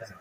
Yeah.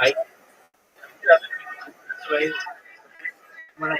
I when I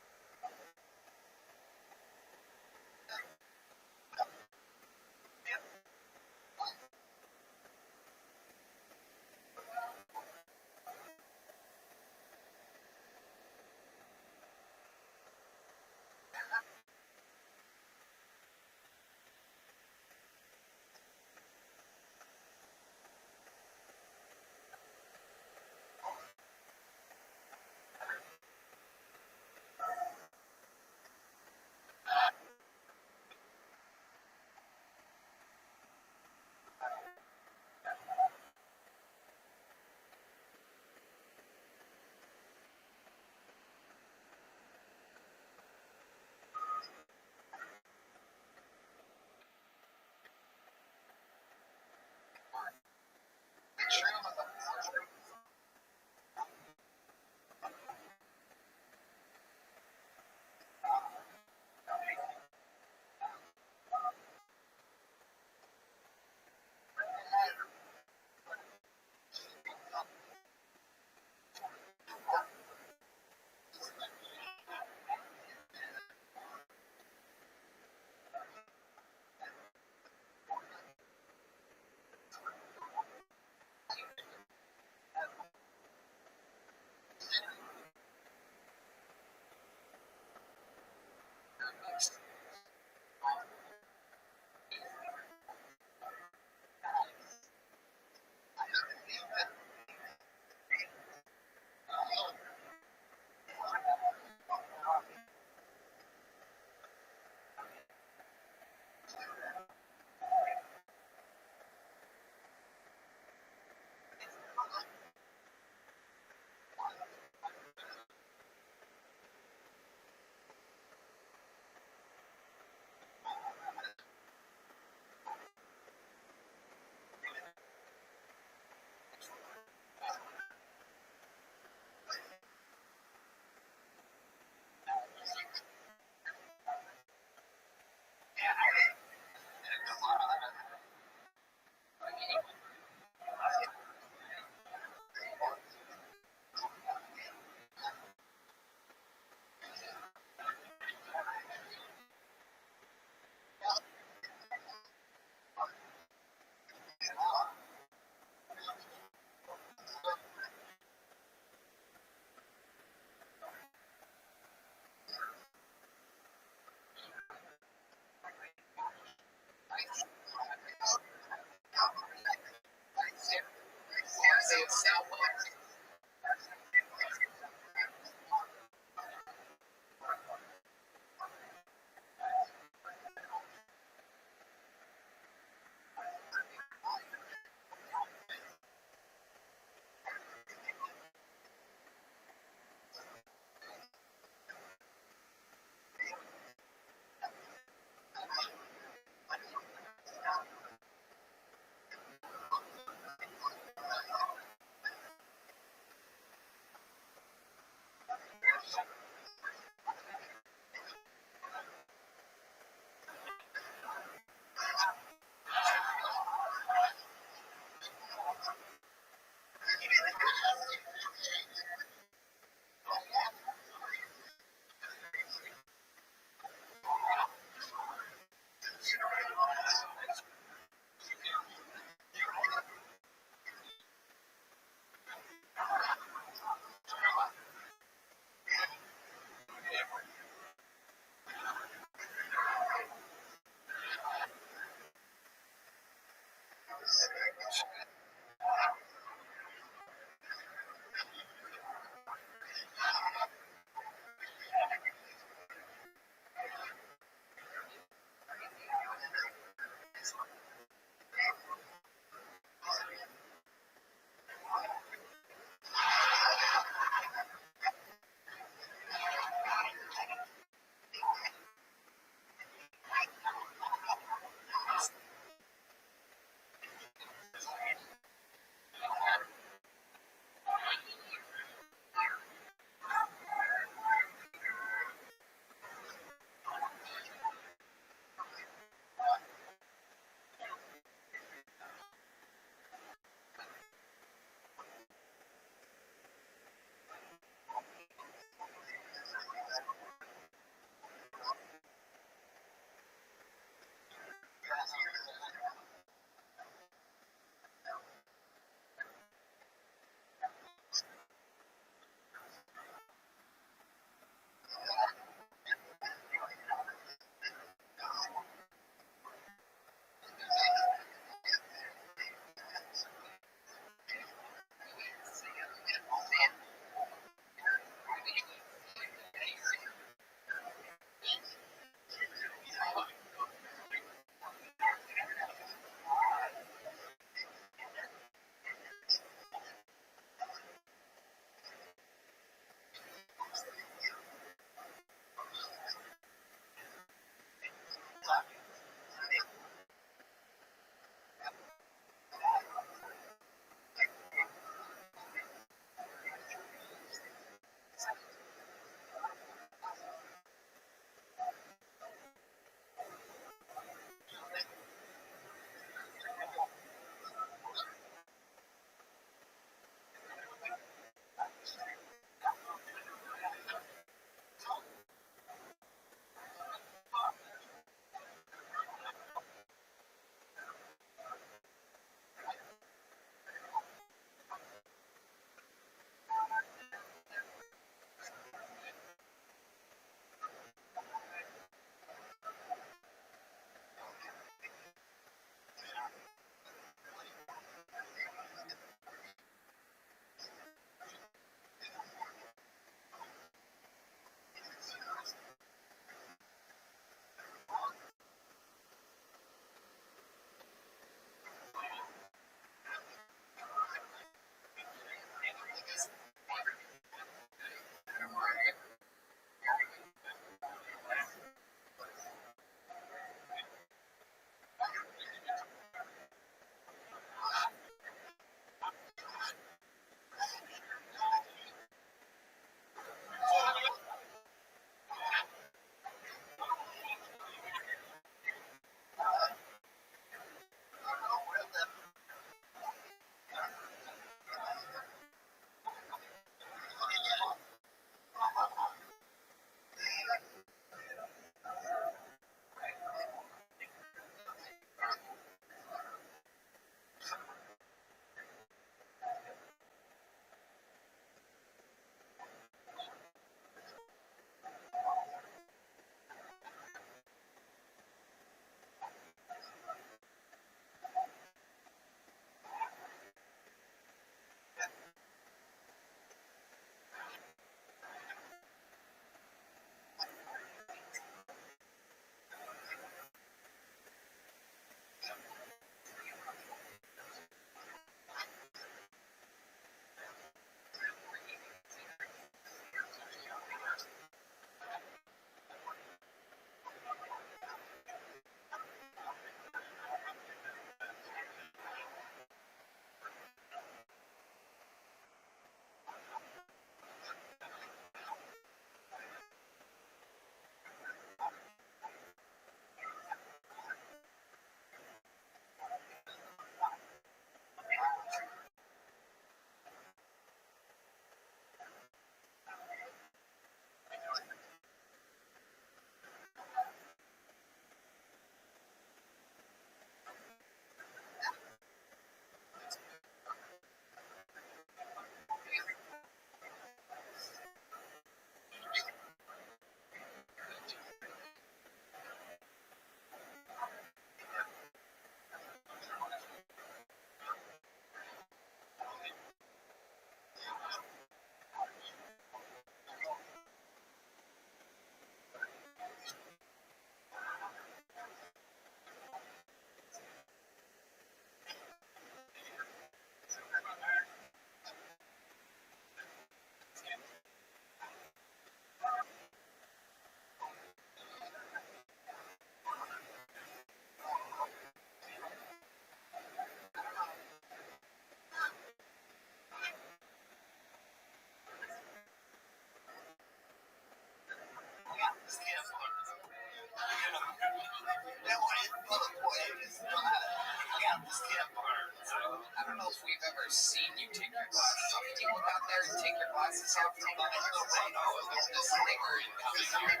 I don't know if we've ever seen you take your glasses off. Do you look out there and take your glasses off? This neighbor incoming here.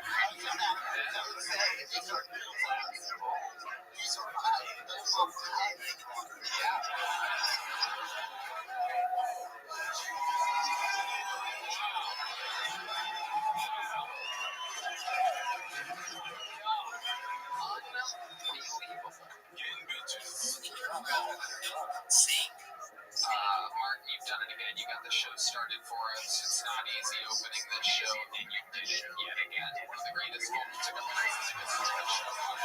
Mark, you've done it again. You got the show started for us. It's not easy opening this show, and you did it yet again. One of the greatest moments of the history of the show.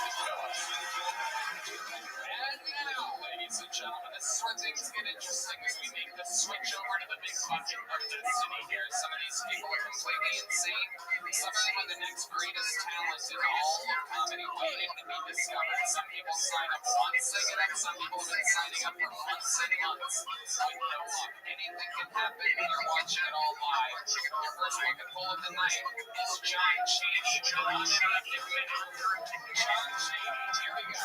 And now, ladies and gentlemen, this is where things get interesting as we make the switch over to the big bucket of destiny here. Some of these people are completely insane. Some of them are the next greatest talent in all of comedy waiting to be discovered. Some people sign up once they get up. Some people have been signing up for months and months. With no luck, anything can happen. You're watching it all live. Your first bucket full of the night is John Chaney. John Chaney, here we go.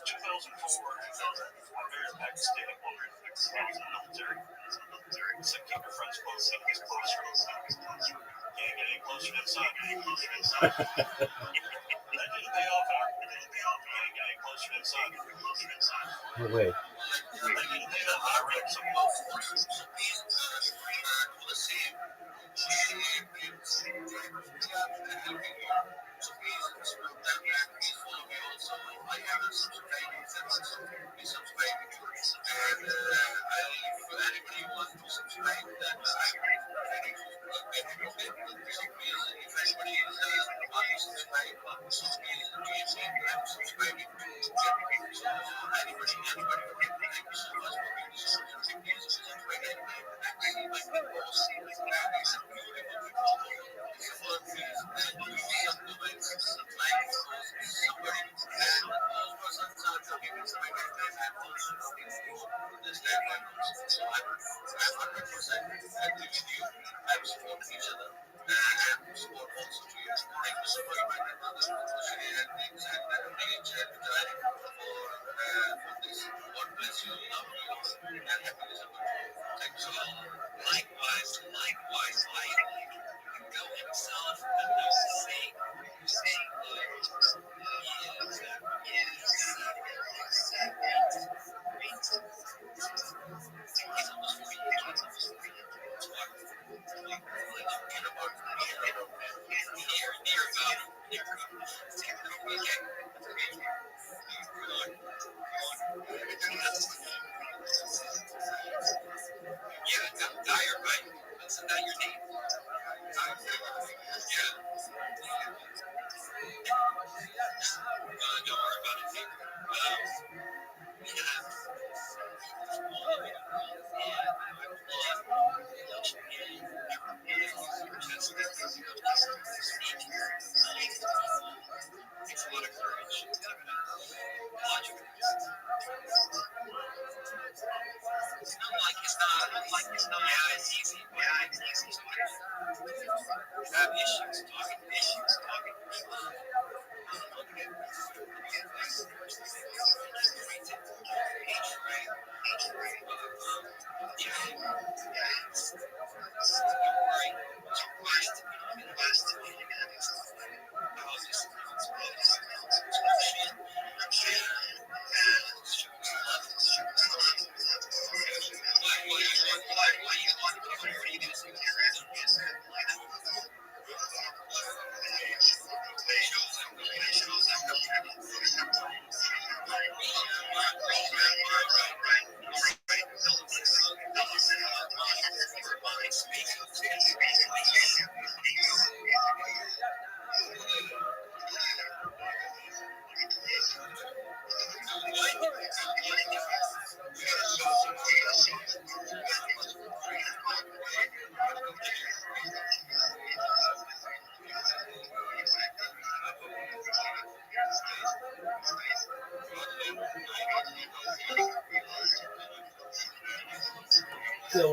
2004, American Pakistan woman in the military. So keep your friends close, keep us closer. Can't get any closer to the sun. That didn't pay off, can't get any closer to the sun. No way. That didn't pay off, I read some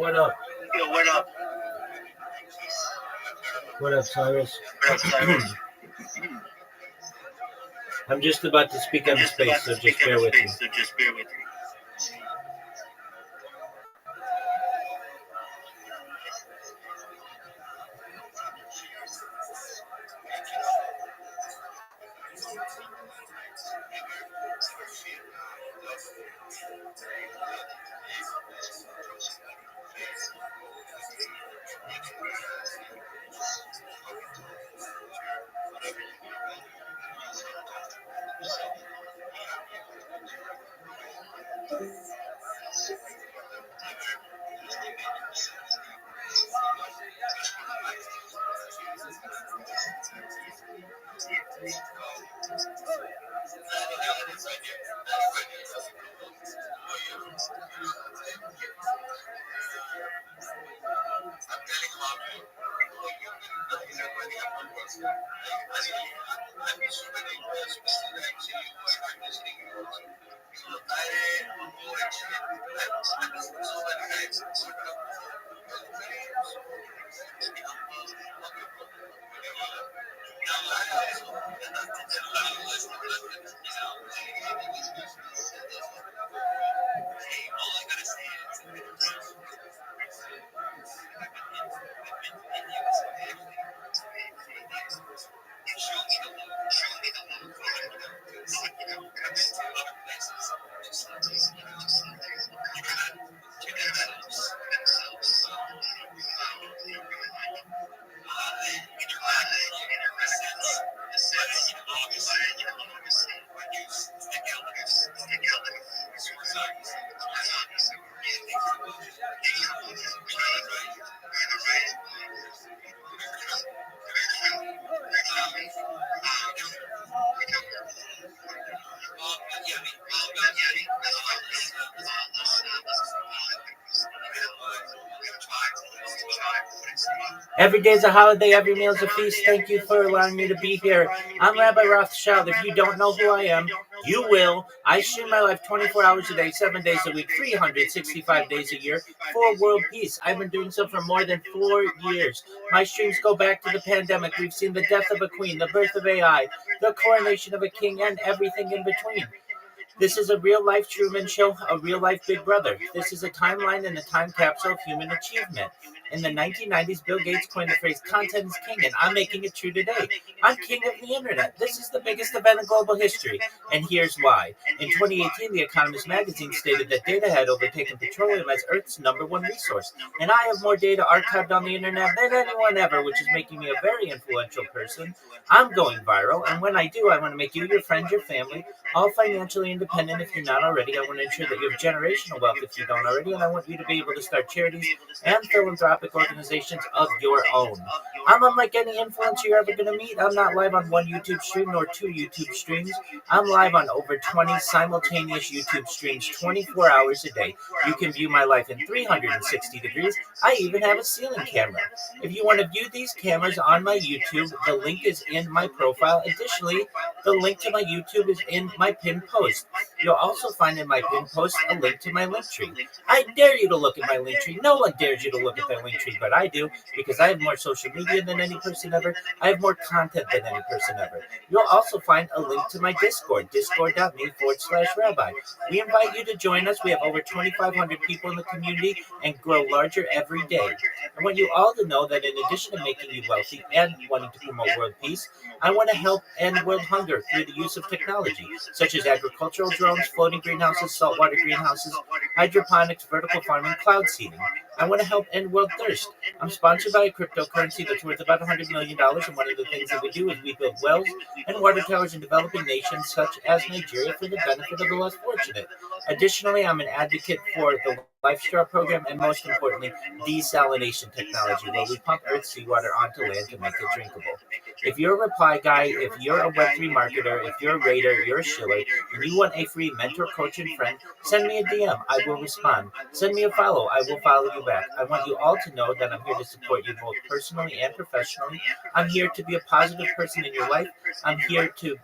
Yo, what up? What up, Cyrus? What up, Cyrus? I'm just about to speak on the space, so just bear with me. Every day is a holiday, every meal is a feast. Thank you for allowing me to be here. I'm Rabbi Rothschild. If you don't know who I am, you will. I stream my life 24 hours a day, 7 days a week, 365 days a year for world peace. I've been doing so for more than 4 years. My streams go back to the pandemic. We've seen the death of a queen, the birth of AI, the coronation of a king, and everything in between. This is a real-life Truman Show, a real-life Big Brother. This is a timeline and a time capsule of human achievement. In the 1990s, Bill Gates coined the phrase, content is king, and I'm making it true today. I'm king of the internet. This is the biggest event in global history, and here's why. In 2018, The Economist magazine stated that data had overtaken petroleum as Earth's #1 resource, and I have more data archived on the internet than anyone ever, which is making me a very influential person. I'm going viral, and when I do, I want to make you, your friends, your family, all financially independent if you're not already. I want to ensure that you have generational wealth if you don't already, and I want you to be able to start charities and philanthropic organizations of your own. I'm unlike any influencer you're ever going to meet. I'm not live on one YouTube stream nor 2 YouTube streams. I'm live on over 20 simultaneous YouTube streams 24 hours a day. You can view my life in 360 degrees. I even have a ceiling camera. If you want to view these cameras on my YouTube, the link is in my profile. Additionally, the link to my YouTube is in my pinned post. You'll also find in my pinned post a link to my Linktree. I dare you to look at my Linktree. No one dares you to look at their Linktree, but I do, because I have more social media than any person ever. I have more content than any person ever. You'll also find a link to my Discord, discord.me/rabbi. We invite you to join us. We have over 2,500 people in the community and grow larger every day. I want you all to know that in addition to making you wealthy and wanting to promote world peace, I want to help end world hunger through the use of technology, such as agricultural drones, floating greenhouses, saltwater greenhouses, hydroponics, vertical farming, cloud seeding. I want to help end world thirst. I'm sponsored by a cryptocurrency that's worth about $100 million, and one of the things that we do is we build wells and water towers in developing nations such as Nigeria for the benefit of the less fortunate. Additionally, I'm an advocate for the Life Straw program, and most importantly, desalination technology, where we pump Earth's seawater onto land to make it drinkable. If you're a reply guy, if you're a Web3 marketer, if you're a raider, you're a shiller, and you want a free mentor, coach, and friend, send me a DM. I will respond. Send me a follow. I will follow you back. I want you all to know that I'm here to support you both personally and professionally. I'm here to be a positive person in your life. I'm here to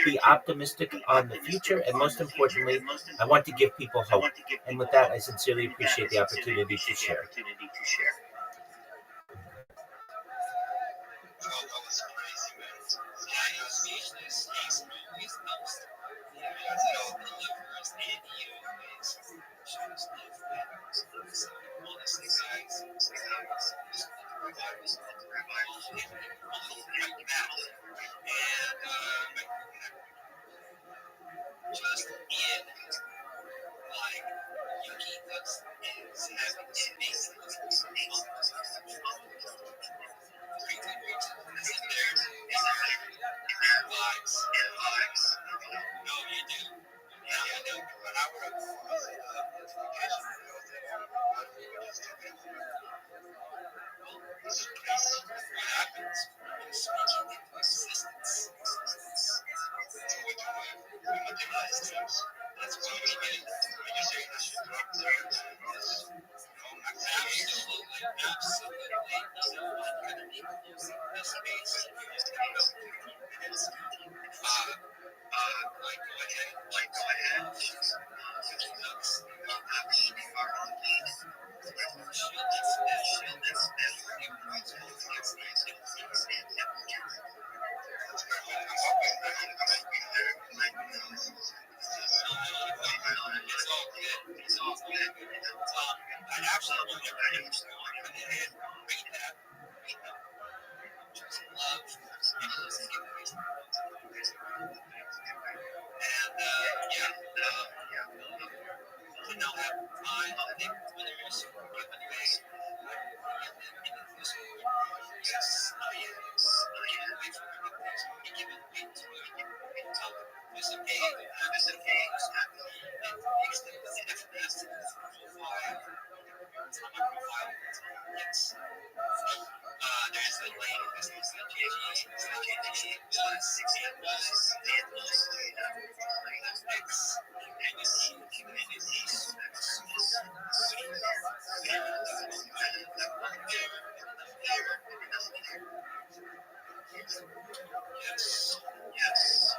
be optimistic on the future, and most importantly, I want to give people hope. And with that, I sincerely appreciate the opportunity to share. that was crazy, man. Yeah, he was speechless. He's always the most. Yeah, The deliverers and he always shows love. So, honestly, guys, just the revivals right now. And just in, like, Yuki is having amazing vibes. No, you do. Yeah, I know. When I would have what happens when speaking into existence? That's what we get. Absolutely, absolutely. Underneath the space. Like, go ahead. It's all good. I'd actually want to read that. Just love. And yeah, to know that I think whether it's given away, yes, I am. Wait for it to be given away to there's a game, there's a game, and makes them FNS to the profile. It's on my profile. Yes. There's a link, this is the JG, plus 16 plus, and plus, X, and you see the communities, yes, yes.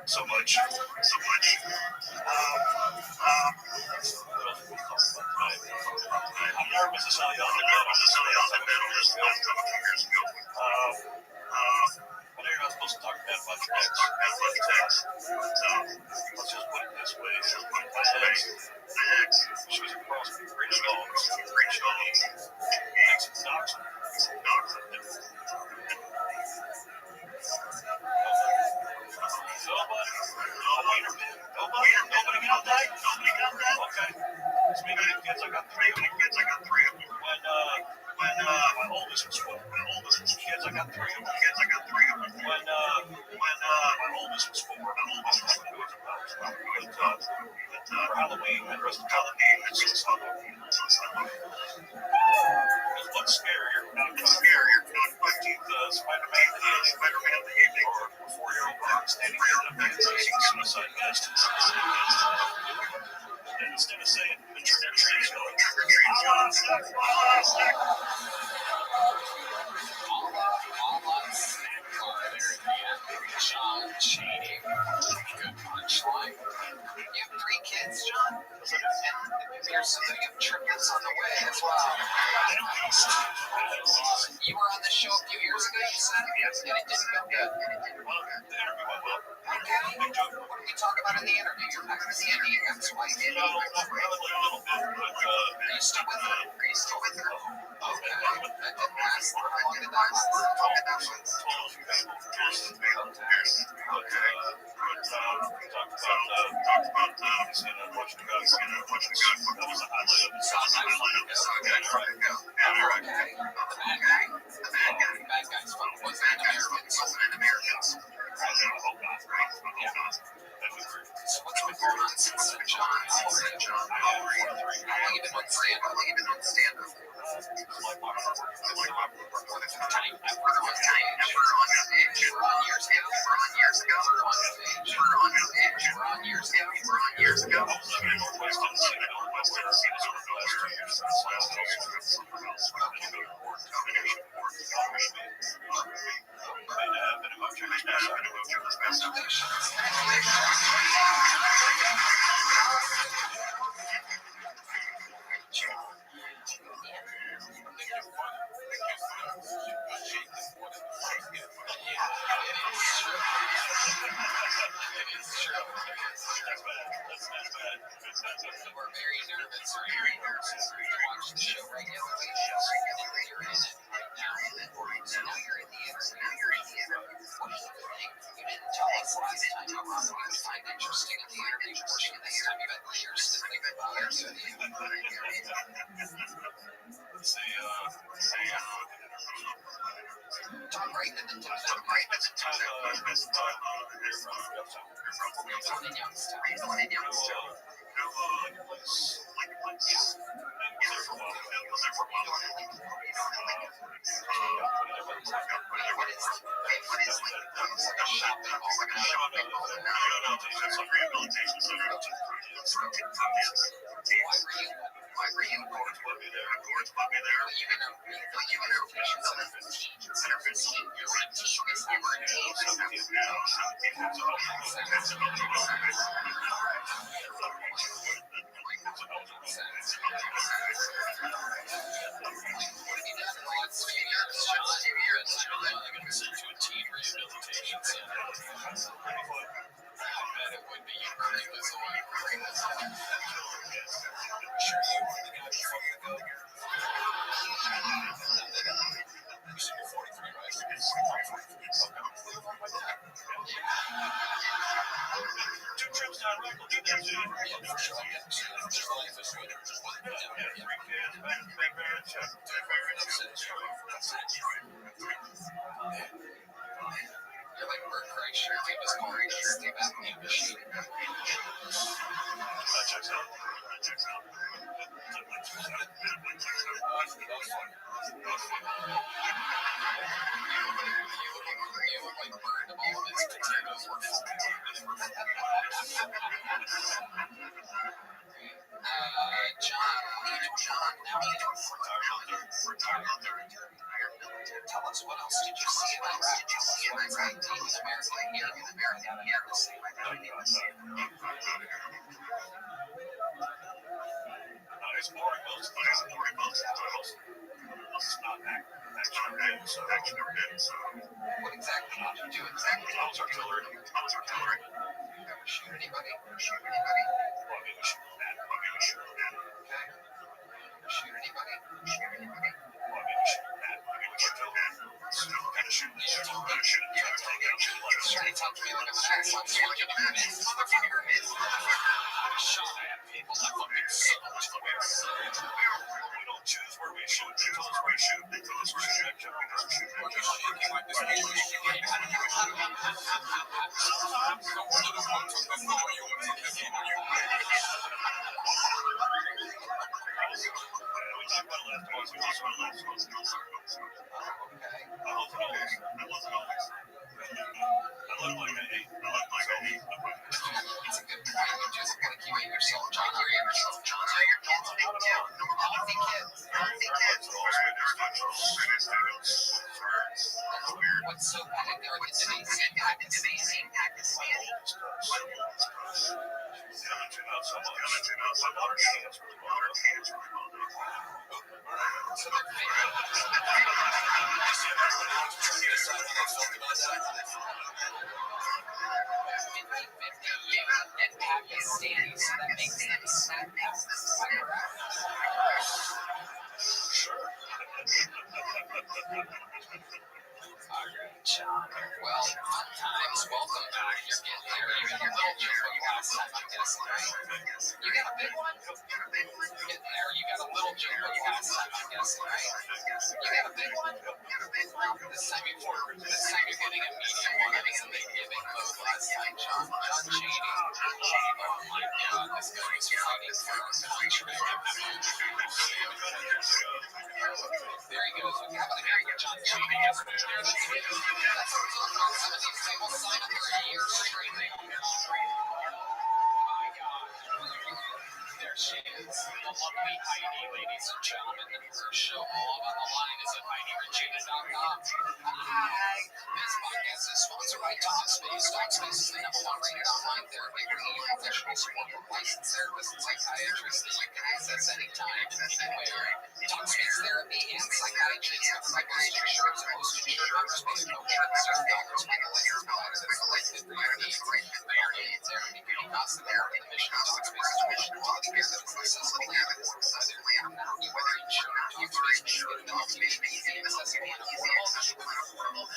So much. I'm nervous to tell you on the medal. Just a couple of years ago. I know you're not supposed to talk bad about your ex. Let's just put it this way. My ex, she was a cross breed dog. Ex dachshund. Nobody got that? Okay. Speaking of kids, I got three of them. When my oldest was 4, kids, I got three of them. When my oldest was 4, for Halloween, I dressed up as what's scarier? Not Spider-Man the evening, or a 4-year-old girl standing there in a bed facing a suicide nest. And instead of saying, the trick-or-treat's going, John cheating. Good punchline. You have 3 kids, John? And there's something of triplets on the way as well. You were on the show a few years ago, you said? And it didn't go good. Okay. What did we talk about in the interview? You're back with Sandy and ex-wife. a little bit, Are you still with her? Okay. That didn't last. How long did that last? So what's been going on since then, John? How long have you been on stand-up? Years ago. We're very nervous. To watch the show regularly. You're in it right now. So now you're in the interview. What do you think? You didn't tell us last time how long you would find interesting in the interview portion. This time you've had years to think about it. Tom Brady didn't do that. Born in Youngstown. Why were you this away. Bring this away. Sure, you were the guy before you go. You said you're 43, right? Okay. Two trips down road will do that, Jay. Yeah, for sure. Yeah. Just life is good. Just what you do. Yeah, 3 kids, big parents, yeah. That's it. You're like Bert Kreischer. He was calling it the Steve Apnea machine. That checks out. You look like Bert. All of his potatoes were full. John, now you don't tell us what else did you see in Iraq? What's happening in America here? It's boring most of the time. It's not action-related, so. What exactly did you do? I was artillery. Never shoot anybody. Well, I mean, we shoot that. Okay. Shoot anybody. Well, I mean, we shoot that. We shoot that. Kind of shoot. Trying to talk to me like I'm an ass. I'm fucking miss, motherfucker. I shot at people. I fucking sucked. We don't choose where we shoot. They tell us where we shoot. What you shaking like this? We talked about it last month. We talked about it last month. Okay. I wasn't always. I look like I hate. It's a good point. You just want to keep yourself, John. What's so bad? They're the debating Pakistan. So they're you and Pakistan, so that makes them snap John. Well, fun times. Welcome back. You're getting there. You got a little jumbo last time, I'm guessing, right? You got a big one? Getting there. You got a little jumbo last time, I'm guessing, right? You got a big one? This time you're getting a medium one. I was in the giving mode last time, John. John Cheney. Oh my God, this guy was fighting for our country. There he goes. We have John Cheney. Some of these people signed up for a year straight. My God. There she is. The lovely Heidi, ladies and gentlemen. Her show Love on the Line is at HeidiRegina.com. Hi. This podcast is sponsored by Talkspace. Talkspace is the #1 rated online therapy bringing you professional support from licensed therapists and psychiatrists that you can access anytime, anywhere. Talkspace therapy and psychiatry is covered by most insurance and most insured members pay no charge. Certain doctors make a licensed provider that's selected for your needs. Therapy can be cost of therapy. The mission of Talkspace is to mission quality care that is accessible and affordable. Whether insured, Talkspace makes getting the help you need easy, accessible, and affordable.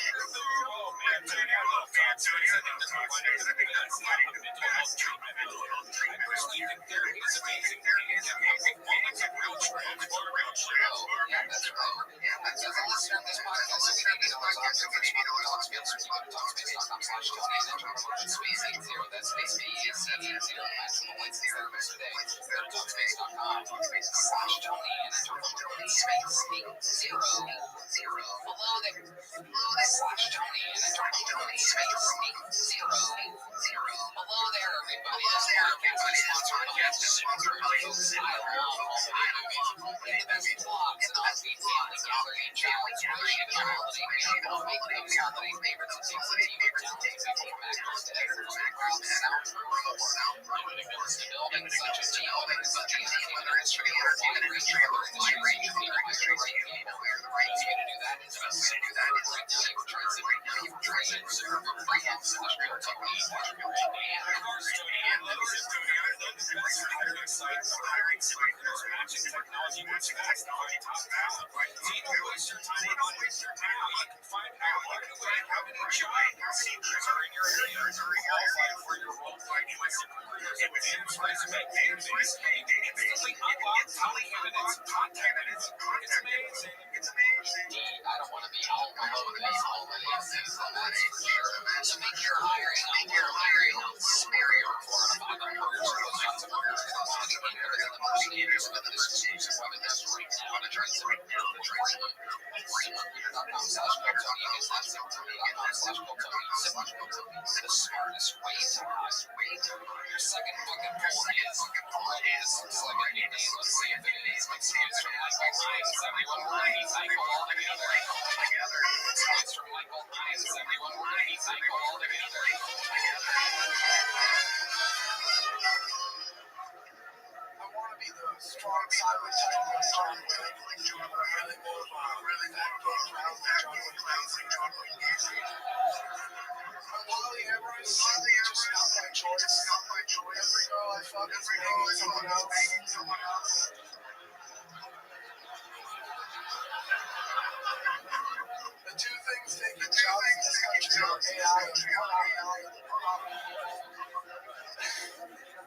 Hello there, everybody. This podcast is sponsored by the best blogs and offbeat family gathering and challenge worship and holiday people make those holiday favorites and takes the team of talented people from actors to editors to crowd sound when it comes to buildings such as geometry, such as industry, or a wide range of other industries. You need to hire the right people. The way to do that is right now you can try to serve a brand slash technique and cars to hiring sites, there's matching technology which fast the top talent. So you don't waste your time and money. Now you can find out right away how many job seekers are in your area qualified for your role. Recruiters advanced resume database. You can instantly unlock top candidates' contact info. It's amazing. I don't want to be all below this holiday season, that's for sure. So make your hiring a superior report of other employers who goes out to work and quality better than the person years with this exclusive webinar right now. The trace right now. The trace recruiter.com/Coltoni is that recruiter.com/Coltoni. The smartest way to hire. Your second fucking point is like a new name. Let's see if it is. Let's see it's from Michael Hines. Everyone will be cycle all together. It's from Michael Hines. Everyone will be cycle all together. I want to be the strong silent type of John Wick. Really more of a really that proud John Wick classic John Wick. I'm Wally Everest. Just not my choice. Every girl I fuck is banging someone else. The two things taking jobs in this country are AI and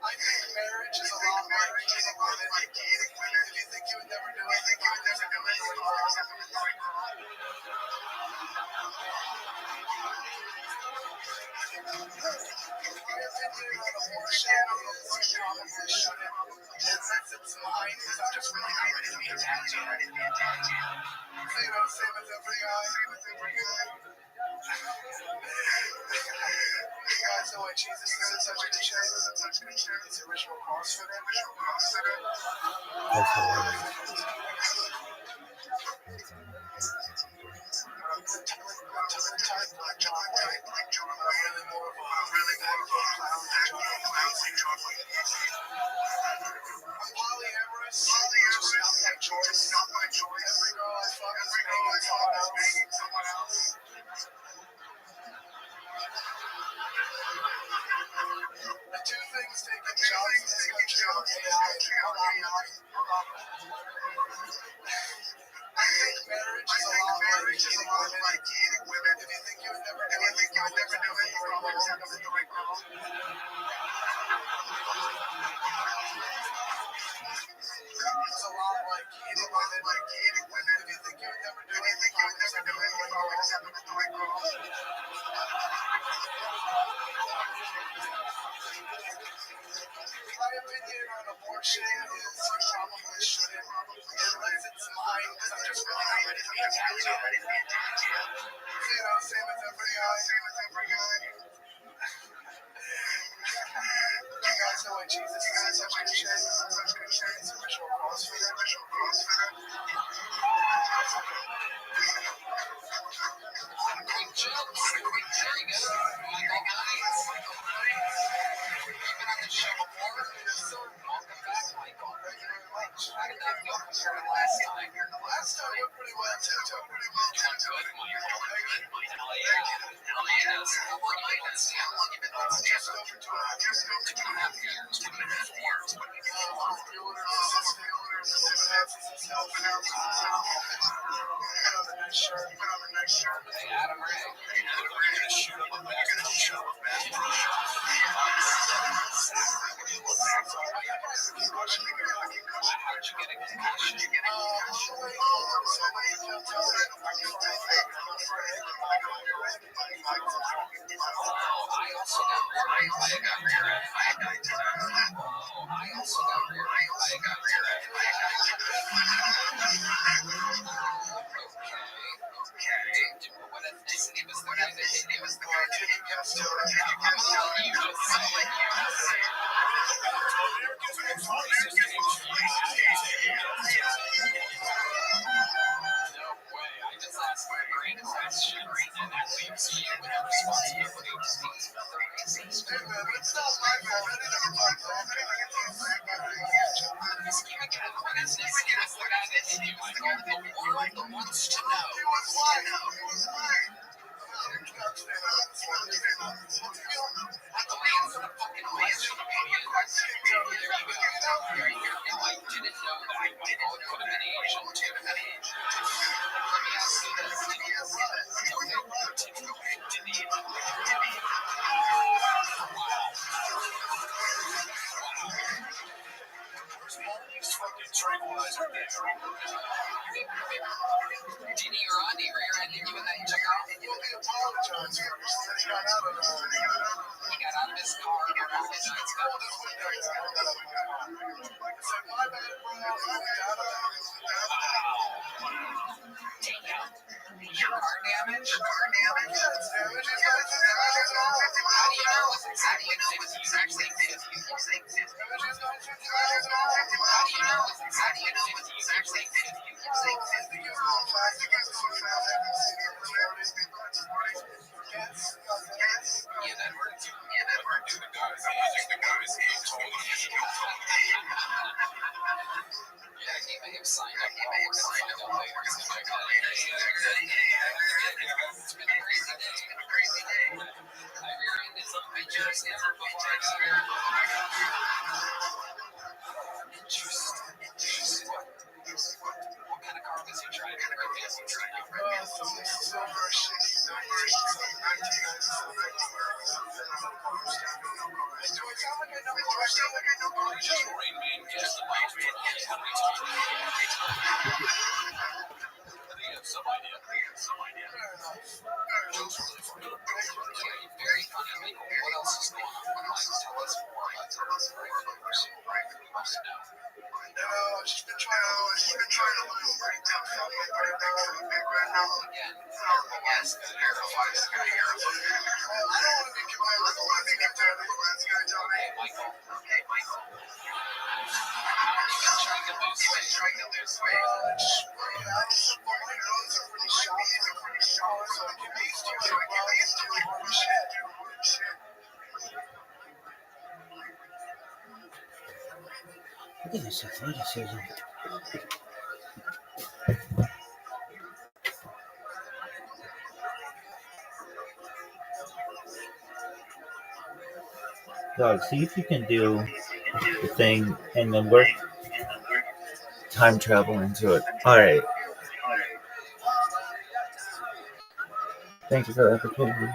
I think marriage is a lot like dating women. If you think you would never do it, my opinion on abortion is probably shouldn't. Unless it's mine, because I'm just really not ready to be attached. So, you know, same with every guy. You guys know why Jesus is in such good shape? It's the original CrossFitter. That's hilarious. Type like John Wayne, really more of a really bad clown John Wayne. I'm Wally Everest. Just not my choice. Every girl I fuck is banging someone else. The two things taking jobs in this country are AI. I think marriage is a lot like dating women. If you think you would never do it, you're probably accepting the right girl. It's a lot like dating women. If you think you would never do it, you're probably accepting the right girl. My opinion on abortion is you probably shouldn't, unless it's mine, because I'm just really not ready to be attached. You know, same with every guy. You guys know why Jesus is in such good shape? It's the original CrossFitter. Quick jokes. There you go. Michael Hines. You've been on the show before. Welcome back, Michael. Thank you very much. How did that go compared to last time? Last time went pretty well, too. Good, Michael. Hell yeah. How long you been on stand? How long you been on stand? Just over 2.5 years. 2.5 years. Pre-orders, assistants, nice shirt. Hey, Adam Ray. We're gonna shoot up a bag and show up back. How did you get a concussion? I also got rear-ended by a guy. Okay. What ethnicity was the guy that hit you? I'm gonna let you just say it. No way. I just asked my brain a question, and that leaves you with a responsibility to speak about the racist. It's not my fault. I didn't ever talk to him. What ethnicity was the guy that hit you, Michael? The world wants to know. He was white. The man's in a fucking mansion. this fucking tranquilizer thing. Dini or Rodney rear-ended you and then you took off? Well, he apologized first, then he got out of the... He got out of his car and apologized. Well, this one guy got out of my car. I said, my bad, bro, I'll get out of there. Damn. Your car damage? Yeah, it's damaged. He's got his damage and all. How do you know it's exactly 50? It's actually 50. Damages got 50 miles an hour. How do you know it's exactly 50? It's actually 50. He gives a little plastic as a sort of Ian Edwards. do the guys. He told me. Yeah, he may have signed up. We're going to find out later. It's been a crazy day. I rear-ended some bitches never before I got here. Interesting. What kind of car was he driving? Silver shit. Rain Man gets the mic. How do we talk? I think I have some idea. Joke's really funny. Yeah, very funny. Michael, what else is going on? Tell us more about this. She's been trying to break down something, but it makes it big right now. Again, Alaska. I don't want to be compared to the last guy down Hey, Michael. How have you been trying to lose weight? Look at this athleticism. Dog, see if you can do the thing and then work time travel into it. Alright. Thank you for the opportunity.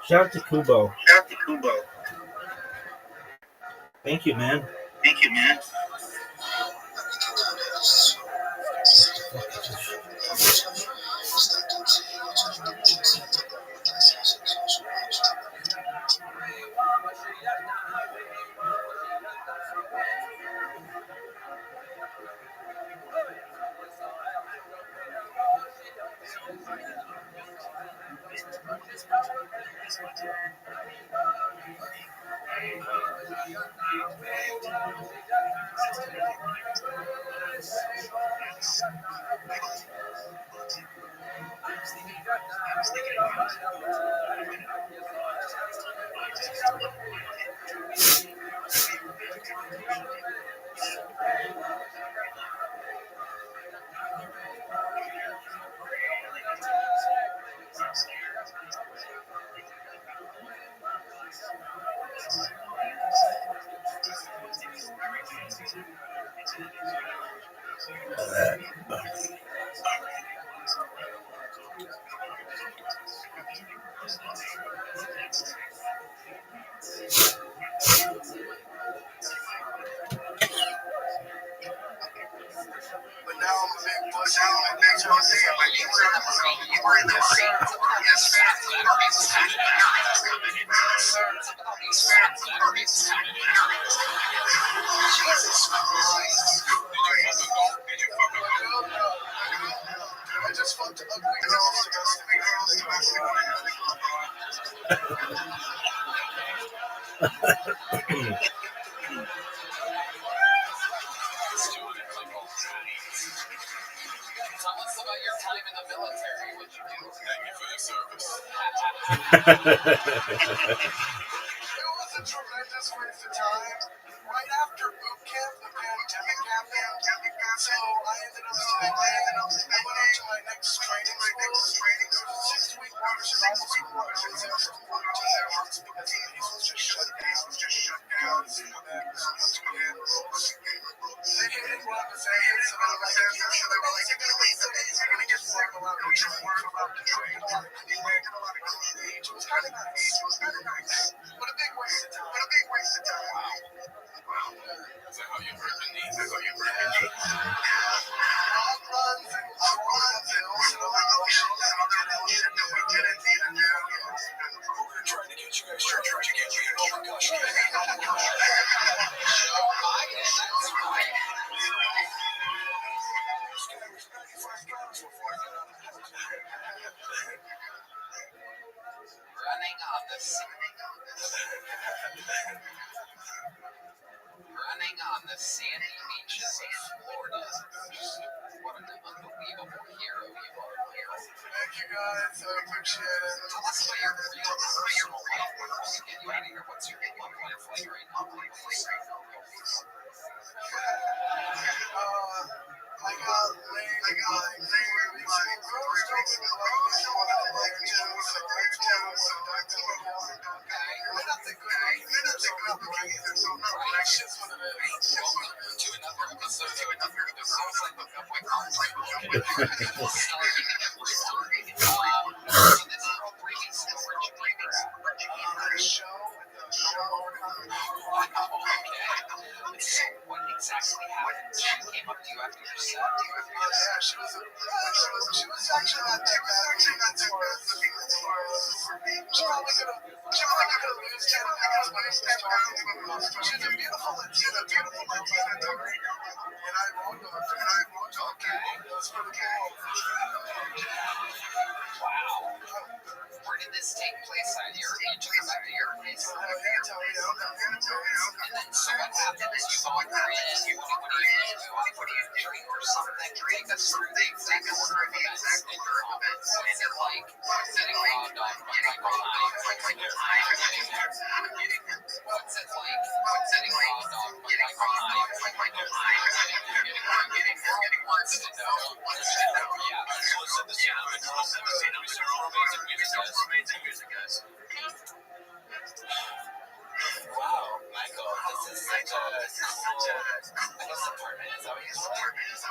Shout out to Kubo. Shout out to Kubo. Thank you, man. Thank you, man. Tell us about your time in the military. What'd you do? Thank you for your service. It was a tremendous waste of time. Right after boot camp, the pandemic happened. So I ended up spending, I went on to my next training school. There was a 6-week workshop school. I was there for 14 months because the base was just shut down. They hated what I was saying, so they were like, you're gonna leave the base, you're gonna get sick a lot of your work about the training. It was kind of nice. What a big waste of time. Wow. Is that how you hurt the knee? Long runs and long hills and all that shit that we didn't even do. We're trying to get you guys church to get you over concussion. Oh, I did. That's right. sandy beaches of Florida. What an unbelievable hero you are. Thank you guys, I appreciate it. Tell us about your real personal life before we get you out of here. What's your love life like right now? Please. I got laid like 3 weeks ago. Girls told me to love me, so I like to, so let's go. You're not the guy, you're not the good looking either, so no, that's just what it is. Welcome to another episode of the Sounds Like the Subway Conversation. So this is all breaking story. Show with the show. Okay. So what exactly happened? She came up to you after your set? Yeah, she was actually not too bad. She probably could have used him because when he stepped down, she's a beautiful Latina, and I wrote them. Okay. That's pretty cool. Wow. Where did this take place at? You took it back to your place? I can't tell you. And then so what happened is you go in there and what do you drink or something? Take us through the exact order of events in your events. Is it like getting robbed on Michael High? What's it like getting robbed on Michael High? Getting wants to know. Yeah. Listen, this is amazing music, guys. Wow, Michael, this is such a I guess apartment is that what you said? Yes,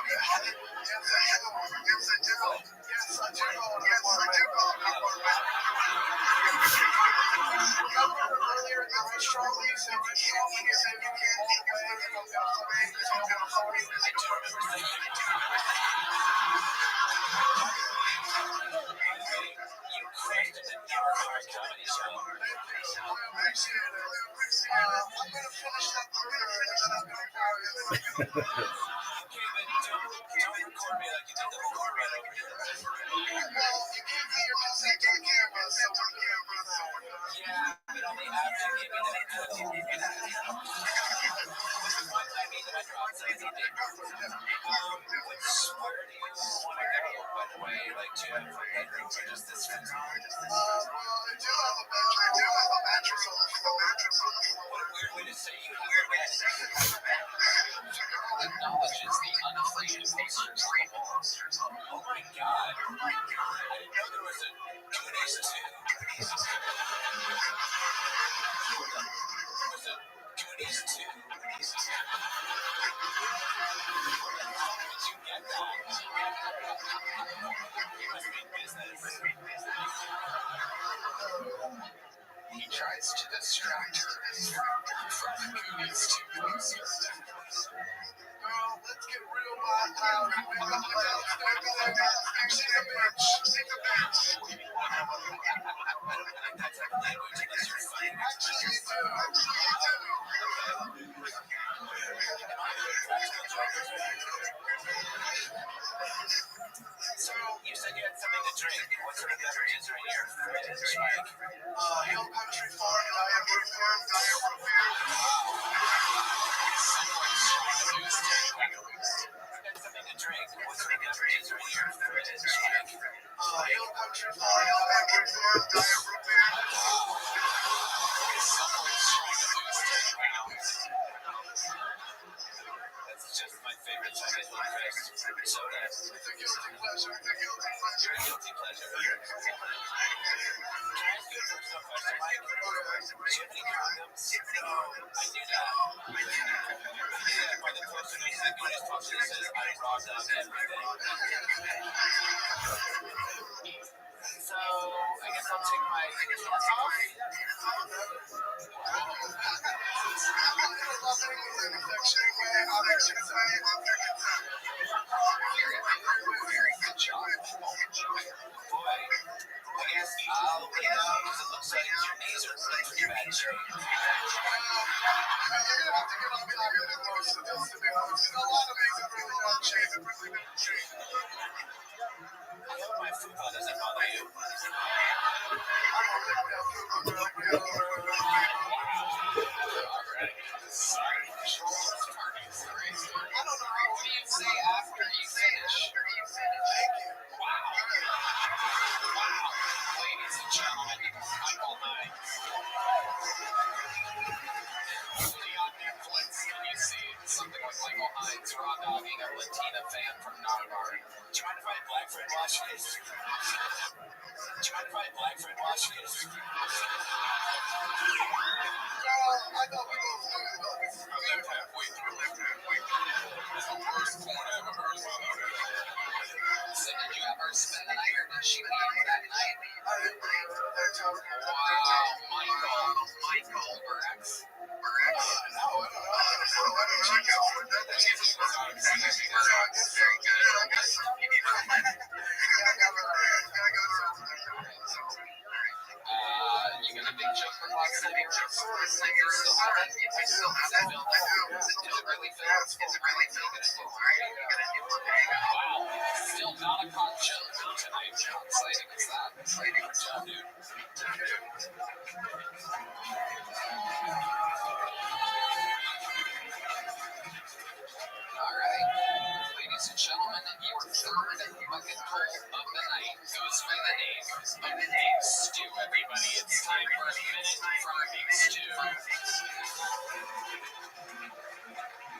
I do. Earlier in the restaurant, you said you can't walk away, and I'm gonna phone you. I do remember saying you crushed it in your comedy show. I appreciate it. I'm gonna finish that burger, and then I'm gonna carry it. Okay, but don't record me like you did the whole car ride over here. Well, you can't be your music on camera, so we're here. Yeah, but only after you gave me that code. I mean, I dropped something. Where do you want to go, by the way? Like, do you have a bedroom or just this room? Well, I do have a mattress on the floor. What a weird way to say you have a bed. Girl acknowledges the uninflated posters on the wall. Oh my god. I didn't know there was a Goonies 2. There was a Goonies 2. How did you get that? You must mean business. He tries to distract her from the Goonies 2 poster. Girl, let's get real wild out. We got the downstairs. She's a bitch. That's like language unless you're funny. Actually, you do. So, you said you had something to drink. What sort of beverages are in your fridge, Mike? Hill Country Farm, Diet Root Beer. Someone's trying to do this. You got something to drink. What sort of beverages are in your fridge, Mike? Hill Country Farm, Diet Root Beer. Someone's trying to do this. That's just my favorite type of soda. It's a guilty pleasure. Your guilty pleasure. Can I ask you a personal question, Mike? Do you have any condoms? I do not. Yeah, by the poster, I said, Goonies poster that says, I robbed up everything. So, I guess I'll take my pants off. Very good job. Boy, I guess I'll lay down because it looks like your knees are in pretty bad shape. I hope my fupa doesn't bother you. Alright. Sorry. Michael Hines raw dogging a Latina fan from Narvar. Do you mind if I black friend wash this? Do you mind if I black friend wash this? I thought we both knew. I lived halfway through. It's the worst porn I ever heard about. So did you ever spend the night or did she leave that night? Wow, Michael Brax. No, I don't know. Check out for that. Very You got a big joke for last night? I still have it. Is it really filled? Wow, still not a caught joke tonight. How exciting is that? Good job, dude. All right, ladies and gentlemen, your third bucket pull of the night goes by the name of Big Stew. Everybody, it's time for a minute from Big Stew.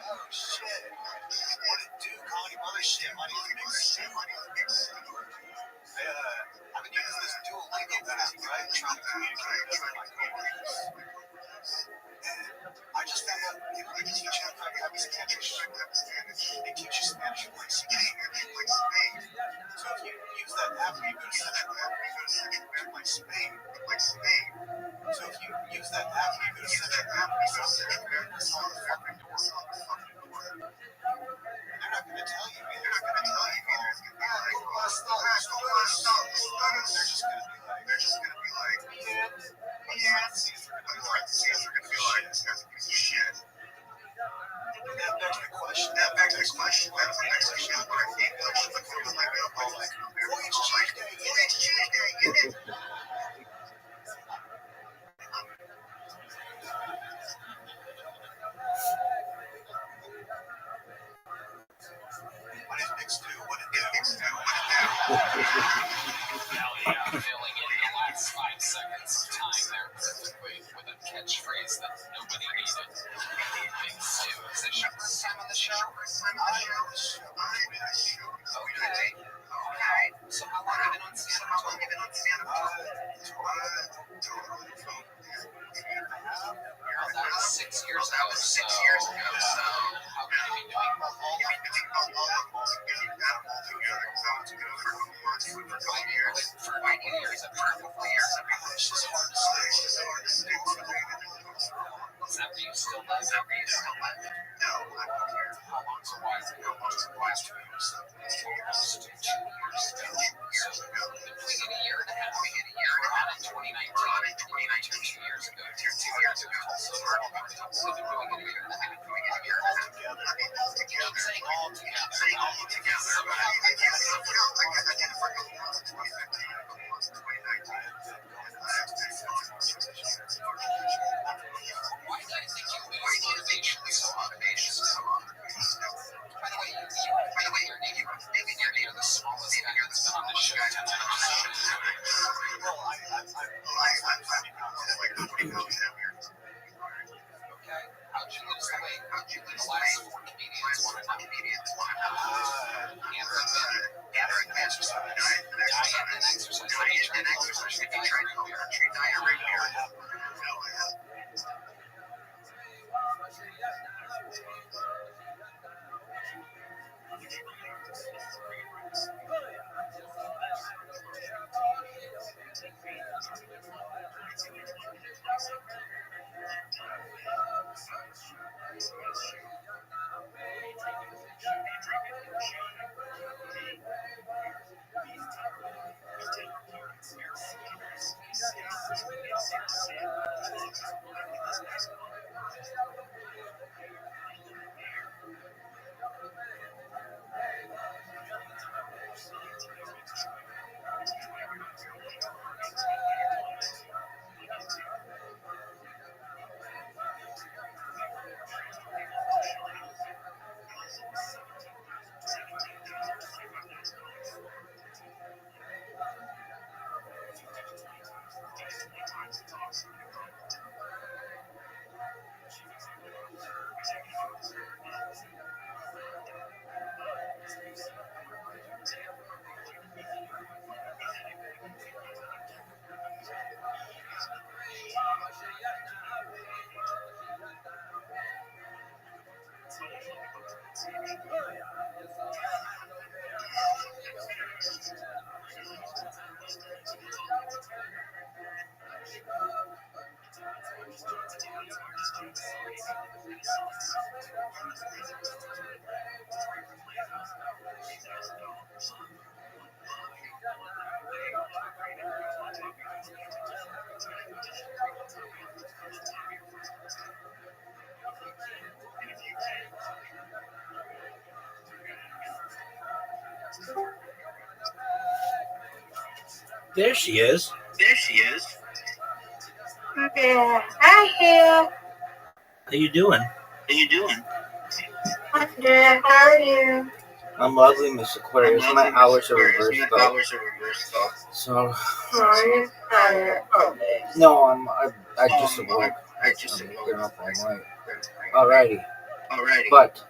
Oh shit. What it do? Comedy mothership. My name is Big Stew. I've been using this Duolingo app, right? Trying to communicate with my coworkers. And I just found out they can teach you how to have Spanish. They teach you Spanish in like Spain. So if you use that app when you go to Central America, like Spain. So if you use that app when you go to Central America, it's on the fucking door. They're not going to tell you either. They're just going to be like, shit. That begs the question. What is Big Stew? What it do? Hell yeah, filling in the last 5 seconds of time there perfectly with a catchphrase that nobody needed. Big Stew, is this your first time on the show? Okay. So how long have you been on stand-up? Well, that was 6 years ago. So how can you be doing all for 5 years? It's just hard to say. Is that where you still live? No, I'm not here. How long's it was? 2 years. Almost 2 years ago. So between a year and a half. You were on in 2019. 2 years ago. 2 years ago. So we've been doing it a year and a half. I'm saying all together. So why do you think you lose motivation so By the way, your name, you're the smallest guy that's been on the show tonight. Okay. How'd you lose the weight? The last 4 comedians want to know. Andrew and Ben. Exercise. There she is. There she is. Yeah. Hi, here. How you doing? How you doing? I'm good. How are you? I'm lovely, Miss Aquarius. My hours are reversed My though. hours are reversed though. So. Oh, you're tired. Okay. No, I just awoke. I just I've awoke. been up all night. Alrighty. Alrighty. But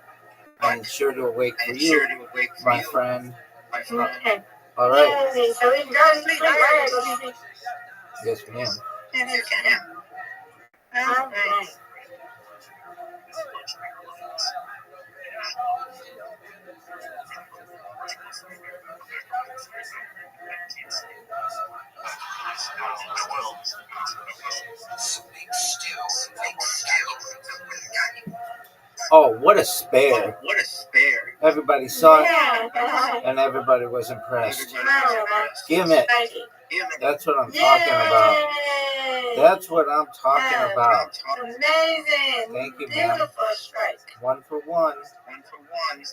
I'm sure to awake for I'm you, sure to awake for my you, friend. my friend. Okay. Alright. Yay, so we can go to sleep. Alright. Yes, ma'am. Yes, ma'am. Alright. Oh, what a spare. Oh, what a spare. Everybody saw it, Yeah. and everybody was impressed. Everybody was impressed. Give it. That's what I'm talking about. That's what I'm talking about. Amazing. Thank you, ma'am. Beautiful strike. 1 for 1. 1 for 1.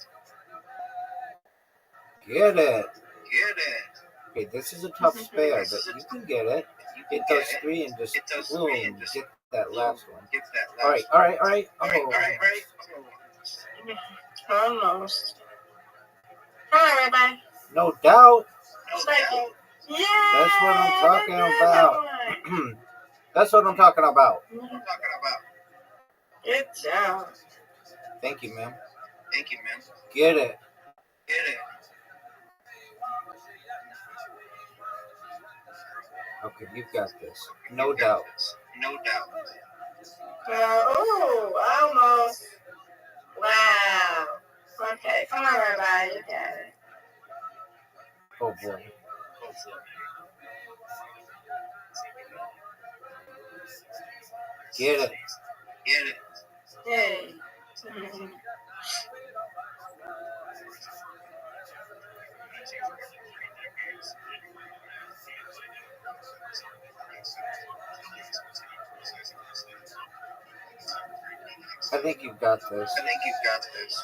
Get it. Get it. Okay, this is a tough spare, but you can get it. It does 3 and just boom, get that last one. Alright. Almost. Hi, Rabbi. No doubt. Second. Yeah. That's what I'm talking about. That's what I'm talking about. Good job. Thank you, ma'am. Thank you, man. Get it. Get it. Okay, you've got this. No doubt. No doubt. Almost. Wow. Okay, come on, Rabbi. You got it. Oh, boy. Get it. Get it. Yay. I think you've got this. I think you've got this.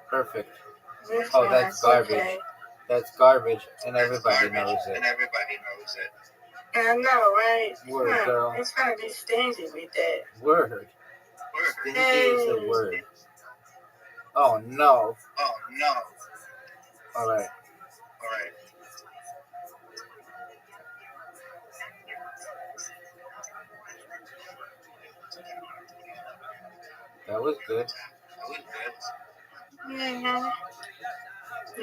Perfect. This Oh, that's garbage. Okay. That's garbage, and everybody knows it. And everybody knows it. I know, right? Word, girl. It's gonna be stingy with that. Word. Stingy is the word. Oh, no. Oh, no. All right. All right. That was good. That was good. Mm-hmm.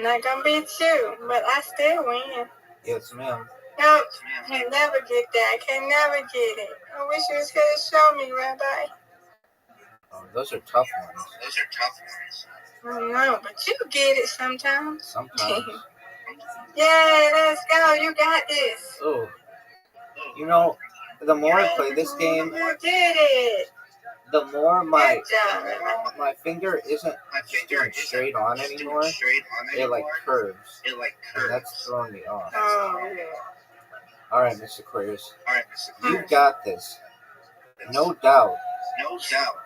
Not gonna beat you, but I still win. Yes, ma'am. Nope. Can never get that. Can never get it. I wish you was gonna show me, Rabbi. Oh, those are tough ones. Those are tough ones. I know, but you get it sometimes. Sometimes. Yay, let's go. You got this. Oh. You know, the more I play this game, you did it. The more my finger isn't going straight on anymore. It like curves. And that's throwing me off. Oh, yeah. Alright, Mr. Aquarius. You got this. No doubt. No doubt.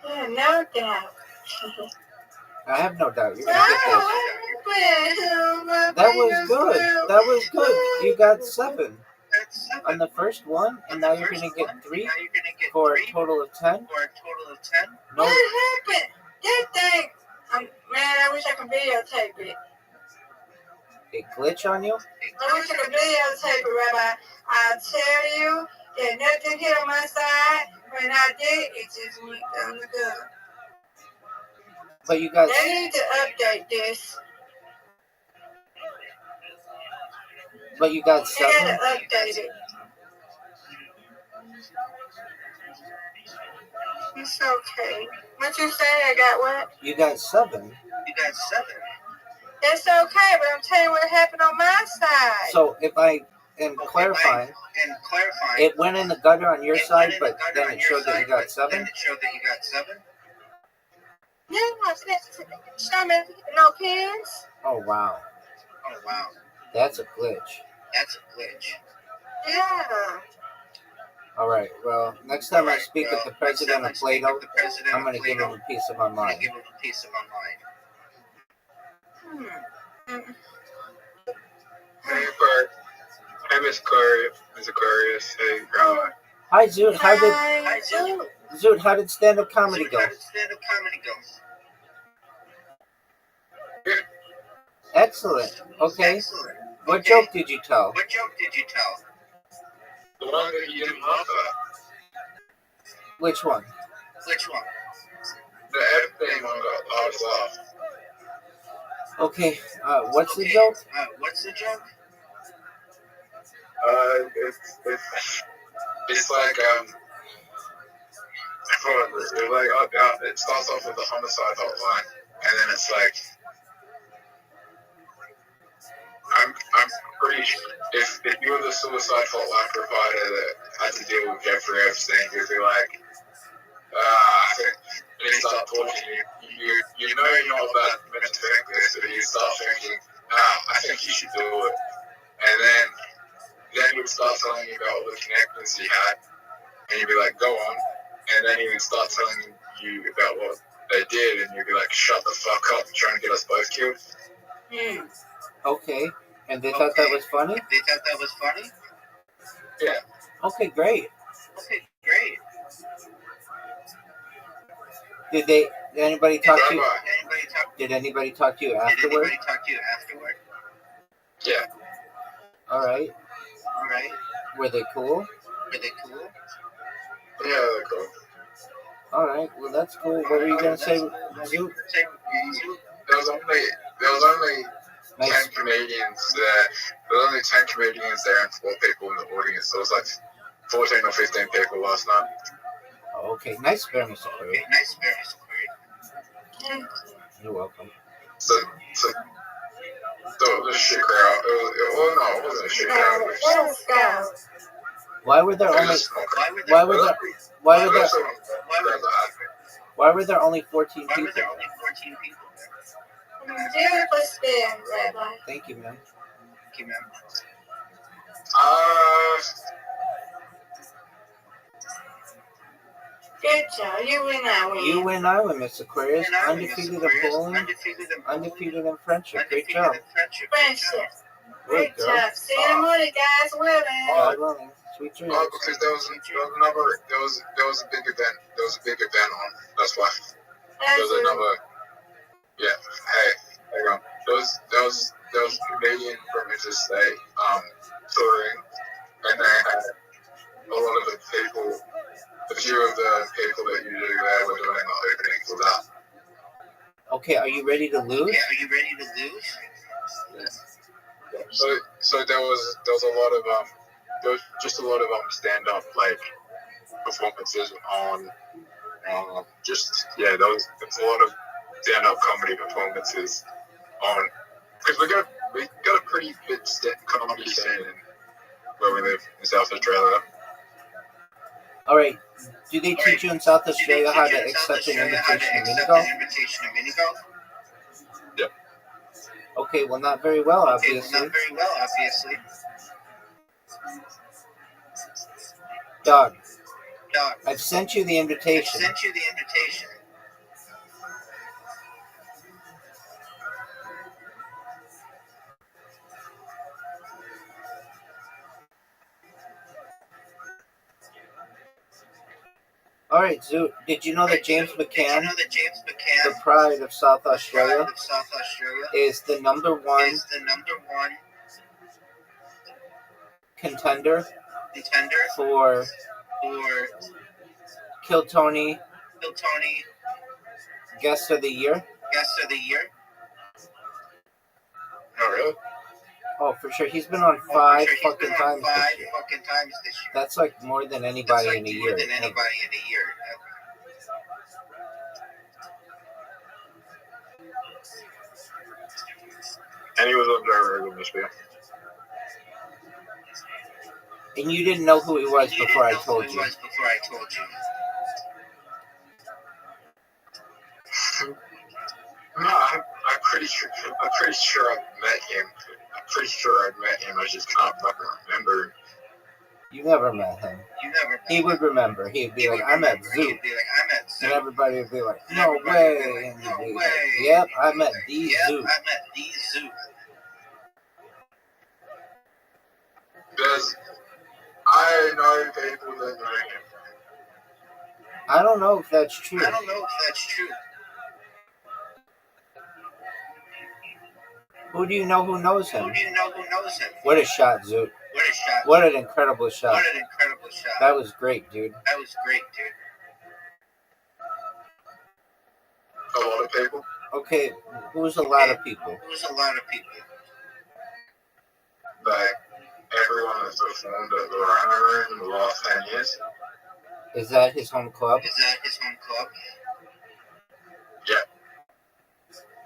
Yeah, no doubt. I have no doubt. You're gonna get this. That was good. That was good. You got 7 on the first one, and now you're gonna get 3 for a total of 10. No. What happened? That thing. Man, I wish I could videotape it. A glitch on you? I wish I could videotape it, Rabbi. I'll tell you that nothing hit on my side. When I did, it just went down the gutter. But you got. They need to update this. But you got 7. They gotta update it. It's okay. What you say? I got what? You got 7. You got 7. It's okay, but I'm telling you what happened on my side. So if I am clarifying, it went in the gutter on your side, but then it showed that you got 7? Yeah, show me no pins. Oh, wow. Oh, wow. That's a glitch. Yeah. All right. Well, next time I speak with the president of Plato, I'm going to give him a piece of my mind. Very bird. Hey, Miss Aquarius. Hey, grandma. Hi, Zoot. Hi, Zoot, how did stand-up comedy go? stand-up comedy go? Excellent. Okay. Excellent. What Okay. joke did you tell? What joke did you tell? The one that you didn't laugh at. Which one? Which one? The everything one got the hardest laugh. Okay. What's the joke? What's the joke? It's like it starts off with a homicide hotline, and then it's like I'm pretty sure if you were the suicide hotline provider that had to deal with Jeffrey Epstein, you'd be like, I think then you start talking, you know you're not about meant to think this, but you start thinking, I think you should do it, and then he would start telling you about all the connections he had, and you'd be like, go on, and then he would start telling you about what they did, and you'd be like, shut the fuck up, you're trying to get us both killed. Okay. And they thought that was funny? They thought that was funny? Yeah. Okay, great. Okay, great. Did anybody talk to you? Anybody talk? Did anybody talk to you Did afterward? anybody talk to you afterward? Yeah. All right. All right. Were they cool? Were they cool? Yeah, they're cool. All right. Well, that's cool. What were you gonna say, Zoot? There was only 10 comedians there. There was only 10 comedians there and 4 people in the audience. So it was like 14 or 15 people last night. Okay. Nice experience, Aquarius. Okay, nice experience, Aquarius. You're welcome. So it was a shit crowd. It wasn't a shit crowd. Why were there only Why were there only 14 people? Beautiful spin, Rabbi. Thank you, man. Thank you, ma'am. Good job. You win, I win. You win, I win, Miss Aquarius. And I win, Undefeated in Aquarius. bowling, undefeated in friendship. Great job. Friendship. Great Good job. See you in the morning, guys. Women. God willing. Sweet dreams. Oh, because there was a big event. There was a big event on. That's why. There was another. Yeah. Hey, hang on. There was a Canadian from interstate touring, and they had a lot of the people. A few of the people that usually there were doing the opening for that. Okay, are you ready to lose? Okay, are you ready to lose? Yeah. So there was a lot of there was just a lot of stand up like performances on there was a lot of stand up comedy performances on because we got a pretty big comedy scene where we live in South Australia. All right. Do they teach you in South Australia how to accept an invitation to minigolf? Yeah. Okay, well, not very well, obviously. Dog, I've sent you the invitation. All right, Zoot, did you know that James McCann, the pride of South Australia, is the number one contender for Kill Tony Guest of the Year? Oh, really? Oh, for sure. He's been on 5 fucking times this year. That's like more than anybody in a year. And he was up there earlier this year. And you didn't know who he was before I told you. No, I'm pretty sure I've met him. I just can't fucking remember. You never met him. He would remember. He'd be like, I met Zoot. And everybody would be like, no way. And he'd be like, yep, I met the Zoot. I know people that know him. I don't know if that's true. I don't know if that's true. Who do you know who knows him? Who do you know who knows him? What a shot, Zoot. What a shot. What an incredible shot. What an incredible shot. That was great, dude. That was great, dude. A lot of people. Okay, who's a lot of people? Who's a lot of people? Like everyone that's performed at the Rhino Room in the last 10 years. Is that his home club? Is that his home club? Yeah.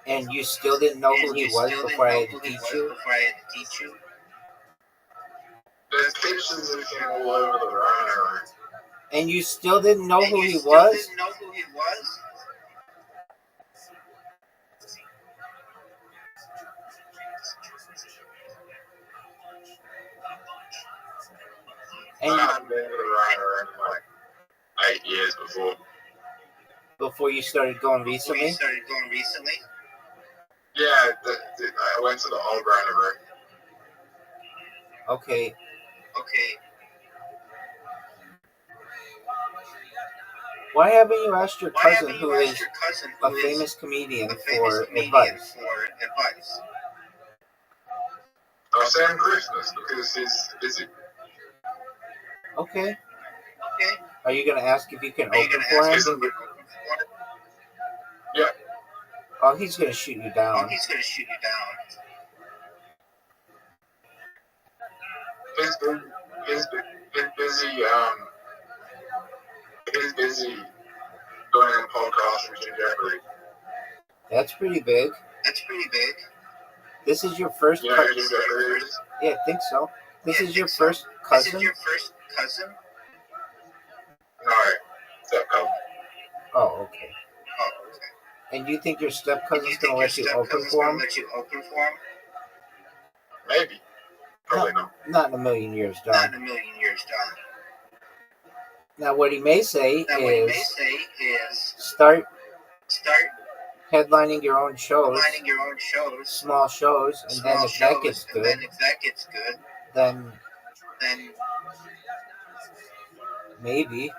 And you still didn't know who he was before I had to teach you? There's pictures of him all over the Rhino Room. And you still didn't know who he was? Didn't know who he was? And I hadn't been to the Rhino Room in like 8 years before you started going recently? Yeah, I went to the old Rhino Room. Okay. Why haven't you asked your cousin, who is a famous comedian, for advice? I was saying Christmas because he's busy. Okay. Are you going to ask if you can open for him? Yeah. Oh, he's going to shoot you down. He's busy doing a podcast with Jim Jeffrey. That's pretty big. This is your first You know who Jim Jeffrey is? Yeah, I think so. This is your first cousin? No, step-cousin. Oh, okay. And you think your step cousin's going to let you open for him? Maybe. Probably not. Not in a million years, Don. Now, what he may say is start headlining your own shows, small shows, and then if that gets good, then maybe.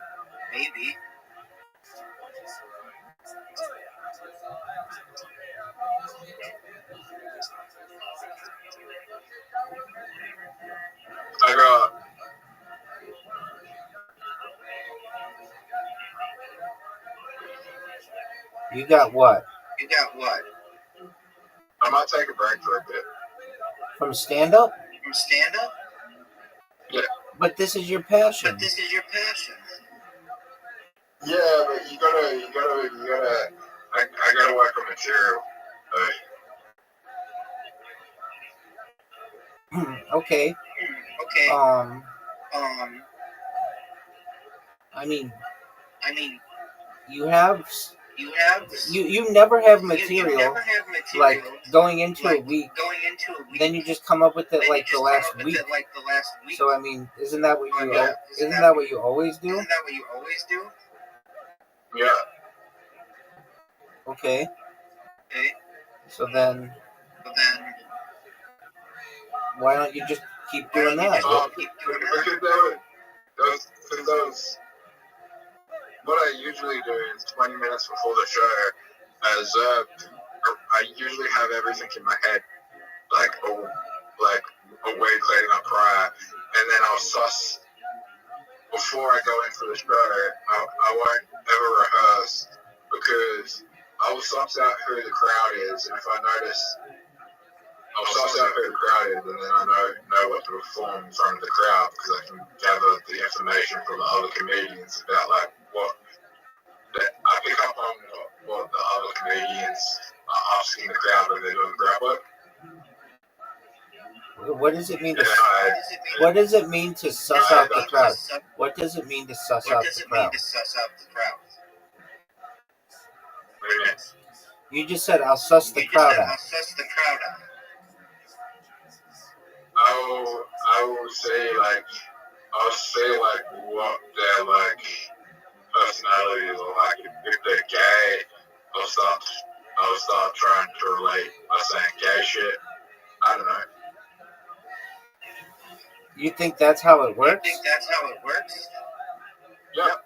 I got You got what? I might take a break for a bit. From stand-up? Yeah. But this is your passion. Yeah, but you gotta. I gotta work on material. Okay. I mean, you never have material like going into a week. Then you just come up with it like the last week. So I mean, isn't that what you always do? Yeah. Okay. So then, why don't you just keep doing that? Because what I usually do is 20 minutes before the show, I usually have everything in my head, like a week leading up prior, and then I'll suss before I go into the show. I won't ever rehearse because I will suss out who the crowd is, and if I notice, I'll suss out who the crowd is, and then I know what to perform in front of the crowd because I can gather the information from the other comedians about like what I pick up on what the other comedians are asking the crowd when they're doing crowd work. What does it mean to suss out the crowd? What does it mean to suss out the crowd? What do you mean? You just said I'll suss the crowd out. I will say what their like personalities are like. If they're gay, I'll start trying to relate by saying gay shit. I don't know. You think that's how it works? Yep.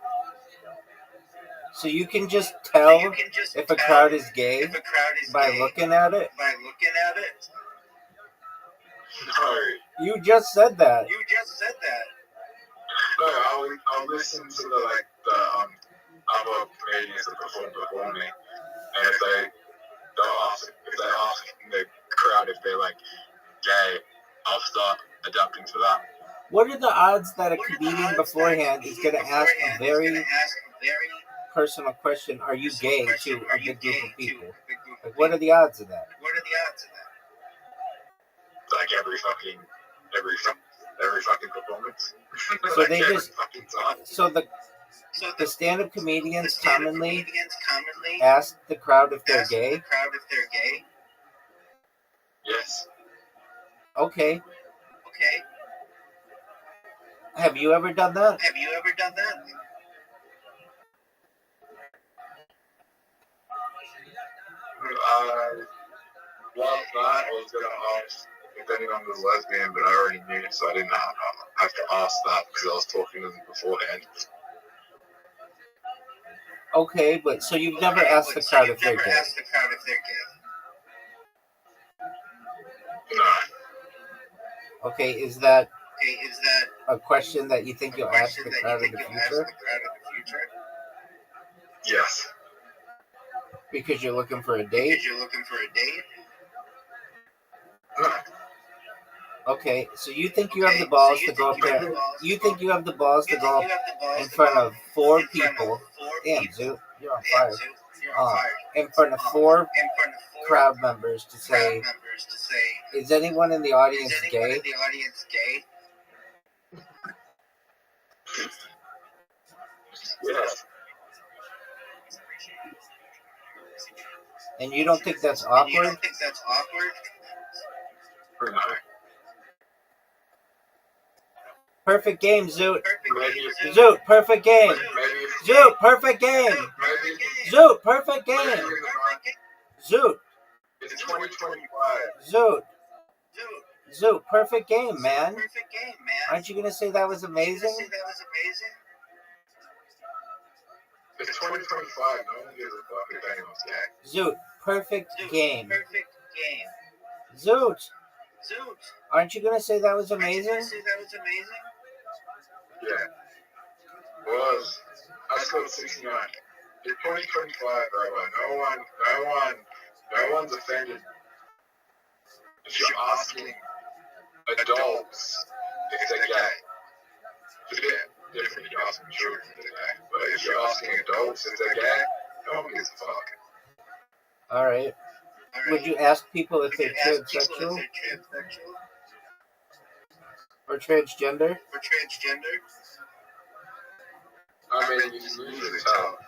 So you can just tell if a crowd is gay by looking at it? No. You just said that. No, I'll listen to the other comedians that perform before me, and if they ask the crowd if they're like gay, I'll start adapting to that. What are the odds that a comedian beforehand is going to ask a very personal question, are you gay, to a big group of people? Like, what are the odds of that? Like every fucking performance. So Like they every just, fucking time. so the stand-up comedians commonly ask the crowd if they're gay? Yes. Okay. Have you ever done that? Last night I was gonna ask if anyone was lesbian, but I already knew, so I didn't have to ask that because I was talking to them beforehand. Okay, but so you've never asked the crowd if they're gay? No. Okay, is that a question that you think you'll ask the crowd in the future? Yes. Because you're looking for a date? No. Okay, so you think you have the balls to go up there? You think you have the balls to go up in front of 4 people? Damn, Zoot, you're on fire. In front of 4 crowd members to say, is anyone in the audience gay? Yes. And you don't think that's awkward? No. Perfect game, Zoot. Maybe if Zoot, perfect game. maybe if Zoot, perfect game. maybe Zoot, perfect maybe game. if Zoot, it's 2025. Zoot, perfect game, man. Aren't you going to say that was amazing? It's 2025. No one gives a fuck if anyone's gay. Zoot, perfect game. Zoot, aren't you going to say that was amazing? Yeah. Was. I scored 69. It's 2025, Rabbi. No one's offended. If you're asking adults if they're gay, different if you're asking children if they're gay. But if you're asking adults if they're gay, no one gives a fuck. All right. Would you ask people if they're transsexual or transgender? I mean, you can usually tell.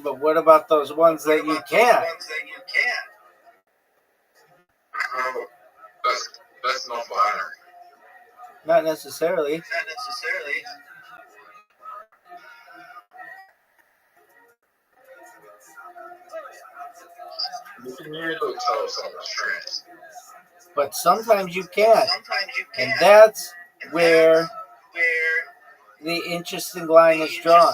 But what about those ones that you can't? Oh, that's not binary. Not necessarily. You can usually tell if someone's trans. But sometimes you can't. And that's where the interesting line is drawn.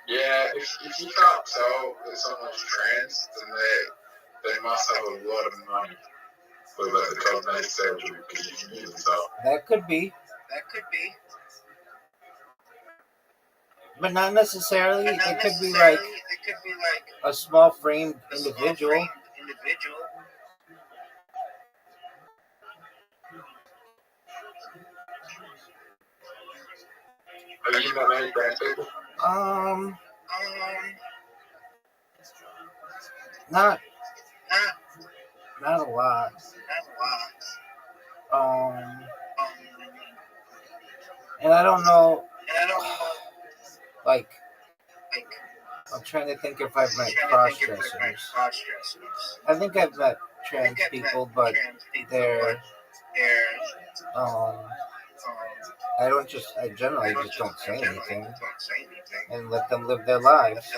Yeah, if you can't tell that someone's trans, then they must have a lot of money for the cosmetic surgery because you can usually tell. That could be. But not necessarily. It could be like a small framed individual. Have you met many trans people? Not a lot. And I don't know, like, I'm trying to think if I've met cross-dressers. I think I've met trans people, but they're, I generally just don't say anything and let them live their lives.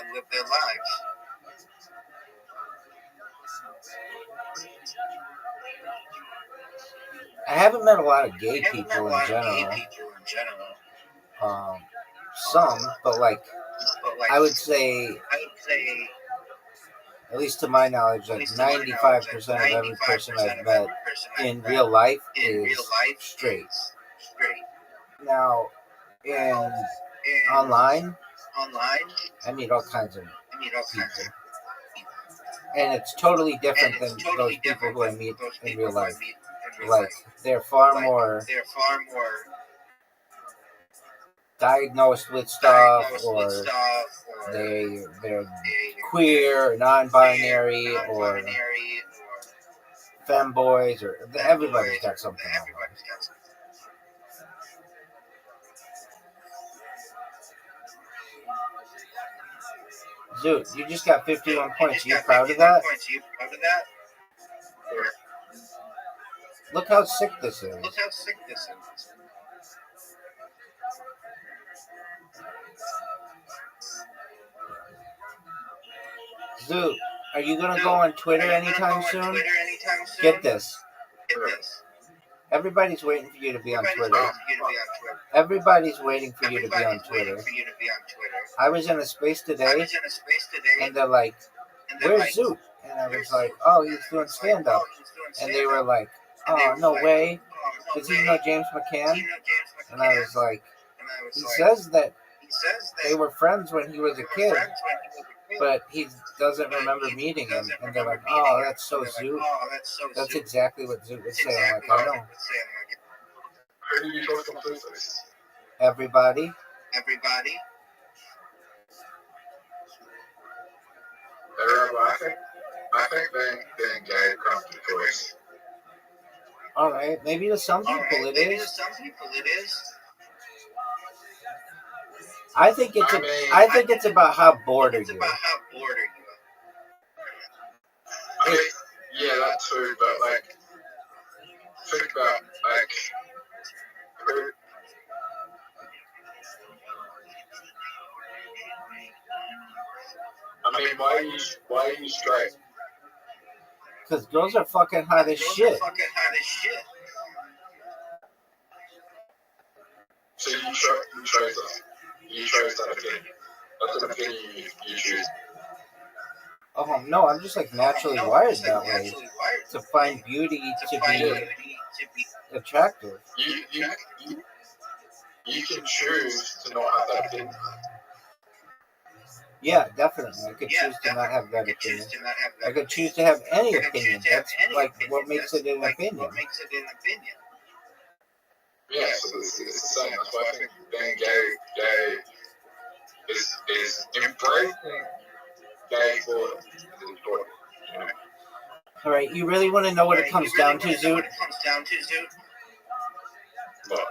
I haven't met a lot of gay people in general. Some, but like I would say, at least to my knowledge, like 95% of every person I've met in real life is straight. Now, in online, I meet all kinds of people. And it's totally different than those people who I meet in real life. Like, they're far more diagnosed with stuff, or they're queer, or non-binary, or femboys, or everybody's got something online. Zoot, you just got 51 points. Are you proud of that? Look how sick this is. Zoot, are you going to go on Twitter anytime soon? Get this. Everybody's waiting for you to be on Twitter. Everybody's waiting for you to be on Twitter. I was in a space today, and they're like, "Where's Zoot?" And I was like, "Oh, he's doing stand-up." And they were like, "Oh, no way. Does he know James McCann?" And I was like, "He says that they were friends when he was a kid, but he doesn't remember meeting him." And they're like, "Oh, that's so Zoot. That's exactly what Zoot would say." I'm like, "I know." Who do you talk to this? Everybody. I think being gay comes to choice. All right, maybe to some people it is. I think it's about how bored are you. Yeah, that too. But like, think about like. I mean, why are you straight? Because girls are fucking hot as shit. So you chose that. You chose that opinion. That's an opinion you choose. Oh no, I'm just like naturally wired that way. To find beauty to be attractive. You can choose to not have that opinion. Yeah, definitely. I could choose to not have that opinion. I could choose to have any opinion. That's like what makes it an opinion. Yeah, so it's the same. That's why I think being gay is embracing gay for is important. You know? All right, you really want to know what it comes down to, Zoot? But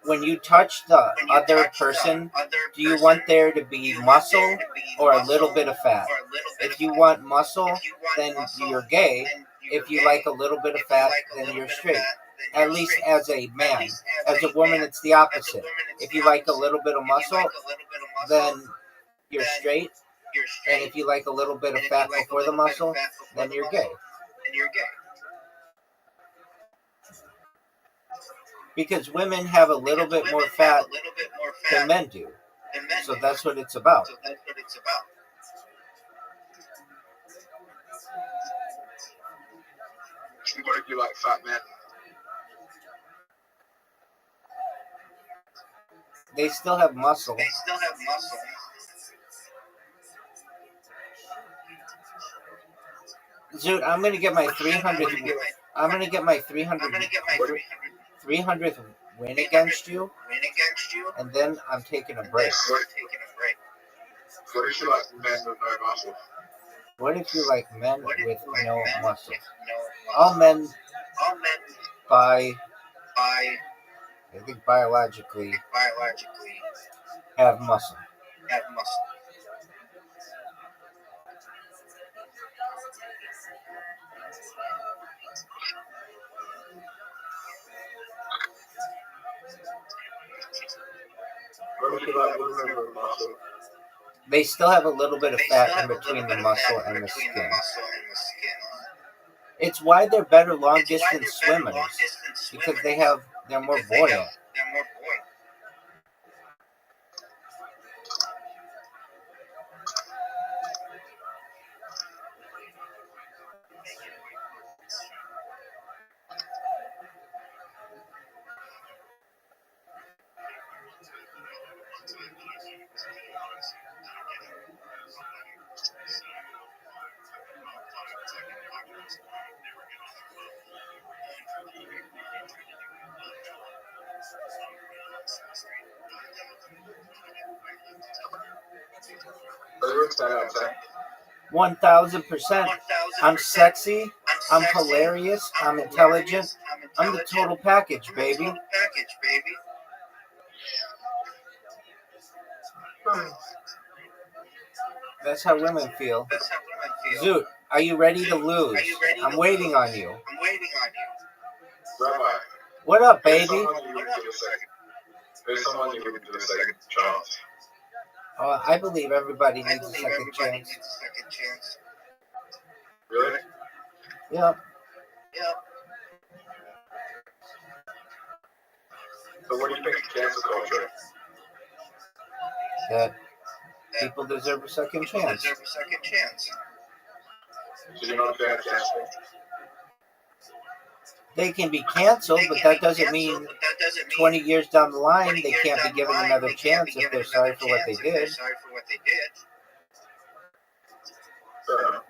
when you touch the other person, do you want there to be muscle or a little bit of fat? If you want muscle, then you're gay. If you like a little bit of fat, then you're straight. At least as a man. As a woman, it's the opposite. If you like a little bit of muscle, then you're straight. And if you like a little bit of fat before the muscle, then you're gay. Because women have a little bit more fat than men do. So that's what it's about. What if you like fat men? They still have muscle. Dude, I'm gonna get my 300th. I'm gonna get my 300th win against you, and then I'm taking a break. What if you like men with no muscle? What if you like men with no muscle? All men I think biologically have muscle. What if you like women with muscle? They still have a little bit of fat in between the muscle and the skin. It's why they're better long-distance swimmers. Because they're more buoyant. But you're 10 out of 10. 1000%. I'm sexy. I'm hilarious. I'm intelligent. I'm the total package, baby. That's how women feel. Zoot, are you ready to lose? I'm waiting on you. Rabbi, What up, there's baby? someone you would give a second chance. Oh, I believe everybody needs a second chance. Really? Yep. So what do you think of cancel culture? That people deserve a second chance. So you're not a fan of cancel? They can be canceled, but that doesn't mean 20 years down the line they can't be given another chance if they're sorry for what they did. Fair enough.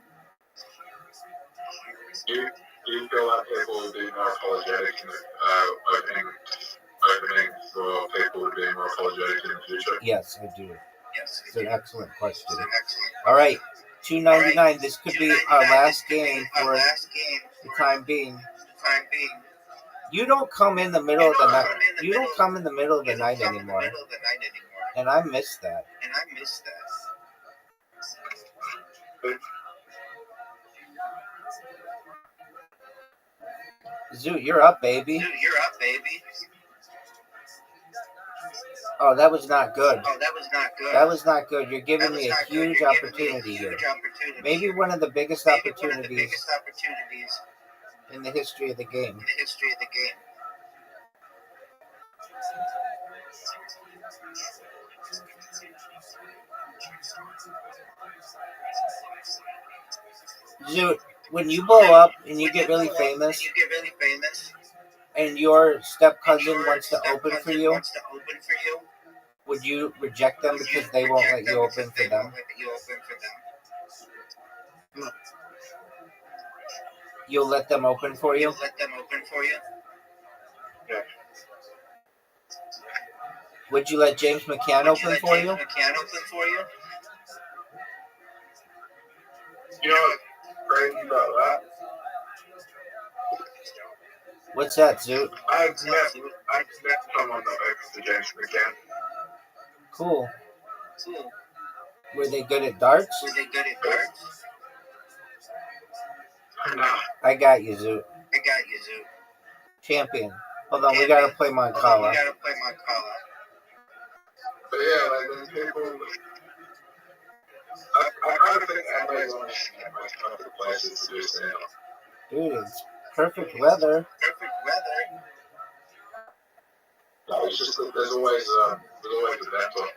Do you feel like people would be more apologetic in opening for people would be more apologetic in the future? Yes, I do. It's an excellent question. All right, $2.99. This could be our last game for the time being. You don't come in the middle of the night. You don't come in the middle of the night anymore. And I miss that. Zoot, you're up, baby. Oh, that was not good. That was not good. You're giving me a huge opportunity here. Maybe one of the biggest opportunities in the history of the game. Zoot, when you blow up and you get really famous and your step cousin wants to open for you, would you reject them because they won't let you open for them? You'll let them open for you? Yeah. Would you let James McCann open for you? You know what's crazy about that? What's that, Zoot? I've met someone that opens to James McCann. Cool. Were they good at darts? Nah. I got you, Zoot. Champion. Hold on, we gotta play Moncala. But yeah, like when people, I kind of think everybody's on the most comfortable places to do stand up. Dude, it's perfect weather. No, it's just that there's always a mentor.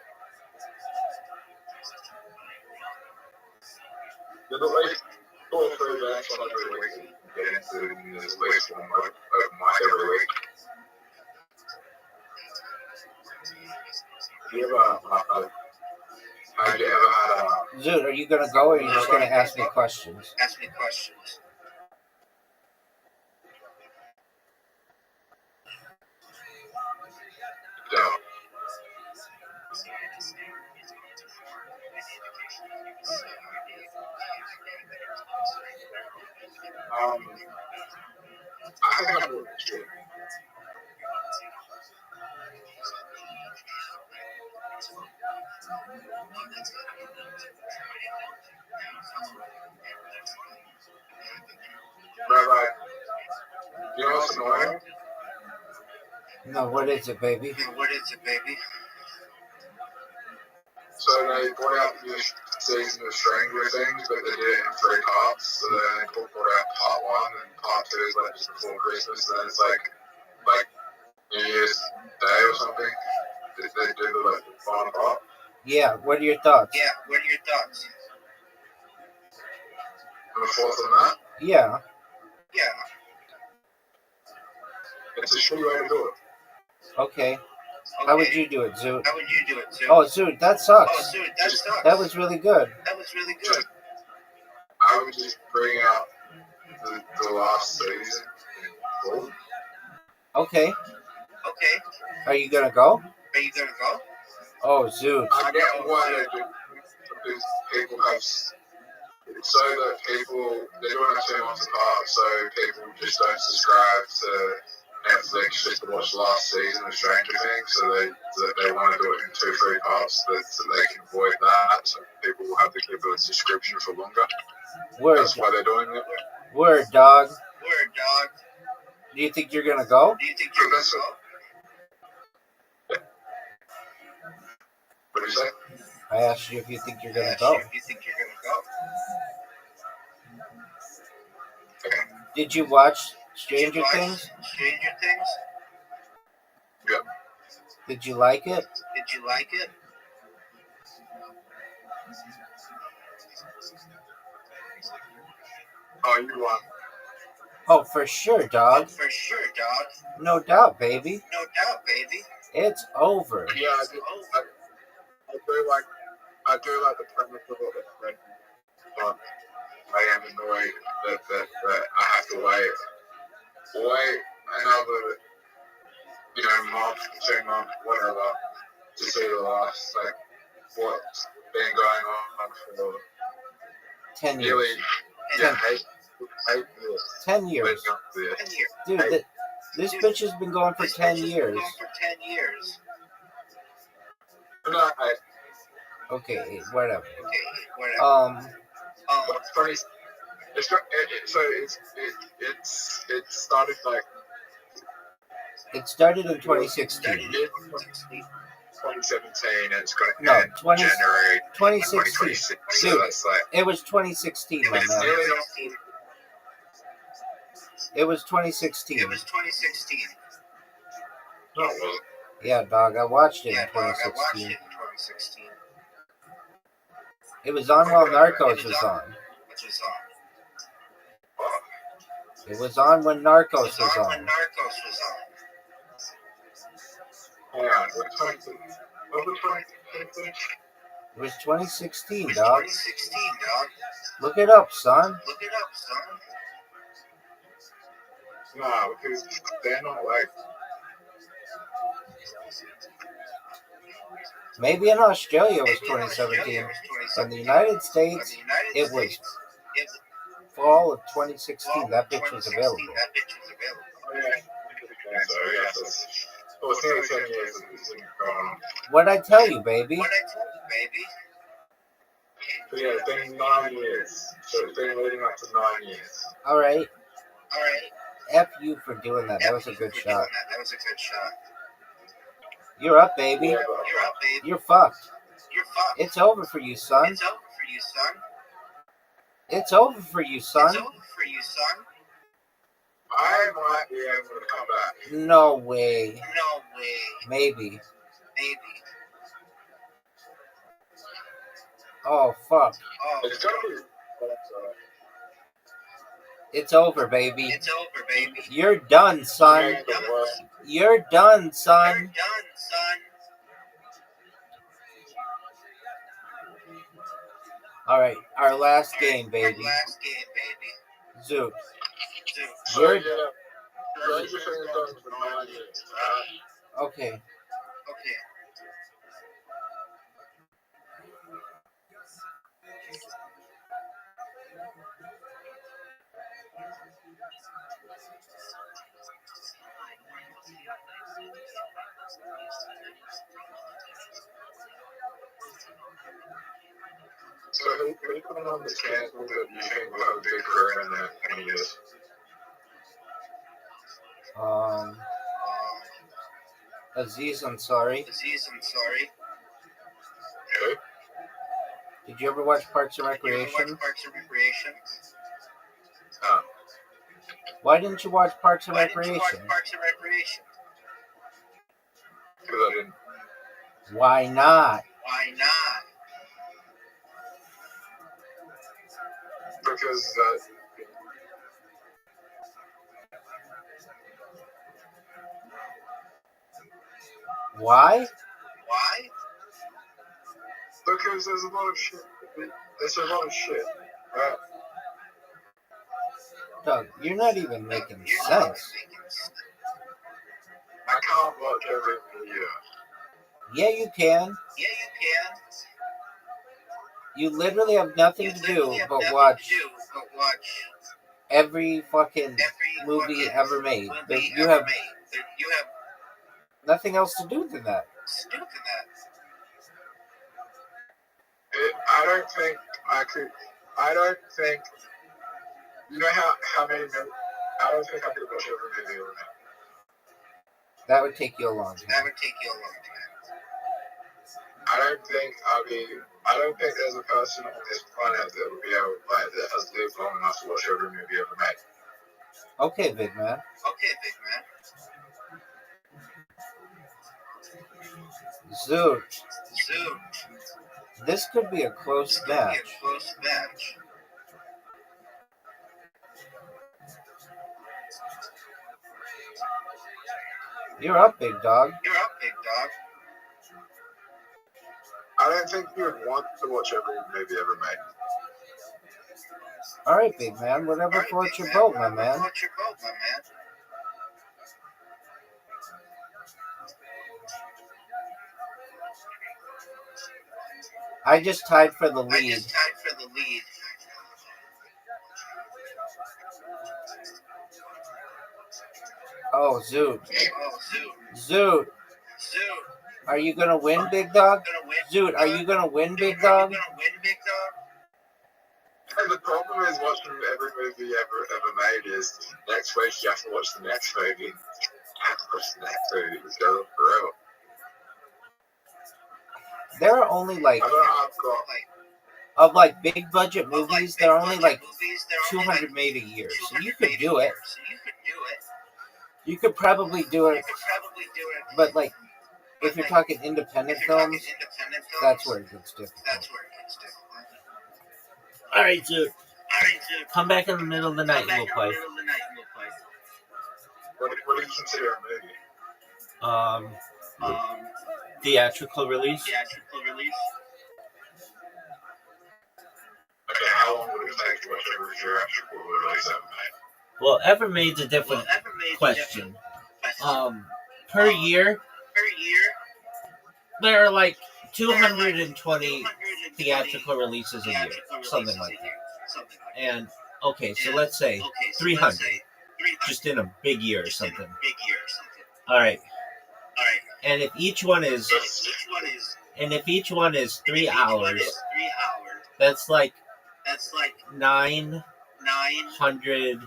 There's always 2 or 3 events on every week that you can get into, and there's at least one open mic every week. Have you ever had a... Zoot, are you gonna go or are you just gonna ask me questions? No. I think I'm doing this shit. Rabbi, you know what's annoying? No, what is it, baby? So they brought out the new season of Stranger Things, but they did it in 3 parts. So then they brought out part 1 and part 2 is like just before Christmas. And then it's like New Year's Day or something. They do the final part. Yeah, what are your thoughts? Yeah, what are your thoughts? And the fourth on that, Yeah. Yeah. it's a shitty way to do it. Okay. How would you do it, Zoot? How would you do it, Zoot? Oh, Zoot, that sucks. Oh, Zoot, that sucks. That was really good. That was really good. I would just bring out the last season. Cool. Okay. Okay. Are you gonna go? Are you gonna go? Oh, Zoot. I get why they do because people have so that people they're doing it 2 months apart, so people just don't subscribe to Netflix just to watch the last season of Stranger Things, so they want to do it in 2-3 parts so they can avoid that, so people will have to give a subscription for longer. Word. That's why they're doing it. Word, dog. Word, dog. Do you think you're gonna go? Do you think you're gonna go? What do you say? I asked you if you think you're gonna Ask go. you if you think you're gonna go. Did you watch Did Stranger you watch Things? Stranger Things? Yeah. Did you like it? Did you like it? Oh, you won. Oh, for sure, Oh, dog. for sure, dog. No doubt, baby. No doubt, baby. It's over. Yeah, I do like the premise of it, but I am annoyed that I have to wait another, month, 2 months, whatever, to see the last, what's been going on for 10 nearly, years. 8 years. 10 years. Leading up to this. 10 years. Dude, this bitch has been going for This 10 bitch has been years. going for 10 years. No, Okay, whatever. Okay, whatever. it's funny. It started It started in 2016. mid 2017, and it's going to No, end January 2016. 2026. So Dude, that's it was 2016, my it's man. nearly not. It was 2016. It was 2016. No, it wasn't. Yeah, dog, I watched it Yeah, in dog, I watched 2016. it in 2016. It was on while Narcos was on. Which was on. It was on when Narcos It was was on on. when Narcos was on. Hang on, what was 2016? It was 2016, It was dog. 2016, dog. Look it up, son. Look it up, son. Nah, because they're not Maybe in Australia it was Maybe in Australia 2017. it was In the 2017. United In States, the United it was States, it was fall of 2016. That bitch was 2016, available. That bitch was available. Oh, yeah. So, yes, it's nearly 10 years that this thing going on. What'd I tell you, baby? What I told you, baby. So, yeah, it's been 9 years. So, it's been leading up to 9 years. All right. All right. F you for doing that. That was a good For shot. doing that. That was a good shot. You're up, baby. Yeah, You're up, baby. You're fucked. You're fucked. It's over for you, son. It's over for you, son. It's over for you, son. It's over for you, son. I might be able to come back. No way. No way. Maybe. Maybe. Oh, fuck. Oh, It's gonna be. It's over, baby. it's over, baby. You're done, son. Make the worst. You're done, You're son. done, son. All right, our last game, Our baby. last game, baby. Zoot. Dude. So, You're- yeah. Stranger Things done for 9 years. Okay. Okay. So, who put on the cancel that you think will have a big career in the 10 years? Aziz Ansari. Aziz, I'm sorry. Who? Did you ever watch Parks and Did you ever Recreation? watch Parks and Recreation? Why didn't you watch Parks and Why didn't you watch Recreation? Parks and Recreation? Because I didn't. Why not? Why not? Because Why? Why? Because there's a lot of shit. There's a lot of shit. Right? Doug, you're not even making You're not sense. making sense. I can't watch every video. Yeah, you can. Yeah, you can. You literally have nothing You to literally do have but nothing watch to do but watch every fucking every movie fucking ever made. movie You ever have made. You have nothing else to do than that. to do to that. I don't think I could. I don't think. You know how many? I don't think I could watch every movie ever made. That would take you a long That time. would take you a long time. I don't think I'll be. I don't think there's a person on this planet that would be able, like, that has lived long enough to watch every movie ever made. Okay, big man. Okay, big man. Zoot, So, this could be a close this could be match. a close match. You're up, big dog. You're up, big dog. I don't think you would want to watch every movie ever made. All right, big man. Whatever Alright, floats big your boat, my Whatever man. floats your boat, my man. I just tied for the I lead. just tied for the lead. Oh, Zoot. Oh, Zoot. Zoot, Zoot. are you gonna win, big dog? Gonna win, Zoot, are you gonna win, big Are dog? you gonna win, big dog? And the problem is watching every movie ever made is next week you have to watch the next movie. You have to watch the next movie. It's going on forever. There are only like I don't know. I've got. of like big budget Of, like, movies. big There are only budget like movies, there are only, 200 made a year, so you 200 could made do a it. year, so you could do it. You could probably do You it, could probably do it. but like But, if you're like, talking independent if you're talking films, independent films, that's where it gets difficult. that's where it gets difficult. All right, Zoot, Alright, Zoot. come back in the middle of the night Come and back we'll in the play. middle of the night and we'll play. What do you consider a movie? Theatrical release. Theatrical release. Okay, how long would it take to watch every theatrical release ever made? Well, ever made's a different Well, ever made a question. different question. Per year, Per year, there are like 220 theatrical releases a year, theatrical something releases like a that. year, something like And okay, so And, let's say okay, so 300, let's say 300, just in a big year or just in a something. big year or something. All right, Alright, and if each one is, so each one is and if each one is 3 each one hours, is 3 hours. that's like That's like 900 900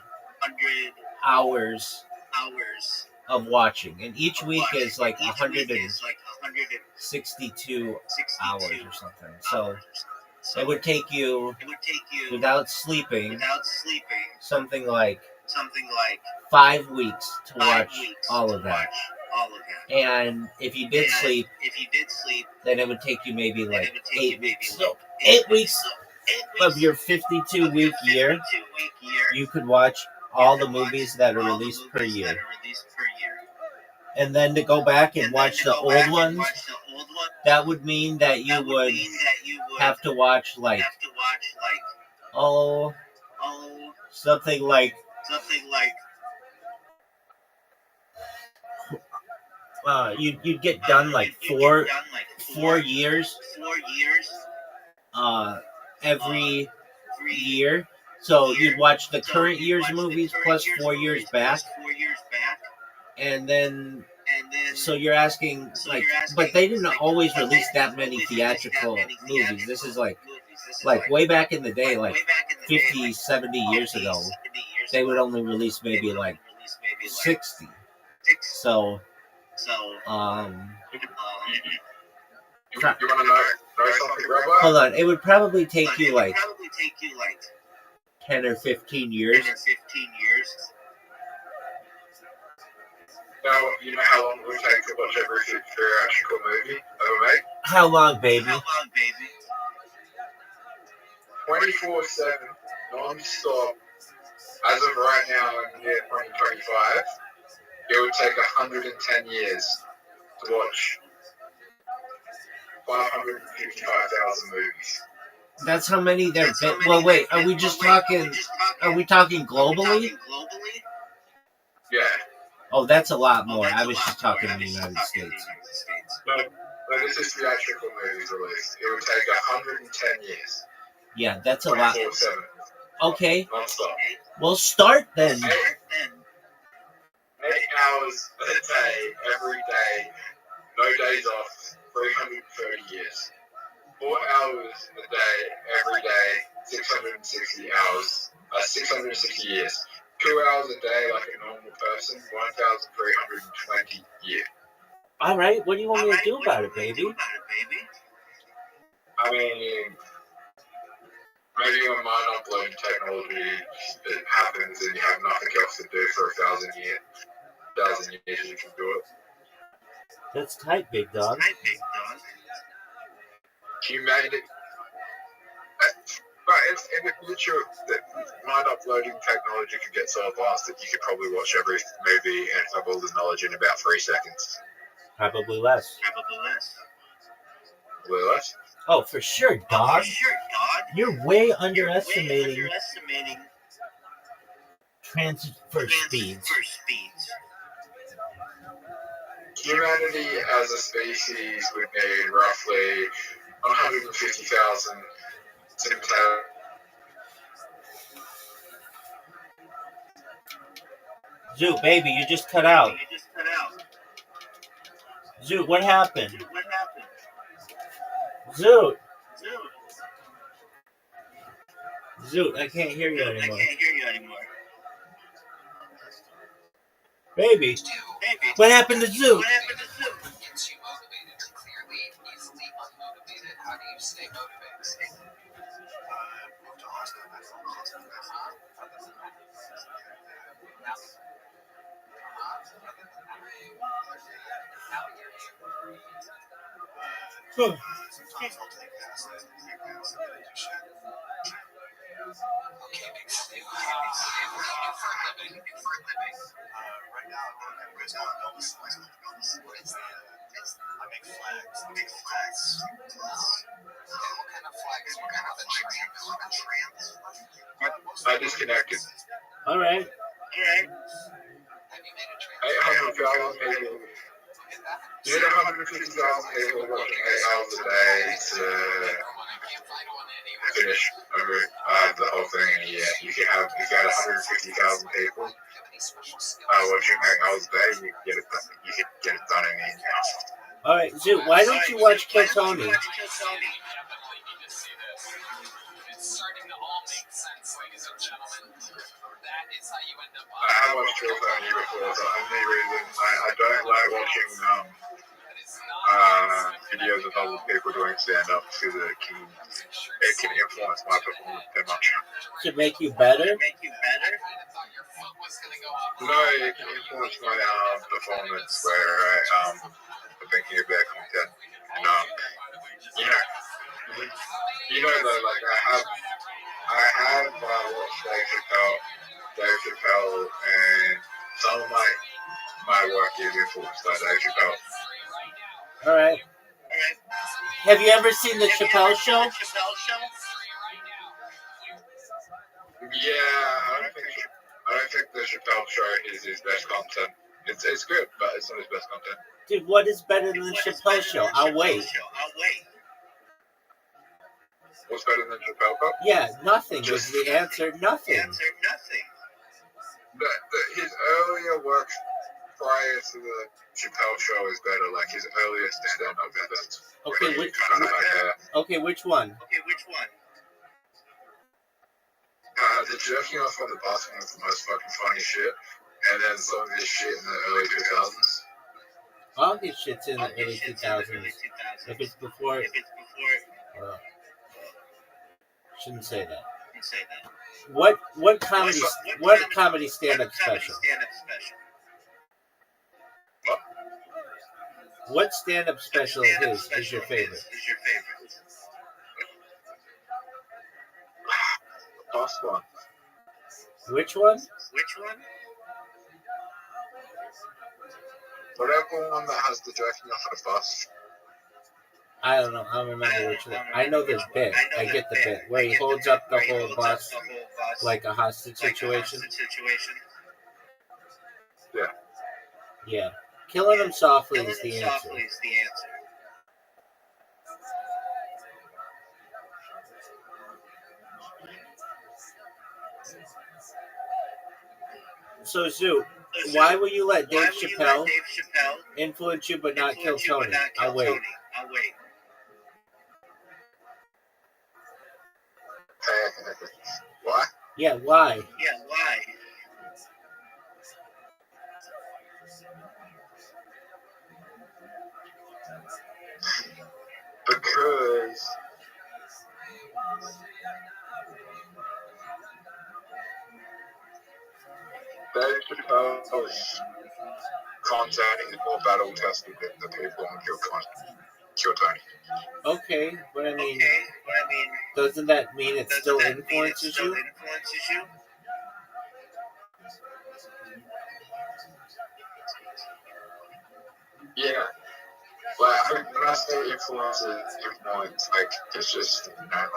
hours hours of watching, and each of week watching. is like Each week is like 162 162 hours or something. So hours. So it would take you, it would take you without sleeping, something like something like 5 weeks to 5 watch weeks all to of that. watch all of that. And if you did And sleep, if you did sleep, then it would take you maybe then like it would take 8 you maybe weeks. like So 8 weeks So 8 of weeks your 52 of your week year, 52-week year, you could watch all the you could watch movies that are all the released per movies year. that are released per year. And then to go back and And watch then the to go back old and ones, watch the old ones, that would mean that you that would mean that you would have to watch like, have to watch like oh, oh something like something like you'd get done like you'd four get done like 4 years 4 years every every year. So year. you'd watch the So current you'd year's watch the movies current plus year's 4 years movies back, plus 4 years back, and then and then so you're asking so like, you're asking, but they didn't like, always but they release didn't that many always release that theatrical many movies. This is like movies. This is like way back in the day, way like back in the 50, day, like 70 years 50, ago, 70 years they would ago, only release they maybe would like only release maybe like 60. 6. So So You want to know something, Rabbi? hold on, it would probably take but you it would like probably take you like 10 or 15 10 years. or 15 years. Now, you know how long it would take to watch every theatrical movie ever made? How long, baby? 24/7, non-stop. As of right now, in the year 2025, it would take 110 years to watch 555,000 movies. That's how many there been. Well, wait. Are we just talking? Are we talking globally? Yeah. Oh, that's a lot more. I was just talking in the United States. But this is theatrical movies released. It would take 110 years. Yeah, that's a lot. 24/7. Okay. Non-stop. Well, start then. 8 hours a day, every day, no days off, 330 years. 4 hours a day, every day, 660 hours, 660 years. 2 hours a day, like a normal person, 1,320 years. All right. What do you want me to do about it, baby? I mean, maybe when mind uploading technology it happens and you have nothing else to do for 1,000 years, you can do it. That's tight, big dog. Humanity. But in the future, the mind uploading technology could get so advanced that you could probably watch every movie and have all the knowledge in about 3 seconds. Probably less. Probably less. Oh, for sure, dog. You're way underestimating transfer speeds. Humanity as a species would need roughly 150,000 simultaneous. Zoot, baby, you just cut out. Zoot, what happened? Zoot. Zoot, I can't hear you anymore. Baby, what happened to Zoot? Gets you motivated, clearly easily unmotivated. How do you stay motivated? Okay, big Stu. What do you do for a living? Right now, I'm going to go to What is that? I make flags. Okay, what kind of flags? What kind of a tramp? I disconnected. All right. Have you made a tramp? 800,000 people. Look at that. You need 150,000 people working 8 hours a day to finish the whole thing in a year. If you had 150,000 people watching 8 hours a day, you could get it done in a year. All right, Zoot, why don't you watch Kill Tony? Definitely need to see this. It's starting to all make sense, ladies and gentlemen. That is how you end up. I have watched Kill Tony before, so the only reason I don't like watching videos of other people doing stand-up because it can influence my performance too much. To make you better? No, it can influence my performance where I'm thinking about content. And, you know though, like I have watched Dave Chappelle, and some of my work is influenced by Dave Chappelle. All right. Have you ever seen the Chappelle Show? Yeah, I don't think the Chappelle Show is his best content. It's good, but it's not his best content. Dude, what is better than the Chappelle Show? I'll wait. What's better than Chappelle Show? Yeah, nothing was the answer. Nothing. His earlier work prior to the Chappelle Show is better. Like his earliest stand-up methods. Okay, which one? The jerking off on the bus one was the most fucking funny shit, and then some of his shit in the early 2000s. All his shit's in the early 2000s. If it's before, shouldn't say that. What comedy stand-up special? What stand-up special of his is your favorite? Last one. Which one? Whatever one that has the jerking off at a bus. I don't know. I don't remember which one. I know the bit. I get the bit where he holds up the whole bus like a hostage situation. Yeah. Yeah. Killing him softly is the answer. So, Zoo, why will you let Dave Chappelle influence you but not kill Tony? I'll wait. Why? Yeah, why? Because Dave Chappelle's content is more battle tested than the people on Kill Tony. Okay, but I mean, doesn't that mean it still influences you? Yeah. Like, when I say influence, like, it's just, like,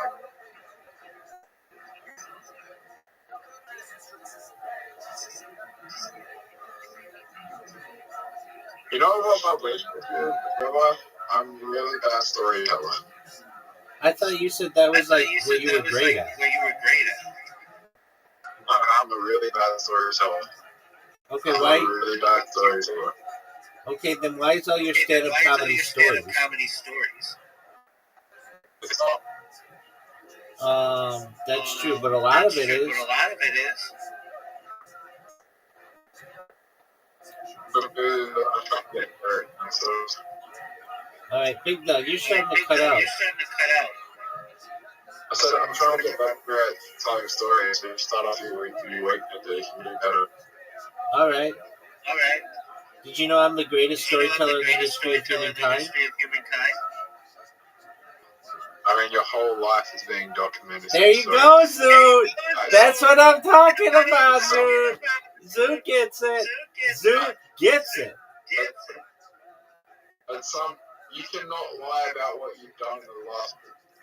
you know what my relationship is? I'm a really bad storyteller. I thought you said that was like what you were great at. I'm a really bad storyteller. Okay, I'm why? a really bad storyteller. Okay, then why is all your stand-up comedy stories? It's not. That's true, but a lot of it is. Because I'm trying to get hurt. So, All right, Big Dog, you're starting to cut out. I said I'm trying to get better at telling stories. So you start off your week and you wait until you can do better. All right. Did you know I'm the greatest storyteller in the history of humankind? I mean, your whole life is being documented. There you go, Zoot! That's what I'm talking about, Zoot! Zoot gets it. Zoot gets it. And you cannot lie about what you've done in the last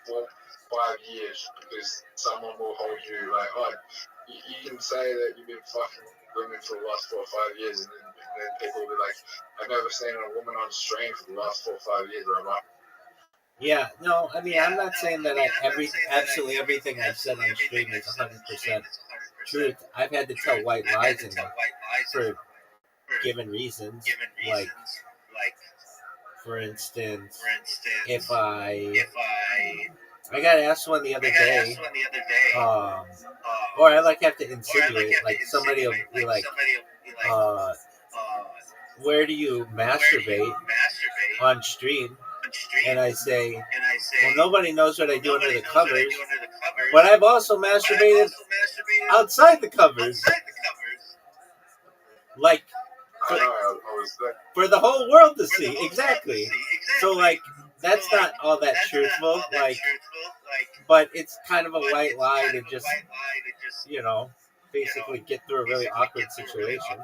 4 5 years because someone will hold you like, oh, you can say that you've been fucking women for the last 4 or 5 years, and then people will be like, I've never seen a woman on stream for the last 4 or 5 years, or I'm like, Yeah, no, I mean, I'm not saying that absolutely everything I've said on stream is 100% truth. I've had to tell white lies in them for given reasons. Like, for instance, if I got asked one the other day, or I like have to insinuate, like somebody will be like, where do you masturbate on stream? And I say, well, nobody knows what I do under the covers, but I've also masturbated outside the covers, like for the whole world to see. Exactly. So, like, that's not all that truthful, like, but it's kind of a white lie to just, you know, basically get through a really awkward situation.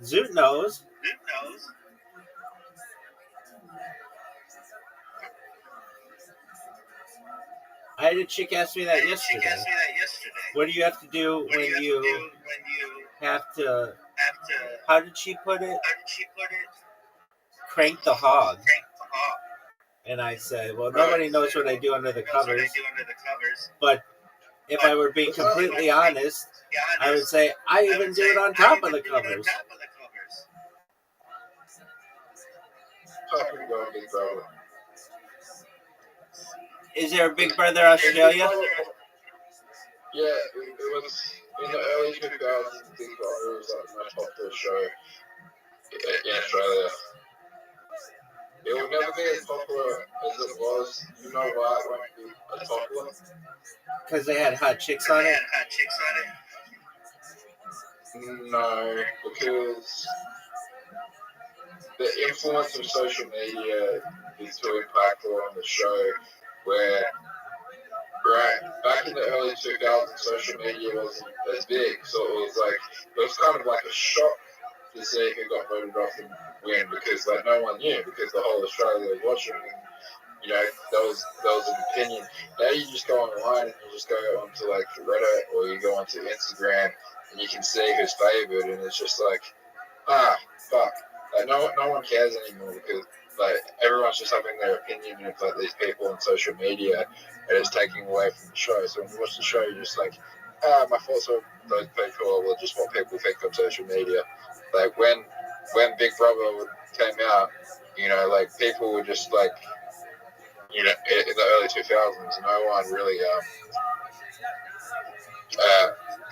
Zoot knows. I had a chick ask me that yesterday. What do you have to do when you have to, how did she put it? Crank the hog. And I said, well, nobody knows what I do under the covers. But if I were being completely honest, I would say I even do it on top of the covers. Is there a Big Brother Australia? Yeah, it was in the early 2000s. Big Brother was like my popular show in Australia. It will never be as popular as it was. You know why it won't be as popular? Because they had hot chicks on it? No, because the influence of social media is too impactful on the show. Where back in the early 2000s, social media wasn't as big, so it was kind of like a shock to see who got voted off and win, because like no one knew, because the whole Australia was watching, and there was an opinion. Now you just go online and you just go onto like Reddit or you go onto Instagram and you can see who's favored, and it's just like, fuck, like no one cares anymore, because like everyone's just having their opinion of like these people on social media, and it's taking away from the show. So when you watch the show, you're just like, my thoughts of those people were just what people think on social media. Like when Big Brother came out, like people were just like, in the early 2000s, no one really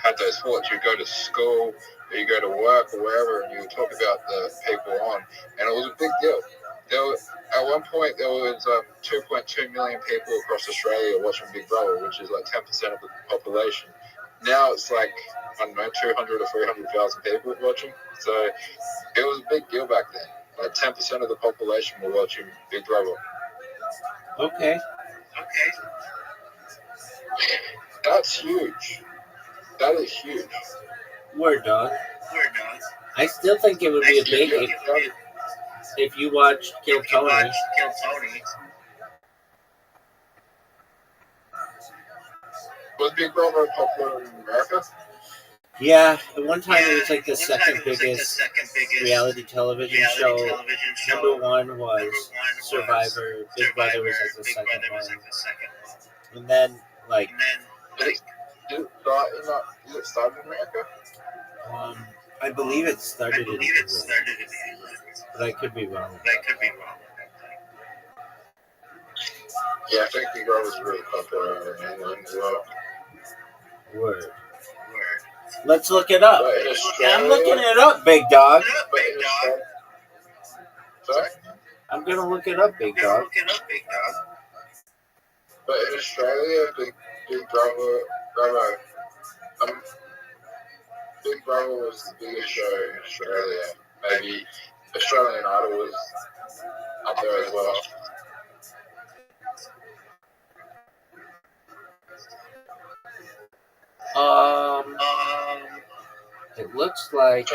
had those thoughts. You go to school, or you go to work, or wherever, and you would talk about the people on, and it was a big deal. At one point, there was 2.2 million people across Australia watching Big Brother, which is like 10% of the population. Now it's like, I don't know, 200 or 300,000 people watching. So it was a big deal back then. Like 10% of the population were watching Big Brother. Okay. That's huge. That is huge. Word, dog. I still think it would be a big if you watched Kill Tony. Was Big Brother popular in America? Yeah, at one time it was like the second biggest reality television show. Number one was Survivor. Big Brother was like the second one. And then, like, Did it start in America? I believe it started in England, but I could be wrong. Yeah, I think Big Brother was really popular in England as well. Word. Let's look it up. I'm looking it up, big dog. Sorry? I'm gonna look it up, big dog. But in Australia, Big Brother, Big Brother was the biggest show in Australia. Maybe Australian Idol was up there as well. It looks like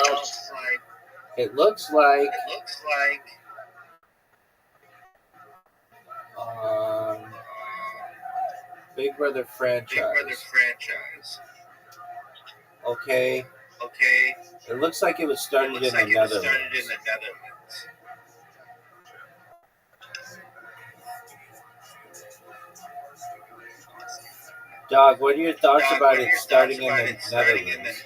Big Brother franchise. Okay. It looks like it was started in the Netherlands. Dog, what are your thoughts about it starting in the Netherlands?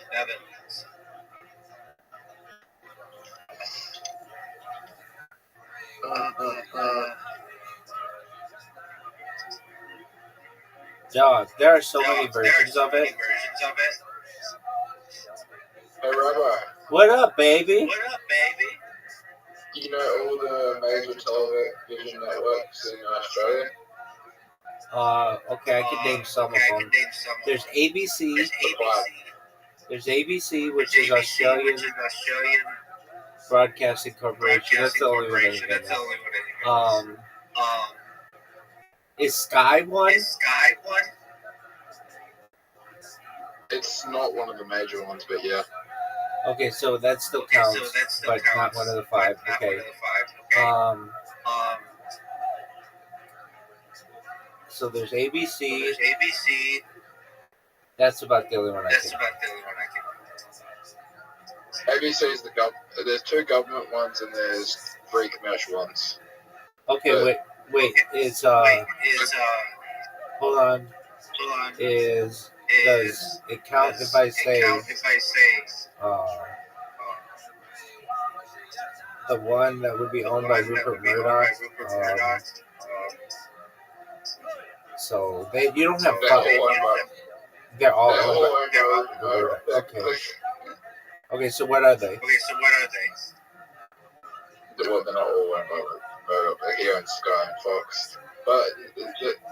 Dog, there are so many versions of it. Hey, Rabbi. What up, baby? You know all the major television networks in Australia? Okay, I can name some of them. There's ABC. There's ABC, which is Australian Broadcasting Corporation. That's the only one I know. Is Sky one? It's not one of the major ones, but yeah. Okay, so that still counts, but not one of the five. Okay. So there's ABC. That's about the only one I can. ABC is the There's two government ones and there's three commercial ones. Okay, wait. Is hold on. Does it count if I say the one that would be owned by Rupert Murdoch? So you don't have they're all owned by Murdoch. Okay, so what are they? Well, they're not all owned by Murdoch. He owns Sky and Fox. But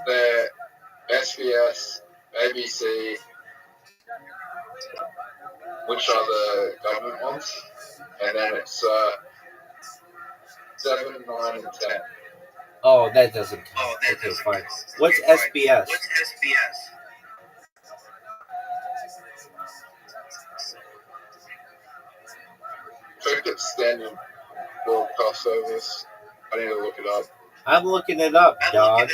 they're SBS, ABC, which are the government ones, and then it's 7, 9, and 10. Oh, that doesn't count. Okay, fine. What's SBS? What's SBS? I think it's standard broadcast service. I need to look it up. I'm looking it up, dog.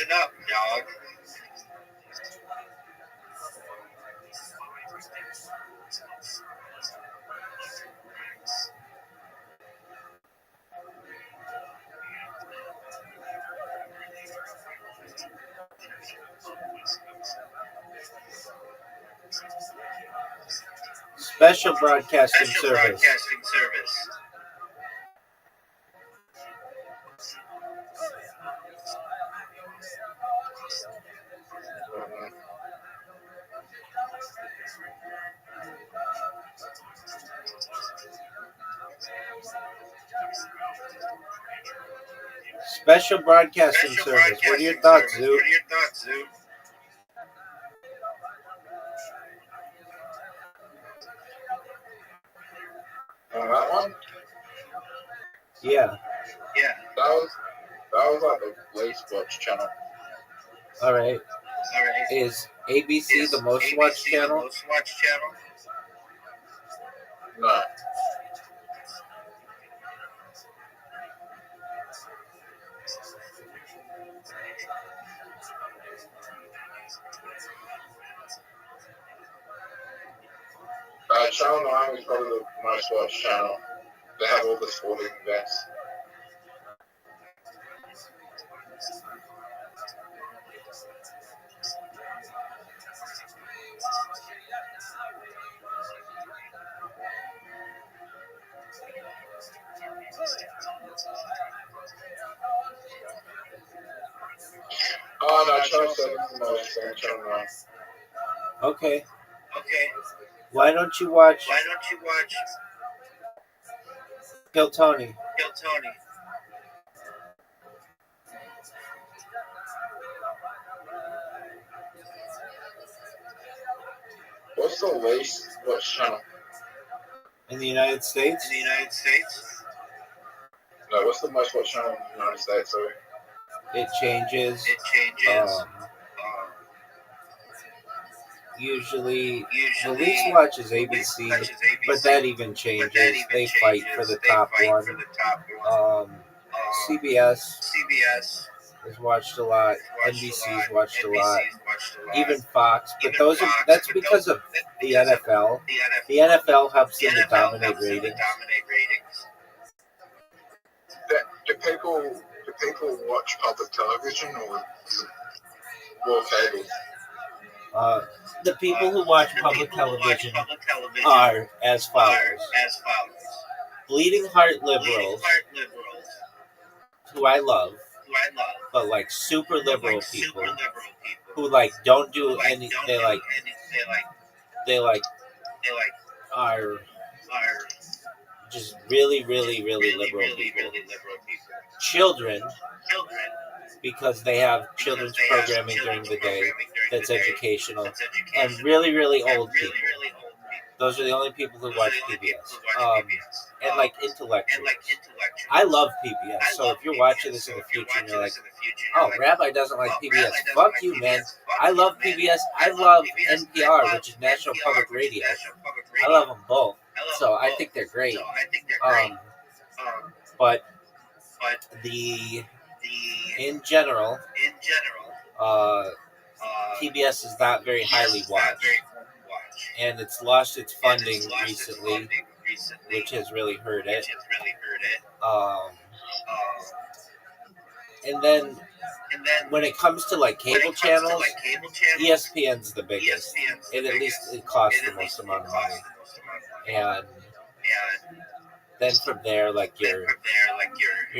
Special Broadcasting Service. Special Broadcasting Service. What are your thoughts, Zoo? That one? Yeah. That was like the least watched channel. All right. Is ABC the most watched channel? No. Channel 9 is probably the most watched channel. They have all the sporting events. Oh no, Channel 7 is the most on Channel 9. Okay. Why don't you watch Kill Tony? What's the least watched channel? In the United States? No, what's the most watched channel in the United States? Sorry. It changes. Usually, the least watch is ABC, but that even changes. They fight for the top one. CBS is watched a lot. NBC's watched a lot. Even Fox, but that's because of the NFL. The NFL helps them to dominate ratings. Do people watch public television or more cable? The people who watch public television are as follows. Bleeding Heart liberals, who I love, but like super liberal people who like don't do any, they are just really, really, really liberal people. Children, because they have children's programming during the day that's educational, and really, really old people. Those are the only people who watch PBS. And like intellectuals. I love PBS, so if you're watching this in the future and you're like, oh, Rabbi doesn't like PBS, fuck you, man. I love PBS. I love NPR, which is National Public Radio. I love them both, so I think they're great. But in general, PBS is not very highly watched, and it's lost its funding recently, which has really hurt it. And then when it comes to like cable channels, ESPN's the biggest, and at least it costs the most amount of money. And then from there, like your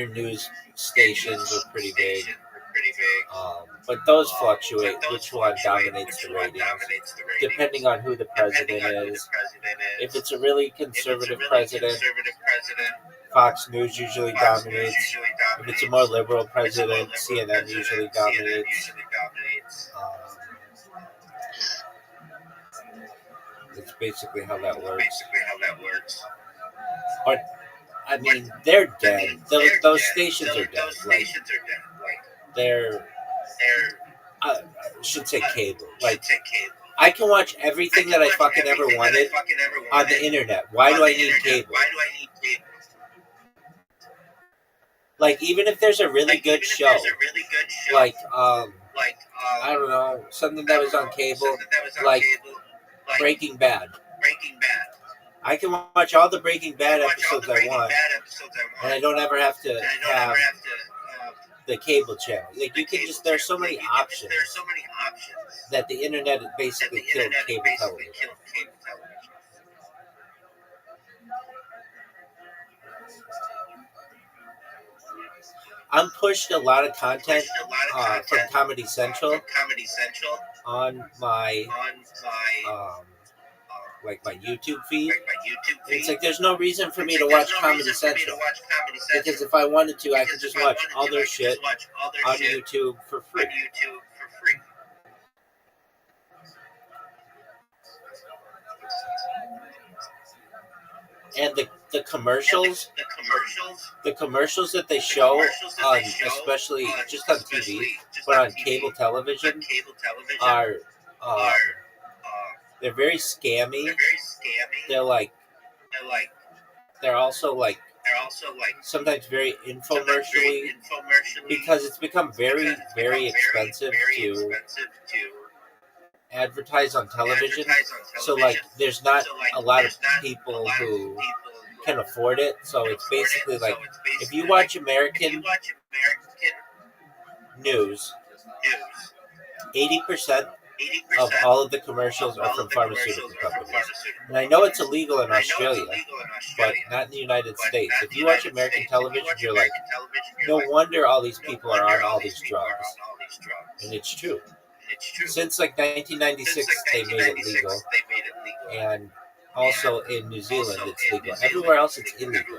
news stations are pretty big. But those fluctuate, which one dominates the ratings, depending on who the president is. If it's a really conservative president, Fox News usually dominates. If it's a more liberal president, CNN usually dominates. It's basically how that works. Basically how that works. But I mean, they're dead. Those stations are dead. Those Like stations are dead. Like they're, I should say cable. Like should say cable. I can watch everything that I fucking ever wanted on the internet. Why do I need cable? Why do I need cable? Like even if there's a really good show, like I don't know, something that was on cable, like Breaking Bad. I can watch all the Breaking Bad episodes I want, and I don't ever have to have the cable channel. Like you can just, there's so many options that the internet basically killed cable television. I'm pushed a lot of content from Comedy Central on my like my YouTube feed. It's like there's no reason for me to watch Comedy Central, because if I wanted to, I could just watch all their shit on YouTube for free. And the commercials that they show on, especially just on TV, but on cable television, are they're very scammy. They're also like sometimes very infomercially, because it's become very, very expensive to advertise on television. So like there's not a lot of people who can afford it. So it's basically like if you watch American news, 80% of all of the commercials are from pharmaceutical companies. And I know it's illegal in Australia, but not in the United States. If you watch American television, you're like, no wonder all these people are on all these drugs. And it's true. Since like 1996, they made it legal. And also in New Zealand, it's legal. Everywhere else, it's illegal.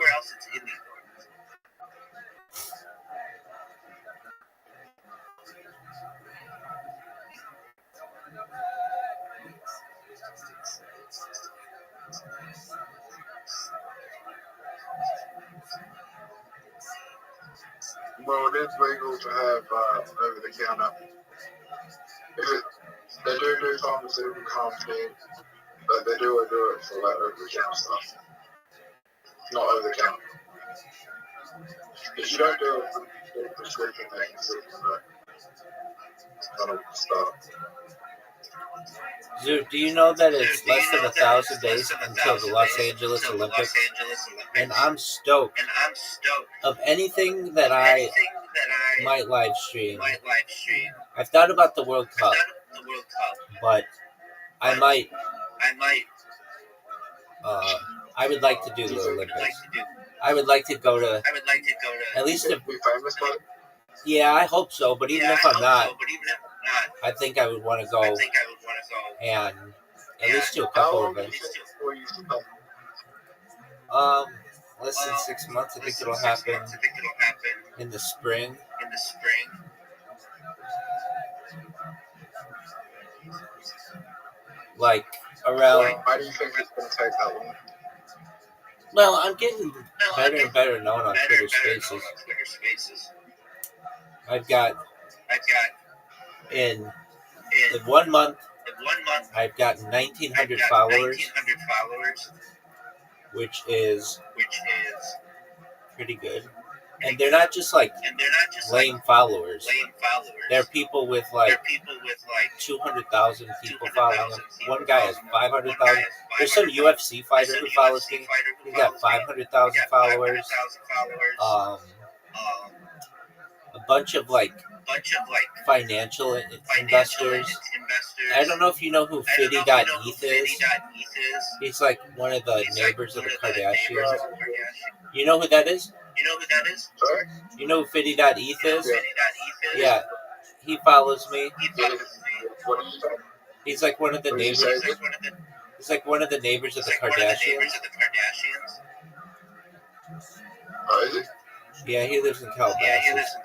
Well, it is legal to have over the counter. They do pharmaceutical company, but they do it for like over the counter stuff. Not over the counter. If you don't do it for prescription, they can still start. Dude, do you know that it's less than 1,000 days until the Los Angeles Olympics? And I'm stoked of anything that I might live stream. I've thought about the World Cup, but I might. I would like to do the Olympics. I would like to go to at least if. Yeah, I hope so. But even if I'm not, I think I would want to go and at least do a couple of events. Less than 6 months. I think it'll happen in the spring. Like around. Why do you think it's going to take that long? Well, I'm getting better and better known on Twitter Spaces. I've got in 1 month, I've got 1,900 followers, which is pretty good. And they're not just like lame followers. They're people with like 200,000 people following them. One guy has 500,000. There's some UFC fighter who follows me. He's got 500,000 followers. A bunch of like financial investors. I don't know if you know who Fiddy.eth is. He's like one of the neighbors of the Kardashians. You know who that is? Sorry? You know who Fiddy.eth is? Yeah. Yeah, he follows me. What are you saying? He's like one of the neighbors. He's like one of the neighbors of the Kardashians. Oh, is it? Yeah, he lives in Calabasas.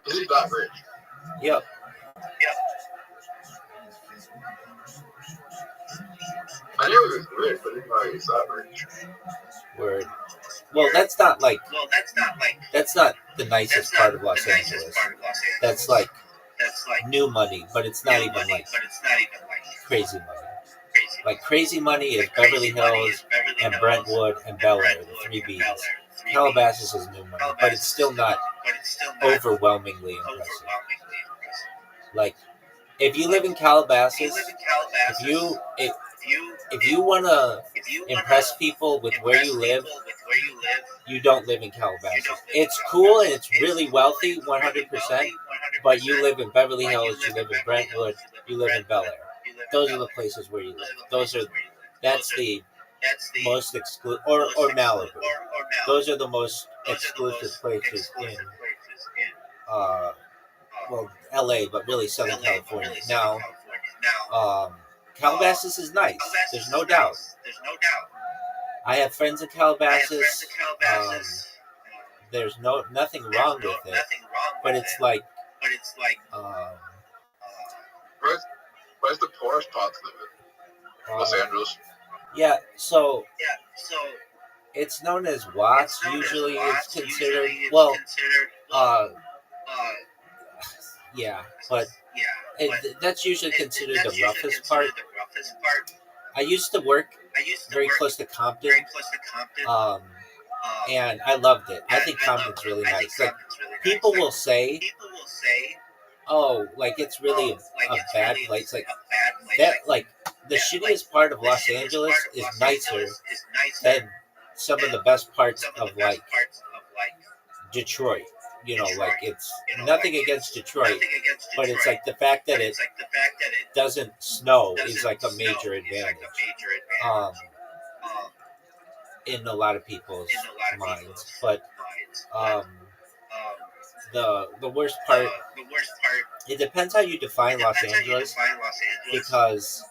Is he that rich? Yep. I knew it was rich, but I didn't know it was that rich. Word. Well, that's not the nicest part of Los Angeles. That's like new money, but it's not even like crazy money. Like crazy money is Beverly Hills and Brentwood and Bel Air, the three B's. Calabasas is new money, but it's still not overwhelmingly impressive. Like, if you live in Calabasas, if you want to impress people with where you live, you don't live in Calabasas. It's cool and it's really wealthy, 100%, but you live in Beverly Hills, you live in Brentwood, you live in Bel Air. Those are the places where you live. That's the most exclusive, or Malibu. Those are the most exclusive places in, LA, but really Southern California. Now, Calabasas is nice. There's no doubt. I have friends in Calabasas. There's nothing wrong with it, but it's like, where's the poorest part of it? Los Angeles. Yeah, so it's known as Watts. Usually, it's considered but that's usually considered the roughest part. I used to work very close to Compton, and I loved it. I think Compton's really nice. Like, people will say, "Oh, like it's really a bad place." Like that, like the shittiest part of Los Angeles is nicer than some of the best parts of like Detroit. You know, like it's nothing against Detroit, but it's like the fact that it doesn't snow is like a major advantage. In a lot of people's minds, but the worst part. It depends how you define Los Angeles, because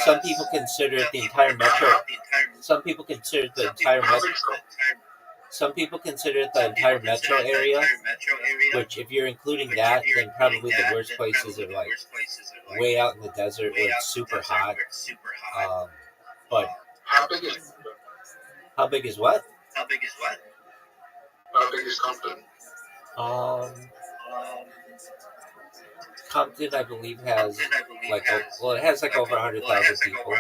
some people consider it the entire metro. Some people consider it the entire metro. Some people consider it the entire metro area, which, if you're including that, then probably the worst places are like way out in the desert where it's super hot. But how big is what? How big is Compton? Compton, I believe, has like it has like over 100,000 people.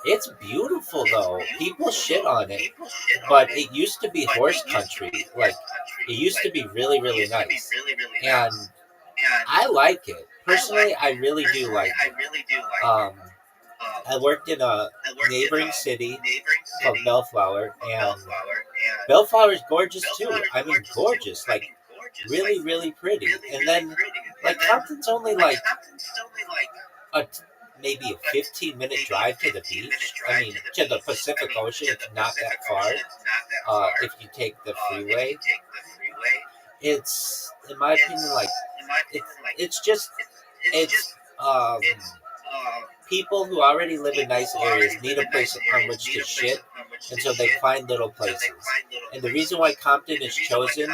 It's beautiful though. People shit on it, but it used to be horse country. Like, it used to be really, really nice, and I like it personally. I really do like it. I worked in a neighboring city called Bellflower, and Bellflower is gorgeous too. I mean, gorgeous, like really, really pretty. And then, like, Compton's only like maybe a 15-minute drive to the beach. I mean, to the Pacific Ocean. It's not that far. If you take the freeway, it's, in my opinion, like it's people who already live in nice areas need a place on which to shit, and so they find little places. And the reason why Compton is chosen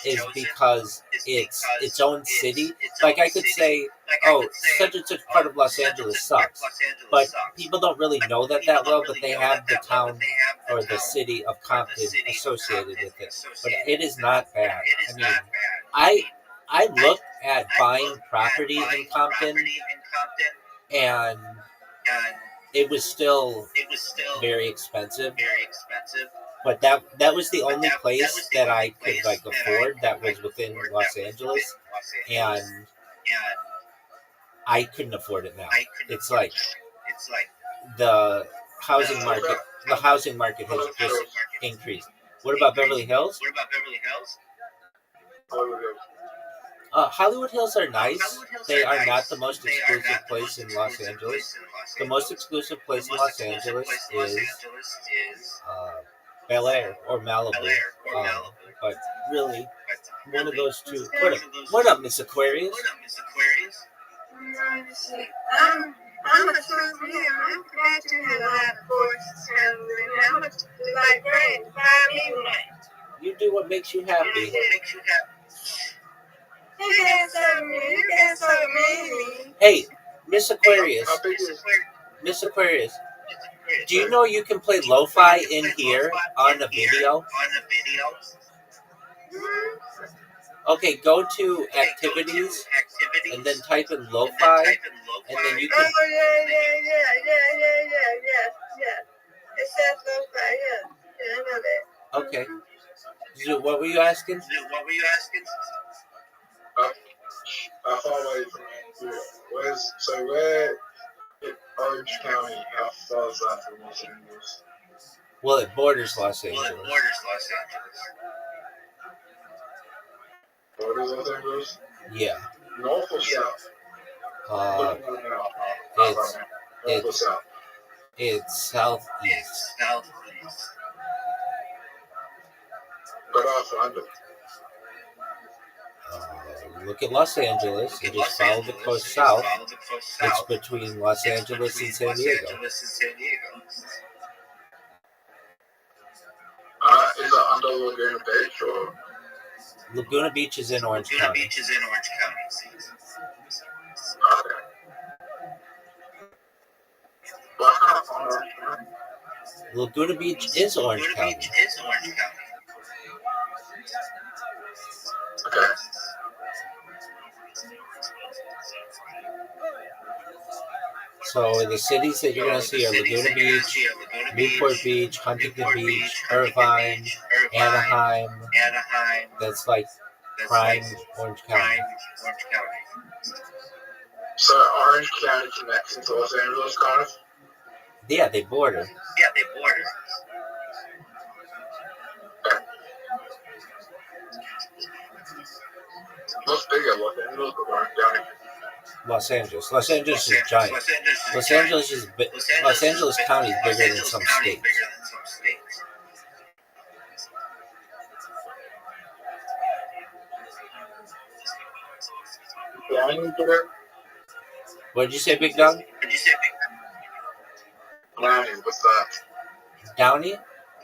is because it's its own city. Like, I could say, oh, such and such part of Los Angeles sucks, but people don't really know that well, but they have the town or the city of Compton associated with it. But it is not bad. I mean, I looked at buying property in Compton, and it was still very expensive. But that was the only place that I could like afford that was within Los Angeles, and I couldn't afford it now. It's like the housing market has just increased. What about Beverly Hills? Hollywood Hills are nice. They are not the most exclusive place in Los Angeles. The most exclusive place in Los Angeles is Bel Air or Malibu. But really, one of those two. What up, Miss Aquarius? I'm a true man. I'm glad you have a lot of forces and I'm like great. You do what makes you happy. You can't serve me. You can't serve me. Hey, Miss Aquarius. How big is? Miss Aquarius. Do you know you can play lo-fi in here on the video? Okay, go to activities and then type in lo-fi, and then you can. Oh, yeah. It says lo-fi, yeah. Yeah, I know that. Okay. So what were you asking? I follow you from here. Where in Orange County? How far is that from Los Angeles? Well, it borders Los Angeles. Borders Los Angeles? Yeah. North or south? Uh, North or south? it's southeast. But I'll find it. Look at Los Angeles and just follow the coast south. It's between Los Angeles and San Diego. Is it under Laguna Beach or? Laguna Beach is in Orange County. Okay. Well, I can't find Orange County. Laguna Beach is Orange County. Okay. So the cities that you're going to see are Laguna Beach, Newport Beach, Huntington Beach, Irvine, Anaheim. That's like prime Orange County. So Orange County connects into Los Angeles, kind of? Yeah, they border. Okay. What's bigger, Los Angeles or Orange County? Los Angeles. Los Angeles is giant. Los Angeles County is bigger than some states. What did you say, Big Dog? Downey, what's that? Downey?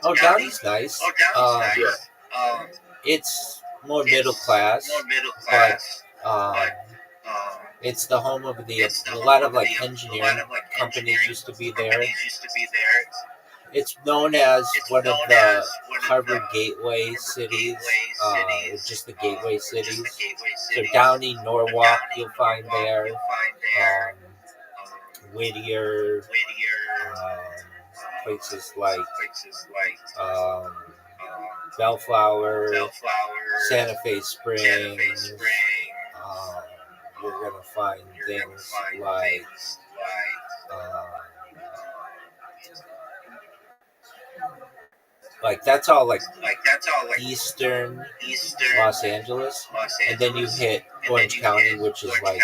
Oh, Downey's nice. Yeah. It's more middle class, but it's the home of a lot of like engineering companies used to be there. It's known as one of the Harbor Gateway cities, just the gateway cities. So Downey, Norwalk, you'll find there. Whittier, places like Bellflower, Santa Fe Springs. You're gonna find things like that's all like eastern Los Angeles, and then you hit Orange County, which is like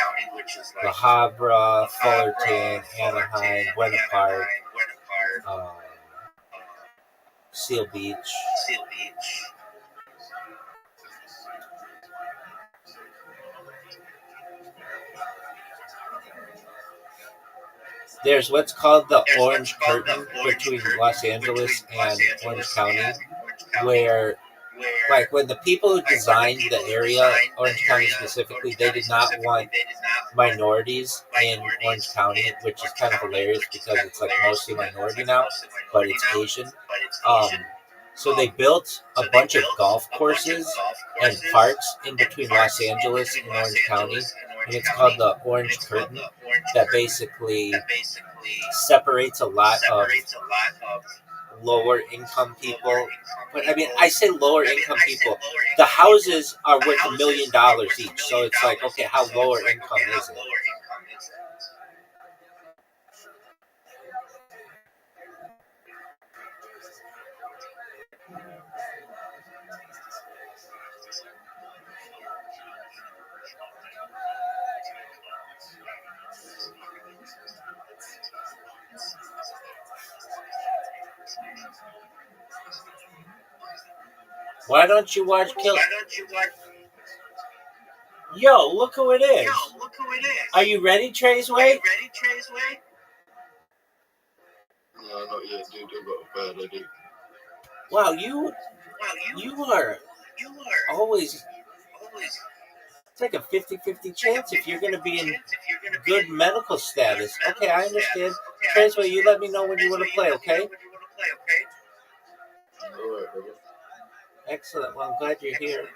La Habra, Fullerton, Anaheim, Buena Park, Seal Beach. There's what's called the Orange Curtain between Los Angeles and Orange County, where, like, when the people who designed the area, Orange County specifically, they did not want minorities in Orange County, which is kind of hilarious because it's like mostly minority now, but it's Asian. So they built a bunch of golf courses and parks in between Los Angeles and Orange County, and it's called the Orange Curtain, that basically separates a lot of lower income people. But I mean, I say lower income people. The houses are worth $1 million each, so it's like, okay, how lower income is it? Why don't you watch Kill? Yo, look who it is. Are you ready, Traceway? No, not yet, dude. But I do. Wow, you are always. It's like a 50-50 chance if you're going to be in good medical status. Okay, I understand. Transway, you let me know when you want to play, okay? Excellent. Well, I'm glad you're here.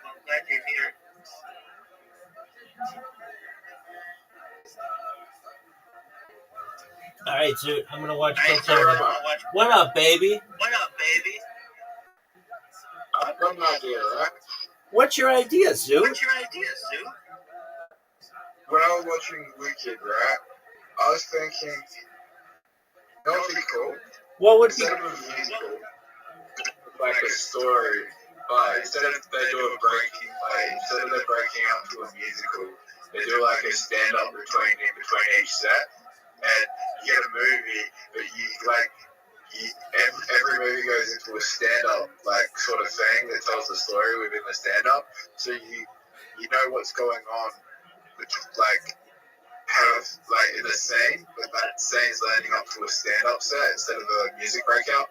All right, so I'm gonna watch. What up, baby? I've got an idea, right? What's your idea, Zoo? When I was watching Wicked, right, I was thinking, that would be cool. What would be? Instead of a musical, like a story, but instead of they do a breaking, like instead of they breaking out to a musical, they do like a stand-up between each set, and you get a movie, but every movie goes into a stand-up like sort of thing that tells the story within the stand-up, so you know what's going on, like in the scene, but that scene's leading up to a stand-up set instead of a music breakout.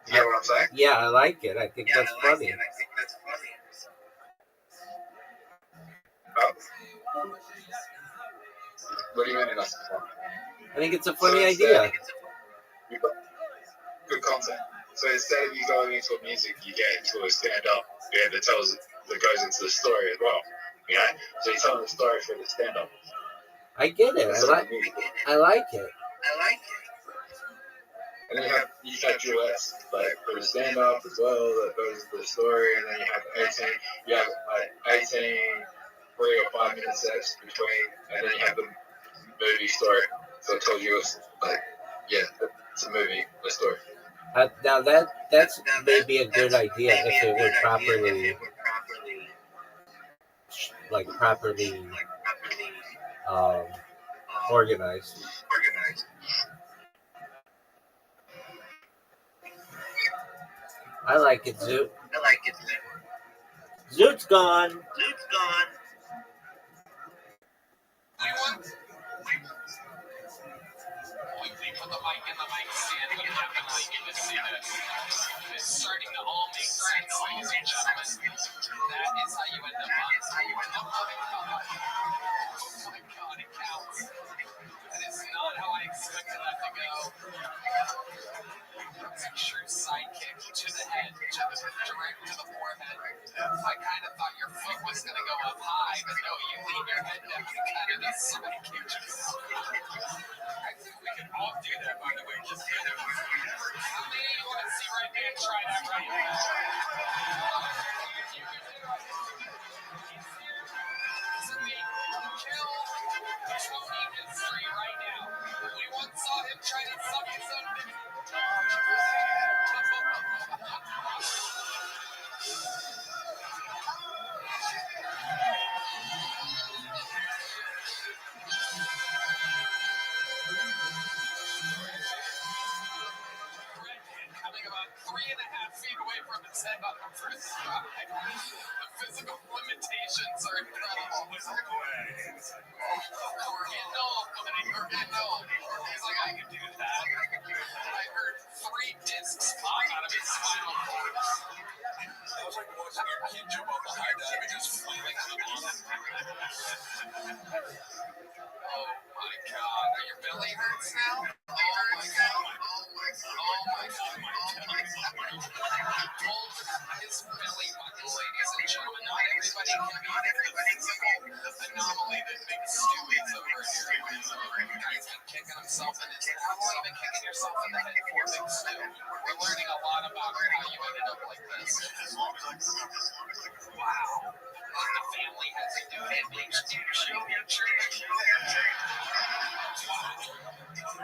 You know what I'm saying? Yeah, I like it. I think that's funny. What do you mean that's funny? I think it's a funny idea. You've got good content. So instead of you going into a music, you get into a stand-up bit that goes into the story as well. You know, so you're telling the story for the stand-up. I get it. I like it. And then you have duets, like for the stand-up as well, that goes into the story, and then you have 18 3 or 5 minute sets between, and then you have the movie story. So it tells you, it's a movie, a story. Now that's maybe a good idea if it were properly organized. I like it, Zoot. Zoot's gone. We put the mic in the mic stand, but definitely get to see this. It's starting to all make sense, ladies and gentlemen. That is how you end up on. Oh my God, it counts. That is not how I expected that to go. It's a true sidekick to the head, direct to the forehead. I kind of thought your foot was going to go up high, but no, you lean your head down and kind of just sidekick yourself. I think we can all do that, by the way. Just get it. How many of you want to see Red Man try that right now? You can do it. He's here to make kill Tony history right now. We once saw him try to suck his own dick. Coming about 3.5 feet away from his head on the first try. The physical limitations are incredible. We're getting old, buddy. We're getting old. He's like, I can do that. I heard 3 discs pop out of his spinal cord. That was like watching your kid jump off a high dive and just flailing to the bottom. Oh my God. Are your belly hurts now? Oh my God. His belly button, ladies and gentlemen. Not everybody can be this anomaly that makes Stewie's over here. Guy's been kicking himself in his head. How long have you been kicking yourself in the head for, Big Stu? We're learning a lot about how you ended up like this. Wow. And the family has to do it.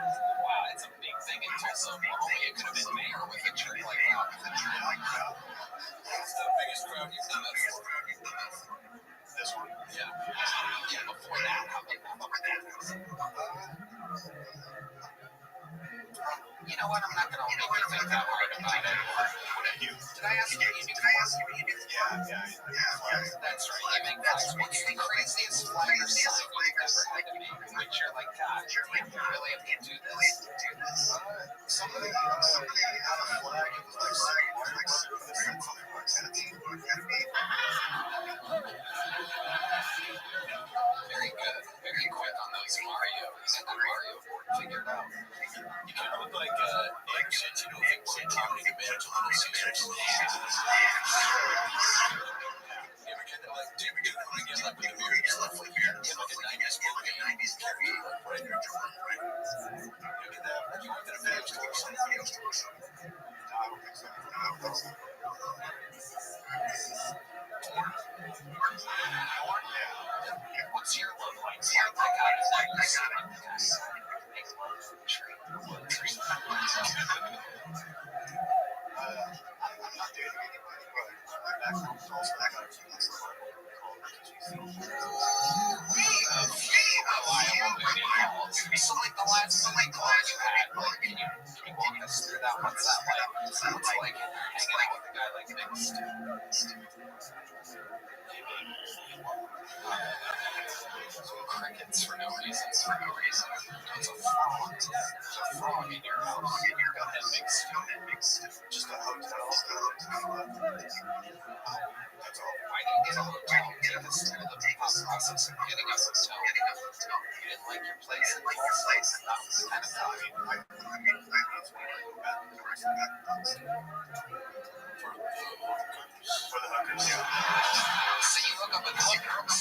Wow, it's a big thing in Tulsa, Oklahoma. You could have been mayor with a trick like that. What's the biggest crowd you've done that for? This one? Yeah, before that, how about that? You know what? I'm not going to make you think that hard about it. What did you? Did I ask you what you do? Yeah. That's right. You make that. What's the craziest flag or sign you've ever had to make? Which you're like, God, you really have to do this? Somebody had a flag. It was like very good. Very quick on those Mario So like the last call you had, like, can you walk us through that? What's that like? What's like hanging out with a guy like Mixed? Crickets for no reason. It's a frog in your house. Go ahead, Mixed. Just a hotel. That's all. Why do you get a hotel? Take us through the process of getting a hotel. You didn't like your place. That was the kind of thought. For the hookers, yeah. So you look up at the hookers.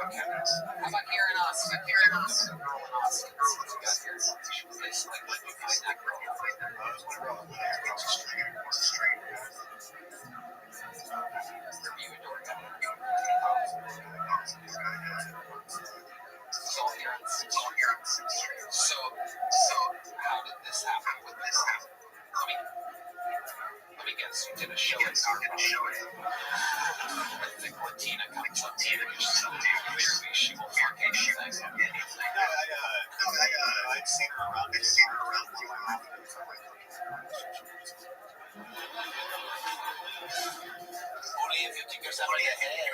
Okay. How about here in Austin? Here in Austin. What you got here? Place like when you find that girl. You adore that. It's all here. So how did this happen with this happen? Let me guess, you did a show at Starbucks. I think when Tina comes up to you, clearly she will fuck anything. I'd seen her around. Only if you think you're somebody ahead.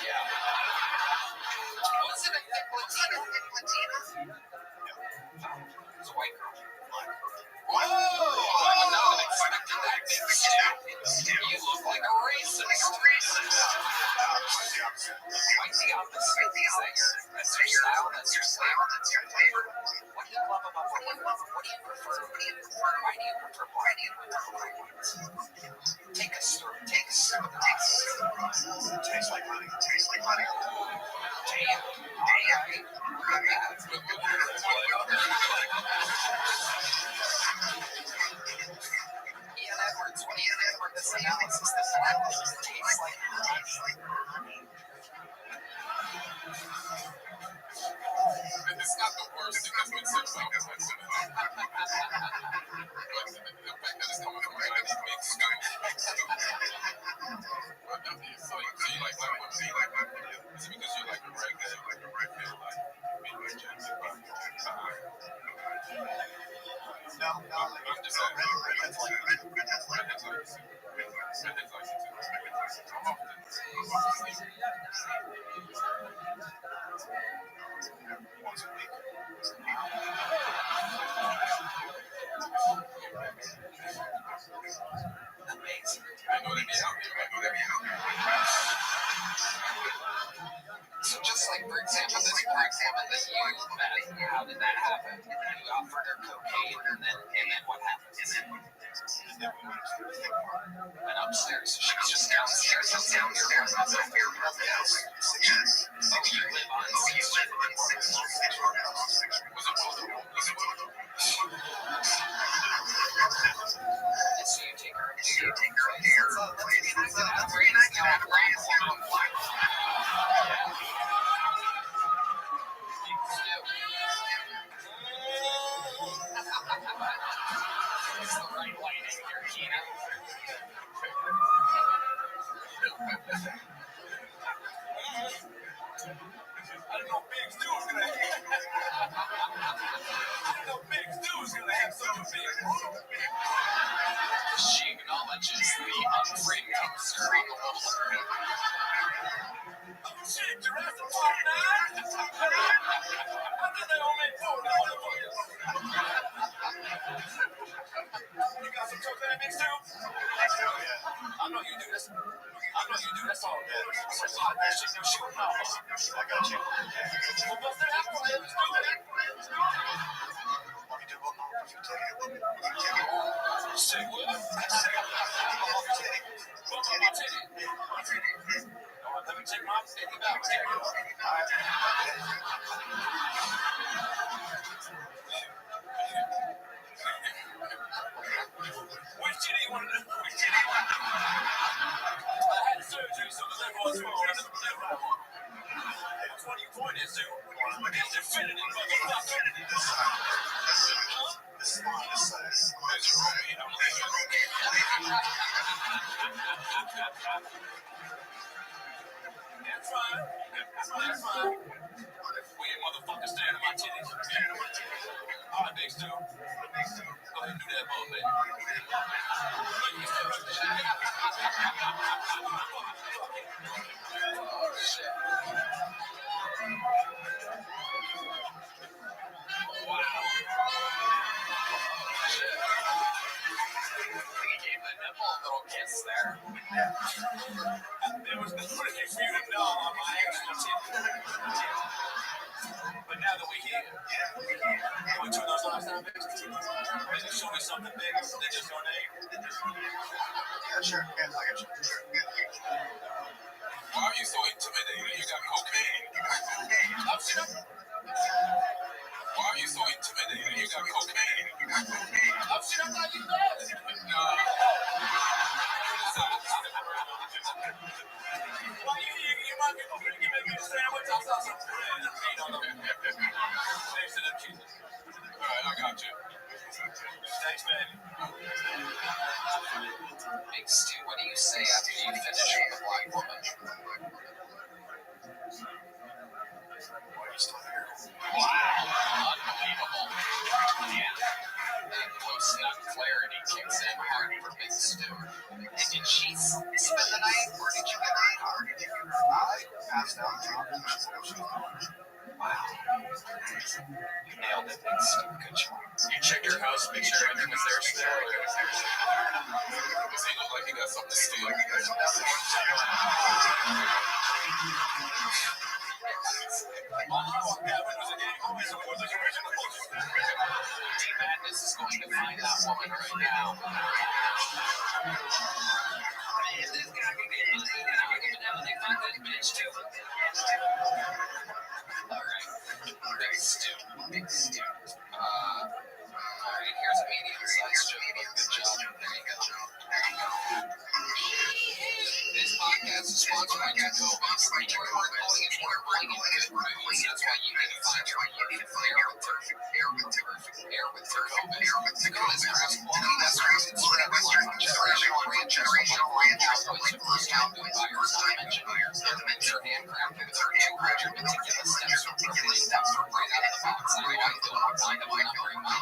Yeah. Was it a thick Latina? It's a white girl. Whoa! I would not have expected that. You look like a racist. Quite the opposite. That's your style, that's your flavor. What do you love about what you love? What do you prefer? Why do you prefer black? Take us through the process. Tastes like honey. Damn. Look at that. Ian Edwards, what do you think about this analysis? This analysis tastes like honey. It's not the worst thing that's been said about this one. But the fact that it's coming from a guy named Big Stu. So you like black women? Is it because you like a red guy? Like a red guy? Like midway Jackson? No, I'm just saying. redheads like it. Once a week. Amazing. I know they be out there. So just like, for example, this black woman that you met, how did that happen? You offered her cocaine, and then what happened? And then we went to the thing park. And upstairs, so she was just downstairs. Up downstairs. Yes. Oh, you live on 6th Street. Was it both of them? And so you take her up to your place. Let's get out of black woman. Yeah. It's the right lighting here, Gina. I didn't know Big Stu was gonna have such a big room. She acknowledges the unframed concern on the little. Oh shit, Jurassic Park 9? I thought they all made 4. You got some cocaine mixed too? Yeah. I know you do. That's all. Yeah. So hot that shit, you shoot my I got you. Well, bust that apple, man. Let's do it. You do what more if you take it. Say what? Let me take my titty back. Which titty you want to do? I had surgery, so the left one's small. That's the left right one. Hey, which one you pointing to? It's infinity, motherfucker. This is mine. This side. There's a room, you know. That's fine. That's fine. We ain't motherfuckers stand on my titties. All right, big Stu. Go ahead and do that bump, baby. Oh, shit. He gave the nipple a little kiss there. There was no way for you to know on my actual titty. But now that we're here, you want to turn those lights down, baby? Maybe show me something bigger than just your name. Yeah, sure. Yeah, I got you. Why are you so intimidated? You got cocaine. Oh, shit. Why are you so intimidated? You got cocaine. Oh, shit, I thought you did. No. Why you might be open to give me a sandwich? I'll saw some bread and meat on them. Thanks to them cheeses. All right, I got you. Thanks, baby. Big Stu, what do you say after you finish with the black woman? Why are you still here? Wow, unbelievable. Yeah, that post-nut clarity kicks in hard for Big Stu. And did she spend the night, or did you get her in car? I passed out drunk and Wow. You nailed it, Big Stu. Good job. You checked your house, make sure everything was there still. Does he look like he got something to steal? Madness is going to find that woman right now. This guy can get money, and I'm gonna have a find that bitch too. Alright, Big Stu. Alright, here's a medium-sized joke. Good job. There you go. This podcast is sponsored by Jacob. We're calling it We're Bringing Good News. That's why you need to find your air with Jacob. Jacob is craft quality. That's right. It's generational ranchers. First time food buyers, engineers. They're handcrafted with 200 meticulous steps right out of the box. I know I feel kind of like I'm wearing my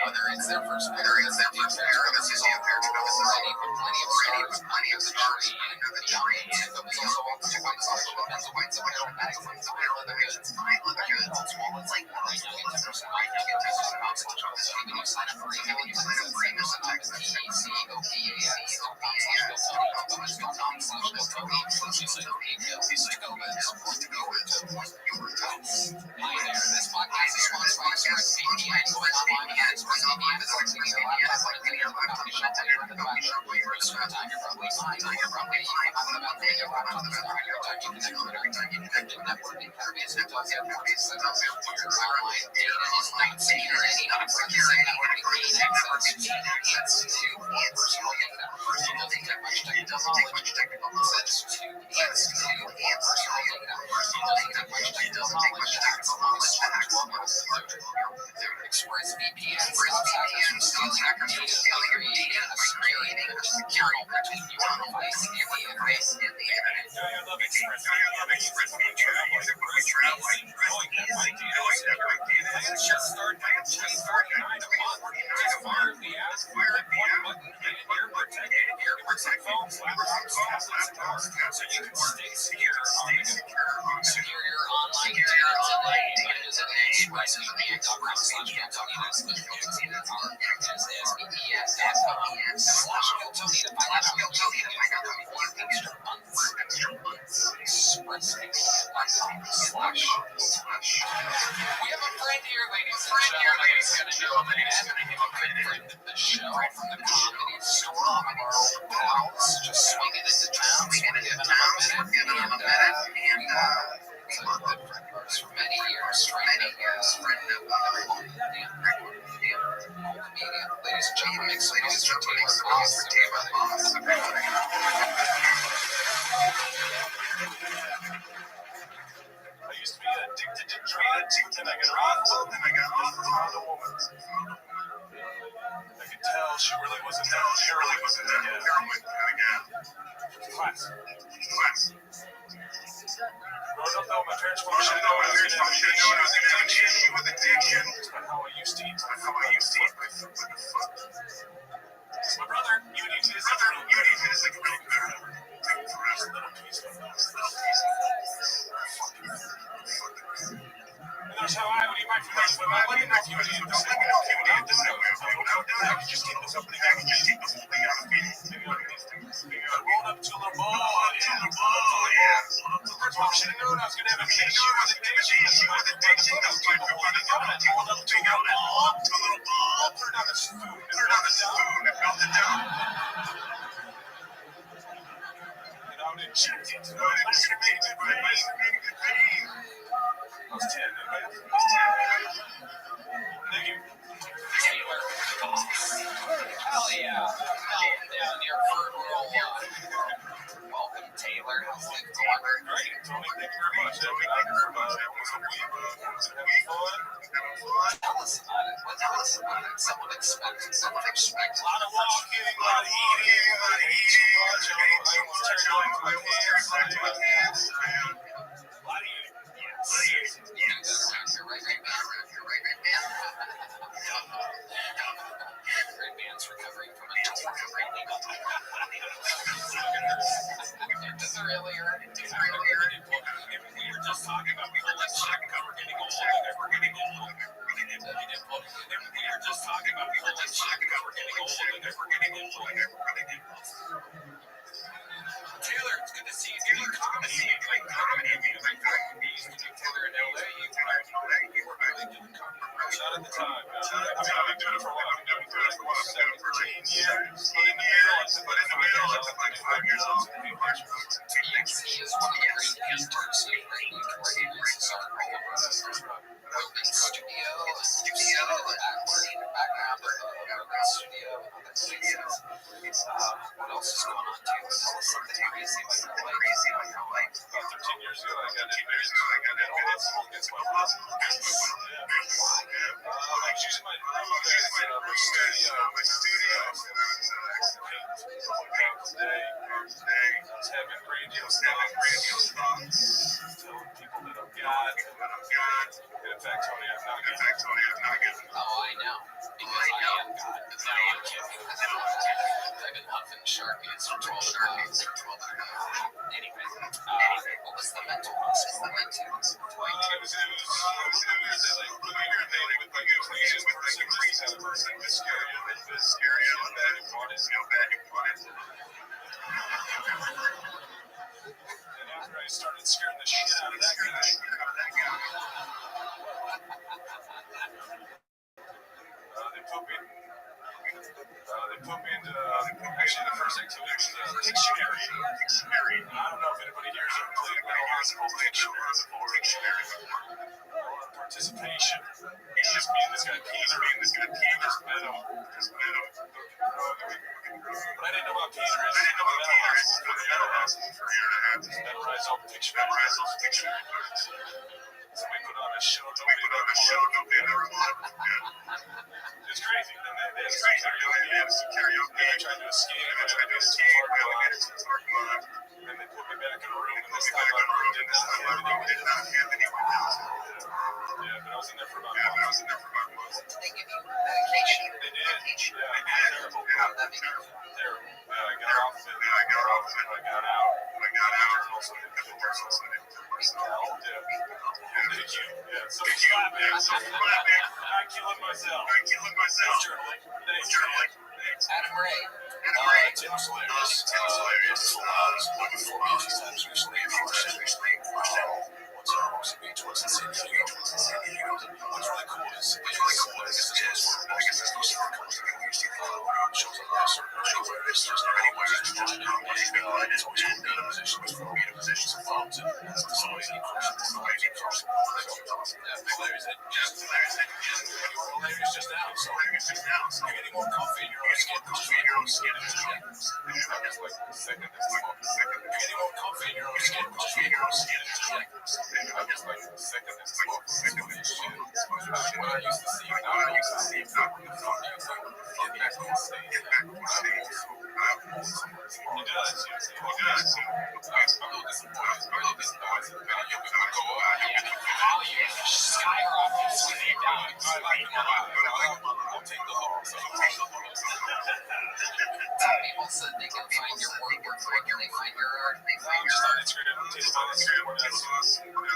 whether it's their first pair, it's their first pair, this is all fair to know. Plenty of stars, plenty of the tree, and beyond. And the also all the white socks, the white apparel, bags, leather goods, wallets, like right now, get 10%, right now, get 10% off. Even you sign up for email, you sign up for email, sometimes This podcast is sponsored by ExpressVPN. Going online at ExpressVPN is like your laptop, like your coffee shop, like your coffee shop, where you're time you're probably fine. You're probably about to your laptop, your time you connect with every time you connect to networking, carriers, hotels, airports, set up your online data is not secure. Any non-friendly networking access to personal data. It doesn't take much technical knowledge to personal data. It doesn't take much technical knowledge to ExpressVPN stops hackers from stealing your data, creating a secure between your device and the internet. I love ExpressVPN. Traveling, knowing that my data is secure. Plans just start $9 a month. Just fire the app, fire the button, and you're protected. Protect phones, laptops, tablets, and more, so you can stay secure on the go. Secure your online data today by visiting expressvpn.com/SBES.com/GoTony to find out how you'll Tony to find out how you want extra months. We have a friend here, ladies and gentlemen, who's going to know a minute. A good friend of the show from the comedy store. One of our old pals just swinging into town. We're giving him a minute. And he's a good friend of ours for many years. Ladies and gentlemen, make some noise for Taylor Boss. I used to be addicted to drugs, then I got off of them, I found a woman. I could tell she really wasn't that heroin again. Class. Growing up though, my parents probably should have known I was going to have an issue with addiction. That's how I used to eat. My brother, you would eat his like a little forever. Just a little piece of those. And that's how I would eat my friends. But let me know if you would eat the same way. I could just take this up and I could just take the whole thing out of me. I rolled up to a little ball. I should have known I was going to have an issue with addiction. I was trying to hold it down. I rolled up to a little ball. Turned on the spoon. And melted it down. And I would inject it. I would inject it by my vein. I was 10. Thank you. Taylor Boss. Hell yeah. Melting down your fruit roll. Welcome, Taylor. How's it going? Great. Tony, thank you very much. Having fun. Tell us about it. Tell us about it. Someone expected. A lot of walking, a lot of eating, a lot of eating. I almost turned into a cancer. A lot of eating. Yes. Great man's recovering from a tour. Does it really hurt? We were just talking about pulling shit because we're getting old. We were just talking about pulling shit because we're getting old. Taylor, it's good to see you doing comedy. You used to do Taylor in LA. You were really doing comedy. Not at the time. I've been doing it for a while. I've been doing it for 17 years. But in the middle, I took like 5 years off. He is one of the great painters. You can see his art all over Rogan Studio, background of Rogan Studio, other places. What else is going on, too? Tell us something crazy about your life. About 13 years ago, I got admitted against my will. I was using my studio. I was having grandiose thoughts. Telling people that I'm God. In fact, Tony, I'm not good. Oh, I know. Because I am God. No, I'm kidding. I've been huffing Sharpies for 12 hours. Anyway, what was the mental hospital went to? It was like bigger thing with like a crazy person with stereo and bad implants. And after I started scaring the shit out of that guy, they put me into actually the first activity was dictionary. I don't know if anybody here has ever played dictionary before. Participation. It's just me and this guy Peter. Just met him. But I didn't know about Peter. I didn't know about Peter. For a year and a half. Memorize all the dictionary words. So we put on a show. Nobody ever wanted. It's crazy. They had some karaoke. Then I tried to escape. We made it to the parking lot. And they put me back in a room. And this time I did not have anyone else. Yeah, but I was in there for about a month. Did they give you medication? They did. Yeah, terrible. Terrible. I got off of it. I got out. And also did Thank you. Yeah, so flat, I'm killing myself. Thanks. Adam Ray. Tim's hilarious. Looking for me a few times recently. What's the beach? What's in San Diego? What's really cool is shows up there, certain where it's just anywhere. It's always put me in a position of phones and somebody questions. Hilarious. hilarious just now. So you're getting more comfy in your own skin. I'm just like second this smoke. You're getting more comfy in your own skin. I'm just like second this smoke. What I used to see, now I used to see. Get back on stage. He does. I'm a little disappointed. You can go up. Value skyrockets when they die. I like them a lot. I'll take the loss. Some people said they can find your work. Where can they find your art? Just on Instagram.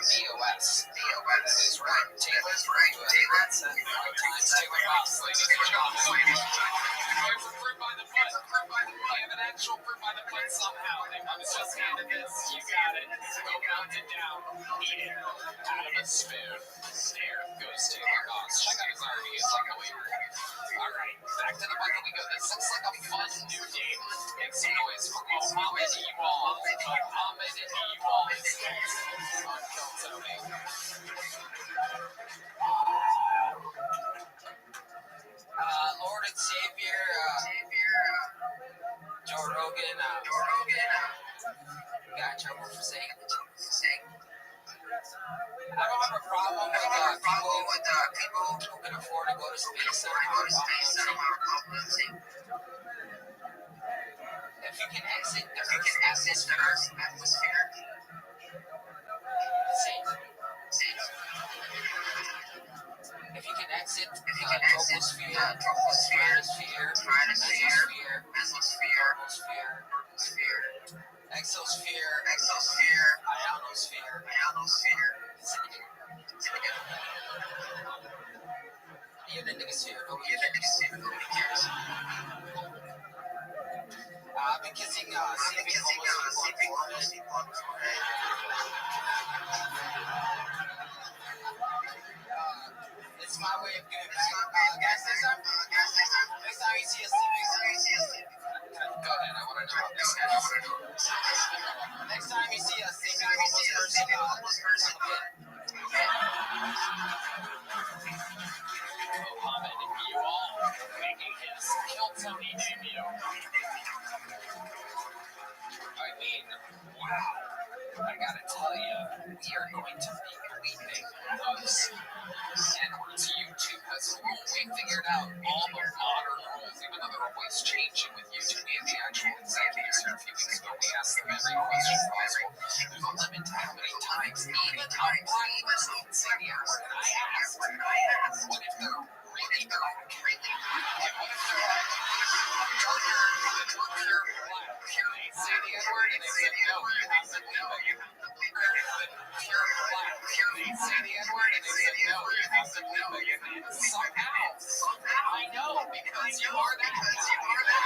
BOS. That is right. Taylor's right. Times Taylor Ross, ladies and gentlemen. Here's a proof by the foot. I have an actual proof by the foot somehow. I was just handed this. You got it. Go count it down. Eat it. Out of a spoon. There goes Taylor Ross. Check out his art. He is unbelievable. All right. Back to the bucket we go. This looks like a fun new game. Make some noise for Mohammed Ewald. Mohammed Ewald. On Kiltony. Lord and Savior, Joe Rogan, got in trouble for saying. I don't have a problem with people who can afford to go to space. If you can exit the Earth's atmosphere, if you can exit troposphere, exosphere, ionosphere. You're the nigga sphere, nobody cares. I've been kissing sleeping homeless people on it's my way of giving back. Guys, next time you see us sleeping, go ahead, I want to know this guy. Next time you see us sleeping, homeless person, Mohammed Ewald making his Kiltony debut. I mean, wow. I gotta tell you, we are going to be weeping those N-words. YouTube has only figured out all the modern rules, even though they're always changing with YouTube. We had the actual executives here a few weeks ago. We asked them every question possible. There's a limit to how many times, even on black person can say the N-word. And I asked, what if they're really black? What if they're like, you're black? Can they say the N-word? And they said, no, you have to know. You're black. Can they say the N-word? And they said, no, you have to know. Somehow, I know, because you are that guy. You're going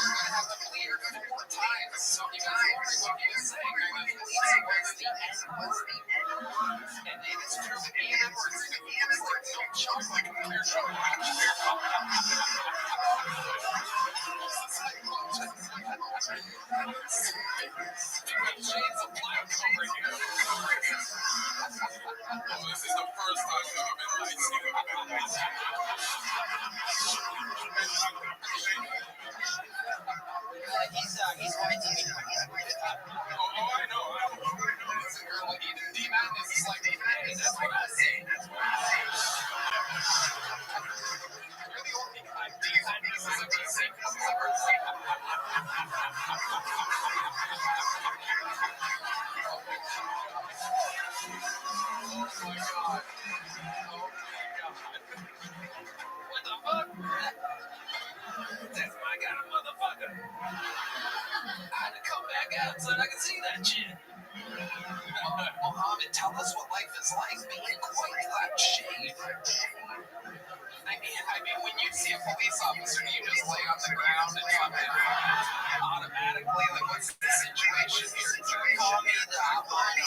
to have to bleed her 4 times. So you guys wondering what he was saying. I mean, was the N-word. And it is true that the N-word is like no joke, like a clear joke. Shades of black over here. Oh, this is the first time I've ever been light-skinned. He's white to me. Oh, I know. It's a girl like D-Man. This is like D-Man. That's what I say. You're the only guy. D-Man is a D-Man. Oh my God. What the fuck? That's my kind of motherfucker. I had to come back out so I can see that shit. Mohammed, tell us what life is like being quite that shade. I mean, when you see a police officer, do you just lay on the ground and fucking automatically, like, what's the situation here? Call me the outline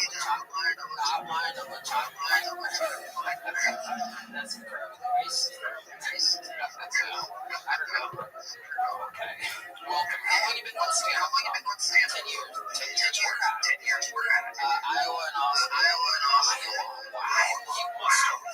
of the top line. That's incredibly racist. I don't know. Okay. Welcome. How long have you been on stand? 10 years. 10 years. Iowa and Austin. Wow. You must have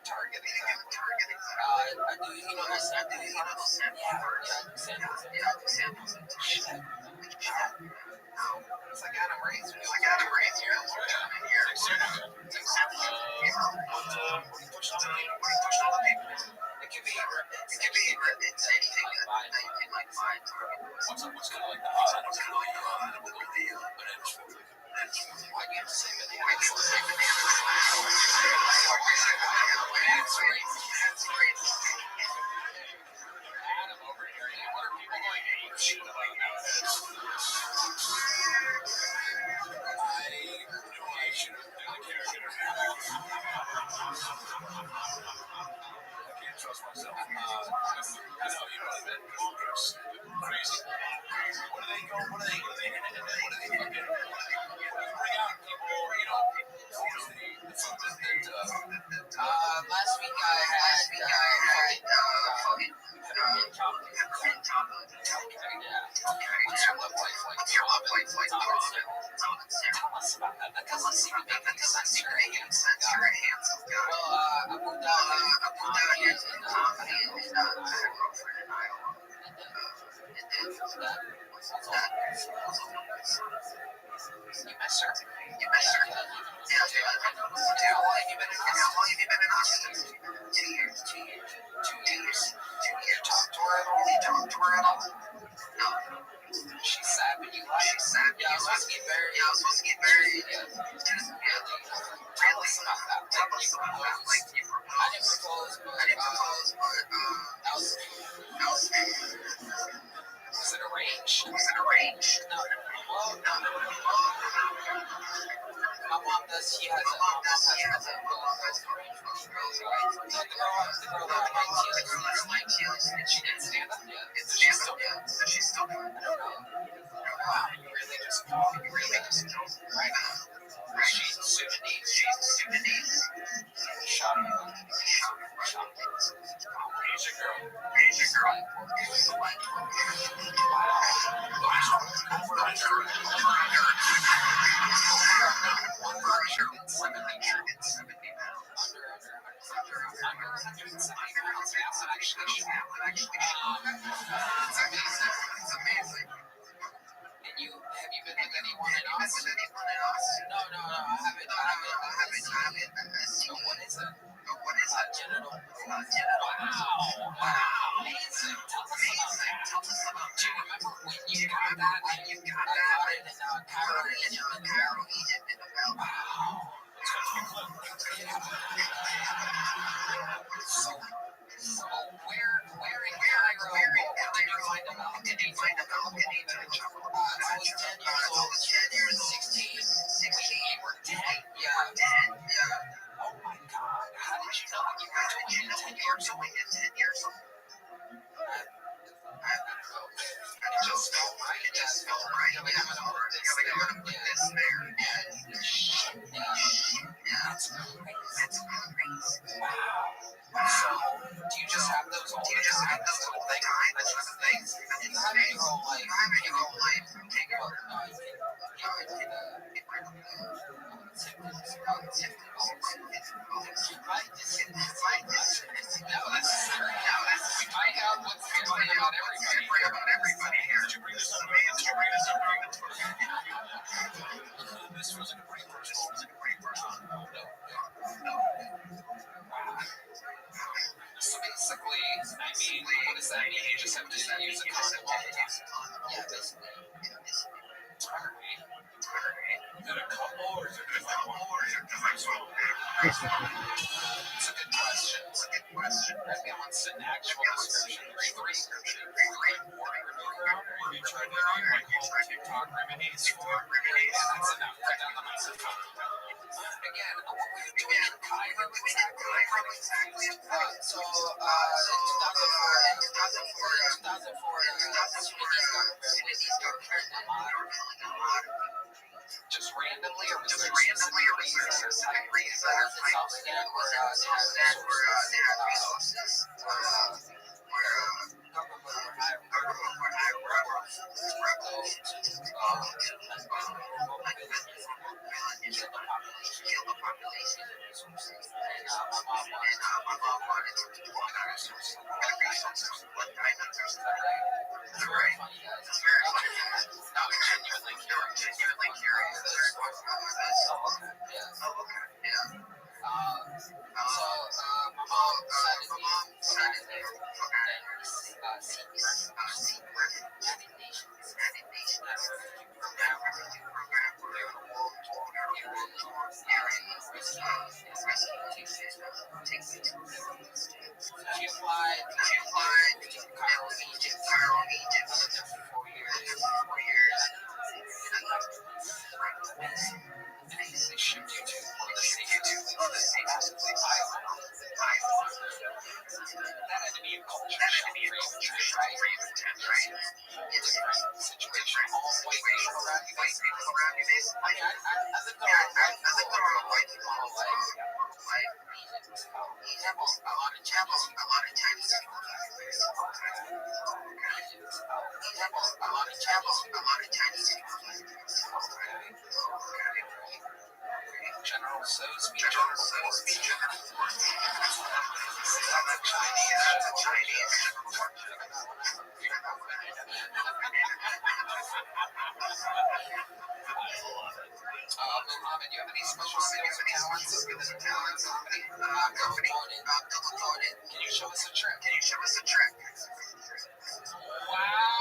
Target exactly. I do, you know, those samples. Yeah, I do samples. Shit. It's like Adam Ray's. It's like Adam Ray's here. Here. Push all the people. It could be it's anything like mine. What's kind of like the hot? What's kind of like the hot? Why do you have to say banana? Adam over here. What are people going to eat shit about nowadays? I should have been a character. I can't trust myself. I know you know what I meant. Crazy. What do they fucking bring out people, you know, the food that Last week I had peppermint chocolate. What's your love life like? Tell us about that. Because let's see what making sense. You're a handsome guy. Well, I moved out here in comedy and I had a girlfriend in Iowa. And then from that, you miss her. Yeah, how long have you been in Austin? 2 years. 2 years. Talk to her at all? No. She's sad when you like. Yeah, I was supposed to get married. Yeah. Tell us about that. Like you proposed. I didn't propose, but was it arranged? No. Well, no. My mom does. She has a arranged the girl that liked you, and she didn't stand up yet. She's still doing it. I don't know. Wow, you really just don't. Right now. She's Sudanese. Shocking. Asian girl. It's amazing. And have you been with anyone in Austin? No, I haven't. So what is it? Genital. Wow. Amazing. Tell us about it. Do you remember when you got that? I got it in Cairo, Egypt. Wow. So where in Cairo did you find a balcony? I was 10 years old, 16. You were 10? Yeah. Oh my God. How did you know you were 10 years old? It just felt right. We have to put this there. Yeah. That's crazy. Wow. So, do you just have those all the time? That's the thing. You have it your whole life. Take it up. You can we find out what's funny about everybody here. Did you bring this up? This feels like a pretty personal. No. So basically, I mean, what does that mean? You just have to use a condom all the time. Yeah, basically. Alright. Is it a couple or is it just like one? It's a good question. Maybe I want an actual description. You tried to name like all TikTok remedies for That's enough. Right down the microphone. Again, what were you doing in Cairo exactly? So, in 2004, Sudanese got pregnant. Just randomly, or was there a specific reason? South Sudan had resources. Kill the population. And my mom wanted to Mohammed, do you have any special skills or talents? Can you show us a trick? Wow!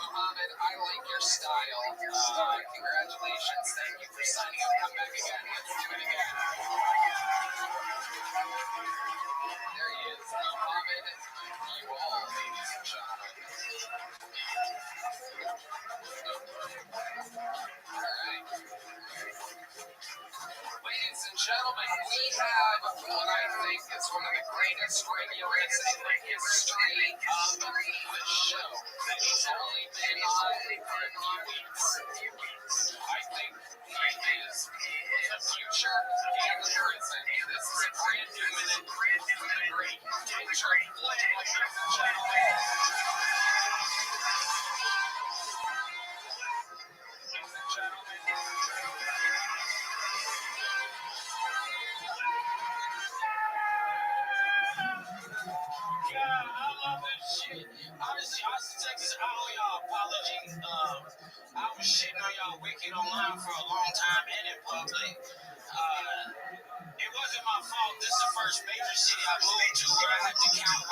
Mohammed, I like your style. Congratulations. Thank you for signing up. Come back again. Let's do it again. There he is. Mohammed, you all, ladies and gentlemen. All right. Ladies and gentlemen, we have what I think is one of the greatest regulars in the history of the show. He's only been on for a few weeks. I think he is the future and the present. This is a brand new minute, great teacher, ladies and gentlemen. Honestly, Austin, Texas, I owe y'all apologies. I was shitting on y'all wicked online for a long time and in public. It wasn't my fault. This is the first major city I moved to where I had to count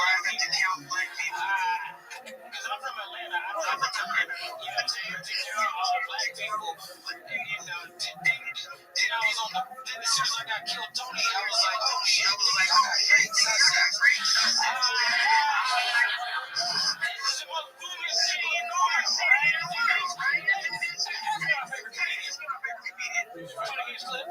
black people. Because I'm from Atlanta, I don't have the time, you know, to count all the black people. And then I was on the, then as soon as I got killed, Tony, I was like, oh shit, I got great success. This is what booming city in North, right? That's my favorite comedian. Tony Hinchcliffe.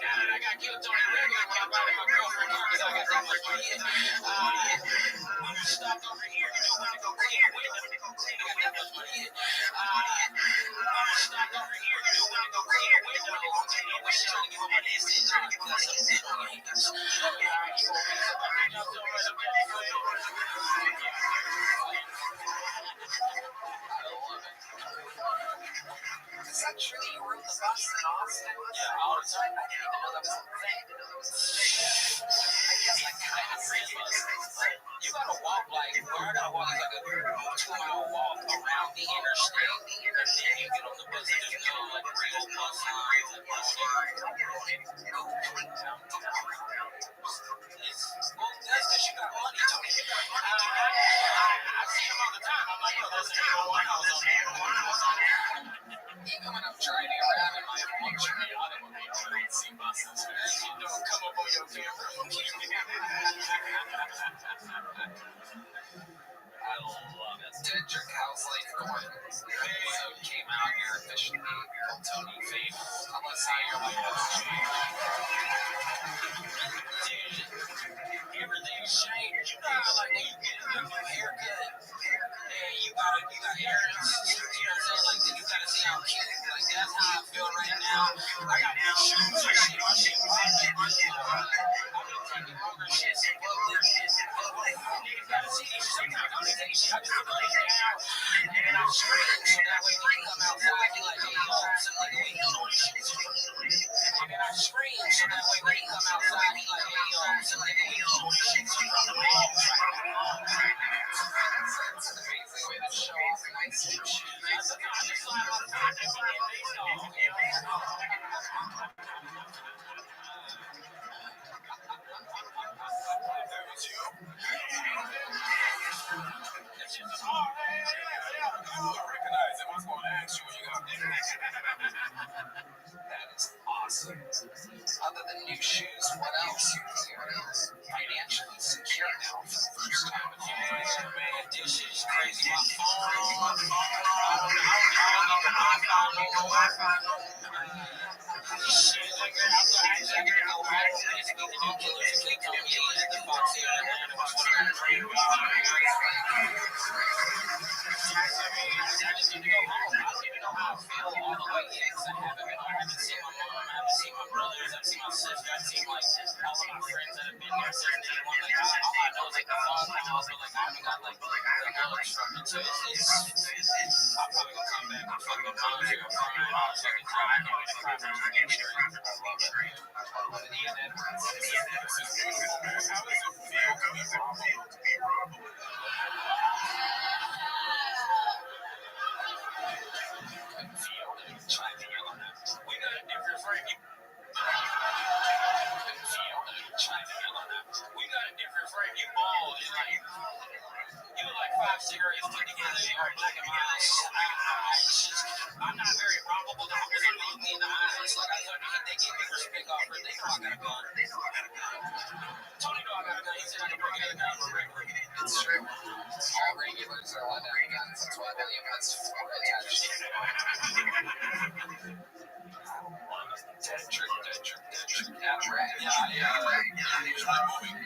I got killed on the regular when I brought my girlfriend here because I got that much money. When you stopped over here, you know when to go clean your window. I got that much money. When you stopped over here, you know when to go clean your window. And when she's trying to give up my distance, trying to give up some shit on your hands. Is that true that you rode the bus in Austin? Yeah, all the time. I didn't even know that was a thing. I guess I kind of realized you gotta walk like, where I gotta walk is like a 2-hour walk around the interstate, and then you get on the bus and there's no like real bus lines and all that. Well, that's because you got money, Tony. I see him all the time. I'm like, yo, that's the one I was on there. Even when I'm driving around in my Everything's changed. You know how like when you get a new haircut and you got hair, you know what I'm saying? Like then you gotta see how cute. Like that's how I feel right now. I got new shoes and shit. My shit popping. My shit I've been taking longer shit in public. Niggas gotta see these sometimes. I don't take shit. I just lay down and then I scream so that way when you come outside, you like, hey yo, some nigga we heat on this shit. And then I scream so that way when you come outside, you like, hey yo, some nigga we heat on this shit. So you run the ball right now. It's an amazing way to show off my shit. I just slide on the top and get baseball. That is awesome. Other than new shoes, what else? Financially secure now for the first time in your life. Yeah, man, this shit is crazy. My phone, I don't need the Wi-Fi no more. Shit, like I gotta go back to this week to do killers and click on me at the box here in Atlanta. I just need to go home. I don't even know how I feel all the way yet because I haven't seen my mom, I haven't seen my brothers, I haven't seen my sister, I haven't seen like all of my friends that have been there since day one. Like all I know is like the phone calls, but like I haven't got like the knowledge from it. So it's I'm probably gonna come back and fucking mom's here crying all fucking time. I can't wait to cry for this game straight. I love it. Ian Edwards. How does it feel to be Rob? We got a different frame. We got a different frame. You bald. You look like 5 cigarettes put together. You're black and miles. I'm not very probable. The hookers don't look me in the eyes. Like I told you, they give me respect off for it. They know I got a gun. Tony know I got a gun. He said I can bring another gun for regular. It's true. All regulars are allowed to have guns. That's why William has 4 attached. Dead trick. Yeah, right. Yeah. He was removing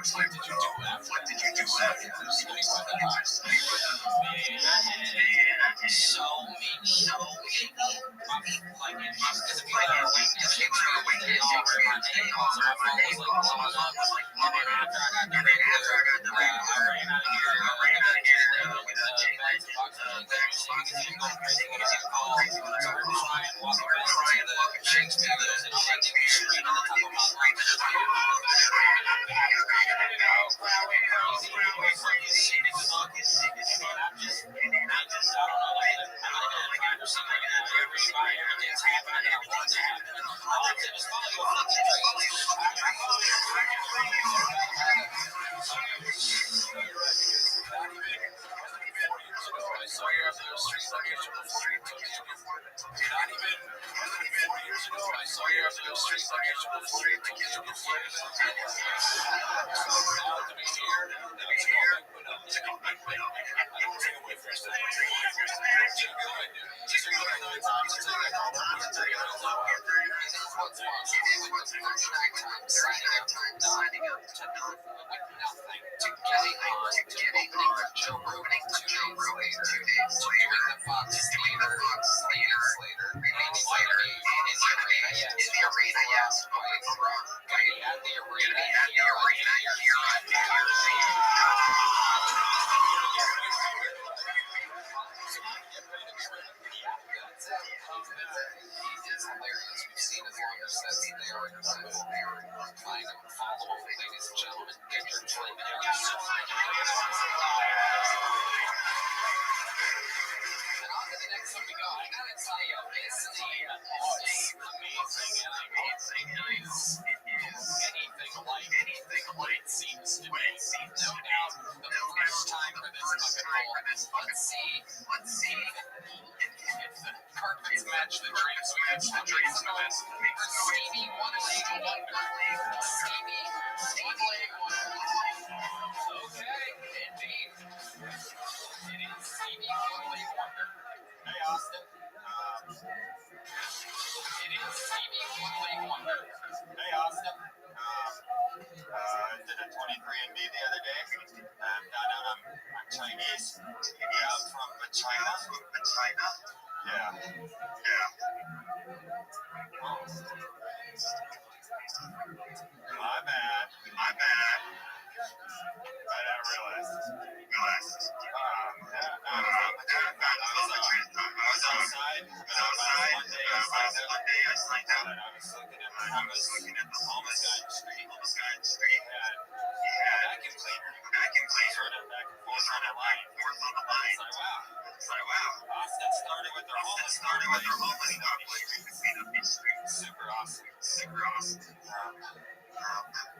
What did you do after this? So many. Like, because if you got a witness, they all heard my name calls on my phone was like blowing up. And then after I got the regular, I ran out of here. With the bags of boxes, because you go crazy when you get called. So we're flying, walking back to the Shakespeare's and shit. They were screaming on the top of my lungs. Crowd went crazy. It was like shit as fuck. And then I just, I don't know, like, I'm not even in privacy right now. Everything's happening that I want to happen. All I did was follow your fucking dreams. I follow your fucking I saw you after the street like it's your street. Not even 4 years ago, I saw you after the street like it's your street. Now to be here, that's all back with up. I don't take away from stuff. Just go ahead, dude. Just go ahead. It's honestly like all the way to your level. This is what's possible with the 39 times signing up to nothing, to getting on, to opening for Joe Rogan 2 days later, to doing the Fox Theater 3 days later, in the arena, yes, gonna be at the arena It's hilarious. We've seen his longer sets. They are incredible. Find them, follow them, ladies and gentlemen. Get your drink. And on to the next one we go. I gotta tell you, this scene is amazing, and I mean, it is anything like it seems to be. No doubt, the first time for this fucking role. Let's see if the carpets match the drinks. We got the drinks in the best. Stevie One-Leg Wonder. Stevie One-Leg Wonder. Okay, indeed. It is Stevie One-Leg Wonder. Austin. It is Stevie One-Leg Wonder. Hey, Austin. I did a 23andMe the other day. Found out I'm Chinese. Yeah, I'm from China. Yeah. My bad. I didn't realize. I was outside. One day I signed out and I was looking at the homeless guy in the street. He had a vacuum cleaner sort of back and forth on the line. It's like, wow. Austin started with their homeless dog clean up these streets. Super awesome.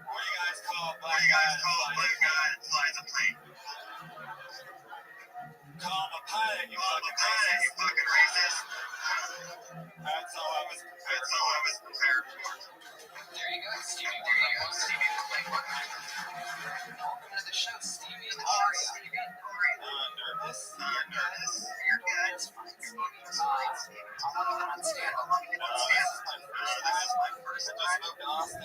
What do you guys call a black guy that flies a plane? Call him a pilot, you fucking racist. That's all I was prepared for. There you go, Stevie One-Leg Wonder. Welcome to the show, Stevie. How are you? Nervous? You're good. It's fine, Stevie. I want to get on stand. I just moved to Austin.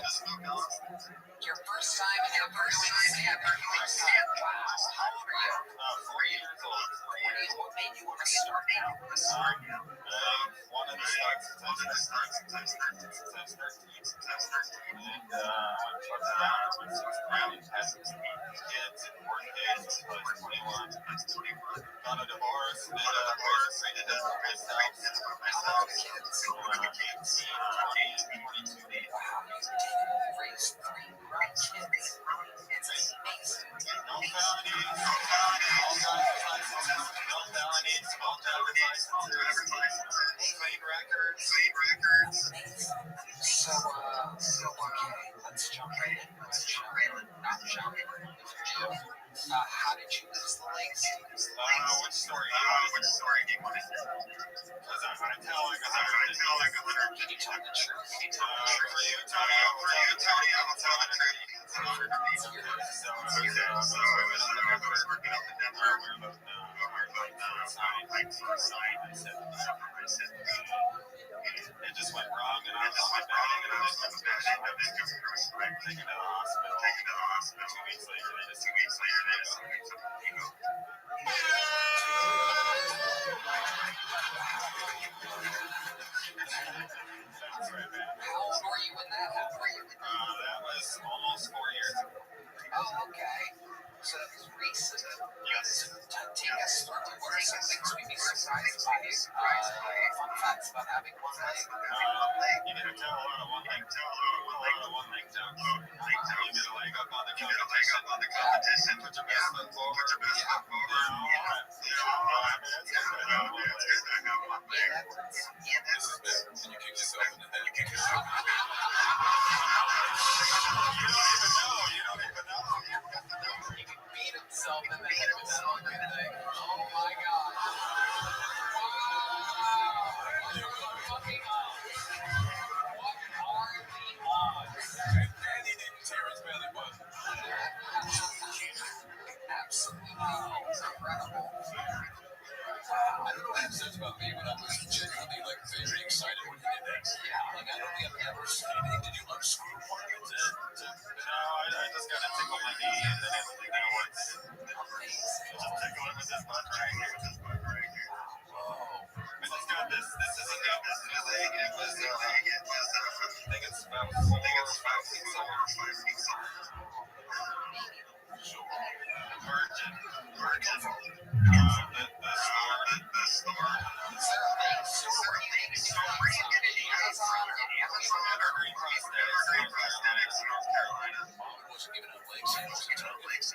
Your first time ever doing stand-up. Wow. How old are you? 4 years old. What made you want to start now? One of the starts since I was 13. And I took around when 16 had kids and work days until I was 21. Got a divorce, rated as myself. How many kids? 20 and 22. Wow, you raised 3 grown kids. It's amazing. No felonies, all driver's licenses, no felonies, all driver's licenses, clean records. Amazing. So, okay, let's jump right into it. Not jump. How did you lose the legs? Which story do you want to hear? Because I tell like 100. Can you tell the truth? For you, Tony, I will tell the truth. So I was working up in Denver. We were both outside. I said, it just went wrong, and I was on my back, and I was taken to the hospital. 2 weeks later, they just let me go. That's right, man. How old were you when that happened? That was almost 4 years ago. Oh, okay. So that was recent. Yes. Take us through what are some things we'd be surprised by? Fun facts about having one leg. You get to tell a lot of one-leg jokes. You get a leg up on the competition. Put your best foot forward. And you kick yourself in the head. You don't even know. He can beat himself in the head with that one thing. Oh my god. Wow. Fucking odds. What are the odds? And he didn't tear his belly button. Absolutely incredible. I don't know what it says about me, but I was genuinely very excited when he did that. Yeah. I don't think I've ever seen anything. Did you unscrew part of it? No, I just got to tickle my knee and then it works. Just tickle it with this button right here. I just got this. This is a new leg. It was, I think it's about 5 feet long. Virgin. The store. Is there a thing? So where you get it? Amazon? Evergreen Prosthetics, North Carolina. Mom wasn't giving up legs. He wasn't giving up legs.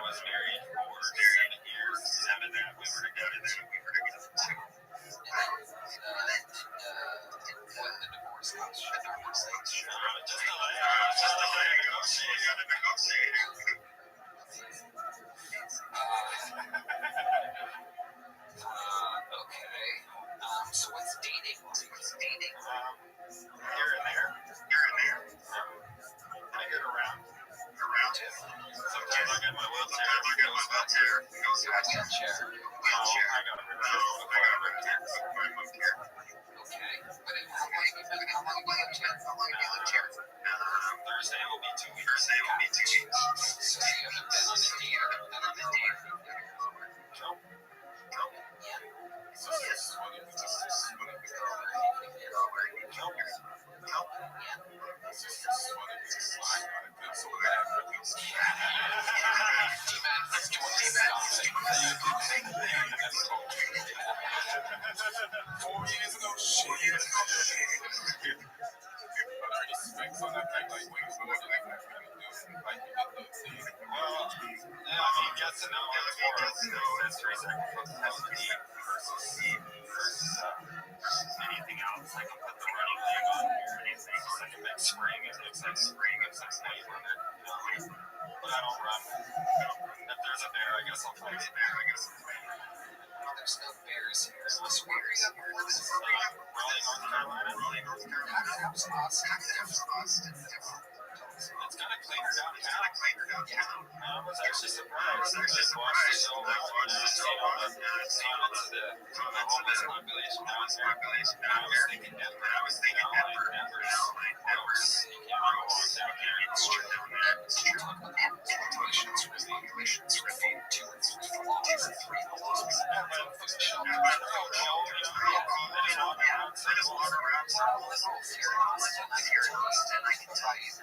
was married for 7 years. 7 that we were together. What the divorce cost you? Just a negotiating. Okay. So what's dating like? Here and there. I get around. Sometimes I get my wheelchair. Wheelchair. I got a wheelchair. Okay. But how long have you lived here? Thursday will be 2 weeks. So you haven't been on a date or been on a date? Yes and no. That's the reason versus anything else. I can put the running leg on here and it's just like a big spring. It looks like spring. It's like weight on it. But I don't run. If there's a bear, I guess I'll find it. There's no bears here. What's weird up here? Raleigh, North Carolina. How's Austin? It's kind of cleaner downtown. I was actually surprised. I just watched the show and the homeless population down there. I was thinking Denver. Denver's you can't walk down there. It's true. Talk about the populations really 2 or 3 laws and 3 laws. I can tell you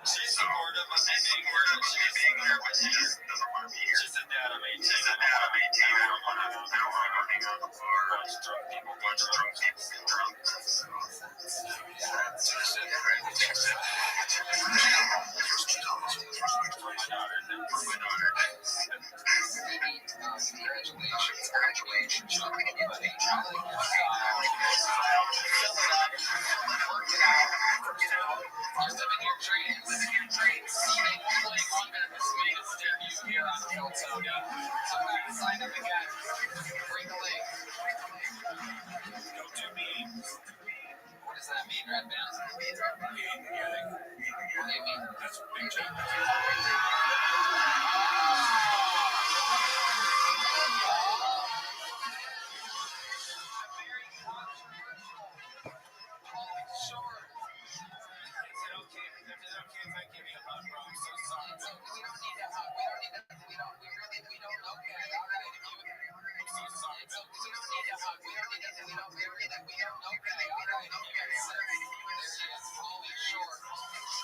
She's supportive of me being here, but she just doesn't want to be here. She said, Dad, I'm 18. I don't want to hang out the bar. Bunch of drunk people get drunk. You're living your dreams. Hopefully one minute this made his debut here on Kill Tony. Come back, sign up again. Bring the link. Don't do me. What does that mean, Red Band? What do you mean? That's a big job.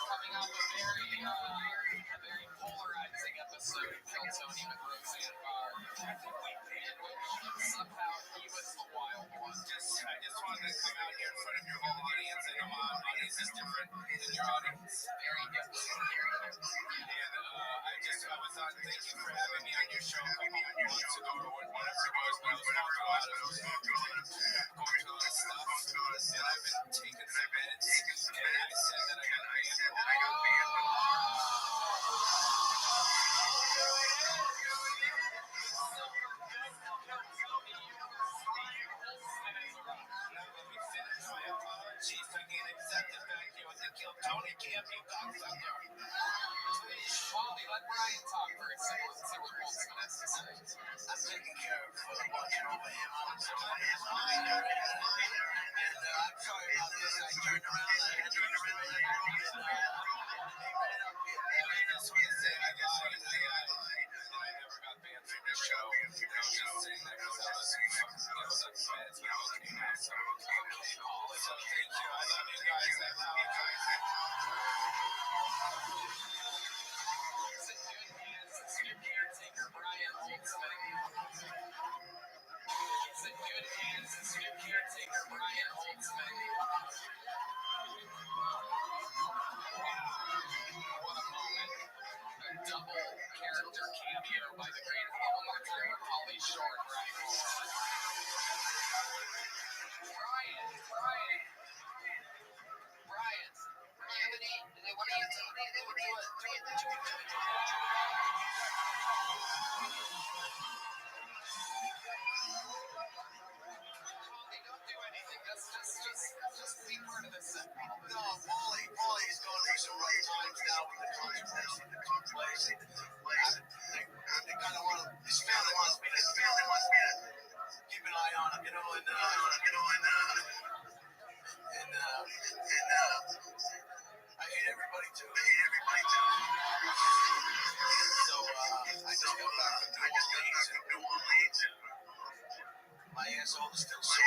Coming up a very polarizing episode of Kill Tony with Roseanne Barr, in which somehow he was the wild one. I just wanted to come out here in front of your whole audience. I know my audience is different than your audience. Very different. And I was on. Thank you for having me on your show a couple months ago or whatever it was. When I was going through a lot of stuff, and I've been taking some meds. And I said that I got banned. She's taking accepted back here with the Kill Tony camp, you cocksucker. Wally, let Brian talk for a second. Let's see what Boltzmann has to say. I'm taking care of watching over him all the time. I'm sorry about this. I turned around. I had to use my microphone. I just want to say I never got banned from the show. I was just saying that because I was upset. It's now okay now. So thank you. I love you guys. I love you guys. It's a good hands. It's your caretaker, Brian Holtzman. It's a good hands. It's your caretaker, Brian Holtzman. What a moment. A double character cameo by the great one more time for Pauly Shore, Brian Holtzman. Brian. Anthony, what are you doing? Don't do anything. Just be part of this set. No, Paulie's going through some rough times now with the controversy that took place. They kind of want to, his family wants me to keep an eye on him, and I hate everybody too. So I just got back from New Orleans. My asshole is still sore.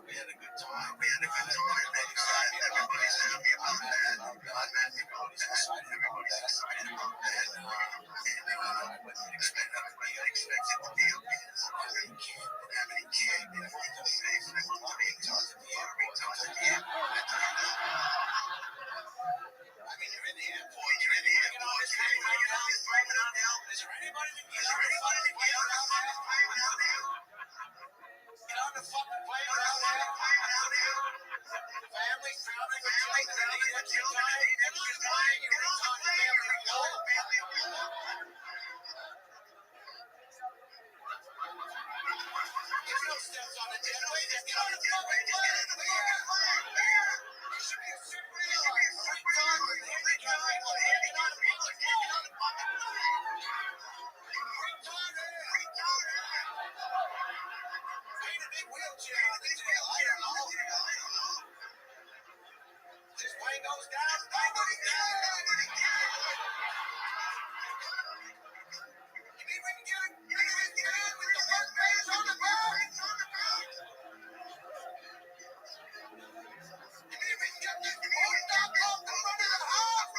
We had a good time. Everybody's happy about that. Everybody's excited about that. And I wasn't expecting to be up here. You can't have any kid. Everyone's going to say, talk to the airport. I mean, you're in the airport. Is there anybody that gets on the fucking plane out there? Get on the fucking plane out there. Family traveling with children. They need extra time. Get on the plane. You reach on your family. Go. There's no steps on the jetway. Just get on the fucking plane. You should be a super airline. Free time with handicapped people. Get on the fucking plane. Free time there. Ain't a big wheelchair on the tail. I don't know. This plane goes down. Nobody cares. You mean we can get it? With the work page on the back. You mean we can get this morning down off the front of the house?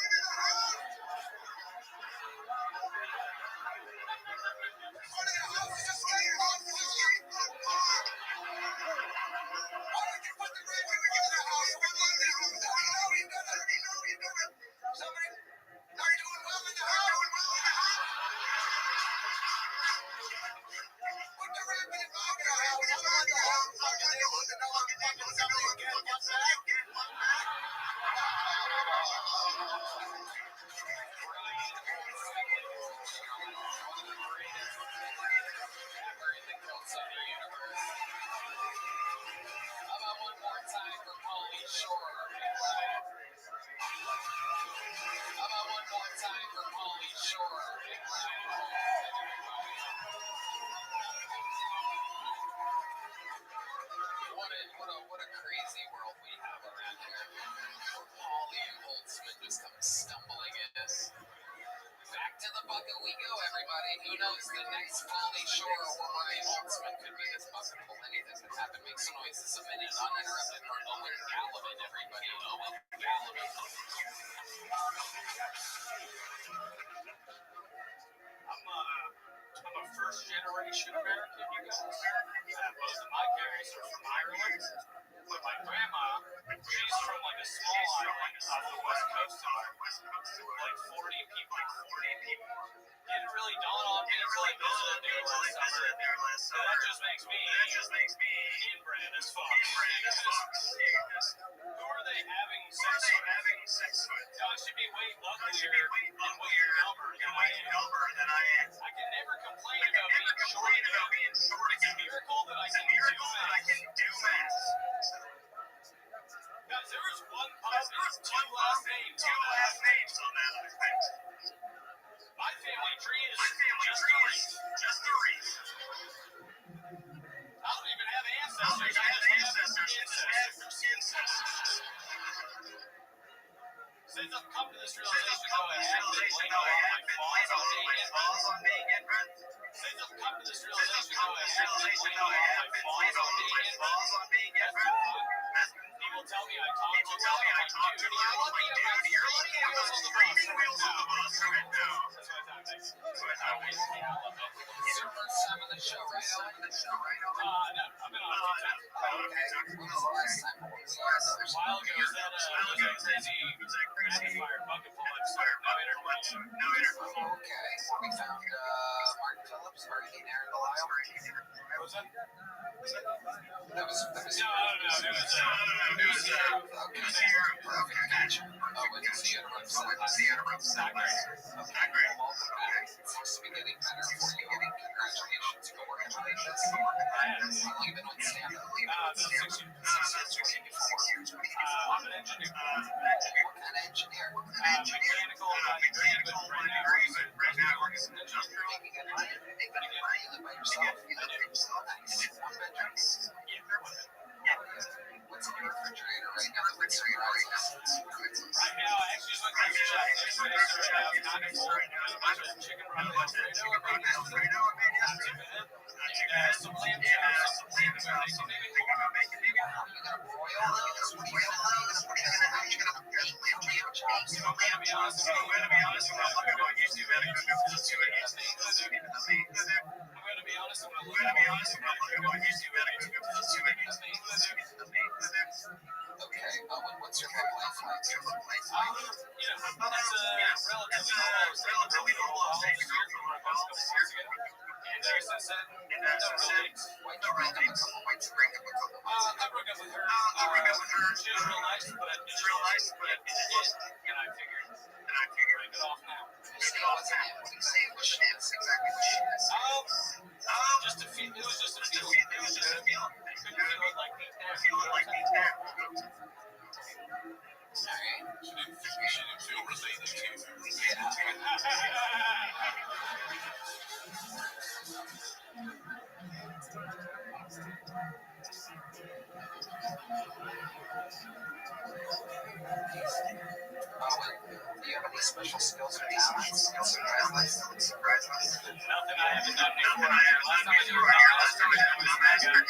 Front of the house is just laying on the street. Why don't you put the red when we get to the house? Somebody, are you doing well in the house? Put the red in the back of the house. I'm on the house. Fucking they want to know I'm fucking somebody again. What's that? How about one more time for Pauly Shore? How about one more time for Pauly Shore? What a crazy world we have around here. Pauly and Holtzman just come stumbling in. Back to the bucket we go, everybody. Who knows? The next Pauly Shore or Brian Holtzman could be this bucket full. Anything can happen. Make some noise. This is a minute uninterrupted for Owen Gallivan, everybody. Owen Gallivan. I'm a first generation American, you guys. Both of my parents are from Ireland, but my grandma, she's from like a small island off the west coast of like 40 people. Didn't really dawn on me until I visited there last summer. So that just makes me inbred as fuck. Who are they having sex with? I should be way uglier and way dumber than I am. I can never complain about being short. It's a miracle that I can do math. Guys, there was one post with two last names on that. My family tree is just a wreath. People tell me I talk too much. Dude, you're lucky I'm not screaming wheels on the bus right now. That's what I thought. Is your first time on the show, right? No, I've been on a few times. When was the last time? A while ago, was that crazy rapid fire bucket pull up start? No interview. Okay. We found Martin Phillips, Hurricane Aaron Delisle. What was that? That was No. It was okay. Gotcha. Oh, when you see it, not great. Not great. Welcome back. It seems to be getting better for you. Congratulations. Congratulations. How long have you been on stand-up? 6 years. I'm an engineer. What kind of engineer? Mechanical, right now working in industrial. Making it money. You live by yourself? Nice. One bedroom? What's in your refrigerator right now that would surprise us? Right now, I actually just went to the shop yesterday, so I have kind of full. A bunch of chicken Alfredo I made yesterday. And some lamb chops. Maybe You gonna broil those? What are you gonna do? You're gonna bake lamb chops? I'm gonna be honest with you. I'm gonna look at YouTube and I'm gonna do it. I'm gonna be honest when I look at YouTube and I'm gonna do it. Okay, what's your work life like? It's relatively normal. I was here for a couple of years ago. And since then, Why'd you break up a couple? I broke up with her. She was real nice, but it just, and I figured break it off now. You say it wasn't it. What do you say it was? Exactly what she is. It was just a feel. I couldn't feel it like deep down. Alright. She didn't feel related to you. Yeah. Do you have any special skills or talents? Surprise us. Nothing I haven't done before. Last time I did it,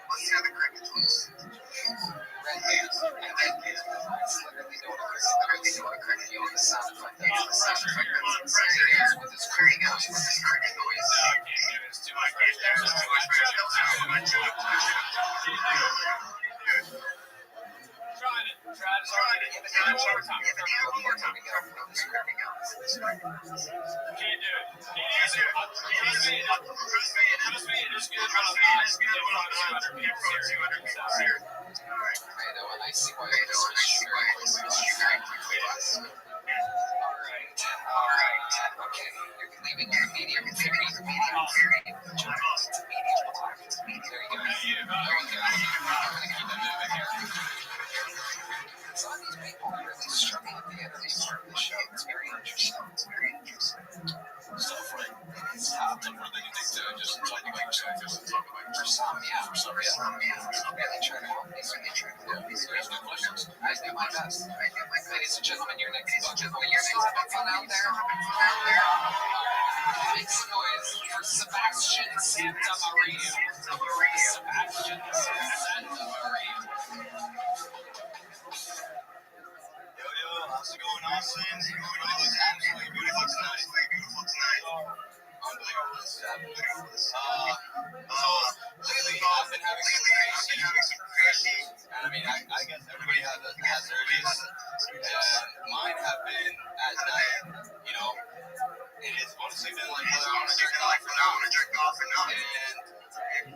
What's the other cricket voice? Red hand. It's literally doing a cricket. You want the sound effect. That's the sound effect. That's with this cricket noise. It's too much. Tried it. One more time. Can't do it. Trust me, it is good. I see why you're Alright. Okay. You're leaving the medium theory. There you go. I'm gonna keep it moving here. Some of these people are really struggling at the interview part of the show. It's very interesting. So for It's tough. for the to just talk about yourself, For some, yeah. Really try to help me. There's no questions. I do my best. Ladies and gentlemen, your next bucket. Well, you're still having fun out there. Make some noise for Sebastian Santa Maria. Sebastian Santa Maria. Yo, how's it going, Austin? Everybody looks absolutely beautiful tonight. Unbelievable. So lately I've been having some crazy. And I mean, I guess everybody has their days. And mine have been at night. You know, it has honestly been like whether I want to jerk off or not. And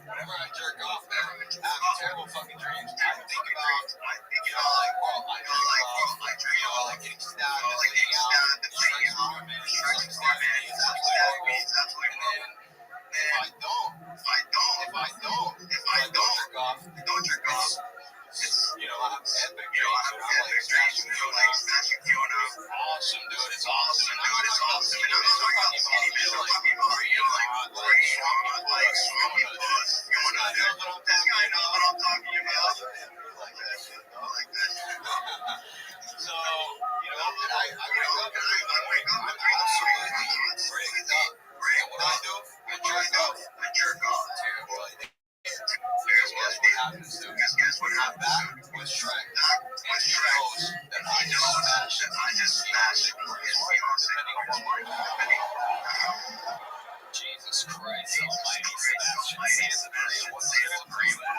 whenever I jerk off, man, I have terrible fucking dreams. I think about, like world life, like getting stabbed at the thing out, strikes for me, it's absolutely horrible. And if I don't jerk off, it's, I have epic dreams, like smashing Fiona, awesome, dude, it's awesome, and I'm not talking about, like, strong, jerk off. Because guess what happens, dude? Guess what happened? Back with Shrek. And he knows that I just smashed it. Depending on what Jesus Christ almighty, Sebastian Sebastian, what's the agree with?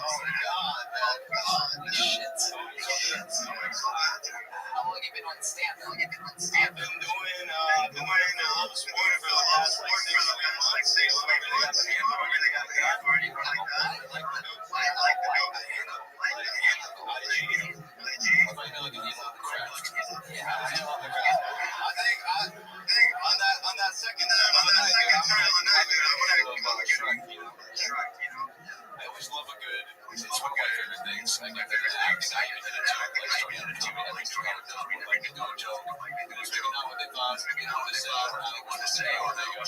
Oh God, man. Holy shit. How long have you been on stand-up? I've been doing all the sport for the last like 6 months. I really got the hand for it. I like the handle. I might know the name of the craft. Yeah, I know the craft. I think on that second time of the night, I want to Shrek, you know. I always love a good. It's one of my favorite things. Like my favorite acting. I even did a joke. Like starting on the TV, at least one of them would like to do a joke. It was maybe not what they thought, maybe not what they said, or how they wanted to say, or they go,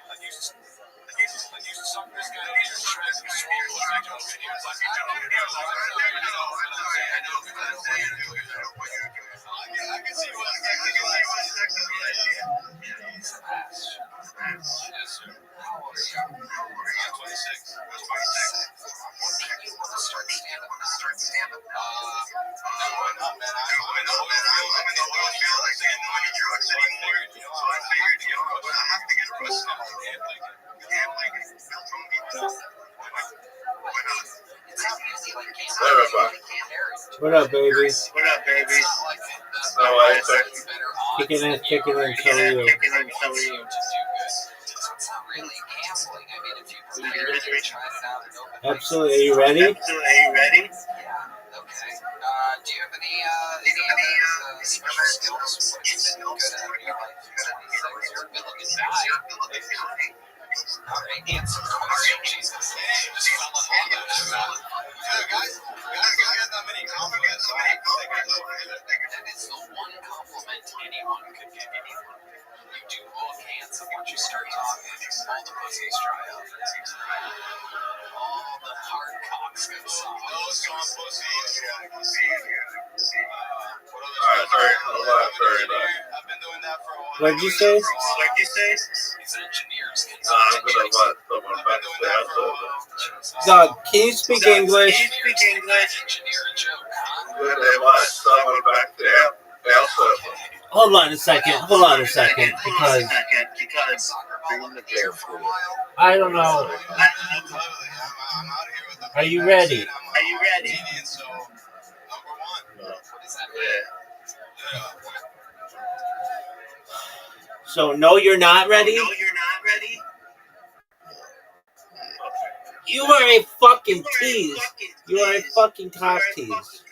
I used to suck this guy in his Shrek and Shrek was my joke, and he was like, I don't know what I'm saying. I know because I don't want you to do it. I can see what exactly like. He's a pass. Yes, sir. How old are you? I'm 26. What made you want to start stand-up? No, man. I'm in the oil field. I can't do any drugs anymore. So I figured, I have to get a bus now. What up, baby? What up, baby? No way, Kicking in, so you. It's not really gambling. I mean, if you prepare it, you tried it out and open Absolutely. Are you ready? Are you ready? Yeah, okay. Do you have any special skills? What have you been good at in your life? You're a good-looking guy. All right, answer the question, Jesus. Just fell in love with that. Yeah, guys don't get that many compliments. That is the one compliment anyone could give anyone. You do look handsome once you start talking. All the pussies dry up. All the hard cocks go soft. Those gone pussies. Sorry. I've been doing that for a while. What'd you say? These engineers can I'm gonna let someone back doing there. that for a while. Dog, can you speak English? Engineer a joke, huh? Good, they let someone back there. They also. Hold on a second, because Soccer ball up in the air for a while. I don't know. I'm out here with the Are you ready? Canadian, so number one. What does that mean? Yeah. So, no, you're not ready? You are a fucking tease. You are a fucking cock tease.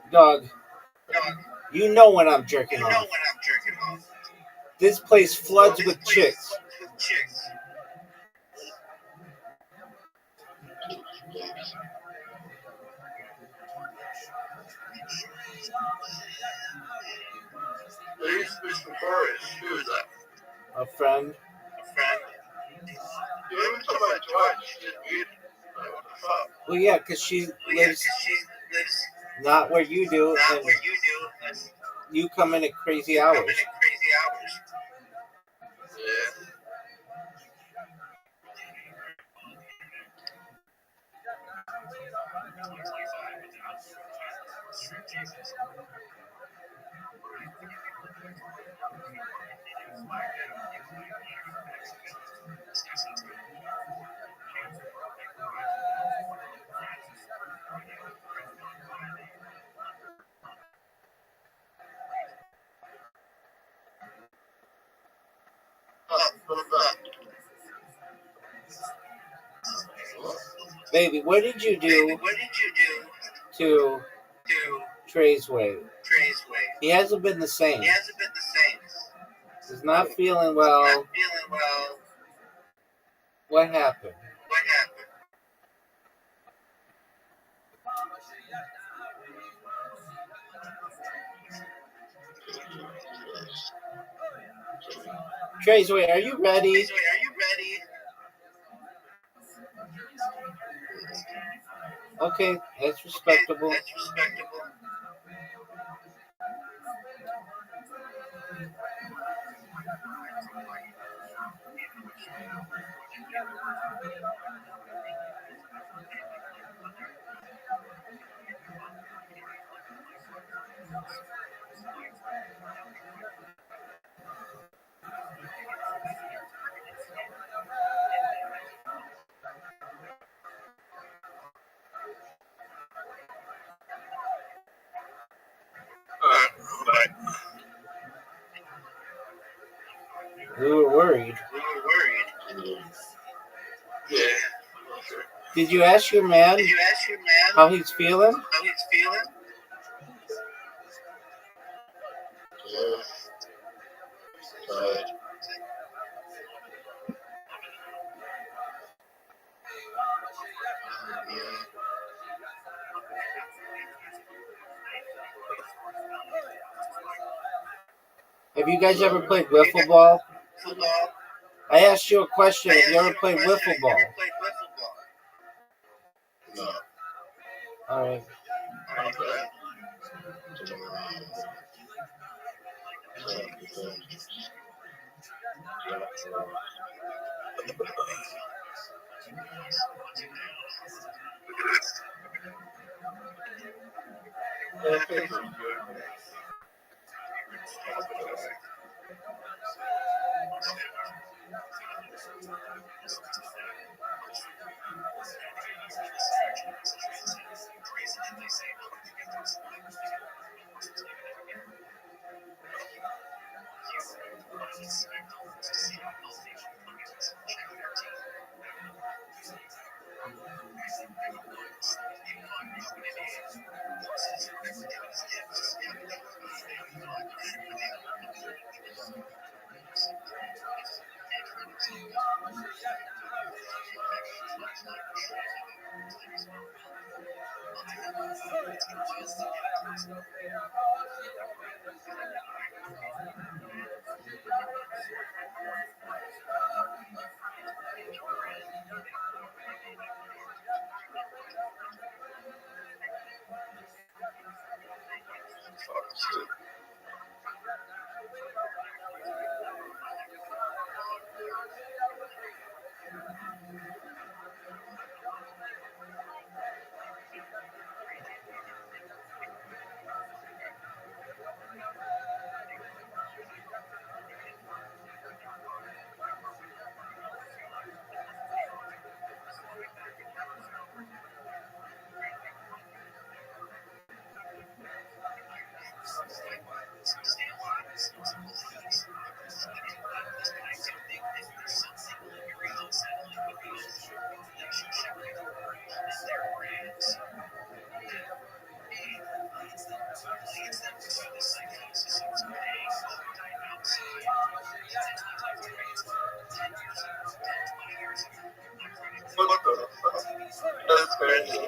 Dog, you know when I'm jerking off. This place floods with chicks. Who's that? A friend. You even told my George, she's weird. What the fuck? Well, yeah, because she lives not where you do, and you come in at crazy hours. Yeah. Baby, what did you do to Trey's weight? He hasn't been the same. He's not feeling well. What happened? Trey's weight, are you ready? Okay, that's respectable. We were worried. Yeah. Did you ask your man how he's feeling? Yeah. But Have you guys ever played wiffle ball? I asked you a question. Have you ever played wiffle ball? no. All right. What the fuck? That's crazy.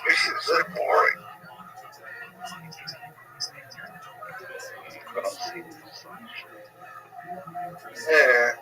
This is so boring. Yeah.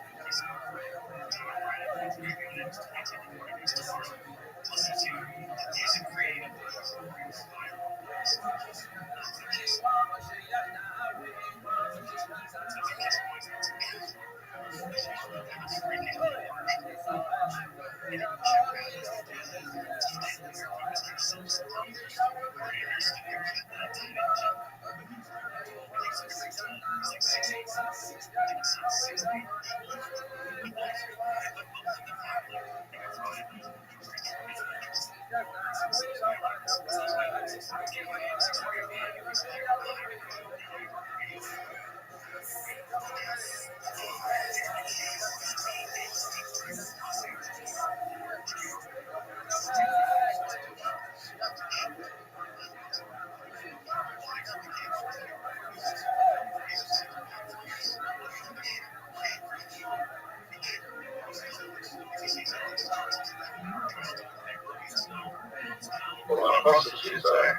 What else did she say?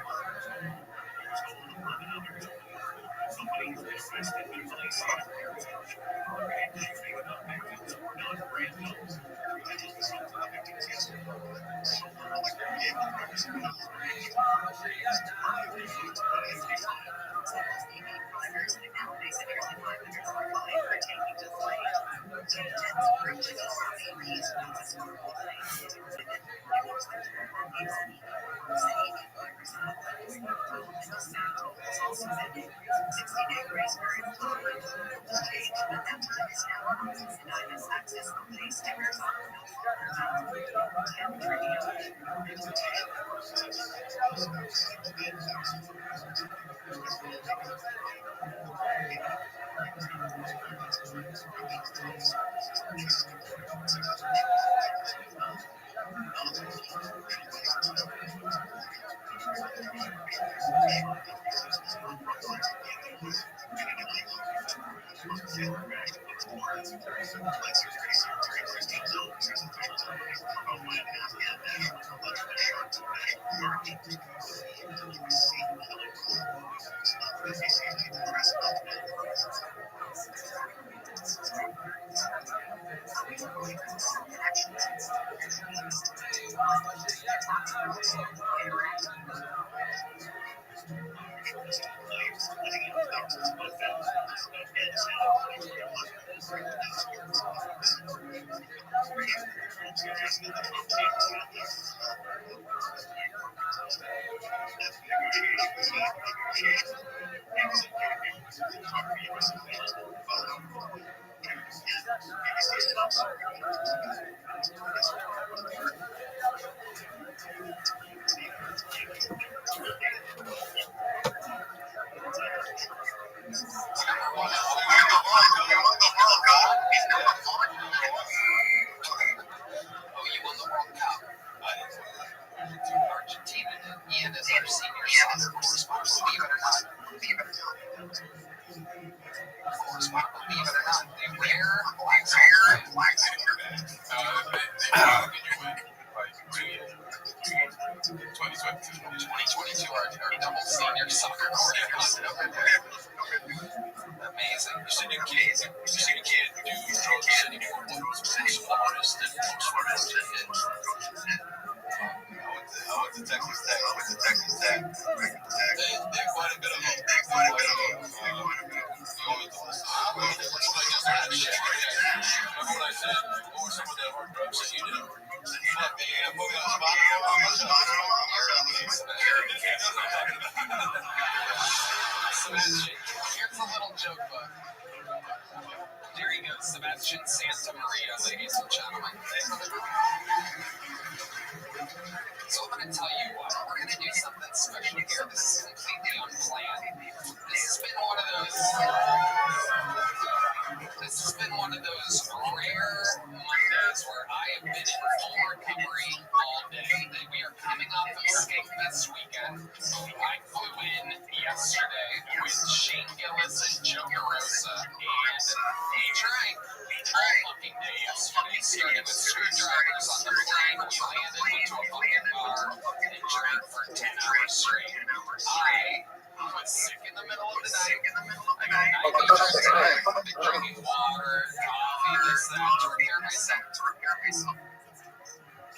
it or not, the rare black soccer fan. They 2022, our double senior soccer coordinator over there. Amazing. You see the kid do drugs anymore. Smartest and most roasted. I went to Texas Tech. They quite a bit of them. Remember what I said? What were some of the hard drugs that you did? Fuck me, I'm moving on. Sebastian, here's a little joke book. There he goes, Sebastian Santa Maria, ladies and gentlemen. So I'm going to tell you what, we're going to do something special here. This is completely unplanned. This has been one of those rare Mondays where I have been in full recovery all day. We are coming off of Skate Fest weekend. I flew in yesterday with Shane Gillis and Joe DeRosa, and we drank all fucking day yesterday, starting with screwdrivers on the plane. We landed, went to a fucking bar, and drank for 10 hours straight. I was sick in the middle of the night. I got I've been drinking water, coffee, this, that, to repair myself.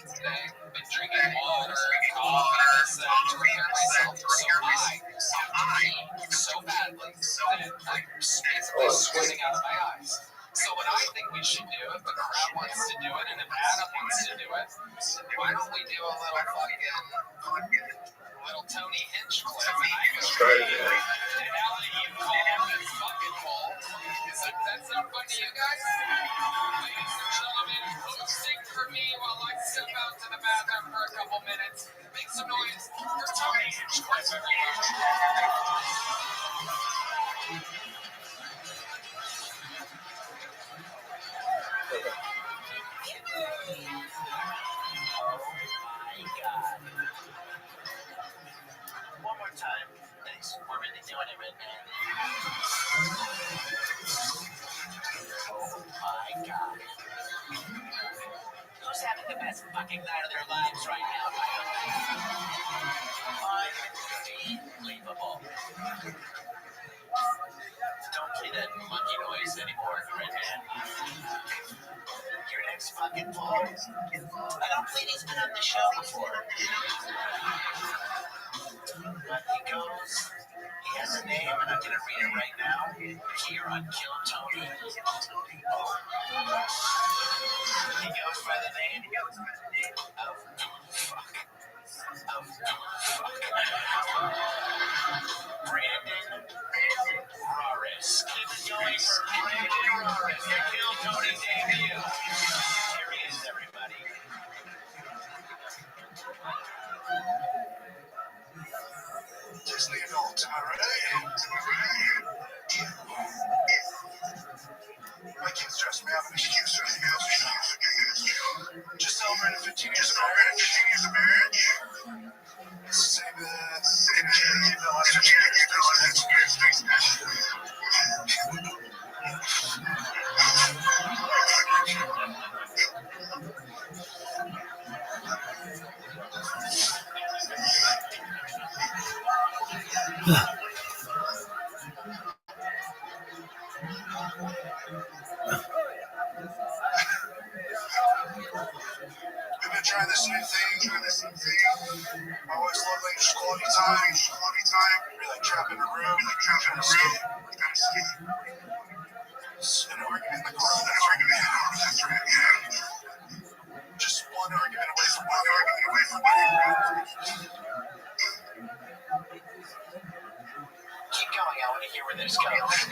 Today, I've been drinking water, coffee, this, that, to repair myself. So I so badly that I'm basically sweating out of my eyes. So what I think we should do, if the crowd wants to do it, and if Adam wants to do it, why don't we do a little Tony Hinchcliffe, and I go, and now that you call it fucking full, is that sound fun to you guys? Ladies and gentlemen, hosting for me while I step out to the bathroom for a couple minutes. Make some noise for Tony Hinchcliffe, everyone. One more time. Thanks. We're really doing it, man. Oh my God. Who's having the best fucking night of their lives right now? Unbelievable. Don't play that monkey noise anymore, Red Man. Your next fucking ball. I don't believe he's been on the show before. He goes, he has a name, and I'm gonna read it right now here on Kill Tony. He goes by the name of Brandon Rares. Keep it going for Brandon Rares, the Kill Tony debut. Here he is, everybody. Just leave it all to my right. My kids trust me. I have an excuse for anything else. Just celebrated 15 years of marriage. Same energy the last 15 We've been trying this new thing. My wife's lovely, just quality time. We like trap in a room, kind of skate. An argument in the car. That's right. Just one argument away from Keep going. I want to hear where this goes.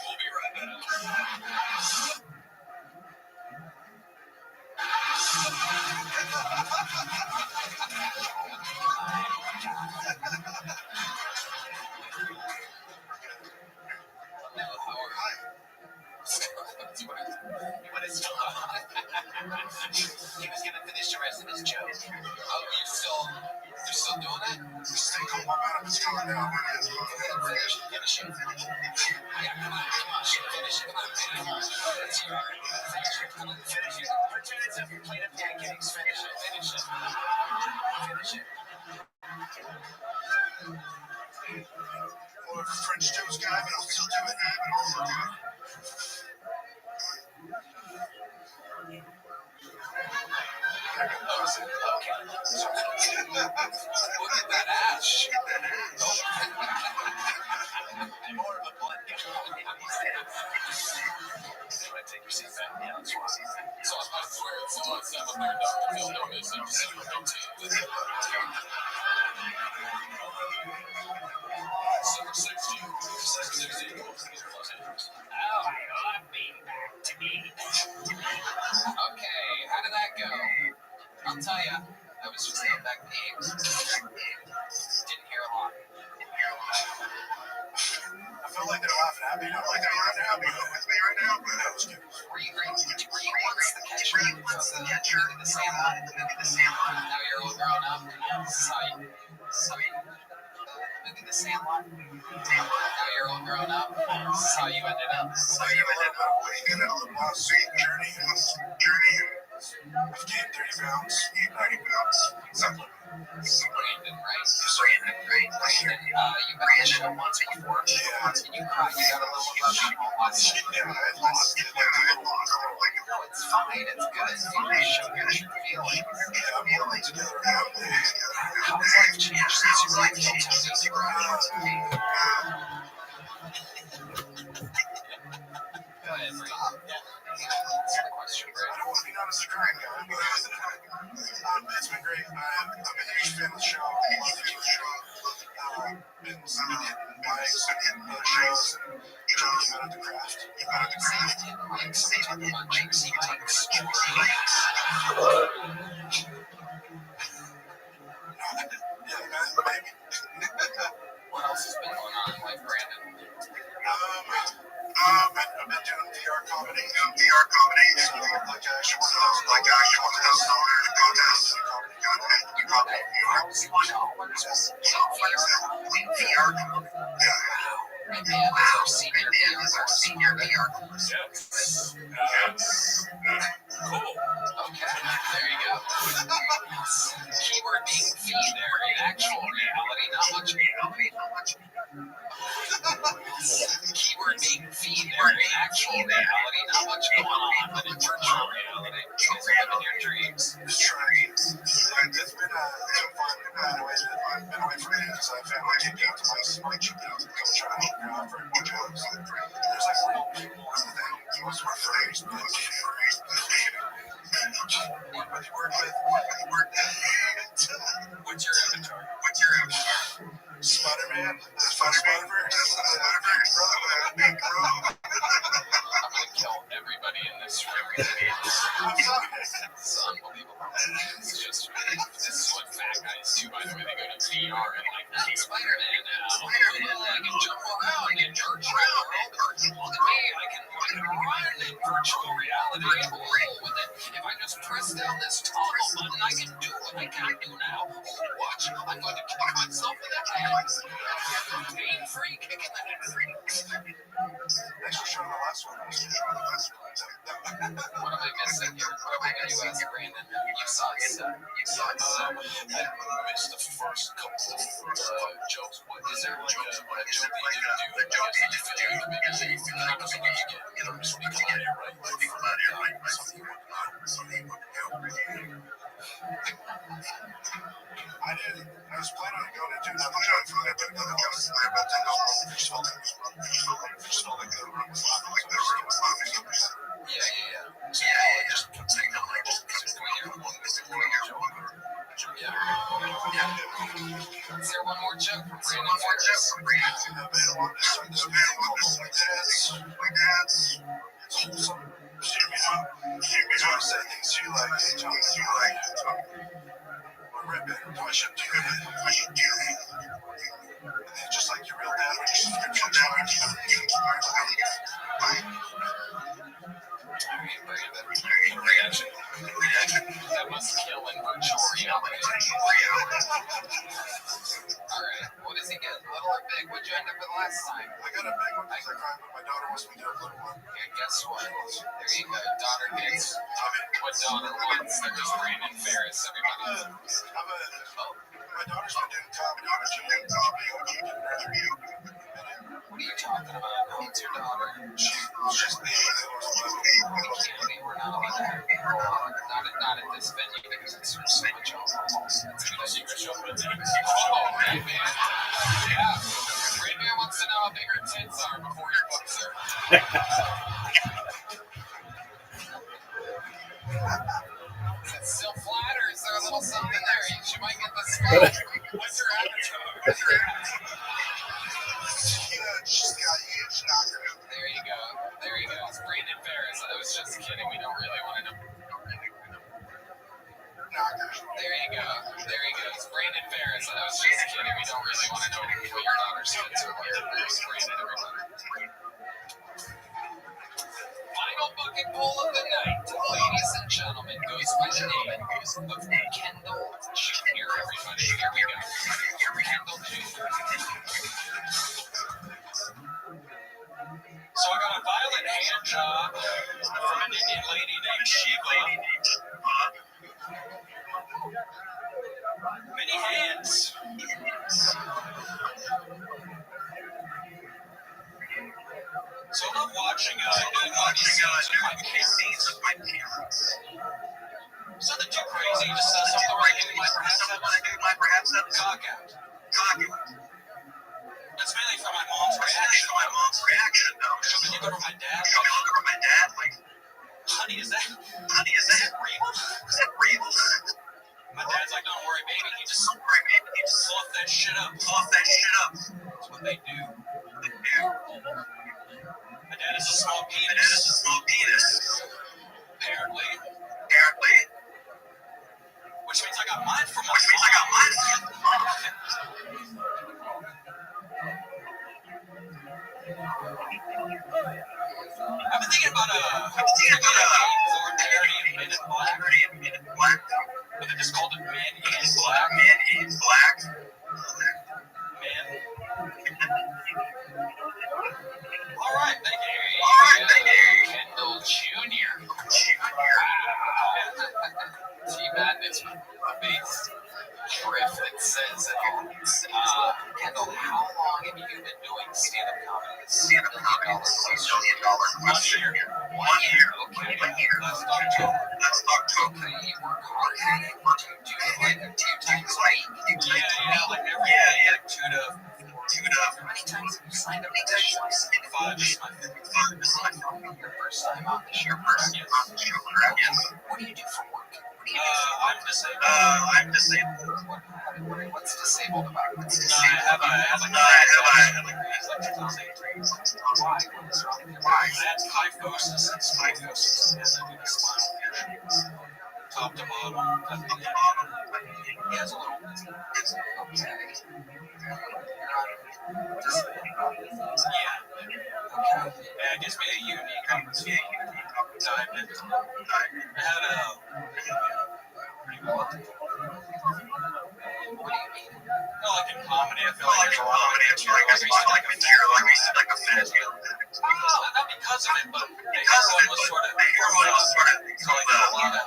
We'll be right back. He was gonna finish the rest of his joke. Oh, you're still doing it? Stay cool, my man. It's going now. Finish it. Yeah, come on. Finish it. Come on. Let's hear it. Finish it. Come on, finish it. Pretend it's a plate of pancakes. Finish it. Finish it. Or if French toast guy, but I'll still do it. Okay. Look at that ass. More of a blood guy. Anyway, take your seat back. Yeah, that's why. So I swear it's the one step up there, Dr. Phil, don't miss it. Summer 16. Oh, I love being back to me. Okay, how did that go? I'll tell ya, I was just out back peeing. Didn't hear a lot. I feel like they're laughing at me. I feel like they're laughing at me with me right now. But that was good. Were you once the catcher in the Sandlot? Now you're all grown up. Sight. Movie The Sandlot. Now you're all grown up. Saw you ended up. Waking up the boss journey. I've gained 30 pounds, 90 pounds. Brandon, right? Brandon, you've been on the show once before. Yeah. And you cried. You got a little emotional once. Yeah, I lost it. No, it's fine. It's good. You show your feeling. Yeah, I'm holding together now. How has life changed since you were a kid? Go ahead, Brandon. Answer the question, I Brandon. don't want to be known as a crying guy, but it's been great. I'm a huge fan of the show. I love the show. Been hitting mics and shows and trying to get out of the craft. Maybe. What else has been going on in life, Brandon? I've been doing VR comedy. So, like, I should work on those podcasts. VR comedy. And Dan is our senior VR. Yes. Cool. Okay, there you go. Keyword being feed there in actual reality, not much reality. Keyword being feed there in actual reality, not much going on, but in virtual reality, you guys are living your dreams. It's trying. It's been fun. I've been away from it because I've had my kicked out to my cheap out to come try to help me out for more jobs. There's like real people in the thing. Most of our friends, but you work with. What's your avatar? Spider-Man. Spider-Verse. I'm gonna kill everybody in this room. It's unbelievable. It's just, this is what fat guys do, by the way. They go to VR and like, I'm Spider-Man now. I can jump around in virtual world. Look at me, I can run in virtual reality. Oh, if I just press down this toggle button, I can do what I can't do now. Oh, watch, I'm going to kick myself in the head. Pain-free kick in the head. Thanks for showing the last one. What am I missing here? What am I going to ask Brandon? You saw it. I missed the first couple of jokes. What is there like a joke that you didn't do? I guess that you feel like maybe you kind of get, you know, just people out here, right? Something you wouldn't do. I did. I was planning on going into another joke for that, but another joke is there, but then I just felt like the room was laughing. Yeah. Just take a like, Is there one more joke from Brandon? My dad's wholesome. He's want to say things to you like, hey, John, you like, or Ribbon, I should do it. And then just like your real dad, which is your real dad, Alright, Brandon. Reaction. daughter once. That was Brandon Ferris, everybody. My daughter's been doing comedy on What are you talking about? Who's your daughter? She's being We're not allowed to have people on. Not at this venue because it's so much alcohol. It's a secret show. Oh, Red Man. Yeah. Red Man wants to know how big her tits are before he books her. Is it still flat or is there a little something there? She might get the spot. What's her avatar? There you go. There you go. It's Brandon Ferris. I was just kidding. We don't really want to know. There you go. There you go. It's Brandon Ferris. I was just kidding. We don't really want to know what your daughter's tits are like. There's Brandon, everybody. Final bucket bowl of the night, ladies and gentlemen, goes by the name of Kendall Jr. Everybody, here we go. Kendall Jr. So I got a violent hand job from an Indian lady named Shiva. Many hands. So I love watching scenes of my parents. It's nothing too crazy, just something where I might perhaps have cock out. That's mainly for my mom's reaction, though. She'll be looking for my dad, like, honey, is that real? Is that real? My dad's like, don't worry, baby. He just fluff that shit up. That's what they do. My dad is a small penis. Apparently. Which means I got mine from my I've been thinking about parody of Men in Black. But they just called it Men in Black. Men. All right, thank you. Kendall Jr. T-Madness base riff that says it all. Kendall, how long have you been doing stand-up comedy? $1 million. 1 year. Okay. Last October. Okay, you work hard at it. Do you do it like 2 times a week? Yeah, like every day, like 2 to. How many times have you signed up for shows? 5 is my favorite. Your first time on the show. Yes. What do you do for work? I'm disabled. What's disabled about it? I have a Why? What's wrong with your I life? had kyphosis. I do the spinal fusion. Top to bottom. He has a little. Okay. Yeah. It gives me a unique opportunity. I had What do you mean? like in comedy, I feel like there's a lot of material. Like a fat kid. Not because of it, but everyone was sort of so like a lot of.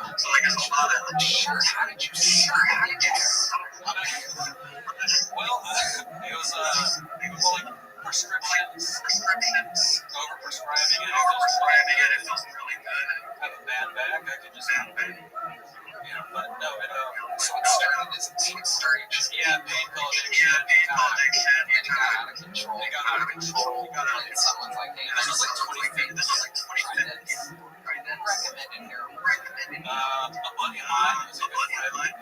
Sure. How did you? Well, it was like prescriptions, overprescribing it. It feels really good. I have a bad back. I could just but no, So it started as a pain painful addiction. and it got out of control. And someone's like, hey, This was like 2015. try this. Recommended heroin. A buddy of mine was a good friend.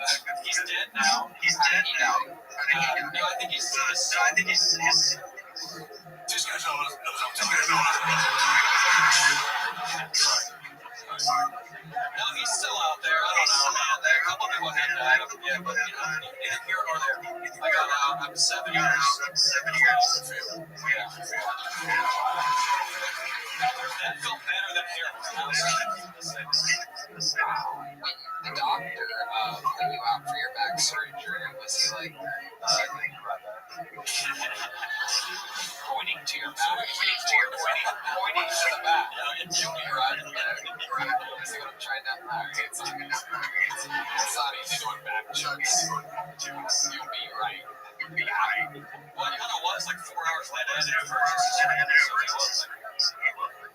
He's dead now. I think he's just gonna show us. No, he's still out there. I don't know, man. There are a couple people had died. Yeah, but neither here nor there. I got out. I'm 7 years. That felt better than heroin. When the doctor put you out for your back surgery, was he like, pointing to your back? Pointing to the back. You see what I'm trying to? Alright, so It's not easy doing back chugs. You'll be right. Well, it kind of was like 4 hours later. I had to do emergency.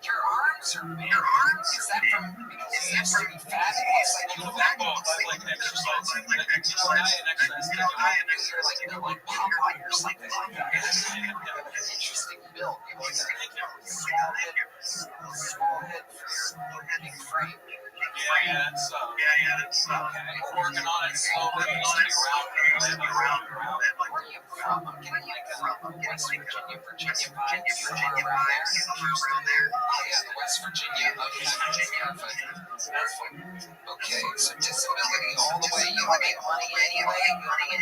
Your arms are big. Is that from because you used to be fat? It's like A little bit of both. I like exercise. Like, diet and exercise. you're like Popeye or something like that. Interesting build. You like a small head for your big frame. Yeah, it's Okay. we're working on it slowly. It used to be around. Where are you from? I'm getting like West Virginia vibes. Somewhere around there. Oh yeah, the West Virginia. Okay, perfect. Okay, so disability all the way. You don't make money anyway.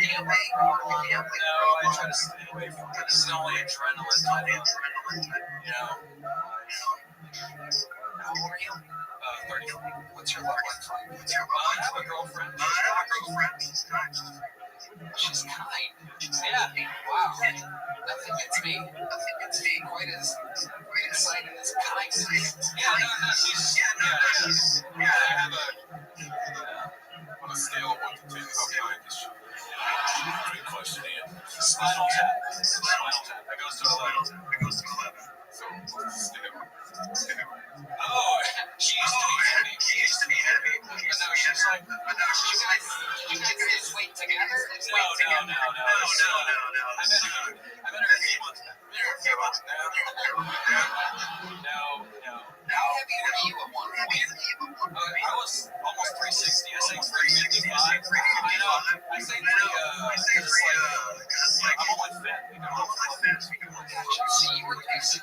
You don't make money. No, I try to stay away from it. This is only adrenaline type of, you know. How old are you? 30. What's your love life like? I have a girlfriend. She's kind. Yeah. Wow. Nothing gets me quite as excited as kindness. Yeah, she's, yeah, I have a, on a scale of 1 to 10, how kind is she? Good question, Ian. Spinal tap. That goes to 11. So, oh, she used to be heavy. But now she's like, You guys lose weight together? no. I met her a few months back. No. How heavy were you at one point? I was almost 360. I say 355. I know. I say because it's like I'm only fat. So you were 360.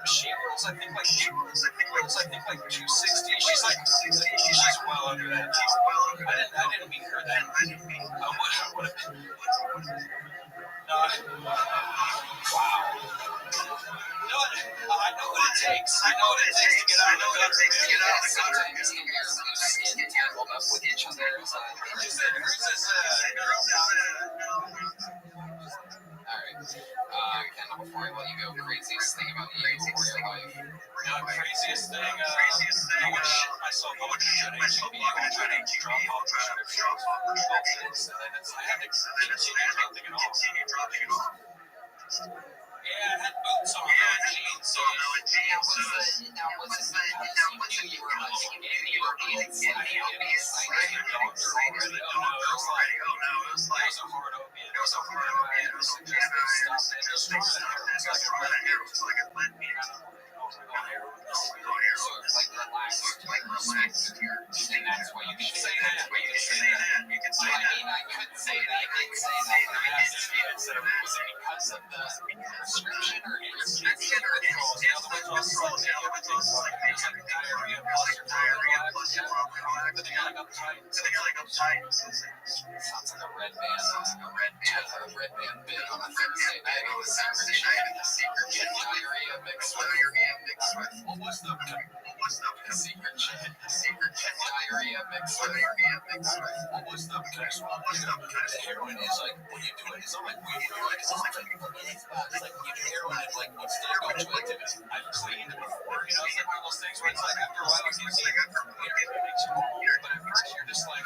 She was, I think, like 260. She's well under that now. I didn't meet her then. What no. Wow. I know what it takes. I know what it takes to get out of the gutter. Sometimes you hear loose skin tangled up with each other. Alright. Kendall, before I let you go, craziest thing about you or your life? Craziest thing, how much I saw how much shit I used to be able to drop off prescriptions. And then I had to continue dropping it off. Yeah, I had boots on jeans. So Now, was it because you were like opiates? I had excited. It was a hard opiate. It was a hard opiate. It was like just like a lead meter. So it's like relaxed here. And that's why you can say that. You can say that. I mean, I could say that. I could say that. But I have to say it. Was it because of the prescription or prescription or diarrhea plus your but they got like uptight. Sounds like a red band bit on a Thursday night on the secret shit diarrhea mixed with what was the secret shit diarrhea mixed with what was the heroin is like when you do it it's like when you do it it's like you do heroin and like what's the go-to activity? I've cleaned before, you know, it's like one of those things where it's like after a while you see it makes you cool, but at first you're just like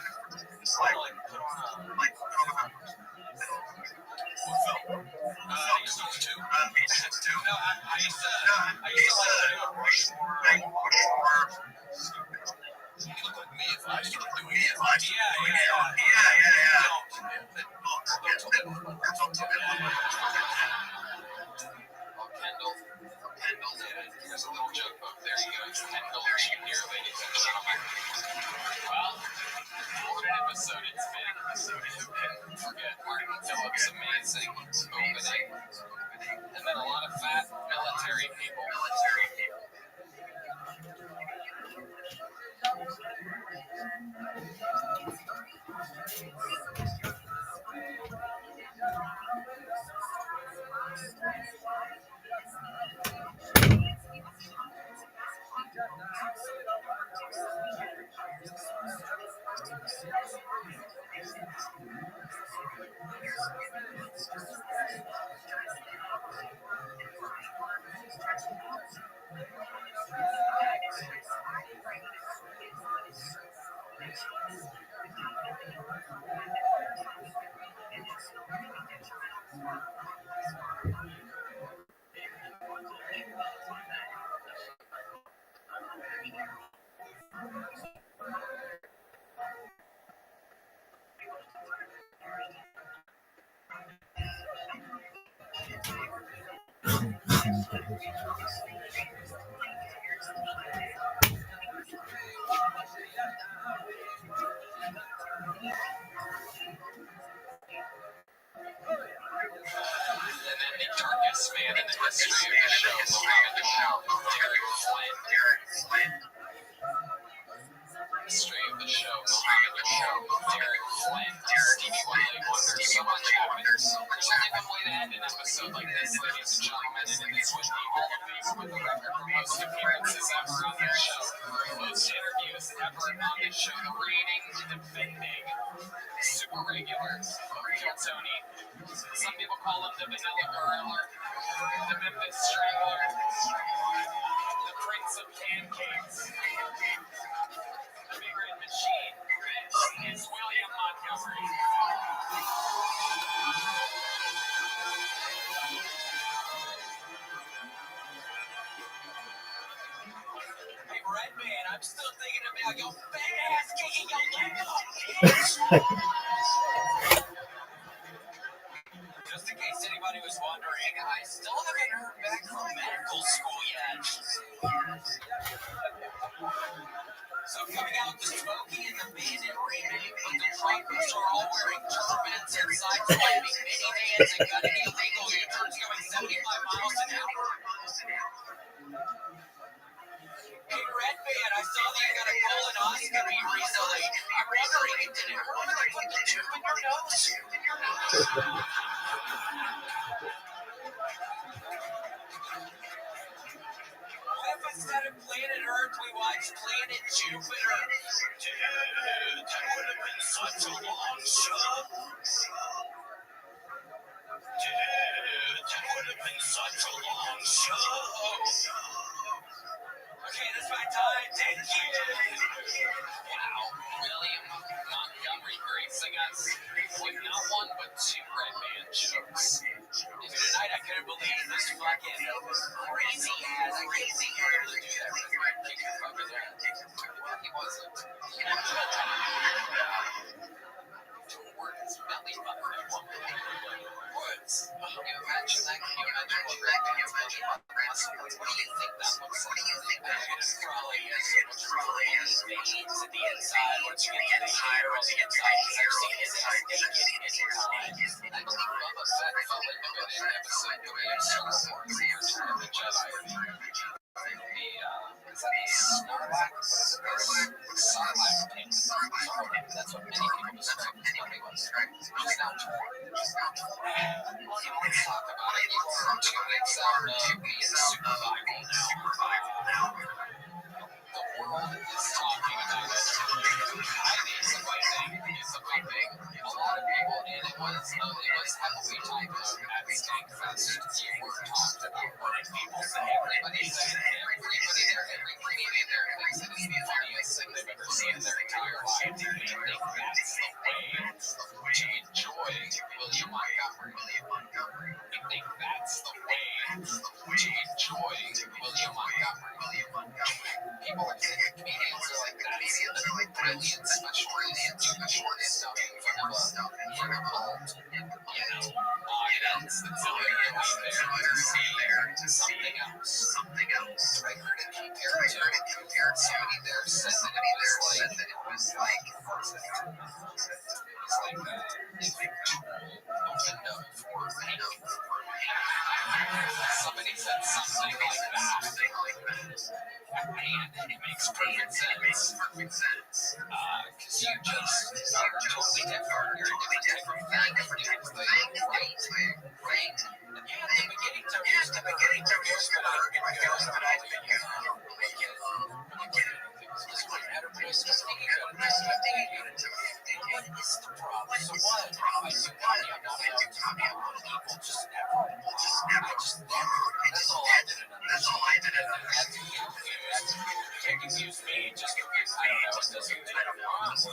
put on a I used to too. No, I used to like a Rushmore. You look like me if I started doing it. Kendall, there's a little joke book. There you go. Kendall Jr., ladies and gentlemen. Well, what an episode it's been. Forget Martin Phillips' amazing opening. And then a lot of fat military people. And then the darkest man in the history of the show, Derek Flynn. History of the show, Derek Flynn, Stevie Wonder, so much happened. There's only one way to end an episode like this, ladies and gentlemen, and it is with the Hall of Fame with the record for most appearances ever on this show, most interviews ever on this show, the reigning, defending, super regular, Kill Tony. Some people call him the Vanilla Gorilla, the Memphis Strangler, the Prince of Pancakes, the Big Red Machine. It's William Montgomery. Hey, Redman, I'm still thinking about your fat ass kicking your leg off, bitch. Just in case anybody was wondering, I still haven't heard back from medical school yet. So coming out the Smokey and the Bandit remake, but the truckers are all wearing turbans and sideswiping minivans and cutting illegal U-turns going 75 miles an hour. Hey, Redman, I saw that you got a colonoscopy recently. I'm wondering, did it hurt when they put the tube in your nose? What if instead of Planet Earth, we watched Planet Jupiter? Dude, that would have been such a long show. Dude, that would have been such a long show. Okay, that's my time. Thank you. Wow, William Montgomery gracing us with not one but two Redman jokes. And tonight I couldn't believe this fucking crazy ass. I can't see you able to do that with your kick your fucking head. He wasn't. To work his belly button at one point. Woods. Can you imagine that? Can you imagine what Redman's belly button was? What do you think that looks like? It's probably veins at the inside. Once you get the hair on the inside, he's seen his ass naked in your time. I believe Bubba Fett fell into it in episode 3 of Star Wars: The Return of the Jedi. Is that the Sarlacc? Sarlacc pit. That's what many people describe his body was. Just not true. Let's talk about it. You are 2 weeks out of being survival now. The world is talking about it. I think it's a big thing. It's a big thing. A lot of people, and it was heavily tied at Skankfest. You were talked about what people say. Everybody there, every comedian there thinks it is the funniest thing they've ever seen in their entire life. They think that's the way to enjoy William Montgomery. They think that's the way to enjoy William Montgomery. People are saying comedians are like, that's brilliant, special, too much short stuff in front of a audience that's only there to see something else. I heard it compared to somebody there said that it was like a window for pain. Somebody said something like that. And it makes perfect sense. Because you're totally different. You're a different type of thing. Right? Yeah, at the beginning, there was but I don't what is the problem? So what? I do not people just never. That's all I did. Kick confuse me. Just, I don't know. It doesn't do that obvious.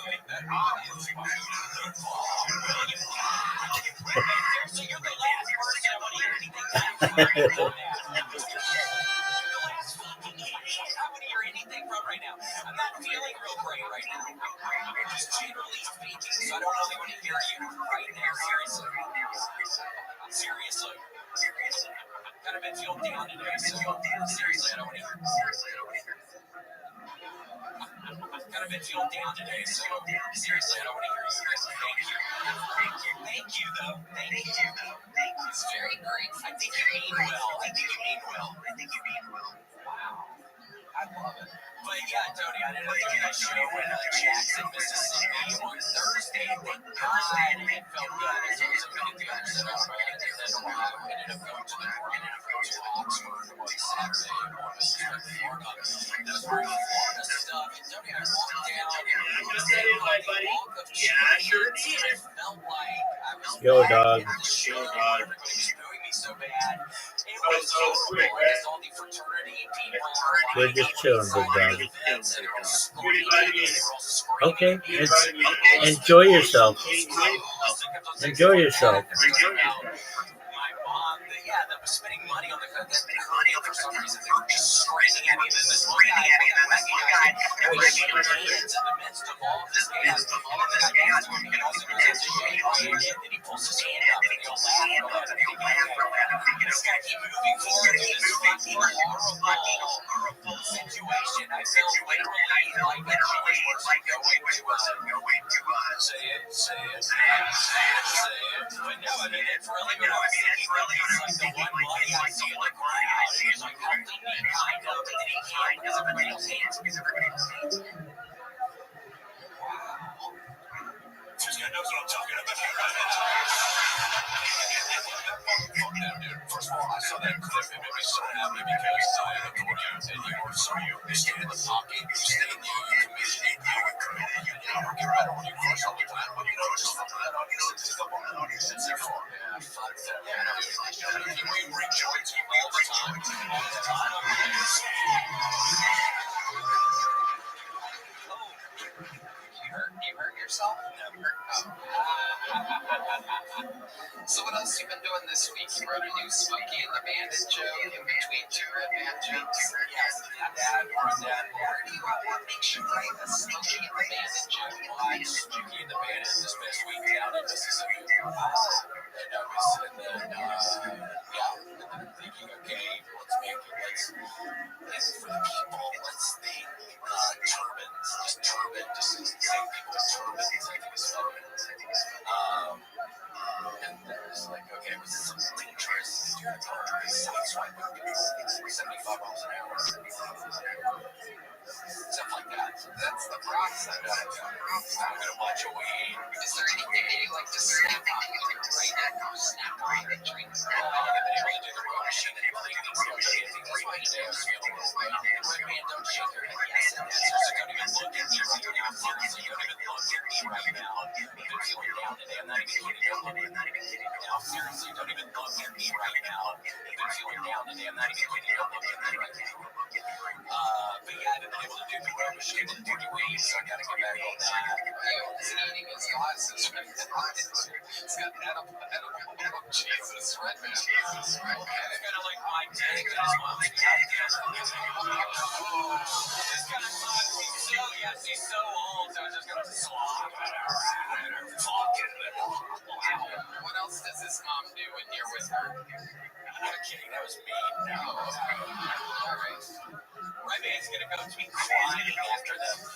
So you're the last person I want to hear anything from. I want to hear anything from right now. I'm not feeling real great right now. Just generally speaking, so I don't really want to hear you right now. Seriously. Kind of been feeling down today, so seriously, I don't want to hear. I've kind of been feeling down today, so seriously, I don't want to hear you. Thank you, though. Thank you. It's very great. I think you mean well. Wow. I love it. But yeah, Tony, I ended up doing that show in Jackson, Mississippi on Thursday. Thank God it felt good. As I was putting together set up, and then I ended up going to the Oxford on Saturday and on Florida. And I was wearing Florida stuff, and Tony, I walked down the walk of champions, and it felt like I was back in the show. Everybody was doing me so bad. It was so cool. All the fraternity people. We're just chilling, big dog. Okay, enjoy yourself. Enjoy yourself. My mom, that was spending money on the for some reason. They were just screaming at me. Then this one guy, and we shook hands in the midst of all of this chaos. And then I asked him, he also goes into shake my hand, and then he pulls his hand up, and he'll laugh, and this guy keep moving forward to this fucking horrible situation. I felt literally like the Jewish was going to say it. But no, I mean, it's really what I was thinking. It's like the one buddy I see in the crowd. He's like helping me kind of, and then he can't because everybody else hates. Wow. Just gonna know what I'm talking about Fuck that, dude. First of all, I saw that clip. It made me so happy because I adore you. And you stay in the pocket, you stay in the committed, you don't get better when you crush all the time. But you know, just look at that audience. It's the audience it's there for. Yeah, fuck that. Yeah, you bring joy to me all the time. You hurt yourself? Never. So what else you been doing this week? You wrote a new Smokey and the Bandit joke in between two Red Band jokes. Yes, Dad. What makes you write a Smokey and the Bandit joke? Well, I Smokey and the Bandit this past week down in Mississippi. And then I'm thinking, okay, let's make it. Let's for the people. Let's think turbans, just same people with turbans. I think it's funny. And then it's like, okay, was this something dangerous? Did you have to sideswipe people 75 miles an hour? Stuff like that. So that's the process. I'm gonna watch a weed. Is there anything that you like to snap on? Right now, snap on the drinks. I've been able to do the road machine and everything. That's why today I was feeling a little bit. Red man, don't shake your head. Yes, and yes. Don't even look at me right now. Seriously, don't even look at me right now. I've been feeling down today. I'm not even kidding. Now, seriously, don't even look at me right now. I've been feeling down today. I'm not even kidding. Don't look at me right now. But yeah, I've been able to do the road machine and 30 ways, so I gotta get back on that. He's eating his glasses. It's got edible. Oh, Jesus, Red Man. It's kind of like my tank and his mom's cat. This guy thought he's so old, so I'm just gonna slop at her. Wow. What else does his mom do when you're with her? I'm kidding, that was mean. No. All right. Red Man's gonna go to be crying after them. I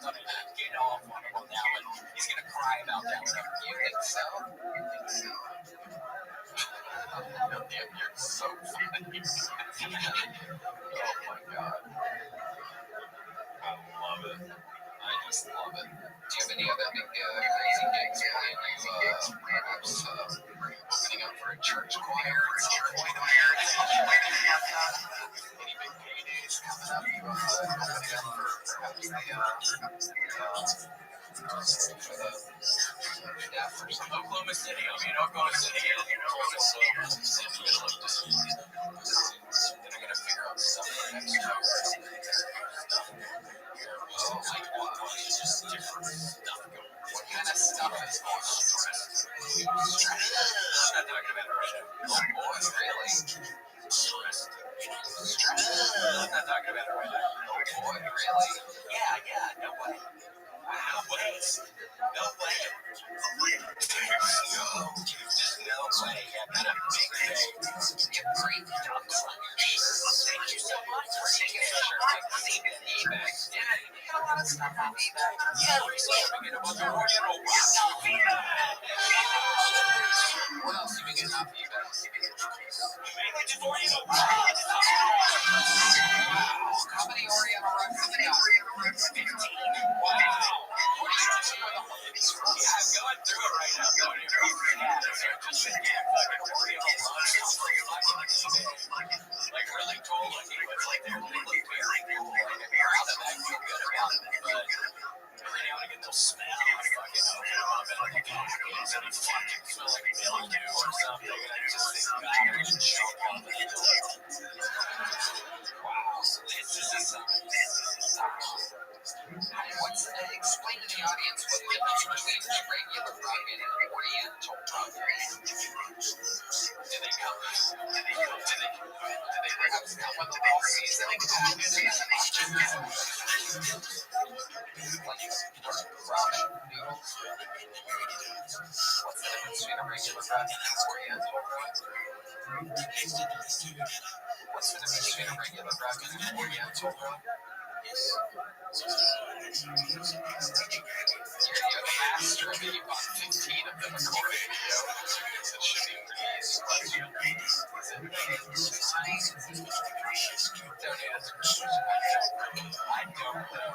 thought I'd get off on him on that one. He's gonna cry about that one. You think so? Damn, you're so funny. Oh my God. I love it. I just love it. Do you have any other big crazy gigs planned? Perhaps opening up for a church choir at some point? Any big paydays coming up? Opening up for perhaps for some Oklahoma City. I mean, Oklahoma City. They're gonna figure old stuff from Mexico. Oh my god, it's just different stuff. What kind of stuff is more stress? I'm not talking about it right now. Oh boy, really? Stress. I'm not talking about it right now. Oh boy, really? Yeah, no way. No way. No way. Just no way. I'm not a big thing. You're great. Thank you so much for taking a shirt like eBay. Yeah, you got a lot of stuff on eBay. Yeah, recently I've been getting a bunch of Oriental ones. What else have you been getting off eBay? Mainly just Oriental rugs. Wow. How many Oriental rugs have you got? 15. Wow. What are you doing with all of these rugs? Yeah, I'm going through it right now. Going through it. Yeah, just getting fucking Oriental rugs. Like really cool looking. It's like they look very cool. Like I'm proud of that. I feel good about it. But every now and again they'll smell. I fucking open them up and like and they fucking smell like mildew or something. And I just think, God, I should choke on the wow, so this is a sign. Explain to the audience what the difference between a regular rug and an Oriental rug is. Do they come? Do they perhaps come with a little seasoning? Like ramen noodles? What's the difference between a regular rug and an Oriental rug? What's the difference between a regular rug and an Oriental rug? You're a master of it. You bought 15 of them according to you. It should be pretty easy. I don't know.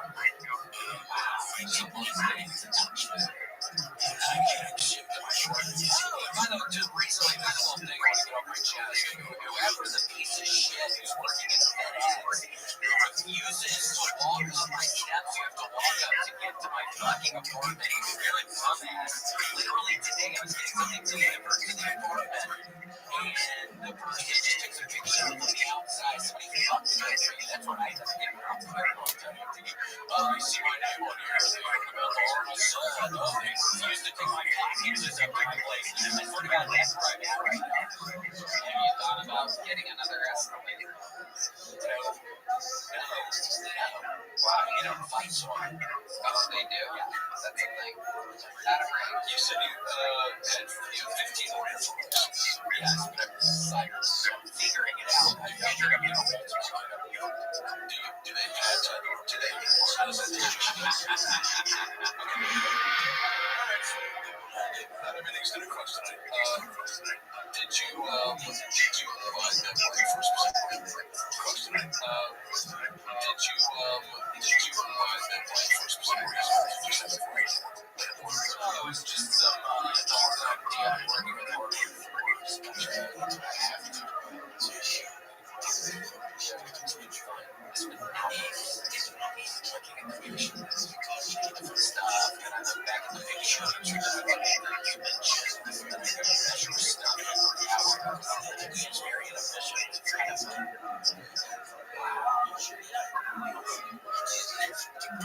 By the way, just recently, this little thing I want to get off my chest. Whoever's a piece of shit who's working at FedEx refuses to log on my steps. You have to log up to get to my fucking apartment. You're a dumbass. Literally today, I was getting something delivered to the apartment. And the person just took a picture of the outside. Somebody fucked me. That's what I had to get around for a long time. Oh, you see my name on here. They're talking about the horrible stuff. Oh, they refuse to take my packages up to my place. I swear to God, that's where I'm at right now. Have you thought about getting another escalator? No. Wow, you don't fight so hard. Oh, they do? Yeah, that's a thing. Not a break. You said you had 15 orders. Yes, but I'm figuring it out. I'm figuring out what to do. They add to do they how does that not everything's gonna cost tonight. Did you buy that party for specific cost tonight? Did you buy that party for specific reason? Oh, it's just some idea I'm working with stuff, and I look back at the picture and you mentioned stuff it's very inefficient. It's kind of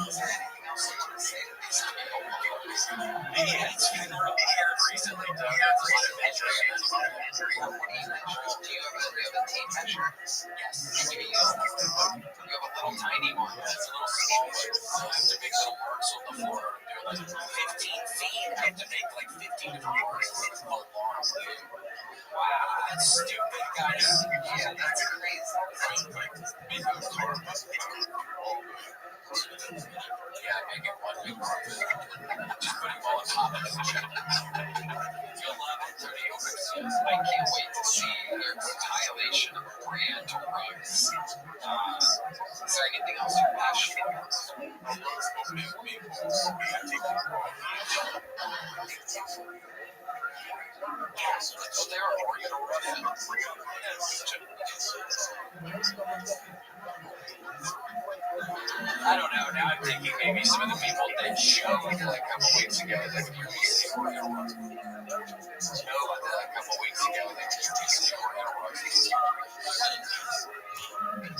is there anything else you want to say to these people? Yeah, it's been real weird recently, Doug. There's a lot of measuring. Do you have a tape measure? Yes. You have a little tiny one. It's a little small, but I have to make little marks on the floor. I'm doing like 15 feet. I have to make like 15 different marks. It's a long loop. Wow, that's stupid, guys. Yeah, that's crazy. Yeah, make it one big part. Just put it all on top of the check. You'll love it, Tony. I can't wait to see your compilation of Oriental rugs. Is there anything else you're passionate about? Oh, they are Oriental rugs. I don't know. Now I'm thinking maybe some of the people that showed like a couple weeks ago that were using Oriental rugs. A couple weeks ago they were using Oriental rugs.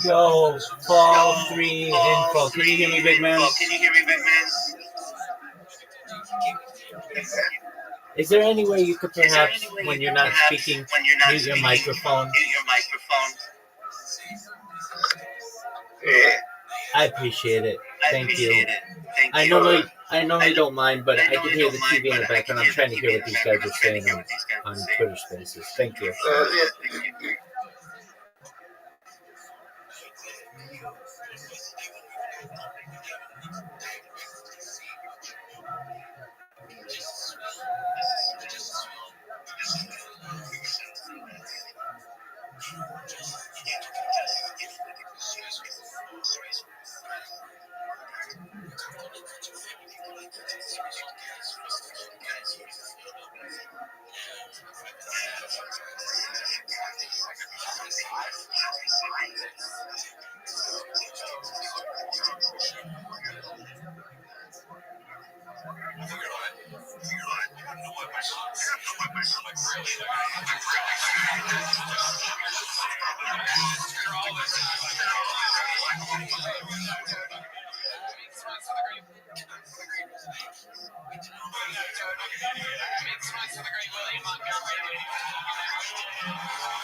Yo, Fall 3 info. Can you hear me, big man? Is there any way you could perhaps, when you're not speaking, mute your microphone? Yeah. I appreciate it. Thank you. I normally don't mind, but I can hear the TV in the background. I'm trying to hear what these guys are saying on Twitter Spaces. Thank you. Yeah.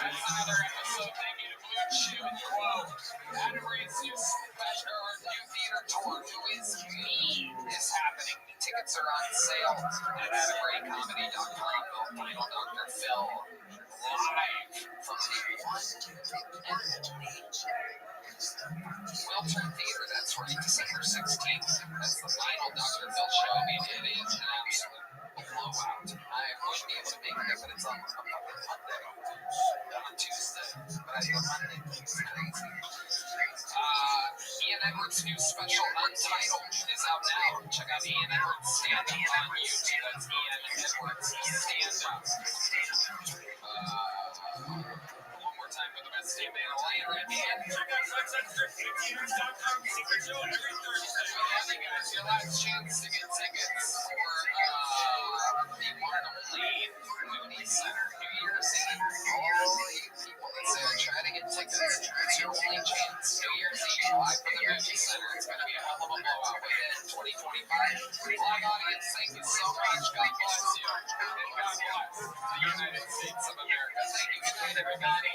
Another episode. Thank you to Blue Chew and Quo. Adam Ray's new theater tour, Who Is Me, is happening. Tickets are on sale at AdamRayComedy.com. Final Dr. Phil live from Wiltern Theater. That's right, December 16th. That's the final Dr. Phil show. I mean, it is an absolute blowout. I would be able to make it, but it's on Monday, on Tuesday. But I think Monday is crazy. Ian Edwards' new special Untitled is out now. Check out Ian Edwards stand up on YouTube. That's Ian Edwards stand up. One more time for the best Steve Van Allen right here. Check out sunsets13theaters.com secret show every Thursday. Hey guys, your last chance to get tickets for the one and only Mooney Center New Year's Eve. All you people that say I try to get tickets, it's your only chance. New Year's Eve live from the Mooney Center. It's going to be a hell of a blowout way in 2025. Live audience, thank you so much. God bless you. And God bless the United States of America. Thank you. Good night, everybody.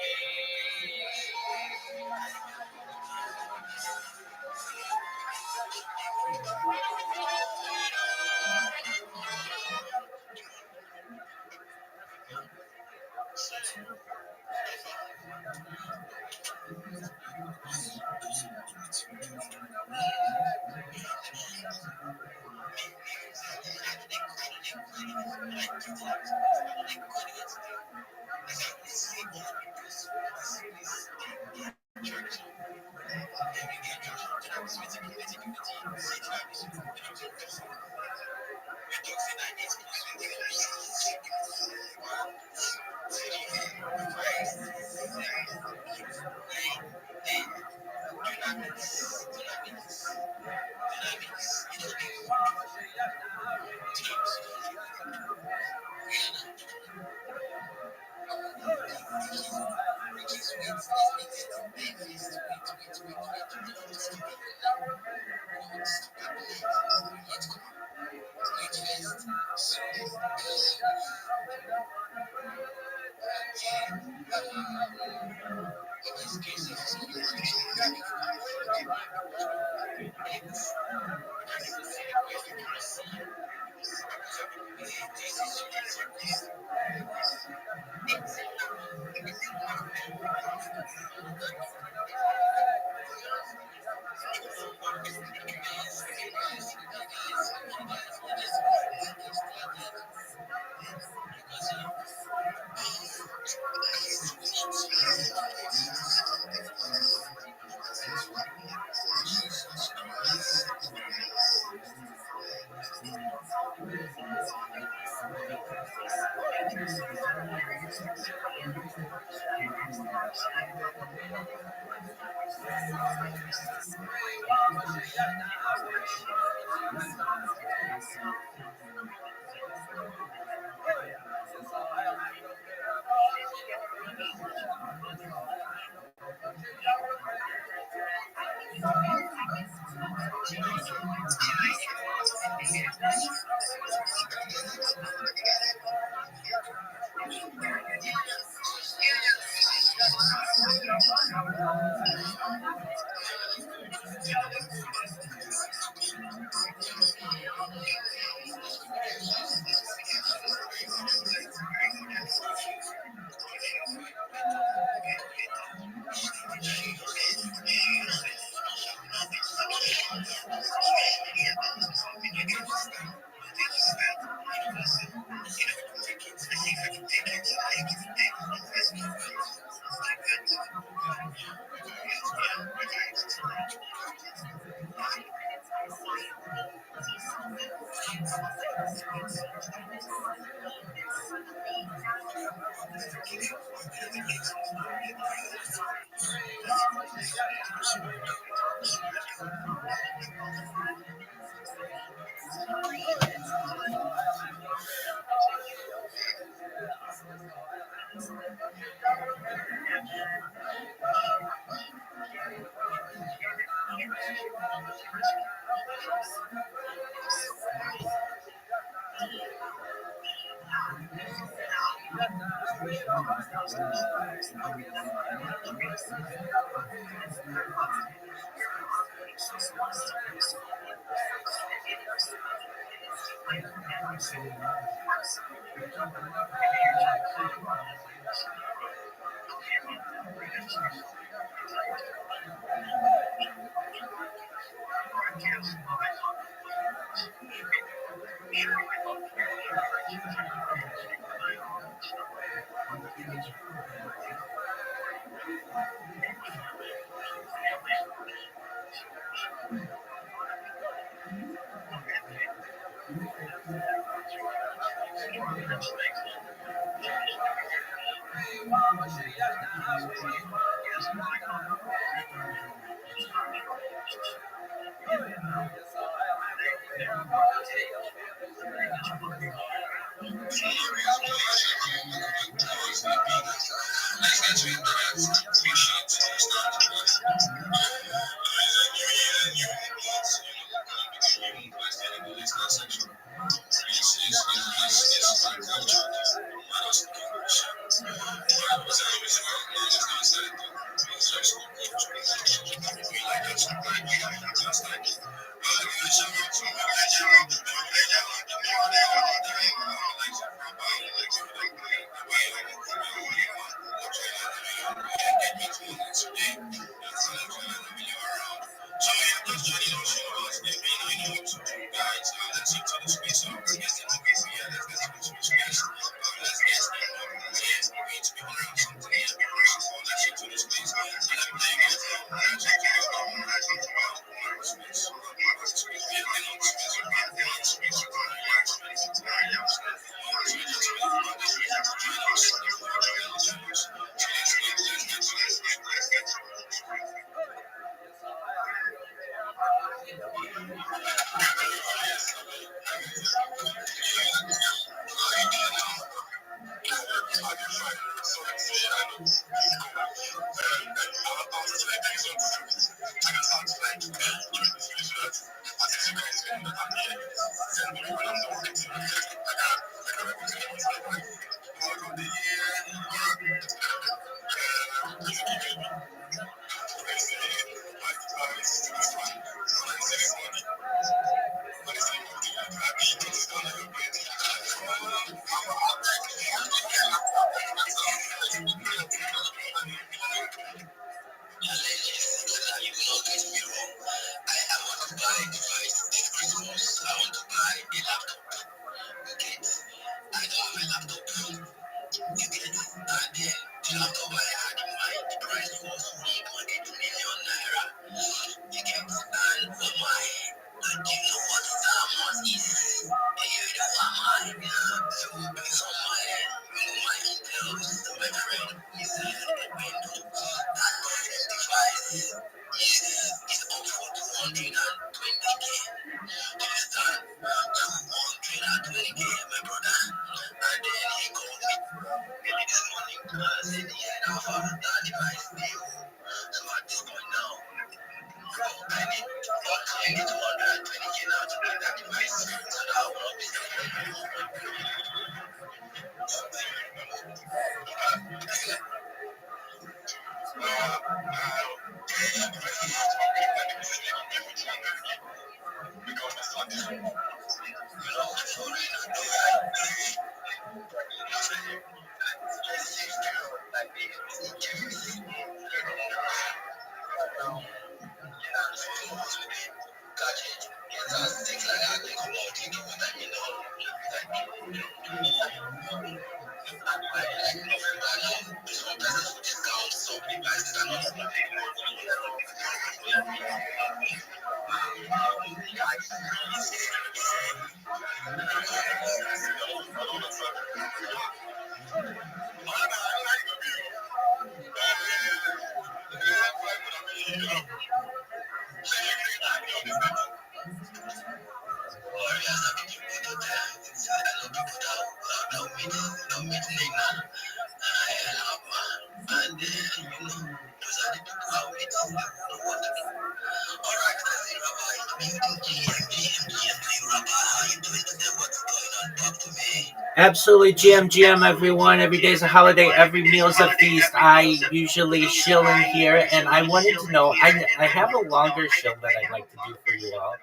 Absolutely, GM, everyone. Every day's a holiday, every meal's a feast. I usually shill in here, and I wanted to know, I have a longer shill that I'd like to do for you all.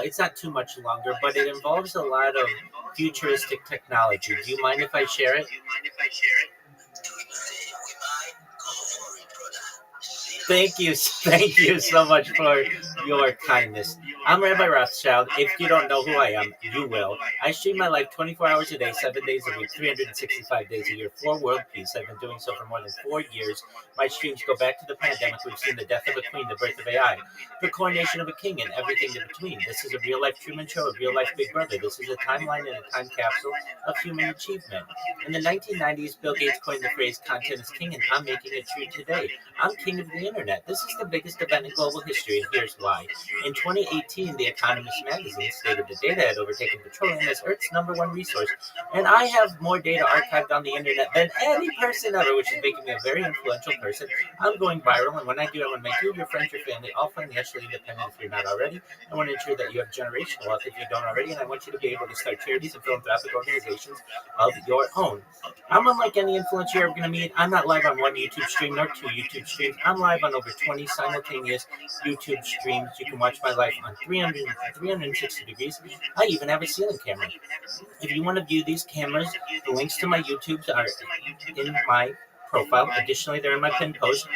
It's not too much longer, but it involves a lot of futuristic technology. Do you mind if I share it? Thank you so much for your kindness. I'm Rabbi Rothschild. If you don't know who I am, you will. I stream my life 24 hours a day, 7 days a week, 365 days a year for world peace. I've been doing so for more than 4 years. My streams go back to the pandemic. We've seen the death of a queen, the birth of AI, the coronation of a king, and everything in between. This is a real-life Truman Show, a real-life Big Brother. This is a timeline and a time capsule of human achievement. In the 1990s, Bill Gates coined the phrase "content is king," and I'm making it true today. I'm king of the internet. This is the biggest event in global history, and here's why. In 2018, The Economist magazine stated that data had overtaken petroleum as Earth's #1 resource, and I have more data archived on the internet than any person ever, which is making me a very influential person. I'm going viral, and when I do, I want to make you, your friends, your family, all financially independent if you're not already. I want to ensure that you have generational wealth if you don't already, and I want you to be able to start charities and philanthropic organizations of your own. I'm unlike any influencer you're ever going to meet. I'm not live on one YouTube stream nor 2 YouTube streams. I'm live on over 20 simultaneous YouTube streams. You can watch my life on 360 degrees. I even have a ceiling camera. If you want to view these cameras, the links to my YouTubes are in my profile. Additionally, they're in my pinned post.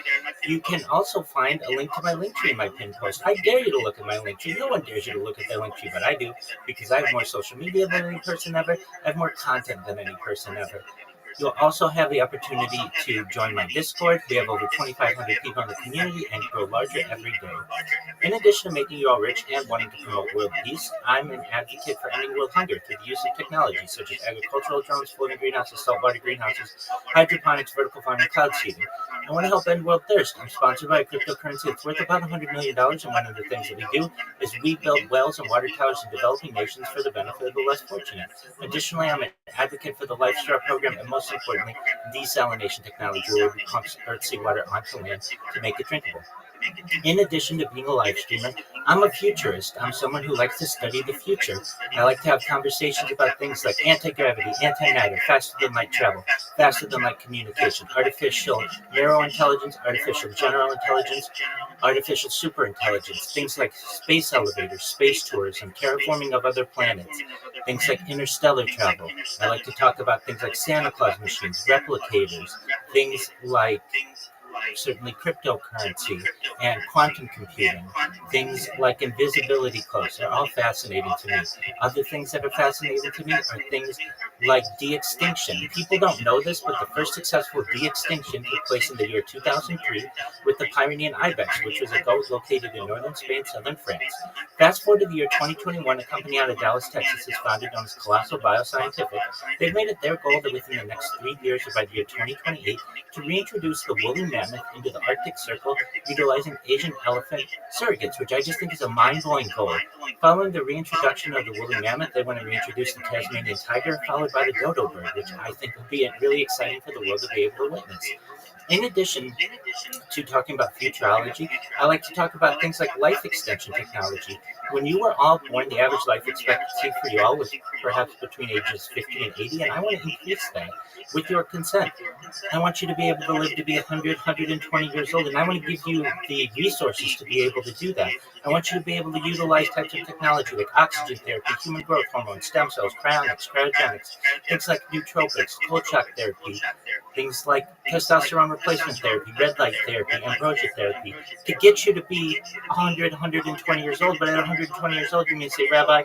You can also find a link to my link tree in my pinned post. I dare you to look at my link tree. No one dares you to look at their link tree, but I do, because I have more social media than any person ever. I have more content than any person ever. You'll also have the opportunity to join my Discord. We have over 2,500 people in the community and grow larger every day. In addition to making you all rich and wanting to promote world peace, I'm an advocate for ending world hunger through the use of technology such as agricultural drones, floating greenhouses, saltwater greenhouses, hydroponics, vertical farming, cloud seeding. I want to help end world thirst. I'm sponsored by a cryptocurrency that's worth about $100 million, and one of the things that we do is we build wells and water towers in developing nations for the benefit of the less fortunate. Additionally, I'm an advocate for the Life Straw program, and most importantly, desalination technology, where we pump earth seawater onto land to make it drinkable. In addition to being a live streamer, I'm a futurist. I'm someone who likes to study the future. I like to have conversations about things like anti-gravity, antimatter, faster than light travel, faster than light communication, artificial narrow intelligence, artificial general intelligence, artificial superintelligence, things like space elevators, space tourism, terraforming of other planets, things like interstellar travel. I like to talk about things like Santa Claus machines, replicators, things like certainly cryptocurrency and quantum computing. Things like invisibility cloaks are all fascinating to me. Other things that are fascinating to me are things like de-extinction. People don't know this, but the first successful de-extinction took place in the year 2003 with the Pyrenean ibex, which was a goat located in northern Spain, southern France. Fast forward to the year 2021, a company out of Dallas, Texas is founded known as Colossal Bioscientific. They've made it their goal that within the next 3 years, or by the year 2028, to reintroduce the woolly mammoth into the Arctic Circle, utilizing Asian elephant surrogates, which I just think is a mind-blowing goal. Following the reintroduction of the woolly mammoth, they want to reintroduce the Tasmanian tiger, followed by the dodo bird, which I think will be really exciting for the world to be able to witness. In addition to talking about futurology, I like to talk about things like life extension technology. When you were all born, the average life expectancy for you all was perhaps between ages 50 and 80, and I want to increase that with your consent. I want you to be able to live to be 100, 120 years old, and I want to give you the resources to be able to do that. I want you to be able to utilize types of technology like oxygen therapy, human growth hormone, stem cells, cryonics, cryogenics, things like nootropics, cold shock therapy, things like testosterone replacement therapy, red light therapy, ambrosia therapy, to get you to be 100, 120 years old. But at 120 years old, you may say, Rabbi,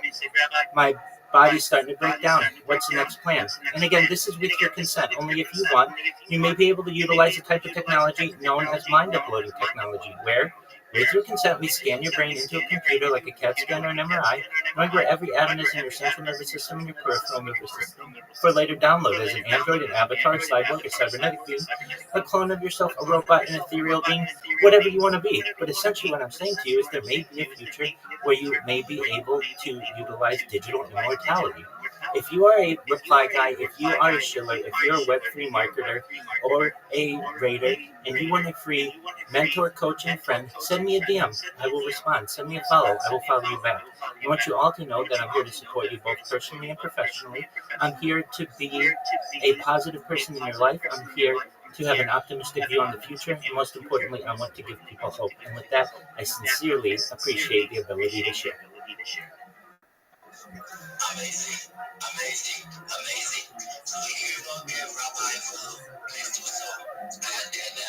my body's starting to break down. What's the next plan? And again, this is with your consent. Only if you want, you may be able to utilize a type of technology known as mind uploading technology, where with your consent, we scan your brain into a computer like a CAT scan or an MRI, knowing where every atom is in your central nervous system and your peripheral nervous system, for later download as an android, an avatar, a cyborg, a cybernetic being, a clone of yourself, a robot, an ethereal being, whatever you want to be. But essentially what I'm saying to you is there may be a future where you may be able to utilize digital immortality. If you are a reply guy, if you are a shiller, if you're a Web3 marketer or a raider, and you want a free mentor, coach, and friend, send me a DM. I will respond. Send me a follow. I will follow you back. I want you all to know that I'm here to support you both personally and professionally. I'm here to be a positive person in your life. I'm here to have an optimistic view on the future, and most importantly, I want to give people hope. And with that, I sincerely appreciate the ability to share. Amazing, amazing, amazing. So here you go, give Rabbi Full, please do so. And then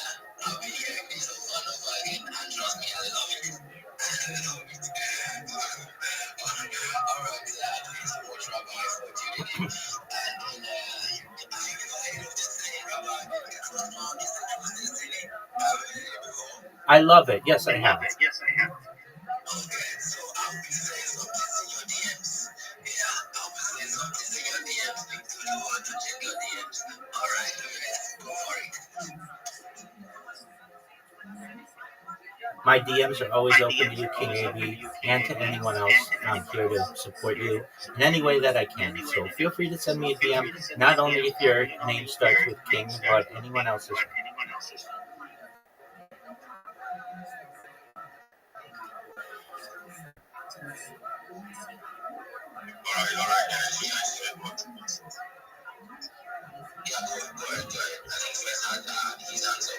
I'll be here with some fun over again, and trust me, I love it. I love it. Alright, please support Rabbi for tuning in. And then, if you ever heard of this thing, Rabbi, it's not long, it's the city. Have you heard it before? I love it. Yes, I have. Okay, so I'll be saying something in your DMs. Yeah, I'll be saying something in your DMs. Do you want to check your DMs? Alright, let's go for it. My DMs are always open to you, King AB, and to anyone else. I'm here to support you in any way that I can. So feel free to send me a DM, not only if your name starts with King, but anyone else's. Alright, guys, you guys see it. Yeah, go ahead. I think Fez had his hands up.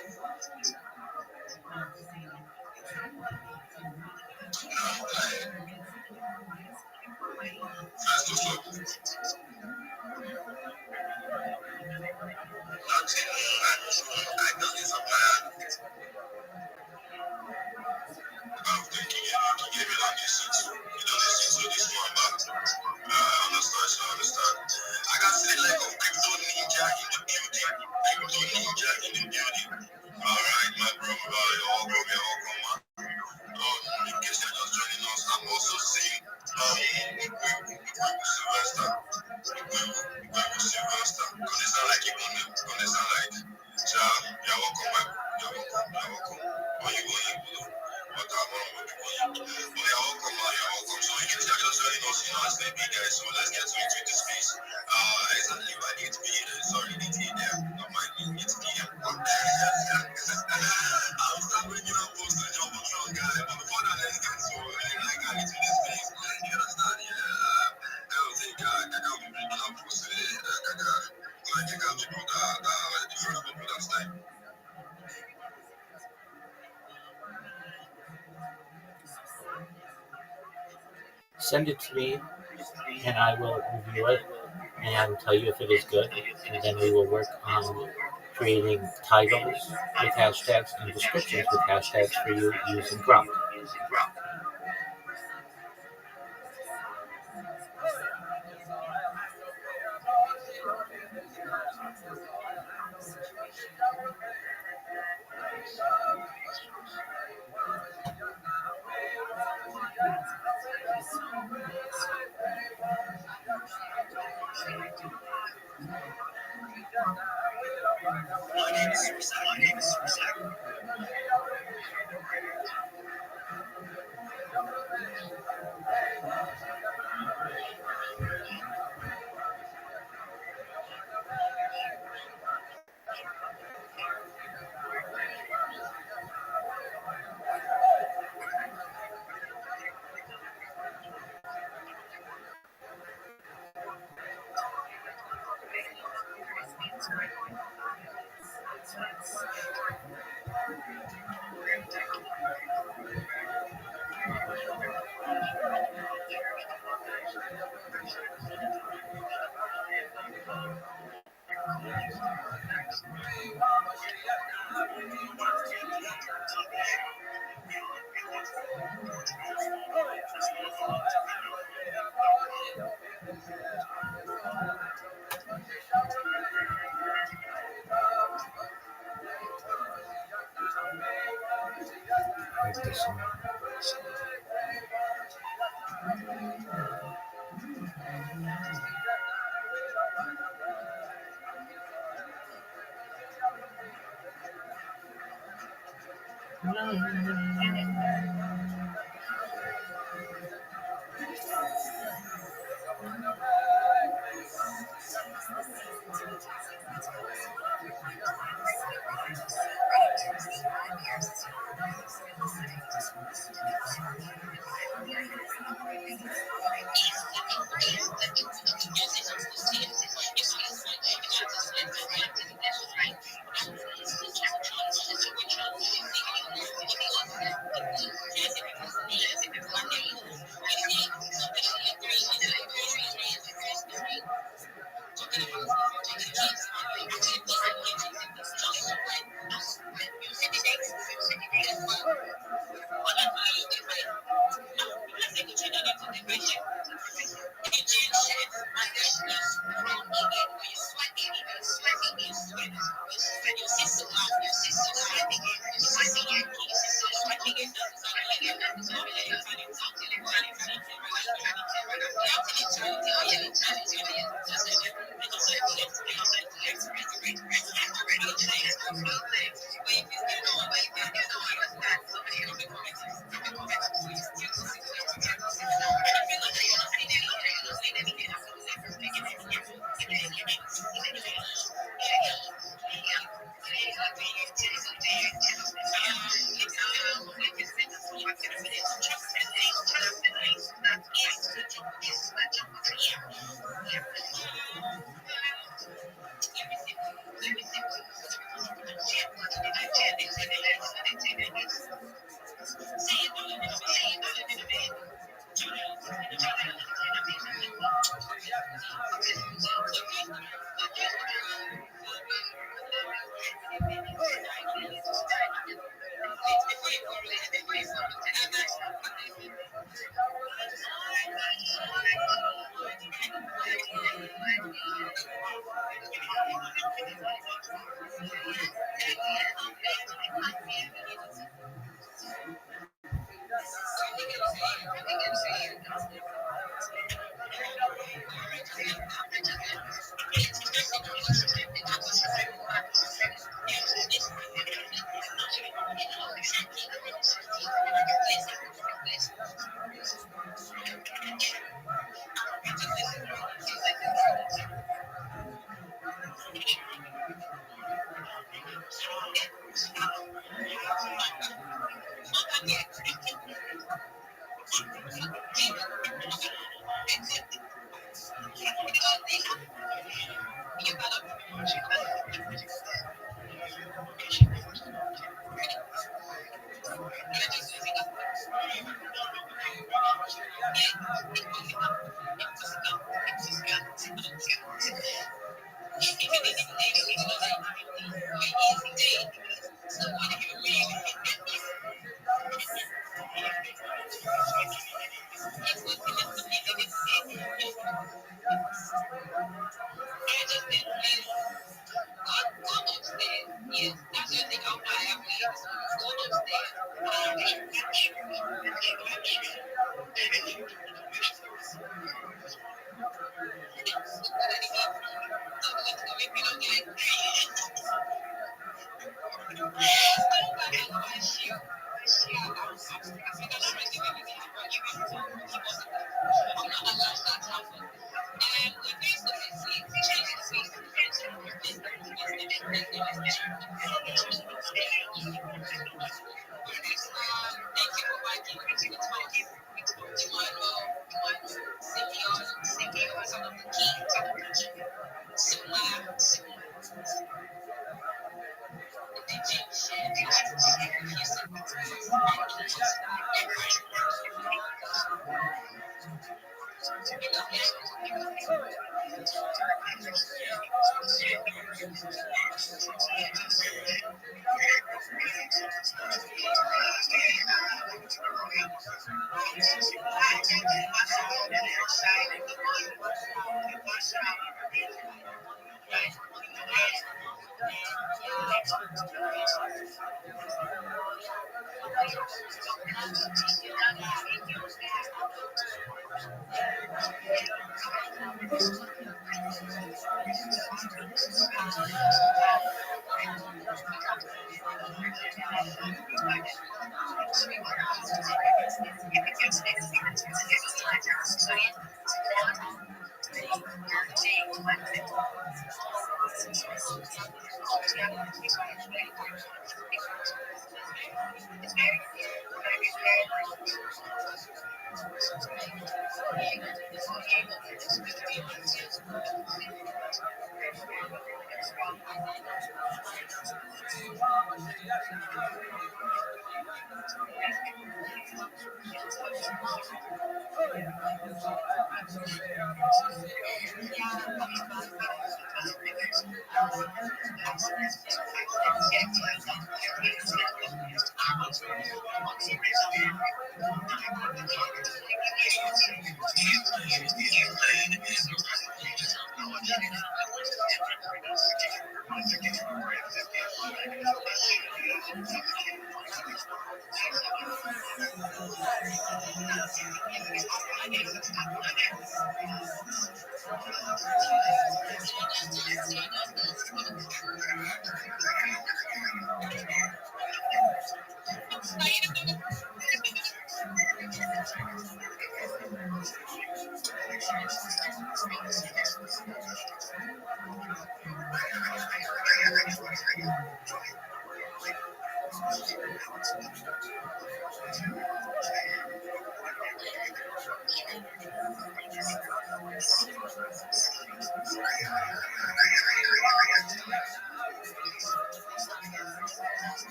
No, go ahead. Fez, what's up? Nothing. I know this a plan. I'm thinking you gave it on this shit. You don't listen to this one, but I understand. I got to say, like, crypto ninja in the building. Crypto ninja in the building. Alright, my bro, you're welcome, man. In case you're just joining us, I'm also seeing Sylvester. Sylvester. Because they sound like you on them. Because they sound like, child, you're welcome, my bro. You're welcome. What you going? What I'm on with you. But you're welcome, man. You're welcome. So in case you're just joining us, it's maybe, guys. So let's get to it with the space. Exactly by 8 p.m. Sorry, 8 a.m. Not mind me, 8 p.m. I'm still waking up close to the job of strong guy. But before that, let's get to like I need to this space. You understand? Yeah. I don't think I can't be bringing up close to it. I can't people that the first people that's like. Send it to me, and I will review it and tell you if it is good. And then we will work on creating titles with hashtags and descriptions with hashtags for you using Grok. My name is Susak.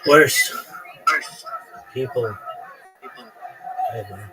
Worst people ever.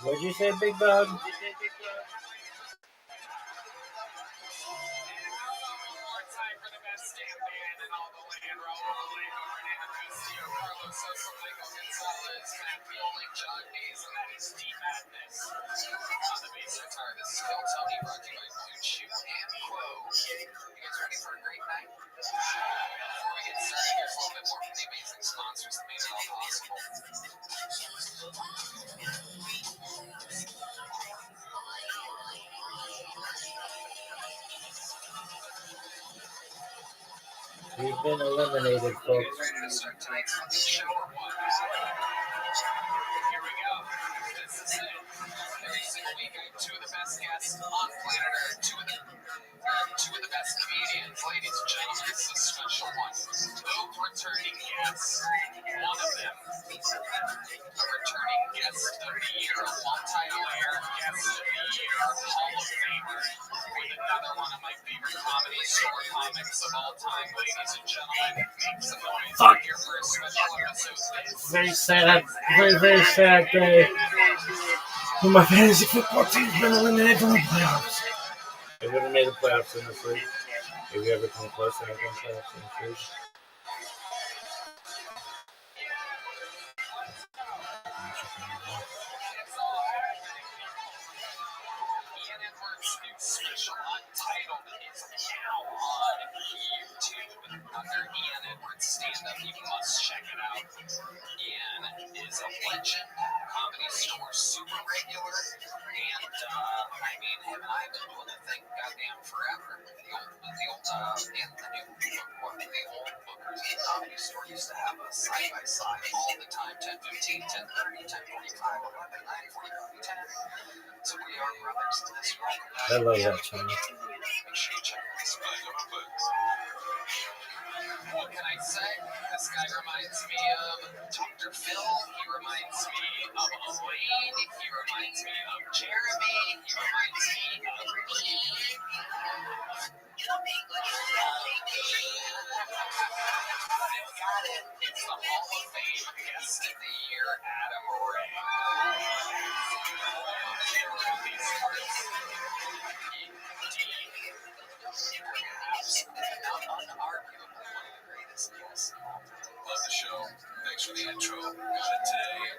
What'd you say, Big Dog? Sponsors that made it all possible. You've been eliminated, folks. Ready to start tonight's fucking show or what? Here we go. This is it. Every single week I have two of the best guests on planet Earth. Two of the best comedians. Ladies and gentlemen, this is a special one. Two returning guests. One of them, a returning guest of the year, a multi-layer guest of the year, Hall of Famer, with another one of my favorite comedy store comics of all time. Ladies and gentlemen, make some noise. Fuck. Here for a special episode. Very sad. Very sad day. Well, my fantasy football team's been eliminated from the playoffs. They would have made the playoffs in this league. Have you ever come close to making the playoffs in this league? Special Untitled is now on YouTube under Ian Edwards stand-up. You must check it out. Ian is a legend, comedy store super regular, and I mean, him and I have been doing the thing goddamn forever. The old and the new bookers at the comedy store used to have us side by side all the time, 10:15, 10:30, 10:45, 11, 9, 45, 10. So we are brothers in this world. I love that channel. Make sure you check this out. What can I say? This guy reminds me of Dr. Phil. He reminds me of Elaine. He reminds me of Jeremy. He reminds me of me. I've got it. It's the Hall of Fame Guest of the Year, Adam Ray. Love the show. Thanks for the intro. Got it today.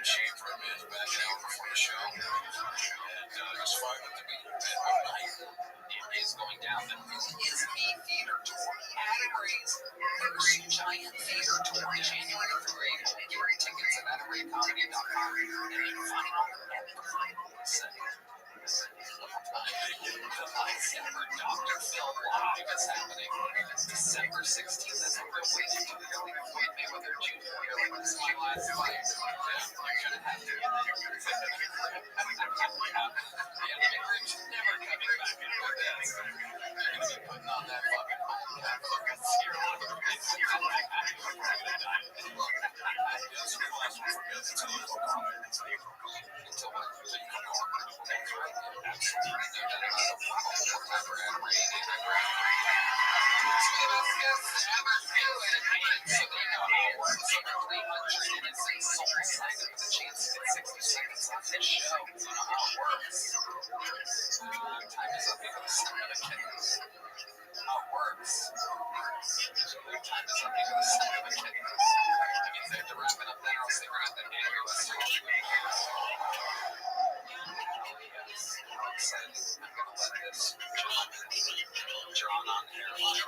Shaved for a minute, back an hour before the show. And it was fine with the beat. It is going down the Who Is Me Theater Tour. Adam Ray's first giant theater tour, January through April. Get your tickets at AdamRayComedy.com. And then the final setting. The last ever Dr. Phil Live is happening December 16th. That's a real way to do it. Floyd Mayweather Jr. You're like, this is my last fight. Yeah, I'm gonna have to get there. Yeah, Mayweather's never coming back in with this. You're gonna be putting on that fucking ball cap fucking serum. Until what? Absolutely. Drawn on hairline.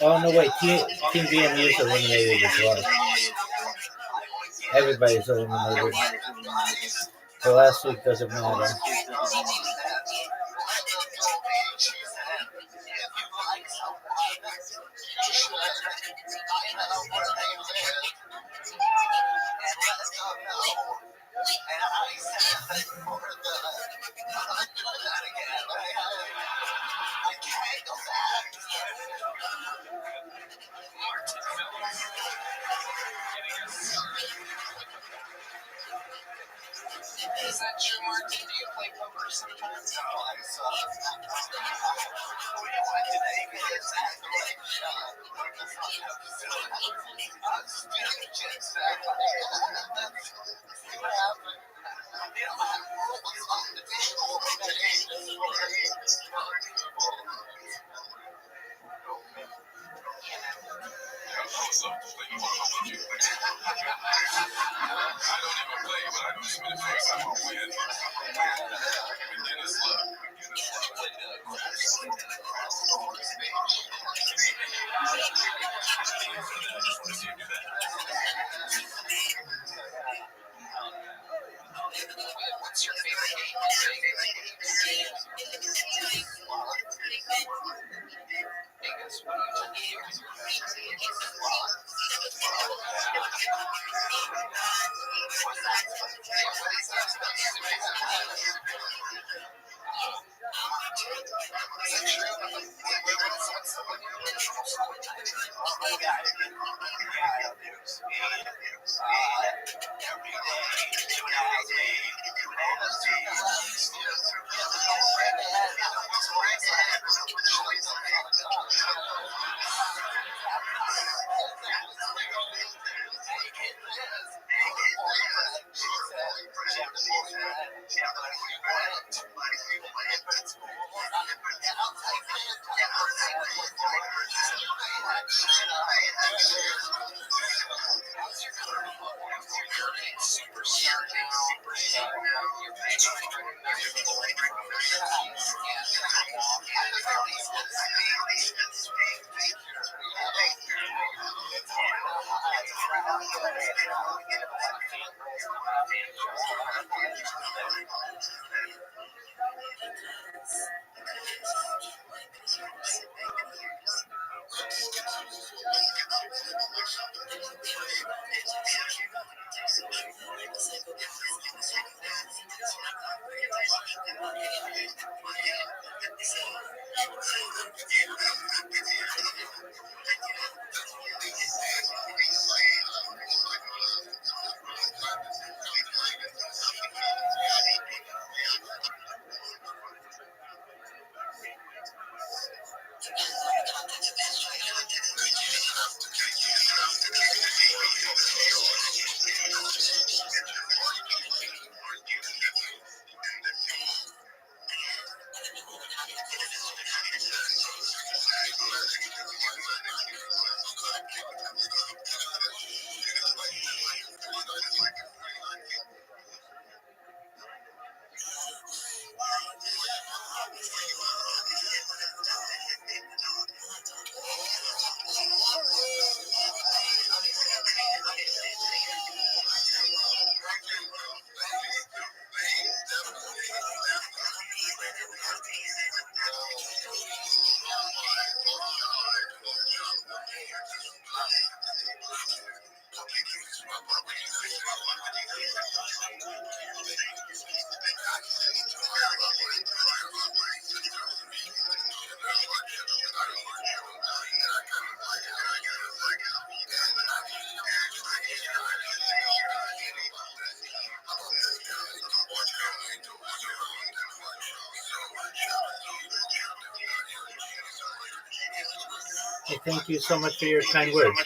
Oh no, wait, Team VMU is eliminated as well. Everybody's eliminated. The last week doesn't matter. Is that true, Martin? Do you play poker sometimes? What's your favorite game? Vegas, what do you Hey, thank you so much for your kind words.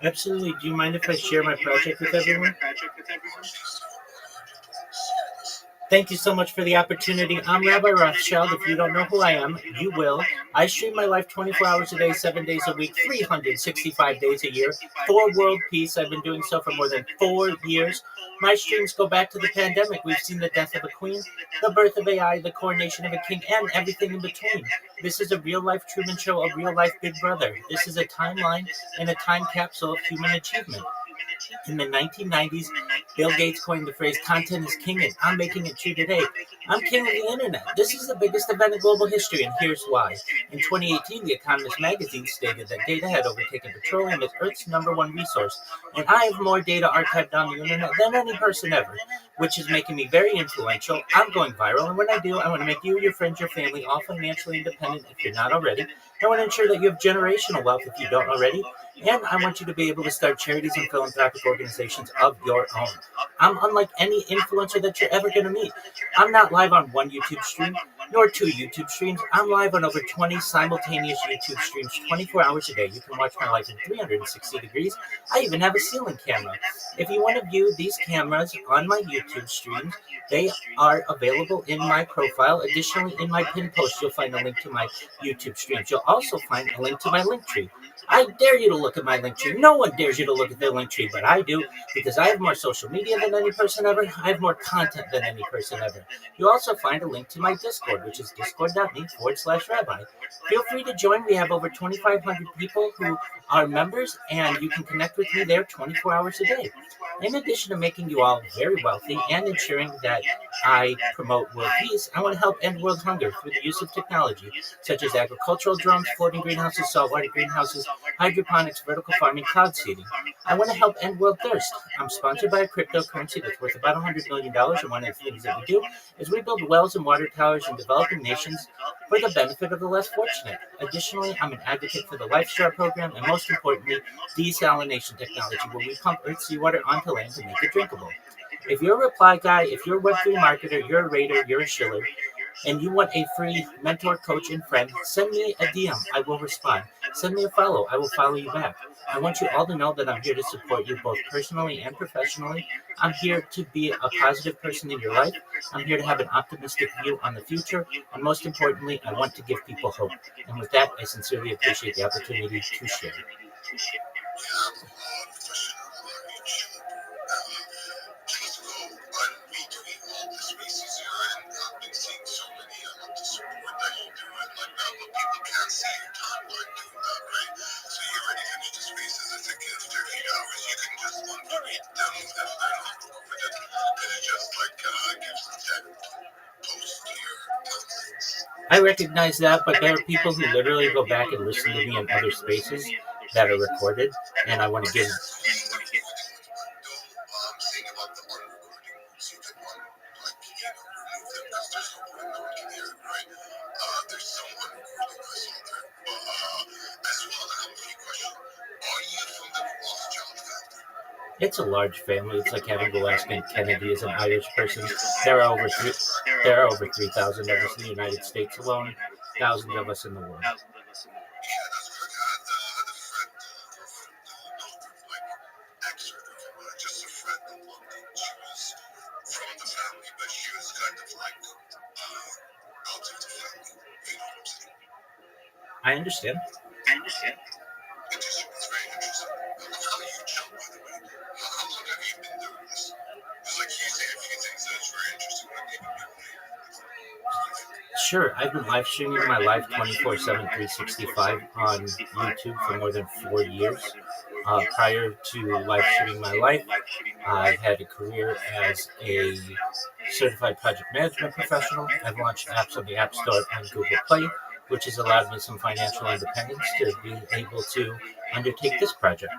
Absolutely. Do you mind if I share my project with everyone? Thank you so much for the opportunity. I'm Rabbi Rothschild. If you don't know who I am, you will. I stream my life 24 hours a day, 7 days a week, 365 days a year for world peace. I've been doing so for more than 4 years. My streams go back to the pandemic. We've seen the death of a queen, the birth of AI, the coronation of a king, and everything in between. This is a real-life Truman Show, a real-life Big Brother. This is a timeline and a time capsule of human achievement. In the 1990s, Bill Gates coined the phrase, "Content is king," and I'm making it true today. I'm king of the internet. This is the biggest event in global history, and here's why. In 2018, The Economist magazine stated that data had overtaken petroleum as Earth's #1 resource, and I have more data archived on the internet than any person ever, which is making me very influential. I'm going viral, and when I do, I want to make you, your friends, your family all financially independent if you're not already. I want to ensure that you have generational wealth if you don't already. And I want you to be able to start charities and philanthropic organizations of your own. I'm unlike any influencer that you're ever going to meet. I'm not live on one YouTube stream, nor 2 YouTube streams. I'm live on over 20 simultaneous YouTube streams 24 hours a day. You can watch my life in 360 degrees. I even have a ceiling camera. If you want to view these cameras on my YouTube streams, they are available in my profile. Additionally, in my pinned post, you'll find a link to my YouTube streams. You'll also find a link to my link tree. I dare you to look at my link tree. No one dares you to look at their link tree, but I do, because I have more social media than any person ever. I have more content than any person ever. You'll also find a link to my Discord, which is discord.me/rabbi. Feel free to join. We have over 2,500 people who are members, and you can connect with me there 24 hours a day. In addition to making you all very wealthy and ensuring that I promote world peace, I want to help end world hunger through the use of technology, such as agricultural drones, floating greenhouses, saltwater greenhouses, hydroponics, vertical farming, cloud seeding. I want to help end world thirst. I'm sponsored by a cryptocurrency that's worth about $100 million, and one of the things that we do is we build wells and water towers in developing nations for the benefit of the less fortunate. Additionally, I'm an advocate for the LifeStar program, and most importantly, desalination technology, where we pump earth seawater onto land to make it drinkable. If you're a reply guy, if you're a Web3 marketer, you're a raider, you're a shiller, and you want a free mentor, coach, and friend, send me a DM. I will respond. Send me a follow. I will follow you back. I want you all to know that I'm here to support you both personally and professionally. I'm here to be a positive person in your life. I'm here to have an optimistic view on the future. And most importantly, I want to give people hope. And with that, I sincerely appreciate the opportunity to share. People can't see your timeline doing that, right? So you already finished I recognize that, but there are people who literally go back and listen to me in other spaces that are recorded, and I want to give. I'm saying about the unrecording, so that one, like, remove them because there's no point, no one can hear it, right? There's some unrecording, I saw that. But, as well, I have a few questions. Are you from the Rothschild family? It's a large family. It's like having the last name Kennedy as an Irish person. There are over 3,000 of us in the United States alone, thousands of us in the world. Yeah, that's correct. I had a friend, girlfriend, not like ex-girlfriend, just a friend in London. She was from the family, but she was kind of like out of the family. You know what I'm saying? I understand. It's very interesting. I love how you jump, by the way. How long have you been doing this? Because like you say a few things that's very interesting. Like maybe people may. Sure, I've been live streaming my life 24/7, 365 on YouTube for more than 4 years. Prior to live streaming my life, I had a career as a certified project management professional. I've launched apps on the App Store and Google Play, which has allowed me some financial independence to be able to undertake this project.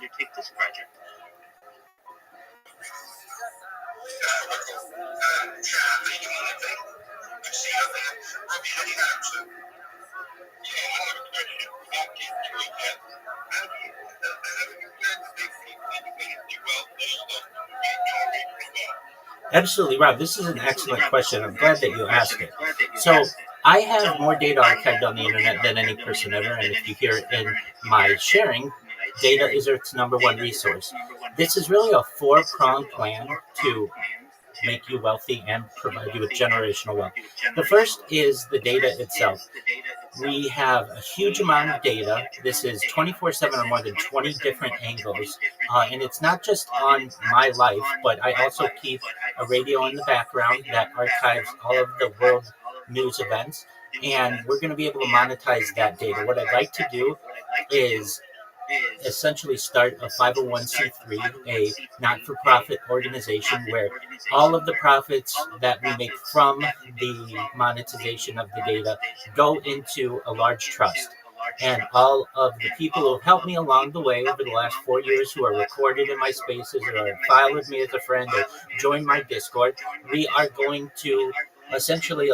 Absolutely, Rob. This is an excellent question. I'm glad that you asked it. So, I have more data archived on the internet than any person ever, and if you hear it in my sharing, data is its number one resource. This is really a four-pronged plan to make you wealthy and provide you with generational wealth. The first is the data itself. We have a huge amount of data. This is 24/7 on more than 20 different angles. And it's not just on my life, but I also keep a radio in the background that archives all of the world news events. And we're going to be able to monetize that data. What I'd like to do is essentially start a 501c3, a not-for-profit organization where all of the profits that we make from the monetization of the data go into a large trust. And all of the people who have helped me along the way over the last 4 years who are recorded in my spaces or have filed with me as a friend or joined my Discord, we are going to essentially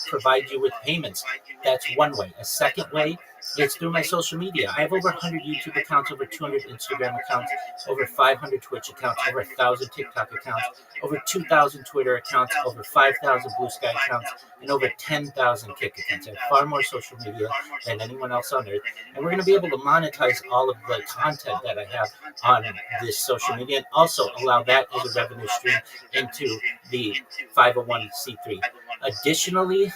provide you with payments. That's one way. A second way is through my social media. I have over 100 YouTube accounts, over 200 Instagram accounts, over 500 Twitch accounts, over 1,000 TikTok accounts, over 2,000 Twitter accounts, over 5,000 Blue Sky accounts, and over 10,000 Kick accounts. I have far more social media than anyone else on earth, and we're going to be able to monetize all of the content that I have on this social media and also allow that as a revenue stream into the 501c3. Additionally,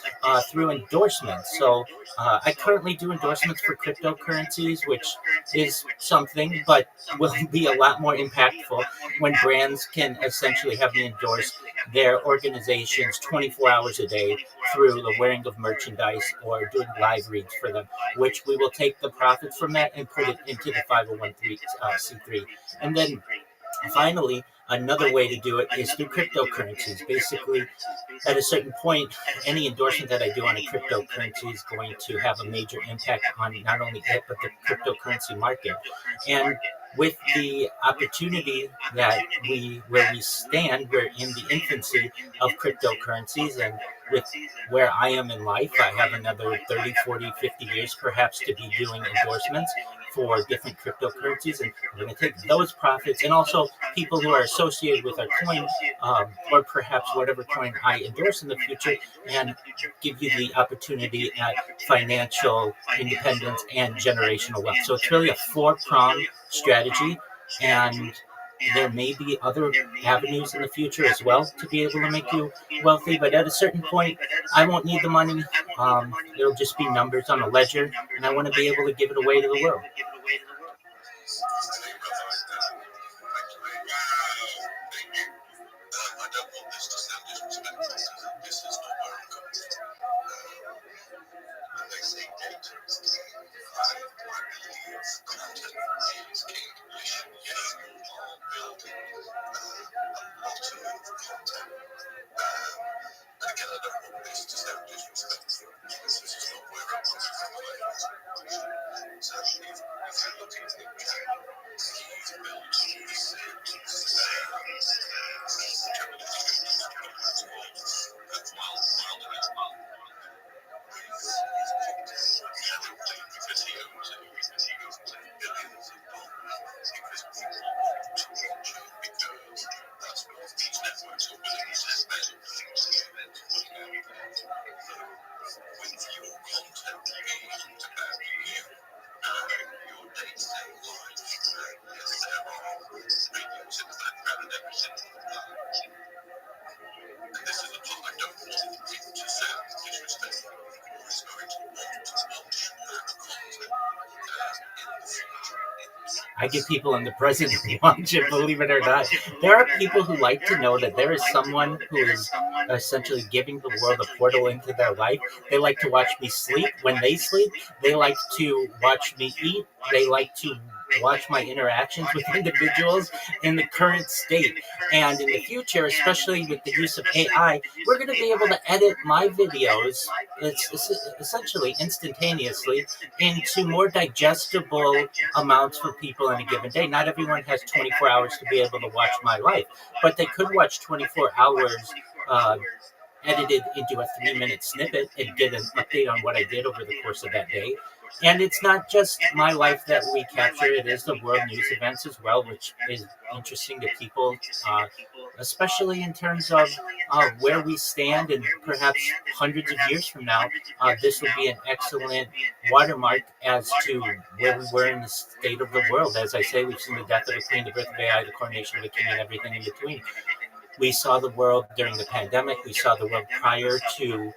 through endorsements. So I currently do endorsements for cryptocurrencies, which is something, but will be a lot more impactful when brands can essentially have me endorse their organizations 24 hours a day through the wearing of merchandise or doing live reads for them, which we will take the profits from that and put it into the 501c3. And then finally, another way to do it is through cryptocurrencies. Basically, at a certain point, any endorsement that I do on a cryptocurrency is going to have a major impact on not only it, but the cryptocurrency market. And with the opportunity that where we stand, we're in the infancy of cryptocurrencies, and with where I am in life, I have another 30, 40, 50 years perhaps to be doing endorsements for different cryptocurrencies, and we're going to take those profits and also people who are associated with our coin, or perhaps whatever coin I endorse in the future, and give you the opportunity at financial independence and generational wealth. So it's really a four-pronged strategy, and there may be other avenues in the future as well to be able to make you wealthy, but at a certain point, I won't need the money. It'll just be numbers on a ledger, and I want to be able to give it away to the world. I get people in the present who watch it, believe it or not. There are people who like to know that there is someone who is essentially giving the world a portal into their life. They like to watch me sleep. When they sleep, they like to watch me eat. They like to watch my interactions with individuals in the current state. And in the future, especially with the use of AI, we're going to be able to edit my videos, essentially instantaneously, into more digestible amounts for people in a given day. Not everyone has 24 hours to be able to watch my life, but they could watch 24 hours edited into a 3-minute snippet and get an update on what I did over the course of that day. And it's not just my life that we capture, it is the world news events as well, which is interesting to people, especially in terms of where we stand, and perhaps hundreds of years from now, this would be an excellent watermark as to where we were in the state of the world. As I say, we've seen the death of a queen, the birth of AI, the coronation of a king, and everything in between. We saw the world during the pandemic. We saw the world prior to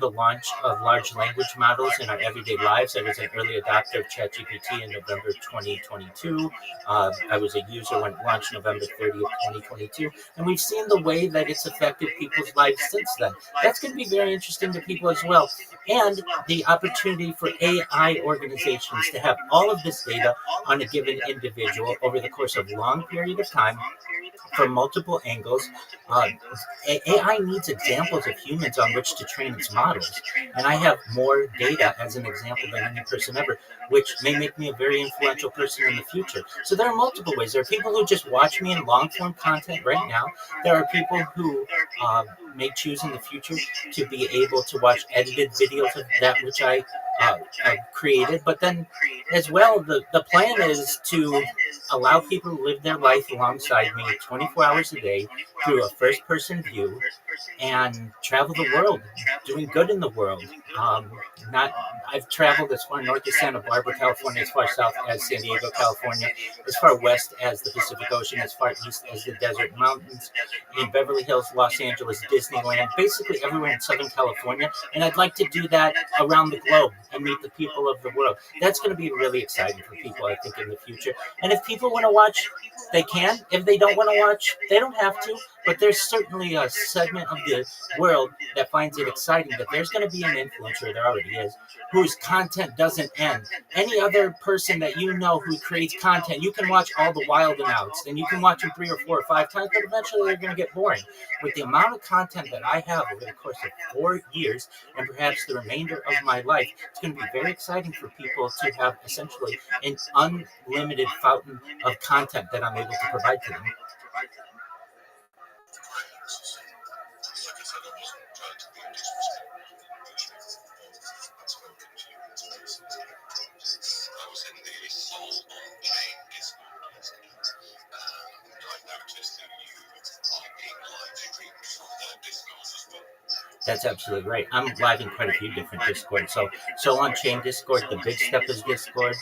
the launch of large language models in our everyday lives. I was an early adopter of ChatGPT in November 2022. I was a user when it launched November 30th, 2022. And we've seen the way that it's affected people's lives since then. That's going to be very interesting to people as well. And the opportunity for AI organizations to have all of this data on a given individual over the course of a long period of time, from multiple angles. AI needs examples of humans on which to train its models. And I have more data as an example than any person ever, which may make me a very influential person in the future. So there are multiple ways. There are people who just watch me in long-form content right now. There are people who may choose in the future to be able to watch edited videos of that which I created. But then as well, the plan is to allow people to live their life alongside me 24 hours a day through a first-person view and travel the world, doing good in the world. I've traveled as far north as Santa Barbara, California, as far south as San Diego, California, as far west as the Pacific Ocean, as far east as the desert mountains, in Beverly Hills, Los Angeles, Disneyland, basically everywhere in Southern California. And I'd like to do that around the globe and meet the people of the world. That's going to be really exciting for people, I think, in the future. And if people want to watch, they can. If they don't want to watch, they don't have to. But there's certainly a segment of the world that finds it exciting that there's going to be an influencer, there already is, whose content doesn't end. Any other person that you know who creates content, you can watch all the wild and outs, and you can watch them 3 or 4 or 5 times, but eventually they're going to get boring. With the amount of content that I have over the course of 4 years, and perhaps the remainder of my life, it's going to be very exciting for people to have essentially an unlimited fountain of content that I'm able to provide to them. I was in the Soul on-chain Discord yesterday, and I noticed that you are being live streamed from their Discord as well. That's absolutely right. I'm live in quite a few different Discords. So on-chain Discord, the Big Step is Discord.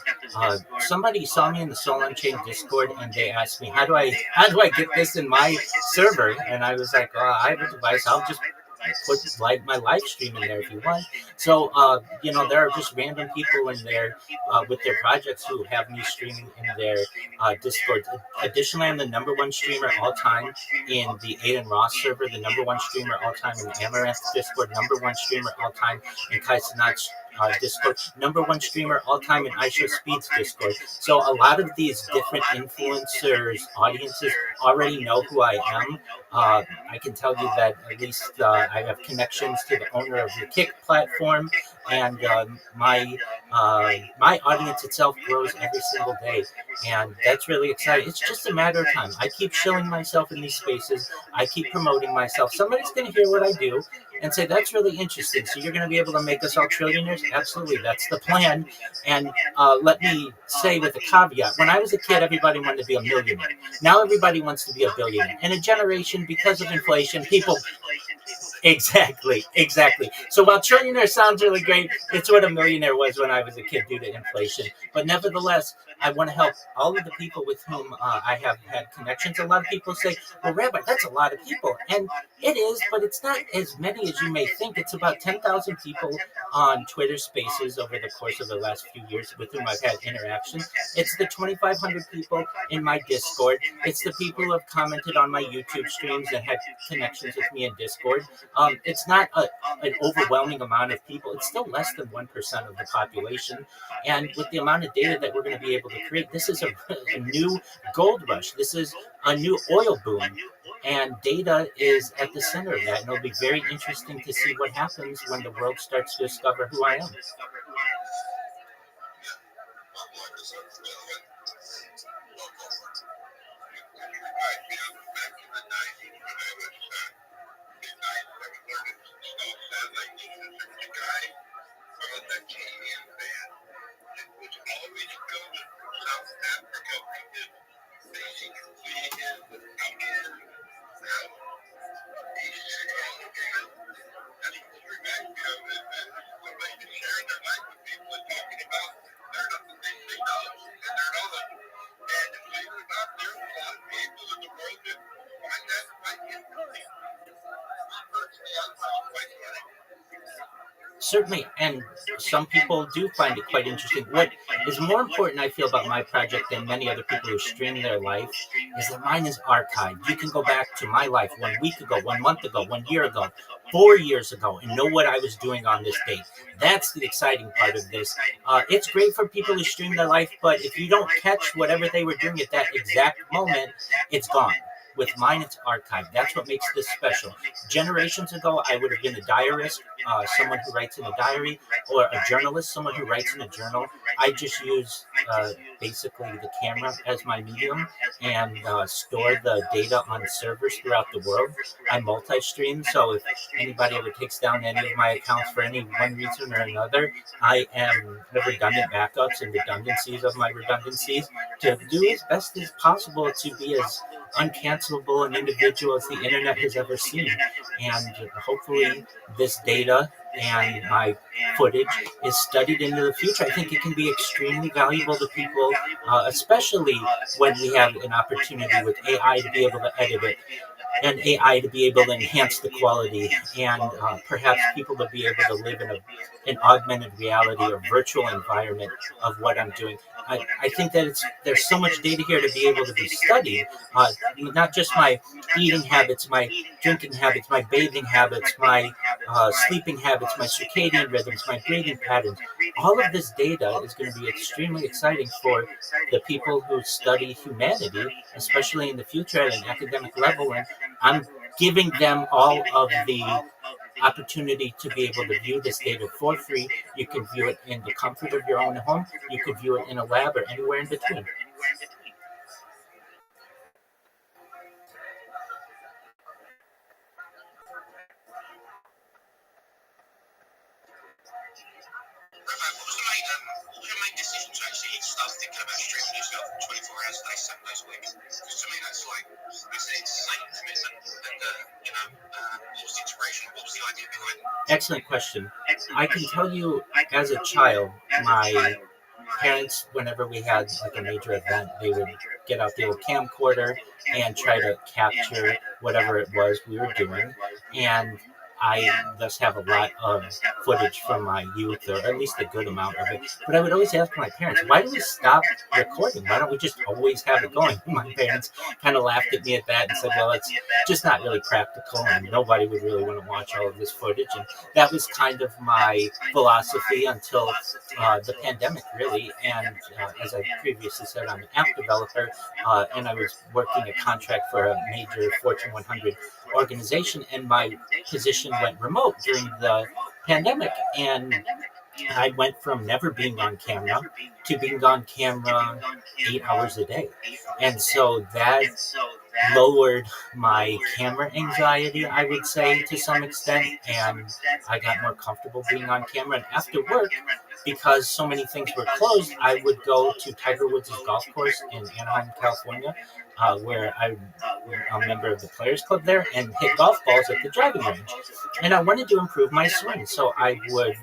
Somebody saw me in the Soul on-chain Discord, and they asked me, how do I get this in my server? And I was like, I have a device. I'll just put my live stream in there if you want. So there are just random people in there with their projects who have me streaming in their Discord. Additionally, I'm the #1 streamer all time in the Aiden Ross server, the #1 streamer all time in the Amaranth Discord, #1 streamer all time in Kai Sinat's Discord, #1 streamer all time in iShow Speed's Discord. So a lot of these different influencers, audiences already know who I am. I can tell you that at least I have connections to the owner of the Kick platform, and my audience itself grows every single day, and that's really exciting. It's just a matter of time. I keep showing myself in these spaces. I keep promoting myself. Somebody's going to hear what I do and say, that's really interesting. So you're going to be able to make us all trillionaires? Absolutely. That's the plan. And let me say with a caveat, when I was a kid, everybody wanted to be a millionaire. Now everybody wants to be a billionaire. In a generation, because of inflation, people... Exactly. So while trillionaire sounds really great, it's what a millionaire was when I was a kid due to inflation. But nevertheless, I want to help all of the people with whom I have had connections. A lot of people say, well, Rabbi, that's a lot of people. And it is, but it's not as many many as you may think. It's about 10,000 people on Twitter Spaces over the course of the last few years with whom I've had interaction. It's the 2,500 people in my Discord. It's the people who have commented on my YouTube streams and had connections with me in Discord. It's not an overwhelming amount of people. It's still less than 1% of the population. And with the amount of data that we're going to be able to create, this is a new gold rush. This is a new oil boom. And data is at the center of that. And it'll be very interesting to see what happens when the world starts to discover who I am. Certainly, and some people do find it quite interesting. What is more important, I feel, about my project than many other people who stream their life is that mine is archived. You can go back to my life 1 week ago, 1 month ago, 1 year ago, 4 years ago, and know what I was doing on this date. That's the exciting part of this. It's great for people who stream their life, but if you don't catch whatever they were doing at that exact moment, it's gone. With mine, it's archived. That's what makes this special. Generations ago, I would have been a diarist, someone who writes in a diary, or a journalist, someone who writes in a journal. I just use basically the camera as my medium and store the data on servers throughout the world. I multi-stream, so if anybody ever takes down any of my accounts for any one reason or another, I am the redundant backups and redundancies of my redundancies to do as best as possible to be as uncancelable an individual as the internet has ever seen. And hopefully this data and my footage is studied into the future. I think it can be extremely valuable to people, especially when we have an opportunity with AI to be able to edit it, and AI to be able to enhance the quality, and perhaps people to be able to live in an augmented reality or virtual environment of what I'm doing. I think that there's so much data here to be able to be studied, not just my eating habits, my drinking habits, my bathing habits, my sleeping habits, my circadian rhythms, my breathing patterns. All of this data is going to be extremely exciting for the people who study humanity, especially in the future at an academic level. And I'm giving them all of the opportunity to be able to view this data for free. You can view it in the comfort of your own home. You can view it in a lab or anywhere in between. What was your main decision to actually start thinking about streaming yourself 24 hours a day, 7 days a week? Because to me, that's an insane commitment. And what was the inspiration? What was the idea behind it? Excellent question. I can tell you, as a child, my parents, whenever we had like a major event, they would get out the old camcorder and try to capture whatever it was we were doing. And I thus have a lot of footage from my youth, or at least a good amount of it. But I would always ask my parents, why do we stop recording? Why don't we just always have it going? My parents kind of laughed at me at that and said, well, it's just not really practical, and nobody would really want to watch all of this footage. And that was kind of my philosophy until the pandemic, really. And as I previously said, I'm an app developer, and I was working a contract for a major Fortune 100 organization, and my position went remote during the pandemic, and I went from never being on camera to being on camera 8 hours a day. And so that lowered my camera anxiety, I would say, to some extent, and I got more comfortable being on camera. And after work, because so many things were closed, I would go to Tiger Woods' golf course in Anaheim, California. where I'm a member of the Players Club there, and hit golf balls at the driving range. And I wanted to improve my swing, so I would,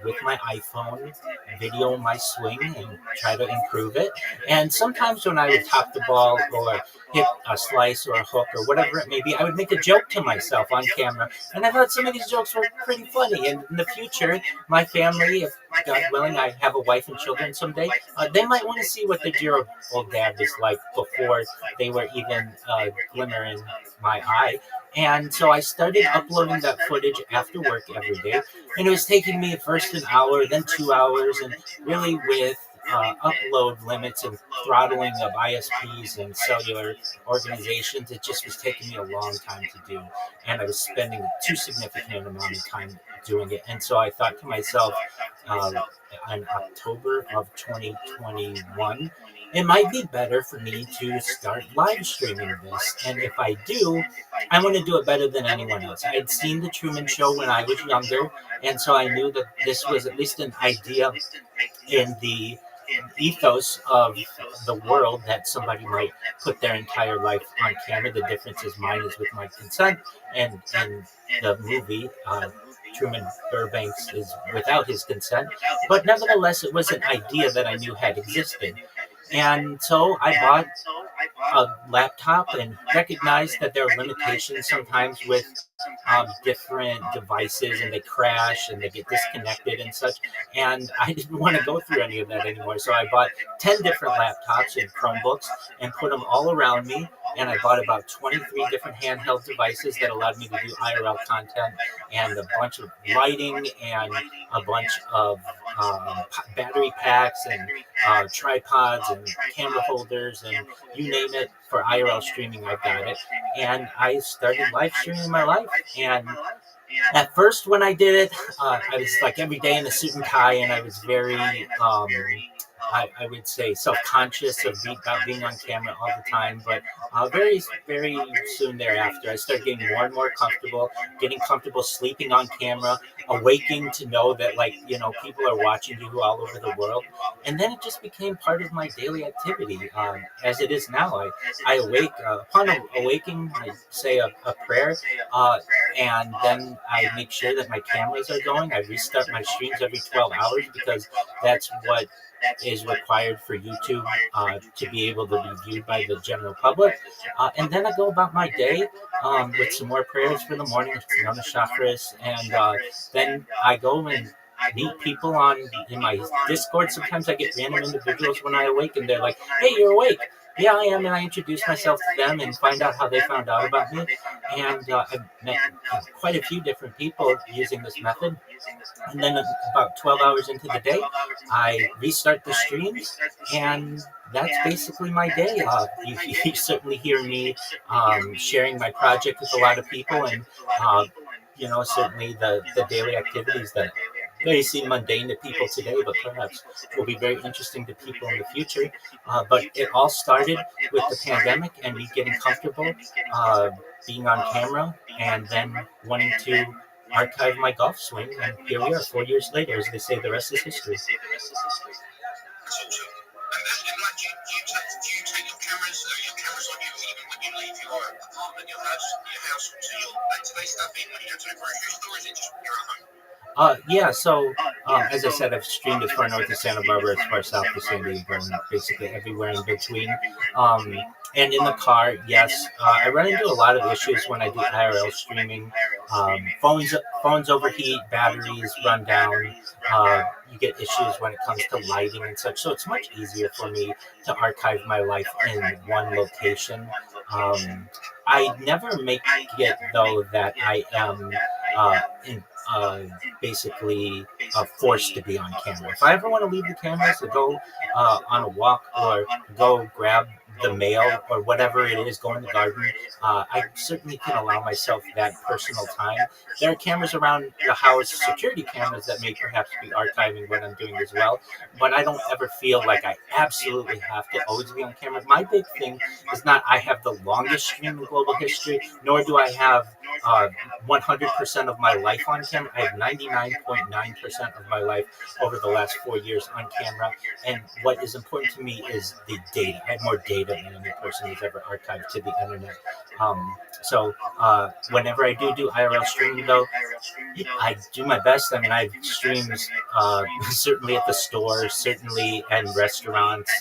with my iPhone, video my swing and try to improve it. And sometimes when I would top the ball or hit a slice or a hook or whatever it may be, I would make a joke to myself on camera. And I thought some of these jokes were pretty funny. And in the future, my family, if God willing, I have a wife and children someday, they might want to see what their dear old dad was like before they were even a glimmer in my eye. And so I started uploading that footage after work every day. And it was taking me first an hour, then 2 hours, and really with upload limits and throttling of ISPs and cellular organizations, it just was taking me a long time to do. And I was spending a too significant amount of time doing it. And so I thought to myself, in October of 2021, it might be better for me to start live streaming this. And if I do, I want to do it better than anyone else. I had seen The Truman Show when I was younger, and so I knew that this was at least an idea in the ethos of the world that somebody might put their entire life on camera. The difference is mine is with my consent, and the movie, Truman Burbanks is without his consent. But nevertheless, it was an idea that I knew had existed. And so I bought a laptop and recognized that there are limitations sometimes with different devices, and they crash and they get disconnected and such. And I didn't want to go through any of that anymore. So I bought 10 different laptops and Chromebooks and put them all around me. And I bought about 23 different handheld devices that allowed me to do IRL content, and a bunch of lighting and a bunch of battery packs and tripods and camera holders and you name it for IRL streaming. I've got it. And I started live streaming my life. And at first when I did it, I was like every day in a suit and tie, and I was very I would say self-conscious of being on camera all the time, but very, very soon thereafter, I started getting more and more comfortable, getting comfortable sleeping on camera, awaking to know that, like, you know, people are watching you all over the world. And then it just became part of my daily activity, as it is now. I awake, upon awaking, I say a prayer, and then I make sure that my cameras are going. I restart my streams every 12 hours because that's what is required for YouTube to be able to be viewed by the general public. And then I go about my day with some more prayers for the morning, Nona Chakras, and then I go and meet people in my Discord. Sometimes I get random individuals when I awake, and they're like, "Hey, you're awake." Yeah, I am, and I introduce myself to them and find out how they found out about me. And I've met quite a few different people using this method. And then about 12 hours into the day, I restart the streams, and that's basically my day. You certainly hear me sharing my project with a lot of people, and you know, certainly the daily activities that may seem mundane to people today, but perhaps will be very interesting to people in the future. But it all started with the pandemic and me getting comfortable being on camera, and then wanting to archive my golf swing. And here we are, 4 years later. As they say, the rest is history. Do you take your cameras on you even when you leave your apartment, your house to your day-to-day stuff, even when you go to the grocery store, or is it just when you're at home? Yeah, so as I said, I've streamed as far north as Santa Barbara, as far south as San Diego, and basically everywhere in between. And in the car, yes, I run into a lot of issues when I do IRL streaming. Phones overheat, batteries run down. You get issues when it comes to lighting and such. So it's much easier for me to archive my life in one location. I never make it, though, that I am basically forced to be on camera. If I ever want to leave the camera to go on a walk or go grab the mail or whatever it is, go in the garden, I certainly can allow myself that personal time. There are cameras around the house, security cameras, that may perhaps be archiving what I'm doing as well, but I don't ever feel like I absolutely have to always be on camera. My big thing is not I have the longest stream in global history, nor do I have 100% of my life on camera. I have 99.9% of my life over the last 4 years on camera, and what is important to me is the data. I have more data data than any person has ever archived to the internet. So whenever I do IRL streaming, though, I do my best. I mean, I streams certainly at the store, certainly in restaurants,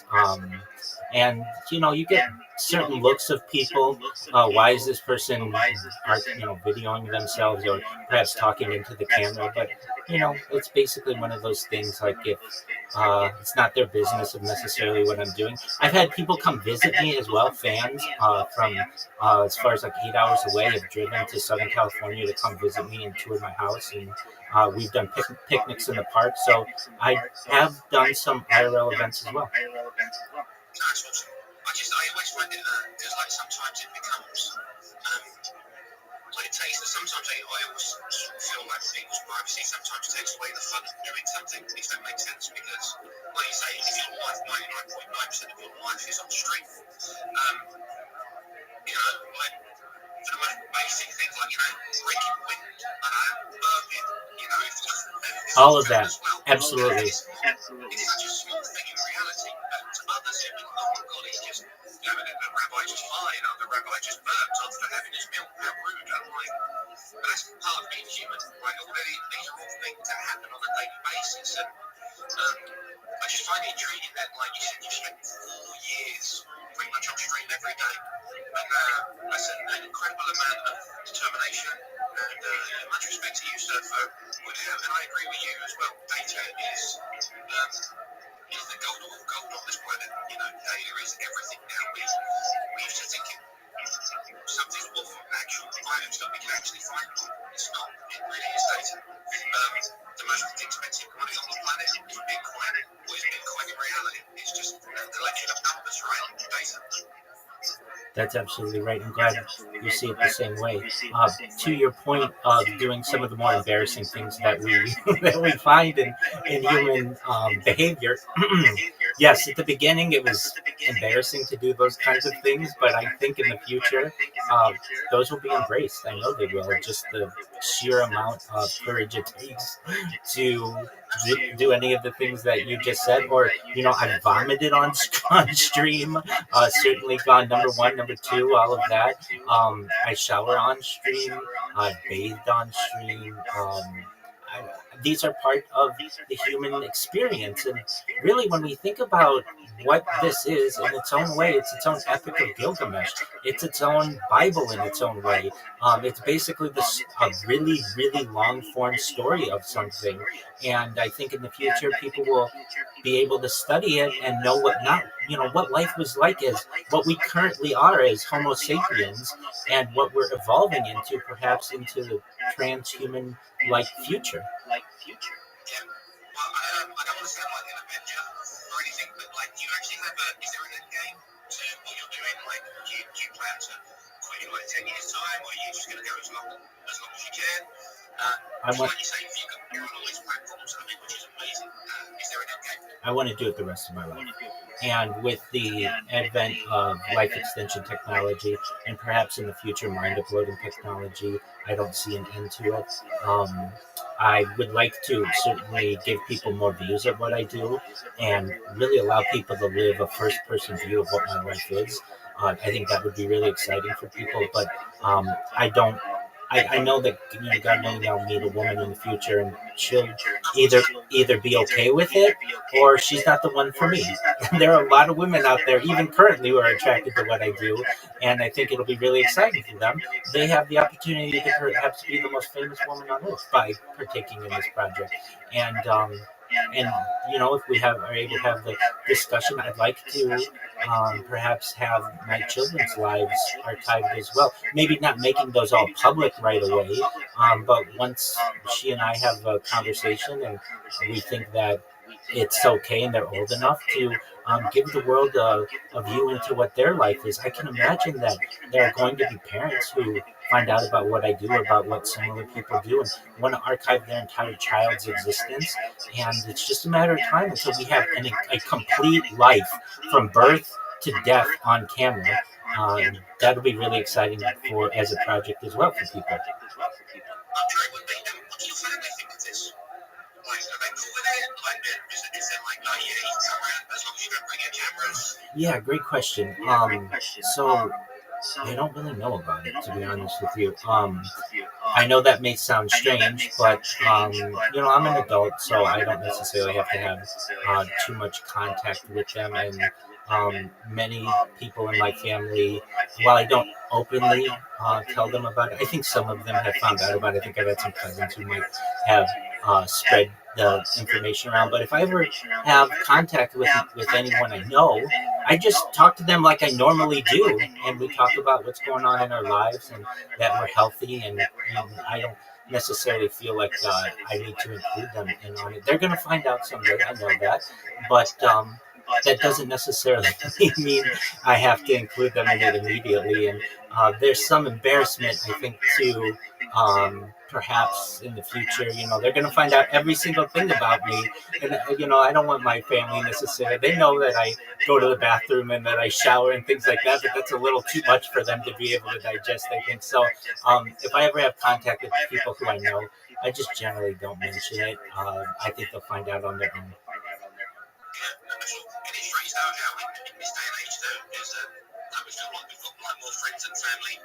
and you get certain looks of people. Why is this person, videoing themselves or perhaps talking into the camera? But it's basically one of those things. Like if it's not their business of necessarily what I'm doing. I've had people come visit me as well, fans from as far as like 8 hours away, have driven to Southern California to come visit me and tour my house, and we've done picnics in the park. So I have done some IRL events as well. That's awesome. I always find it because like sometimes it becomes like it takes. Sometimes I always feel like people's privacy sometimes takes away the fun of doing something. If that makes sense, because like you say, if your life 99.9% of your life is on stream, like for the most basic things like breaking wind, burping, All of that, absolutely. It's such a small thing in reality, but to others it means, oh my god, he's just, the rabbi just lied, or the rabbi just burped after having his milk, how rude. I'm like, but that's part of being human, right? Already, these are all things that happen on a daily basis, and I just find it intriguing that, like you said, you spent 4 years pretty much on stream every day, and that's an incredible amount of determination, and much respect to you, sir, for putting it out, and I agree with you as well. Data is the gold on this planet. Data is everything now. We used to think something's off of actual items that we can actually find. It's not. It really is data. The most expensive commodity on the planet is Bitcoin. What is Bitcoin in reality? It's just a collection of numbers, right? Data. That's absolutely right. I'm glad you see it the same way. To your point of doing some of the more embarrassing things that we find in human behavior. Yes, at the beginning it was embarrassing to do those kinds of things, but I think in the future those will be embraced. I know they will. Just the sheer amount of courage it takes to do any of the things that you just said, or I've vomited on stream. Certainly gone number one, number two, all of that. I shower on stream. I've bathed on stream. These are part of the human experience, and really, when we think about what this is in its own way, it's its own Epic of Gilgamesh. It's its own Bible in its own way. It's basically a really, really long form story of something, and I think in the future people will be able to study it and know what life was like as what we currently are as Homo sapiens, and what we're evolving into, perhaps into the transhuman like future. Yeah. Well, I don't want to sound like an Avenger or anything, but do you actually have is there an end game to what you're doing? Do you plan to quit in 10 years' time, or are you just going to go as long as you can? Like you say, you're on all these platforms, which is amazing. Is there an end game? I want to do it the rest of my life. And with the advent of life extension technology, and perhaps in the future mind uploading technology, I don't see an end to it. I would like to certainly give people more views of what I do, and really allow people to live a first-person view of what my life is. I think that would be really exciting for people, but I don't. I know that God knows I'll meet a woman in the future, and she'll either be okay with it, or she's not the one for me. There are a lot of women out there, even currently, who are attracted to what I do, and I think it'll be really exciting for them. They have the opportunity to perhaps be the most famous woman on earth by partaking in this project, and if we are able to have the discussion, I'd like to perhaps have my children's lives archived as well. Maybe not making those all public right away, but once she and I have a conversation and we think that it's okay and they're old enough to give the world a view into what their life is, I can imagine that there are going to be parents who find out about what I do, about what similar people do, and want to archive their entire child's existence. And it's just a matter of time until we have a complete life from birth to death on camera. That'll be really exciting as a project as well for people. I'm sure it would be. What do your family think of this? Are they cool with it? Like, is it like, oh yeah, you can come around as long as you don't bring your cameras? Yeah, great question. So I don't really know about it, to be honest with you. I know that may sound strange, but I'm an adult, so I don't necessarily have to have too much contact with them. And many people in my family, while I don't openly tell them about it, I think some of them have found out about it. I think I've had some cousins who might have spread the information around. But if I ever have contact with anyone I know, I just talk to them like I normally do, and we talk about what's going on in our lives and that we're healthy, and I don't necessarily feel like I need to include them in on it. They're going to find out someday, I know that, but that doesn't necessarily mean I have to include them in it immediately. And there's some embarrassment, I think, to perhaps in the future, they're going to find out every single thing about me. And, I don't want my family necessarily. They know that I go to the bathroom and that I shower and things like that, but that's a little too much for them to be able to digest, I think. So if I ever have contact with people who I know, I just generally don't mention it. I think they'll find out on their own. It is strange how in this day and age, though, is that we feel like we've got more friends and family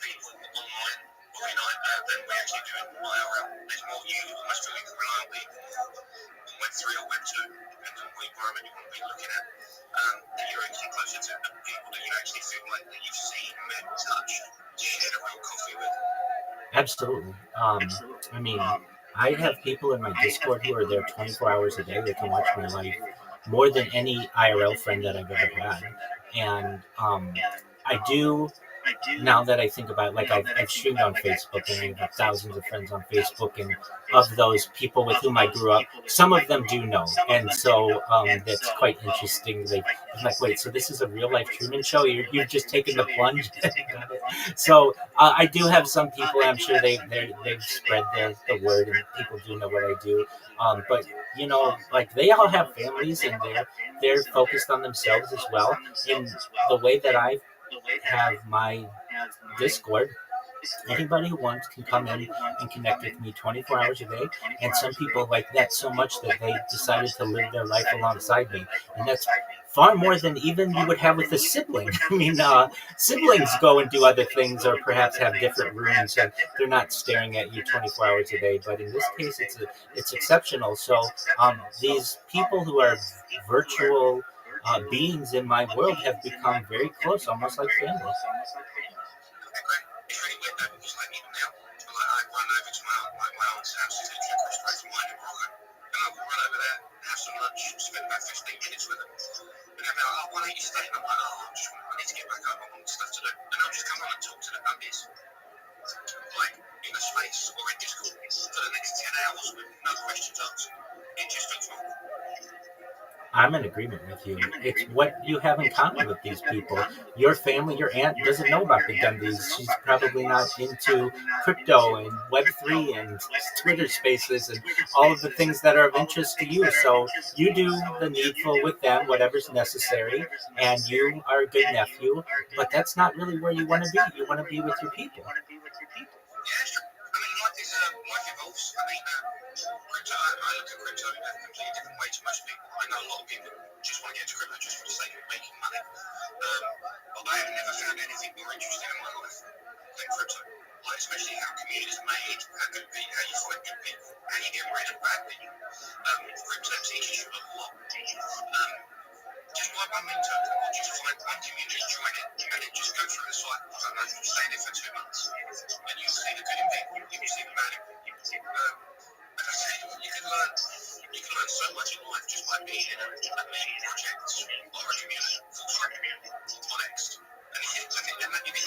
people online or than we actually do in IRL. There's more, you almost feel you can rely on people on Web 3 or Web 2, depending on what environment you want to be looking at, that you're actually closer to the people that you actually feel like that you've seen, met, touched, shared a real coffee with. Absolutely. I mean, I have people in my Discord who are there 24 hours a day. They can watch my life more than any IRL friend that I've ever had. And I do, now that I think about it, like I've streamed on Facebook, and I have thousands of friends on Facebook, and of those people with whom I grew up, some of them do know. And so that's quite interesting. I'm like, wait, so this is a real life Truman Show? You've just taken the plunge? So I do have some people, and I'm sure they've spread the word, and people do know what I do. But like they all have families, and they're focused on themselves as well. In the way that I have my Discord, anybody who wants can come in and connect with me 24 hours a day. And some people like that so much that they decided to live their life alongside me. And that's far more than even you would have with a sibling. I mean, siblings go and do other things, or perhaps have different rooms, and they're not staring at you 24 hours a day. But in this case, it's exceptional. So these people who are virtual beings in my world have become very close, almost like family. It's really weird though, because like even now, I run over to my aunt's house, it's literally across the road from mine in Morocco, and I will run over there, have some lunch, spend about 15 minutes with them, and they'll be like, oh, why don't you stay? And I'm like, oh, I need to get back home, I've got stuff to do, and I'll just come on and talk to the puppies, like in a space or in Discord for the next 10 hours with no questions asked. It just feels normal. I'm in agreement with you. It's what you have in common with these people. Your family, your aunt doesn't know about the Gumbies. She's probably not into crypto and Web3 and Twitter spaces and all of the things that are of interest to you. So you do the needful with them, whatever's necessary, and you are a good nephew, but that's not really where you want to be. You want to be with your people. Yeah, it's true. I mean, life evolves. I mean, crypto, I look at crypto in a completely different way to most people. I know a lot of people just want to get into crypto just for the sake of making money. But I have never found anything more interesting in my life than crypto. Like, especially how communities are made, how you find good people, how you get rid of bad people. Crypto teaches you a lot. Just buy one mint token, or just find one community, join it, and then just go through the cycle. I don't know, stay there for 2 months, and you'll see the good in people, you'll see the bad in people. As I say, you can learn so much in life just by being in a project or a community, full time community, or next. And if it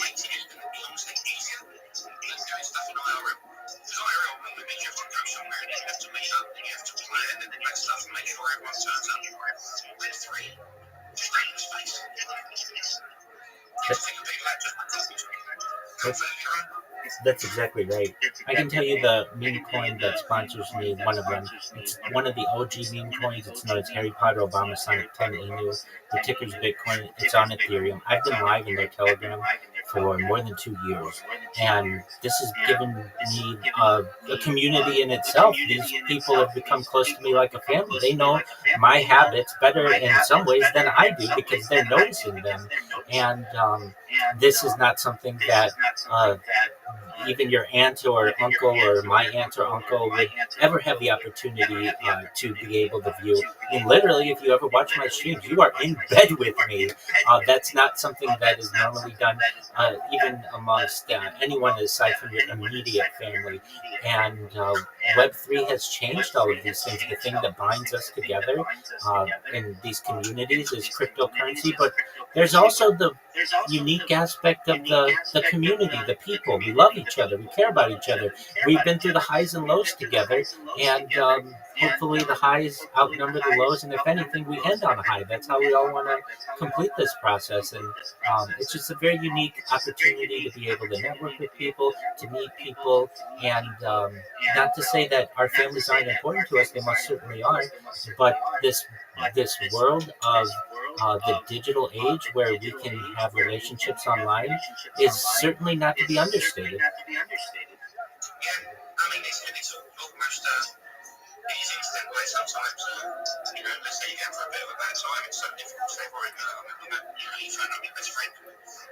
makes it honestly easier than doing stuff in IRL. Because IRL normally means you have to go somewhere and you have to meet up and you have to plan and that stuff and make sure everyone turns up. Web 3, just stay in the space. Just think of people that just want to talk to you. That's exactly right. I can tell you the meme coin that sponsors me, one of them. It's one of the OG meme coins. It's known as Harry Potter Obama Sonic 10 Emu. The ticker's Bitcoin. It's on Ethereum. I've been live in their Telegram for more than 2 years, and this has given me a community in itself. These people have become close to me like a family. They know my habits better in some ways than I do because they're noticing them, and this is not something that even your aunt or uncle or my aunt or uncle would ever have the opportunity to be able to view. I mean, literally, if you ever watch my streams, you are in bed with me. That's not something that is normally done, even amongst anyone aside from your immediate family. And Web3 has changed all of these things. The thing that binds us together in these communities is cryptocurrency, but there's also the unique aspect of the community, the people. We love each other. We care about each other. We've been through the highs and lows together, and hopefully the highs outnumber the lows, and if anything, we end on a high. That's how we all want to complete this process, and it's just a very unique opportunity to be able to network with people, to meet people, and not to say that our families aren't important to us, they most certainly are, but this world of the digital age where we can have relationships online is certainly not to be understated. I mean, it's almost easy to think where sometimes, let's say you're going for a bit of a bad time, it's so difficult to say, right, you phone up your best friend,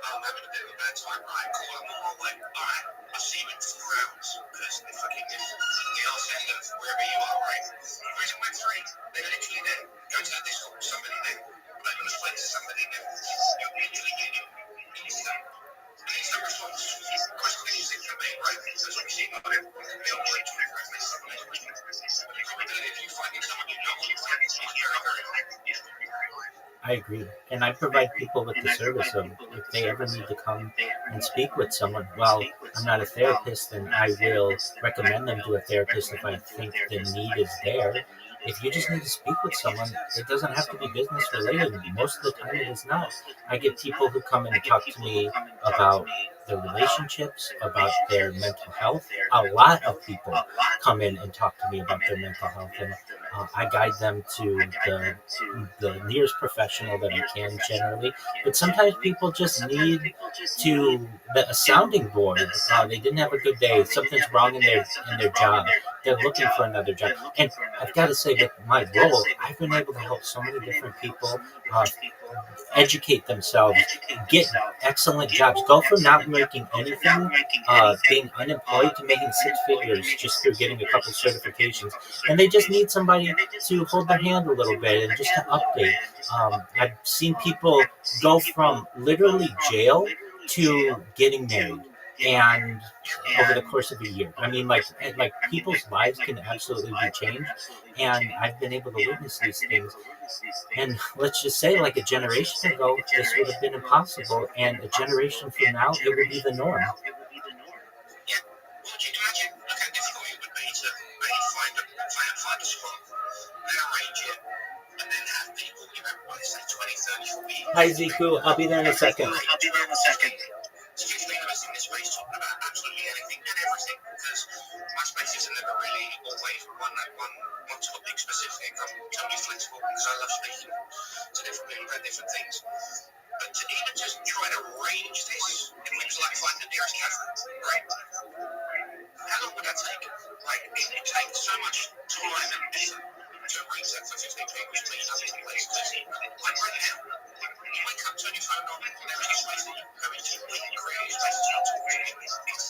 I'm having a bit of a bad time, right, cool, I'm on my way, alright, I'll see you in 4 hours, because the arse end of wherever you are, right? Whereas in Web3, they're literally there, go to the Discord, somebody there, they're going to speak to somebody there, you're literally getting instant response. Quite easy for me, right? Because obviously not everyone can be online 24 hours, there's something else we can do. But if you're finding someone you know, it's very, very hard. I agree. And I provide people with the service of if they ever need to come and speak with someone, well, I'm not a therapist, and I will recommend them to a therapist if I think the need is there. If you just need to speak with someone, it doesn't have to be business related. Most of the time it is not. I get people who come and talk to me about their relationships, about their mental health. A lot of people come in and talk to me about their mental health, and I guide them to the nearest professional that I can generally. But sometimes people just need a sounding board. They didn't have a good day. Something's wrong in their job. They're looking for another job. And I've got to say that my role, I've been able to help so many different people educate themselves, get excellent jobs, go from not making anything, being unemployed, to making 6 figures just through getting a couple certifications. And they just need somebody to hold their hand a little bit and just to update. I've seen people go from literally jail to getting married, and over the course of a year. I mean, like people's lives can absolutely be changed, and I've been able to witness these things. And let's just say, like a generation ago, this would have been impossible, and a generation from now, it would be the norm. Yeah. Well, do you imagine how difficult it would be to maybe find a spot, then arrange it, and then have people, let's say 20, 30, 40 years. Hi, Ziku. I'll be there in a second. 15 of us in this space talking about absolutely anything and everything, because my spaces are never really always one topic specific. I'm totally flexible because I love speaking to different people about different things. But to even just try to arrange this, it looks like finding the nearest cafe, right? How long would that take? Like, it takes so much time and effort to arrange that for 15 people to meet up in a place. Like right now, you wake up, turn your phone on, and there is a space that you can go into, you can create a space that you talk to instantly.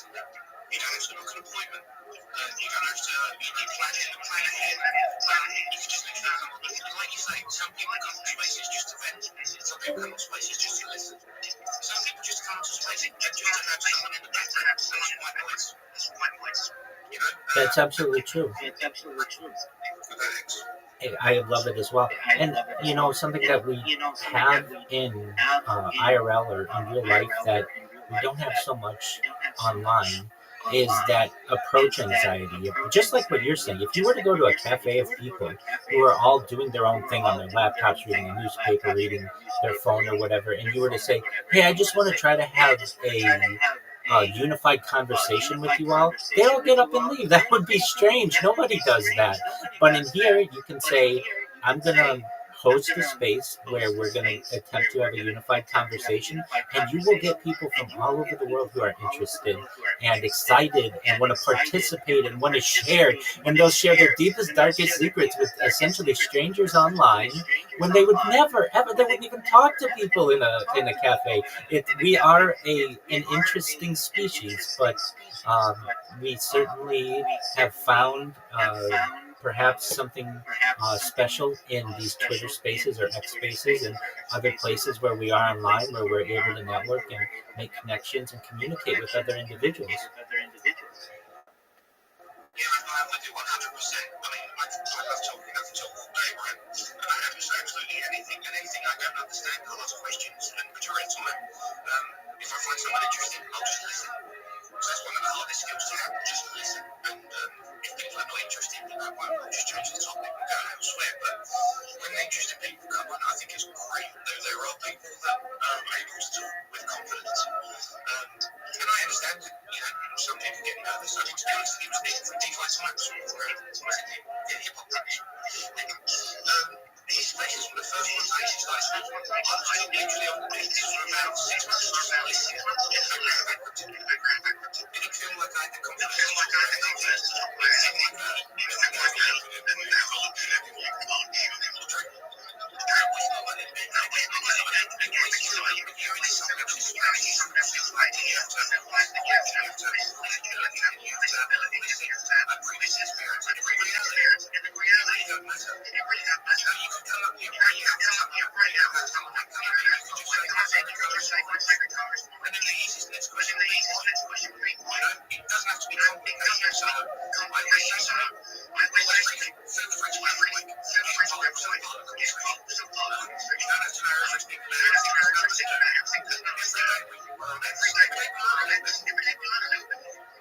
You don't have to book an appointment. You don't have to plan ahead. You can just literally come on. And like you say, some people come to spaces just to vent. Some people come to spaces just to listen. Some people just come to spaces just to have someone in the background and that's white noise. That's absolutely true. I love it as well. And, something that we have in IRL or in real life that we don't have so much online is that approach anxiety. Just like what you're saying, if you were to go to a cafe of people who are all doing their own thing on their laptops, reading a newspaper, reading their phone or whatever, and you were to say, hey, I just want to try to have a unified conversation with you all, they all get up and leave. That would be strange. Nobody does that. But in here, you can say, I'm going to host a space where we're going to attempt to have a unified conversation, and you will get people from all over the world who are interested and excited and want to participate and want to share, and they'll share their deepest, darkest secrets with essentially strangers online when they would never, ever, they wouldn't even talk to people in a cafe. We are an interesting species, but we certainly have found perhaps something special in these Twitter spaces or X spaces and other places where we are online, where we're able to network and make connections and communicate with other individuals. Yeah, I'm with you 100%. I mean, I love talking all day, right? And I have to say absolutely anything I don't understand, I'll ask questions, and majority of the time, if I find someone interesting, I'll just listen. So that's one of the hardest skills to have, just listen. And if people are not interested, I'll just change the topic and go elsewhere. But when interested people come on, I think it's great. There are people that are able to talk with confidence. And I understand that, some people get nervous. I mean, to be honest, it was DeFi times in hip-hop production. These spaces were the first ones I used to start speaking. I was usually on this for about 6 months just listening. It didn't feel like I had the confidence to talk about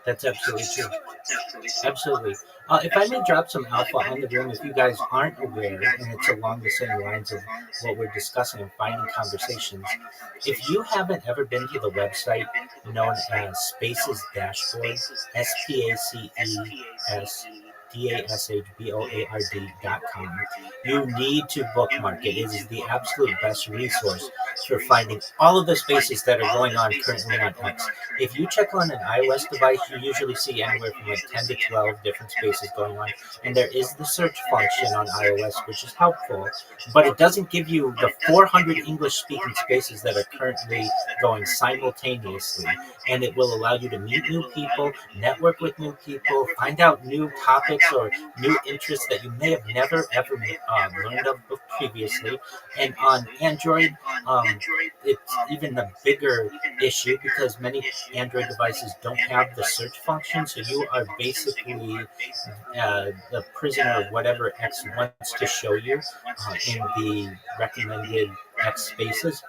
That's absolutely true. Absolutely. If I may drop some alpha on the room, if you guys aren't aware, and it's along the same lines of what we're discussing and finding conversations, if you haven't ever been to the website known as Spaces Dashboard, SPACES-DASHBOARD.com, you need to bookmark it. It is the absolute best resource for finding all of the spaces that are going on currently on X. If you check on an iOS device, you usually see anywhere from like 10 to 12 different spaces going on. And there is the search function on iOS, which is helpful, but it doesn't give you the 400 English-speaking spaces that are currently going simultaneously. And it will allow you to meet new people, network with new people, find out new topics or new interests that you may have never, ever learned of previously. And on Android, it's even a bigger issue because many Android devices don't have the search function, so you are basically the prisoner of whatever X wants to show you in the recommended X spaces.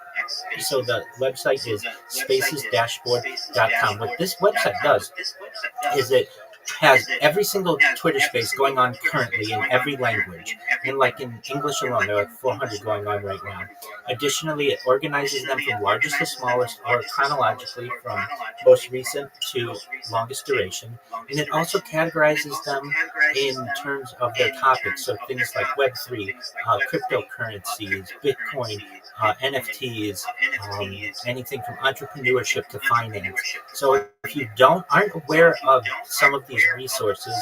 So the website is spacesdashboard.com. What this website does is it has every single Twitter space going on currently in every language. And like in English alone, there are like 400 going on right now. Additionally, it organizes them from largest to smallest or chronologically from most recent to longest duration. And it also categorizes them in terms of their topics. So things like Web3, cryptocurrencies, Bitcoin, NFTs, anything from entrepreneurship to finance. So if you aren't aware of some of these resources,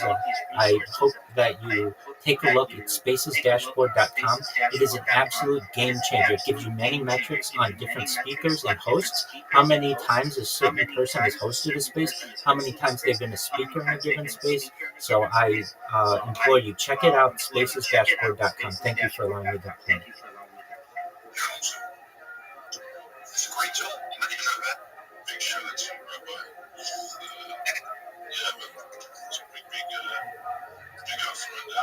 I hope that you take a look at spacesdashboard.com. It is an absolute game changer. It gives you many metrics on different speakers and hosts, how many times a certain person has hosted a space, how many times they've been a speaker in a given space. So I implore you, check it out, spacesdashboard.com. Thank you for allowing me that point. It's a great tool. I didn't even know that. Big shout out to Rabbi. Yeah, but it's a big alpha right there.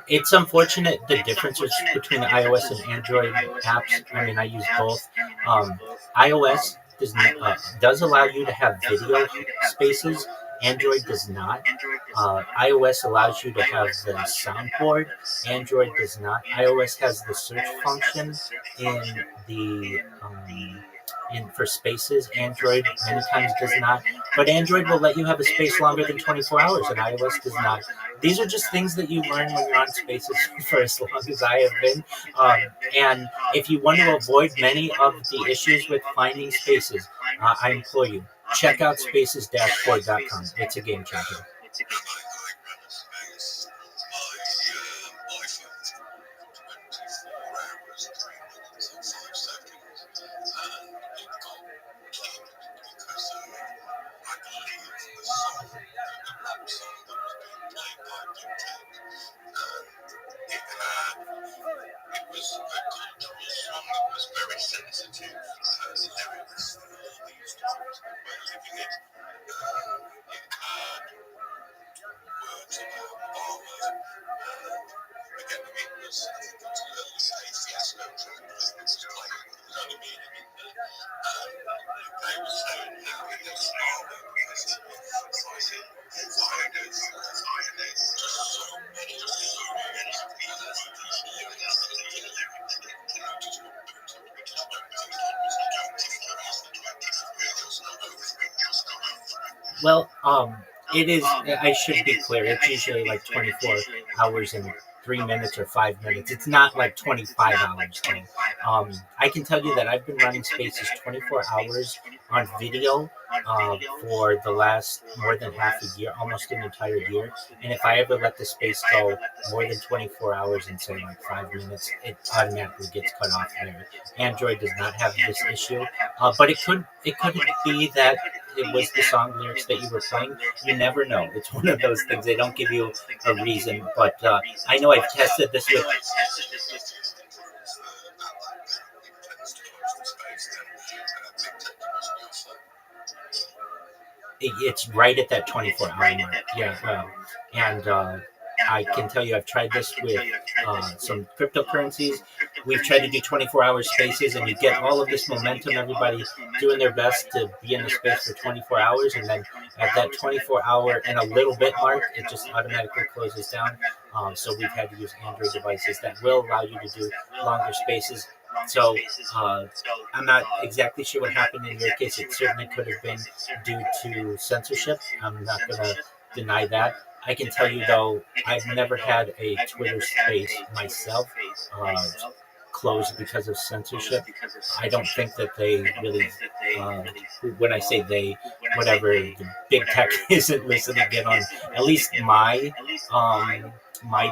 It's unfortunate the differences between iOS and Android apps. I mean, I use both. iOS does allow you to have video spaces Android does not. iOS allows you to have the soundboard. Android does not. iOS has the search function in the for spaces. Android many times does not. But Android will let you have a space longer than 24 hours, and iOS does not. These are just things that you learn when you're on Spaces for as long as I have been. And if you want to avoid many of the issues with finding Spaces, I implore you, check out spaces-dashboard.com. It's a game changer. It was a cultural song that was very sensitive. The lyrics, these times that we're living in. It had words about farmers. Again, it was, I think it was an early stage fiasco track that was playing. It was only me and him in there. They were saying how in this farmer, because of fighters, just so many Well, it is. I should be clear. It's usually like 24 hours and 3 minutes or 5 minutes. It's not like 25 hours. I can tell you that I've been running Spaces 24 hours on video for the last more than half a year, almost an entire year. And if I ever let the space go more than 24 hours and say like 5 minutes, it automatically gets cut off there. Android does not have this issue, but it could be that it was the song lyrics that you were playing. You never know. It's one of those things. They don't give you a reason, but I know I've tested this with. It's right at that 24-hour mark. Yeah, and I can tell you I've tried this with some cryptocurrencies. We've tried to do 24-hour spaces, and you get all of this momentum, everybody doing their best to be in the space for 24 hours, and then at that 24-hour and a little bit mark, it just automatically closes down. So we've had to use Android devices that will allow you to do longer spaces. So I'm not exactly sure what happened in your case. It certainly could have been due to censorship. I'm not going to deny that. I can tell you, though, I've never had a Twitter space myself closed because of censorship. I don't think that they really, when I say they, whatever, the big tech isn't listening in on at least my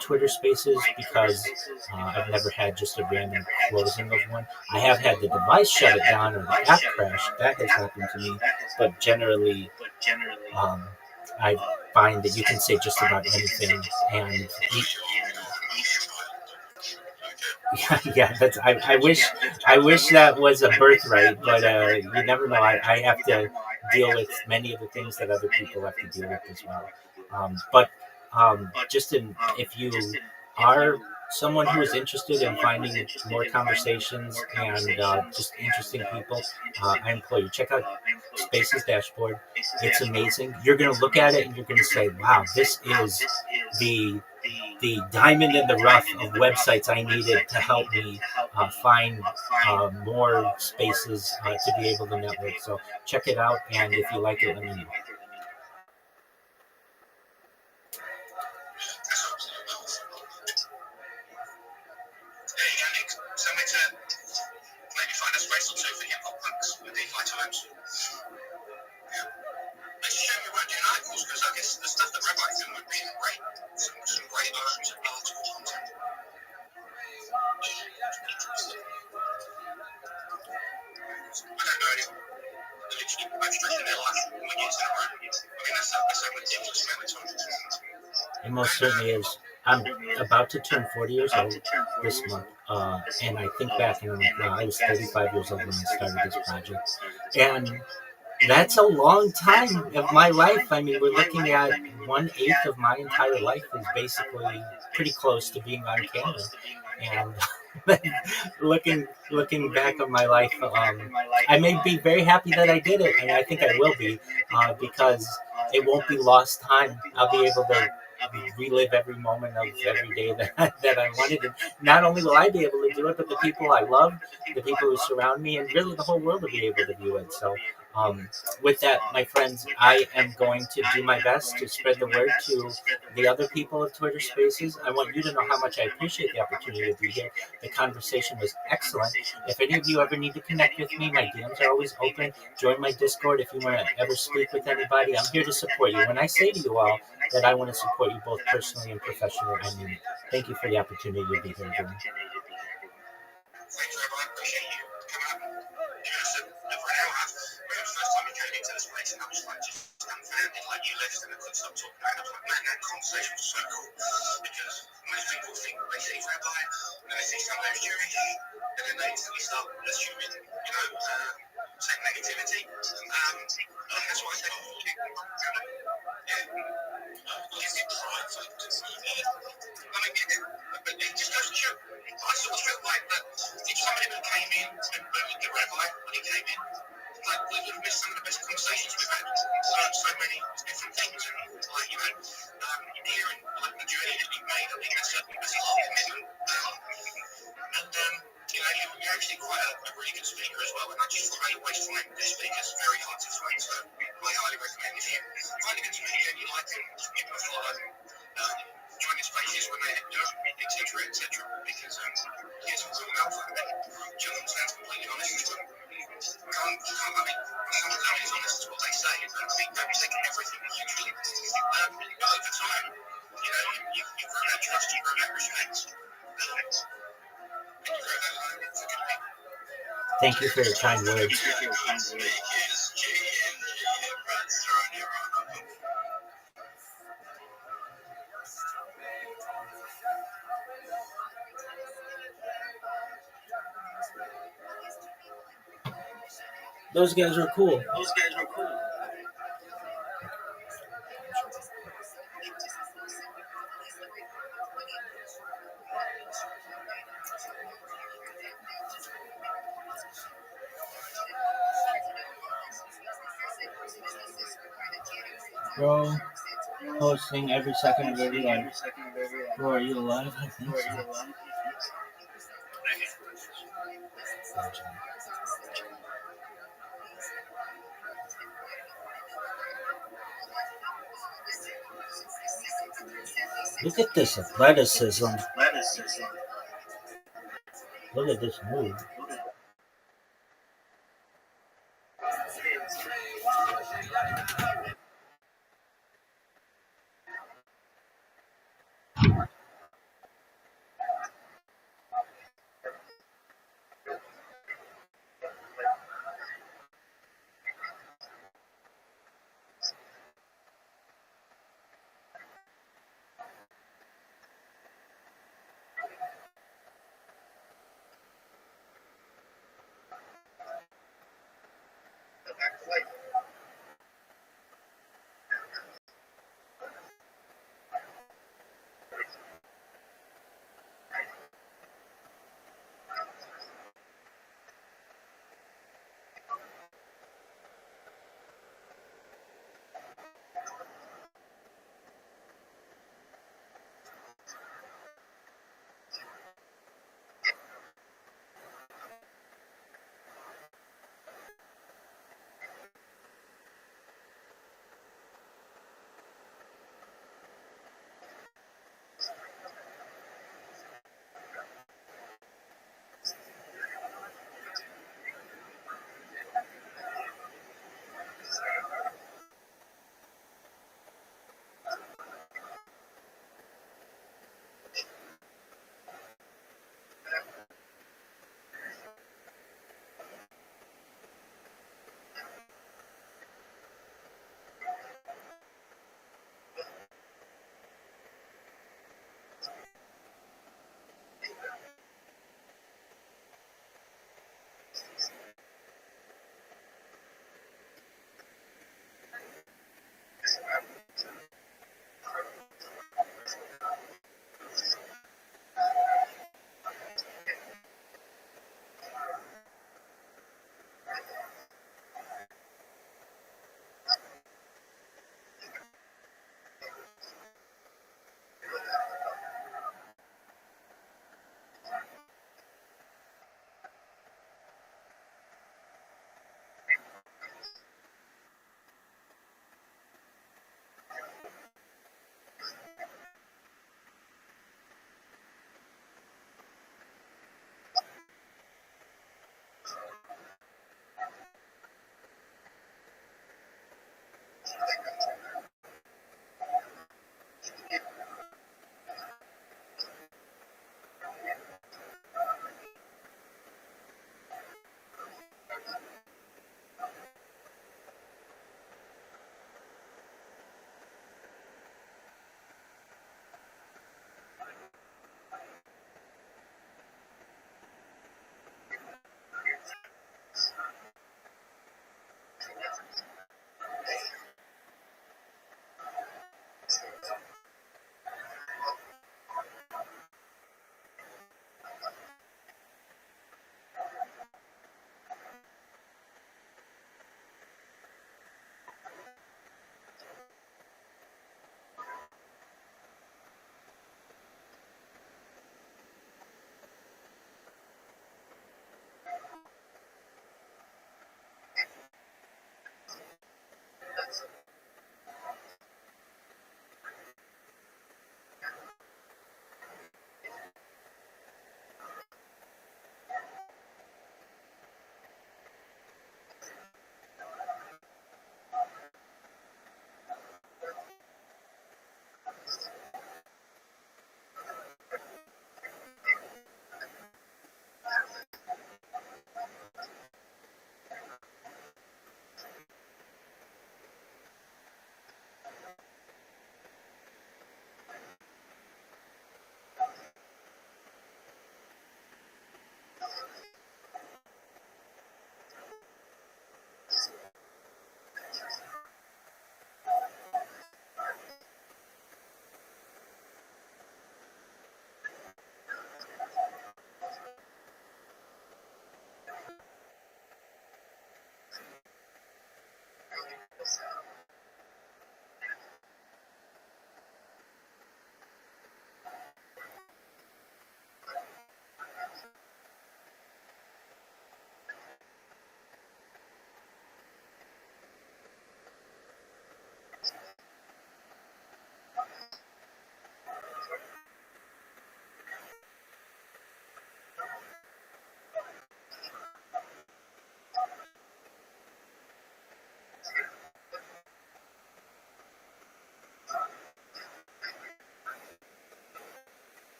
Twitter spaces, because I've never had just a random closing of one. I have had the device shut it down or the app crash. That has happened to me, but generally, I find that you can say just about anything, and yeah, that's. I wish that was a birthright, but you never know. I have to deal with many of the things that other people have to deal with as well. But if you are someone who is interested in finding more conversations and just interesting people, I implore you, check out Spaces Dashboard. It's amazing. You're going to look at it and you're going to say, wow, this is the diamond in the rough of websites I needed to help me find more spaces to be able to network. So check it out, and if you like it, let me know. Maybe find a space or two for hip hop punks with these high times. It's a shame we weren't doing articles, because I guess the stuff that Rabbi doing would be great. Some great article content. I don't know anyone. They're literally both stressing their life when we get to the room. I mean, that's a ridiculous amount of time. It most certainly is. I'm about to turn 40 years old this month, and I think back and I'm like, wow, I was 35 years old when I started this project. And that's a long time of my life. I mean, we're looking at 1/8 of my entire life is basically pretty close to being on camera. And looking back on my life, I may be very happy that I did it, and I think I will be, because it won't be lost time. I'll be able to relive every moment of every day that I wanted. And not only will I be able to do it, but the people I love, the people who surround me, and really the whole world will be able to view it. So, with that, my friends, I am going to do my best to spread the word to the other people of Twitter Spaces. I want you to know how much I appreciate the opportunity to be here. The conversation was excellent. If any of you ever need to connect with me, my DMs are always open. Join my Discord if you want to ever speak with anybody. I'm here to support you. When I say to you all that I want to support you both personally and professionally, I mean it. Thank you for the opportunity to be here, everyone. Thanks, Rob. I appreciate you coming up. For an hour. The first time you came into this place, and I was like just unfounded, like you left, and I couldn't stop talking about it. I was like, man, that conversation was so cool. Because most people think they see Rabbi, and they see someone who's Jewish, and then they instantly start assuming, saying negativity. And that's why I said, is it private to see that? I mean, but it just goes to show. I sort of felt like that if somebody that came in and the Rabbi, when he came in, like we would have missed some of the best conversations we've had. Learned so many different things, and like hearing like the journey that you've made, I think that's a lot of commitment. And you're actually quite a really good speaker as well. And I just always find the speakers very hard to find. So I highly recommend if you find a good speaker and you like them, give them a follow. Join the spaces when they do, etc., etc. Because here's a real alpha. John sounds completely honest. I mean, someone that is honest is what they say. I mean, don't take everything literally. But over time, you grow that trust, you grow that respect, and you grow that love for good people. Thank you for your kind words. Those guys were cool. Bro, posting every second of every life. Bro, are you alive? I think so. Look at this athleticism. Look at this move.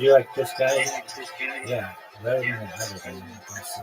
You like this guy? Yeah, better than the other guy. Let's see.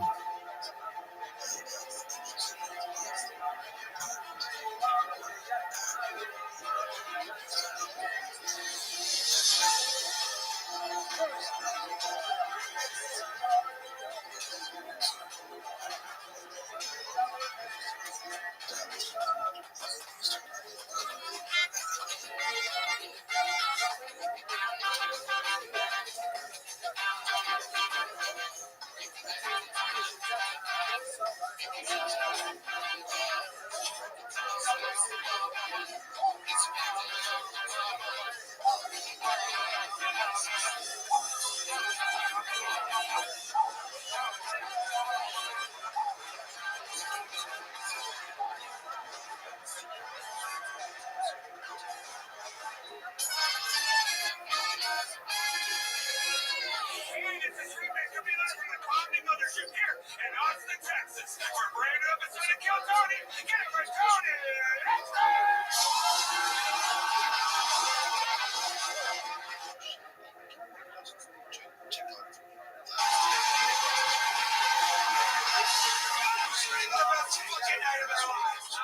In Austin, Texas, for a brand new episode of Kill Tony, get it for Tony! The best fucking night of their lives!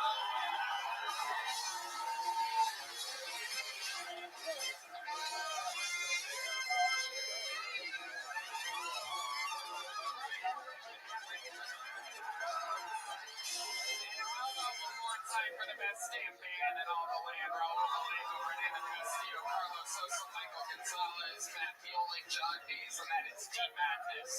Time for the best damn band in all the land. Raul Jordan, Emilio Carlos Sosa, Michael Gonzalez, Matt Fielding, John Hayes, and that is Team Madness.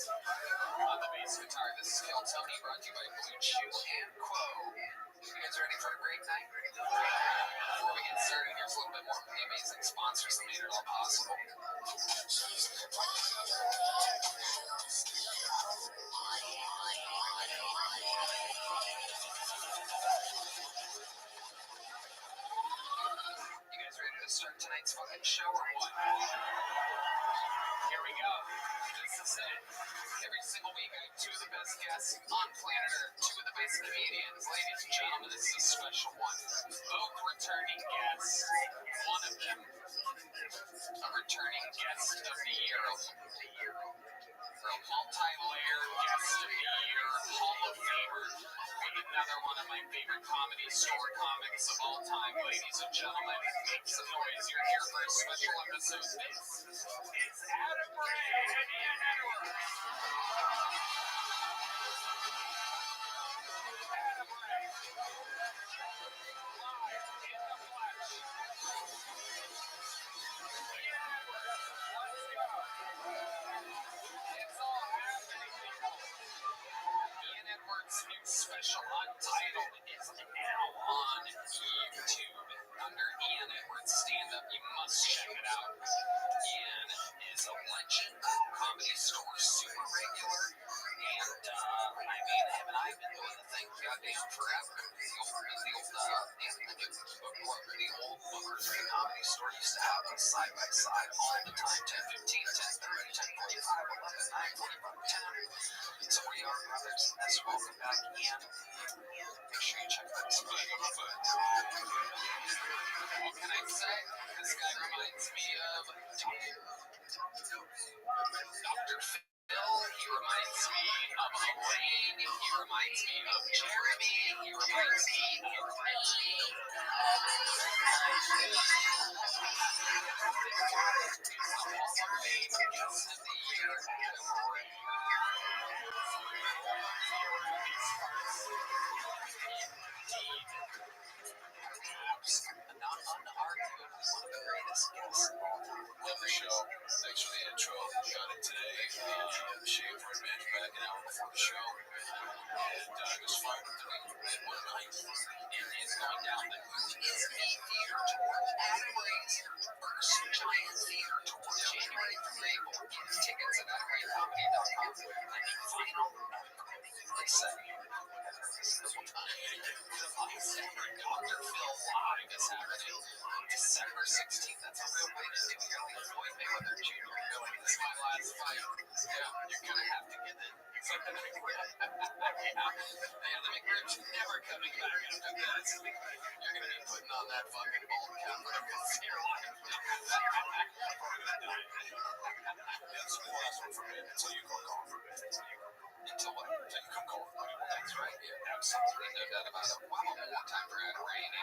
On the bass guitar, this is Kill Tony, brought to you by Blue Chew and Quo. You guys ready for a great night? Before we get started, here's a little bit more from the amazing sponsors that made it all possible. You guys ready to start tonight's fucking show or what? Here we go. This is it. Every single week I have two of the best guests on planet Earth, two of the best comedians. Ladies and gentlemen, this is a special one. Both returning guests. One of them, a returning guest of the year. A multi-layered guest of the year, Hall of Famer, with another one of my favorite comedy store comics of all time. Ladies and gentlemen, make some noise. You're here for a special episode. This is Adam Ray and Ian Edwards. Adam Ray, live in the flesh. Ian Edwards, let's go. It's all happening, people. Ian Edwards' new special, Untitled, is now on YouTube under Ian Edwards Stand Up. You must check it out. Ian is a legend, comedy store, super regular, and I mean, him and I have been doing the thing goddamn forever. The old bookers at the comedy store used to have them side by side all the time, 10:15, 10:30, 10:45, 11, 9:45, 10. So we are brothers, and that's welcome back, Ian. Make sure you check out this bag of foot. What can I say? This guy reminds me of Dr. Phil. He reminds me of Elaine. He reminds me of Jeremy. He reminds me of me. Guest of the year, Adam Ray. Indeed. Not unarguably one of the greatest guests of all time. Love the show. Thanks for the intro. Got it today. Shaved for advantage back an hour before the show. And it was fun. What a night. It is going down the Is Me Theater Tour. Adam Ray's first giant theater tour. January through April. Get tickets at AdamRayComedy.com. And the final reset. Dr. Phil Live is happening December 16th. That's a real way to do your Floyd Mayweather Jr. Going, this is my last fight. Yeah, you're gonna have to get in. The McRib's never coming back after this. You're gonna be putting on that fucking bald cap for the rest of your life. That's the last one for me until you come call for me. Until what? Until you come call for me. That's right. Yeah, absolutely. No doubt about it. Wow, one more time for Ed Rain.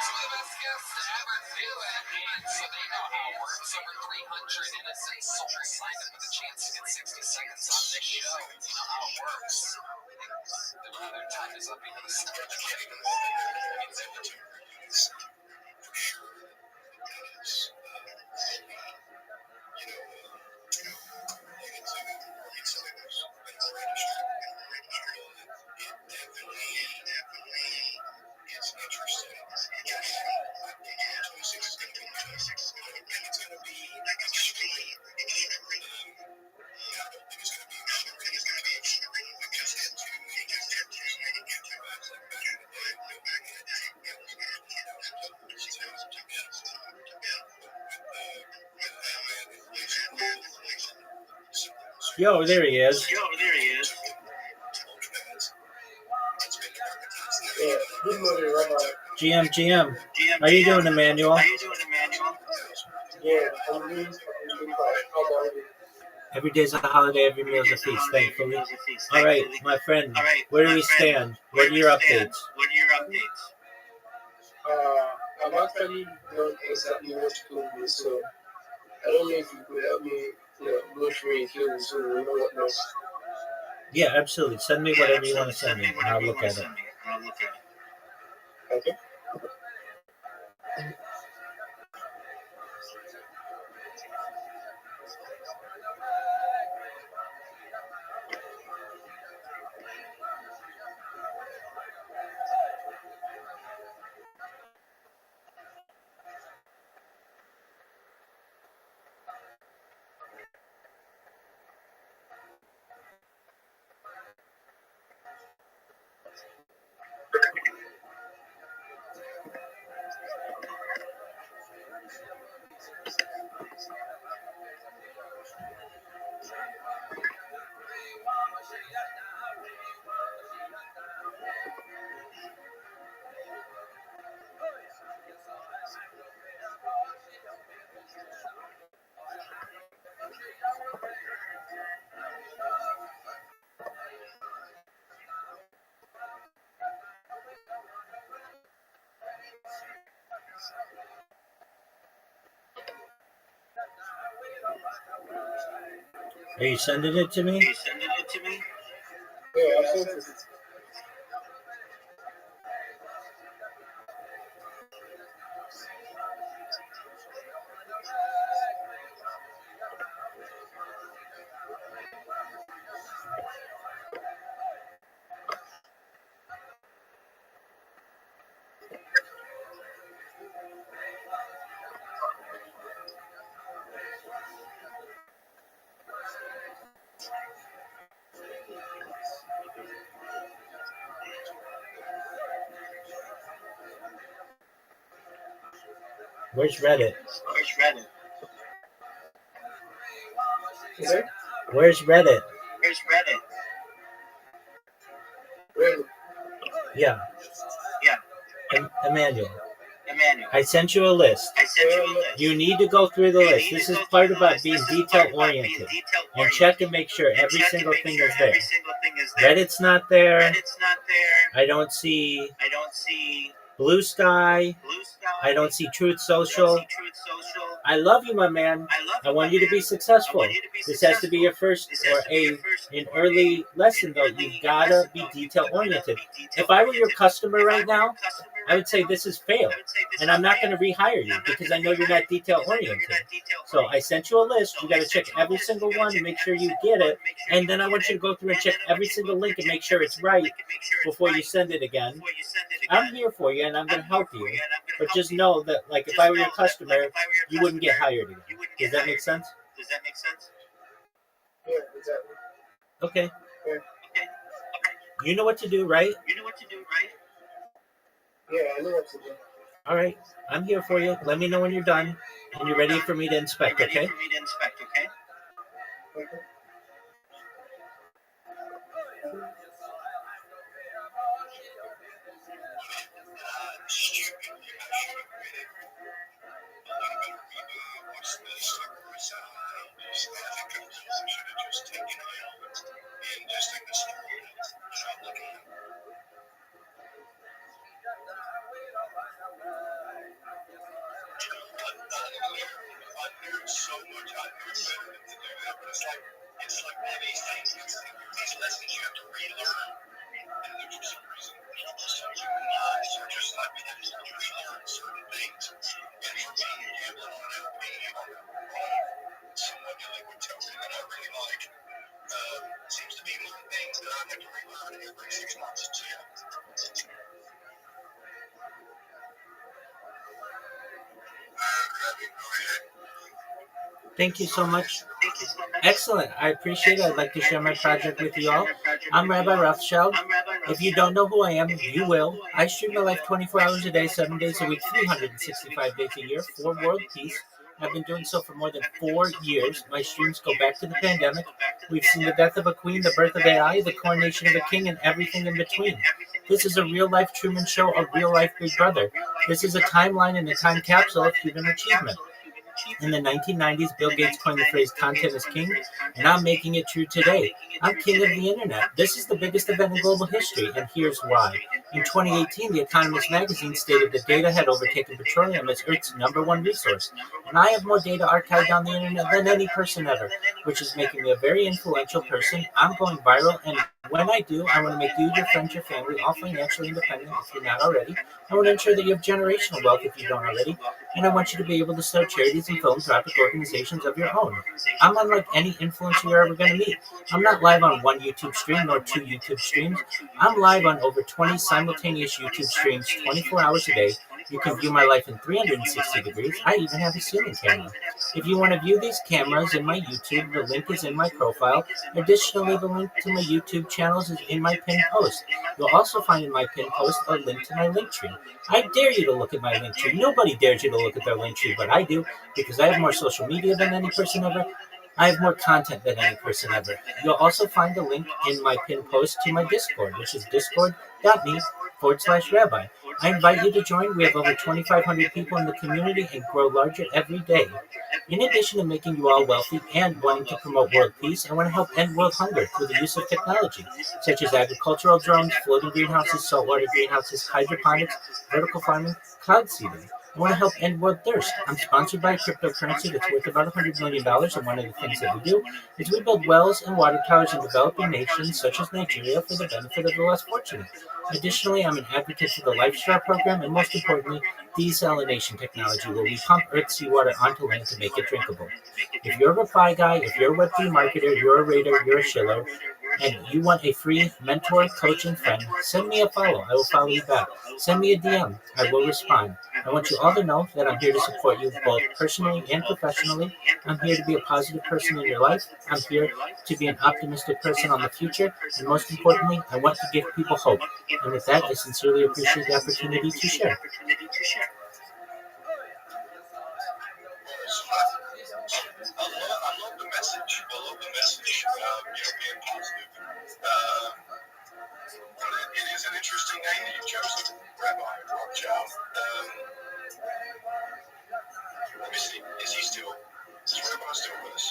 So the best guests to ever do it, and so they know how it works. Over 300 innocent souls signed up with a chance to get 60 seconds on this show. You know how it works. Their time is up because it's Yo, there he is. Yeah, good morning, Rabbi. GM. How you doing, Emmanuel? Yeah, I'm doing fine. How about you? Every day's a holiday, every meal's a feast, thankfully. All right, my friend, where do we stand? What are your updates? I'm actually not exactly what you told me, so I don't know if you could help me, go through it here so we know what next. Yeah, absolutely. Send me whatever you want to send me, and I'll look at it. Okay? Are you sending it to me? Yeah, I sent it. Where's Reddit? Okay? Where's Reddit? Really? Yeah. Emmanuel. I sent you a list. You need to go through the list. This is part about being detail oriented. And check and make sure every single thing is there. Reddit's not there. I don't see Blue Sky. I don't see Truth Social. I love you, my man. I want you to be successful. This has to be your first or an early lesson, though. You've got to be detail oriented. If I were your customer right now, I would say this is failed. And I'm not going to rehire you because I know you're not detail oriented. So I sent you a list. You got to check every single one and make sure you get it. And then I want you to go through and check every single link and make sure it's right before you send it again. I'm here for you and I'm going to help you. But just know that, like, if I were your customer, you wouldn't get hired again. Does that make sense? Yeah, exactly. Okay. Yeah. You know what to do, right? Yeah, I know what to do. All right, I'm here for you. Let me know when you're done and you're ready for me to inspect, okay? So much I knew better than to do that, but it's like one of these things, these lessons you have to relearn, and there's for some reason, some human minds are just like, we have to relearn certain things, and for me, gambling on it, being able to roll somewhat illiquid token that I really like, seems to be one of the things that I have to relearn every 6 months. So yeah. Go ahead. Thank you so much. Excellent. I appreciate it. I'd like to share my project with you all. I'm Rabbi Rothschild. If you don't know who I am, you will. I stream my life 24 hours a day, 7 days a week, 365 days a year for world peace. I've been doing so for more than 4 years. My streams go back to the pandemic. We've seen the death of a queen, the birth of AI, the coronation of a king, and everything in between. This is a real-life Truman Show, a real-life Big Brother. This is a timeline and a time capsule of human achievement. In the 1990s, Bill Gates coined the phrase content is king, and I'm making it true today. I'm king of the internet. This is the biggest event in global history, and here's why. In 2018, The Economist magazine stated that data had overtaken petroleum as Earth's #1 resource, and I have more data archived on the internet than any person ever, which is making me a very influential person. I'm going viral, and when I do, I want to make you, your friends, your family all financially independent if you're not already. I want to ensure that you have generational wealth if you don't already, and I want you to be able to start charities and philanthropic organizations of your own. I'm unlike any influencer you're ever going to meet. I'm not live on one YouTube stream nor 2 YouTube streams. I'm live on over 20 simultaneous YouTube streams 24 hours a day. You can view my life in 360 degrees. I even have a ceiling camera. If you want to view these cameras in my YouTube, the link is in my profile. Additionally, the link to my YouTube channels is in my pinned post. You'll also find in my pinned post a link to my link tree. I dare you to look at my link tree. Nobody dares you to look at their link tree, but I do, because I have more social media than any person ever. I have more content than any person ever. You'll also find a link in my pinned post to my Discord, which is discord.me/rabbi. I invite you to join. We have over 2,500 people in the community and grow larger every day. In addition to making you all wealthy and wanting to promote world peace, I want to help end world hunger through the use of technology, such as agricultural drones, floating greenhouses, saltwater greenhouses, hydroponics, vertical farming, cloud seeding. I want to help end world thirst. I'm sponsored by a cryptocurrency that's worth about $100 million, and one of the things that we do is we build wells and water towers in developing nations such as Nigeria for the benefit of the less fortunate. Additionally, I'm an advocate for the LifeStar program, and most importantly, desalination technology, where we pump Earth seawater onto land to make it drinkable. If you're a reply guy, if you're a Web3 marketer, you're a raider, you're a shiller, and you want a free mentor, coach, and friend, send me a follow. I will follow you back. Send me a DM. I will respond. I want you all to know that I'm here to support you both personally and professionally. I'm here to be a positive person in your life. I'm here to be an optimistic person on the future. And most importantly, I want to give people hope. And with that, I sincerely appreciate the opportunity to share. I love the message. Being positive. It is an interesting name that you've chosen, Rabbi Rothschild. Let me see. Is Rabbi still with us?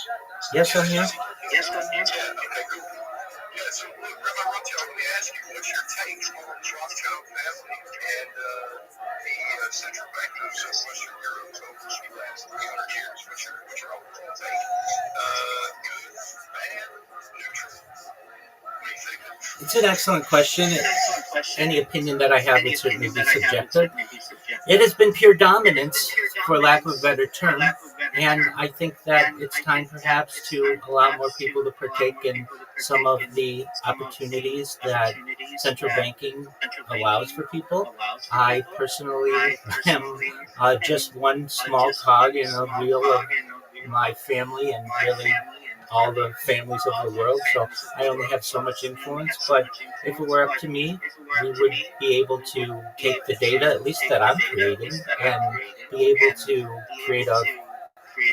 Yes, I'm here. Yeah, okay, cool. Yeah, so look, Rabbi Rothschild, let me ask you, what's your take on the Rothschild family and the central bank moves of Western Europe over the last 300 years? What's your overall take? Good, bad, neutral? What do you think? It's an excellent question. Any opinion that I have would certainly be subjective. It has been pure dominance, for lack of a better term, and I think that it's time perhaps to allow more people to partake in some of the opportunities that central banking allows for people. I personally am just one small cog in a wheel of my family and really all the families of the world. So I only have so much influence. But if it were up to me, we would be able to take the data, at least that I'm creating, and be able to create a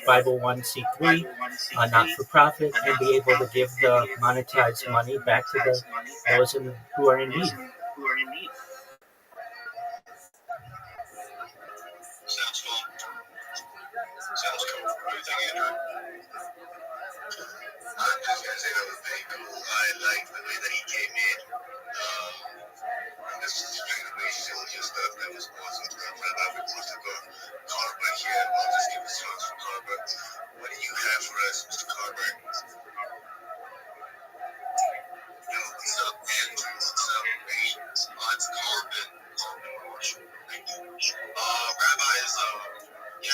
501c3, a not-for-profit, and be able to give the monetized money back to those who are in need. Sounds fun. Sounds cool. What do you think, Andrew? I'm just gonna say that was very cool. I like the way that he came in. This is extremely silly stuff that was awesome stuff. I love it. Mr. Carver here. I'll just give a shout to Carver. What do you have for us, Mr. Carver? Yo, what's up, Andrew? What's up, Ray? It's Corbin. Corbin Marshall. Thank you. Rabbi is, we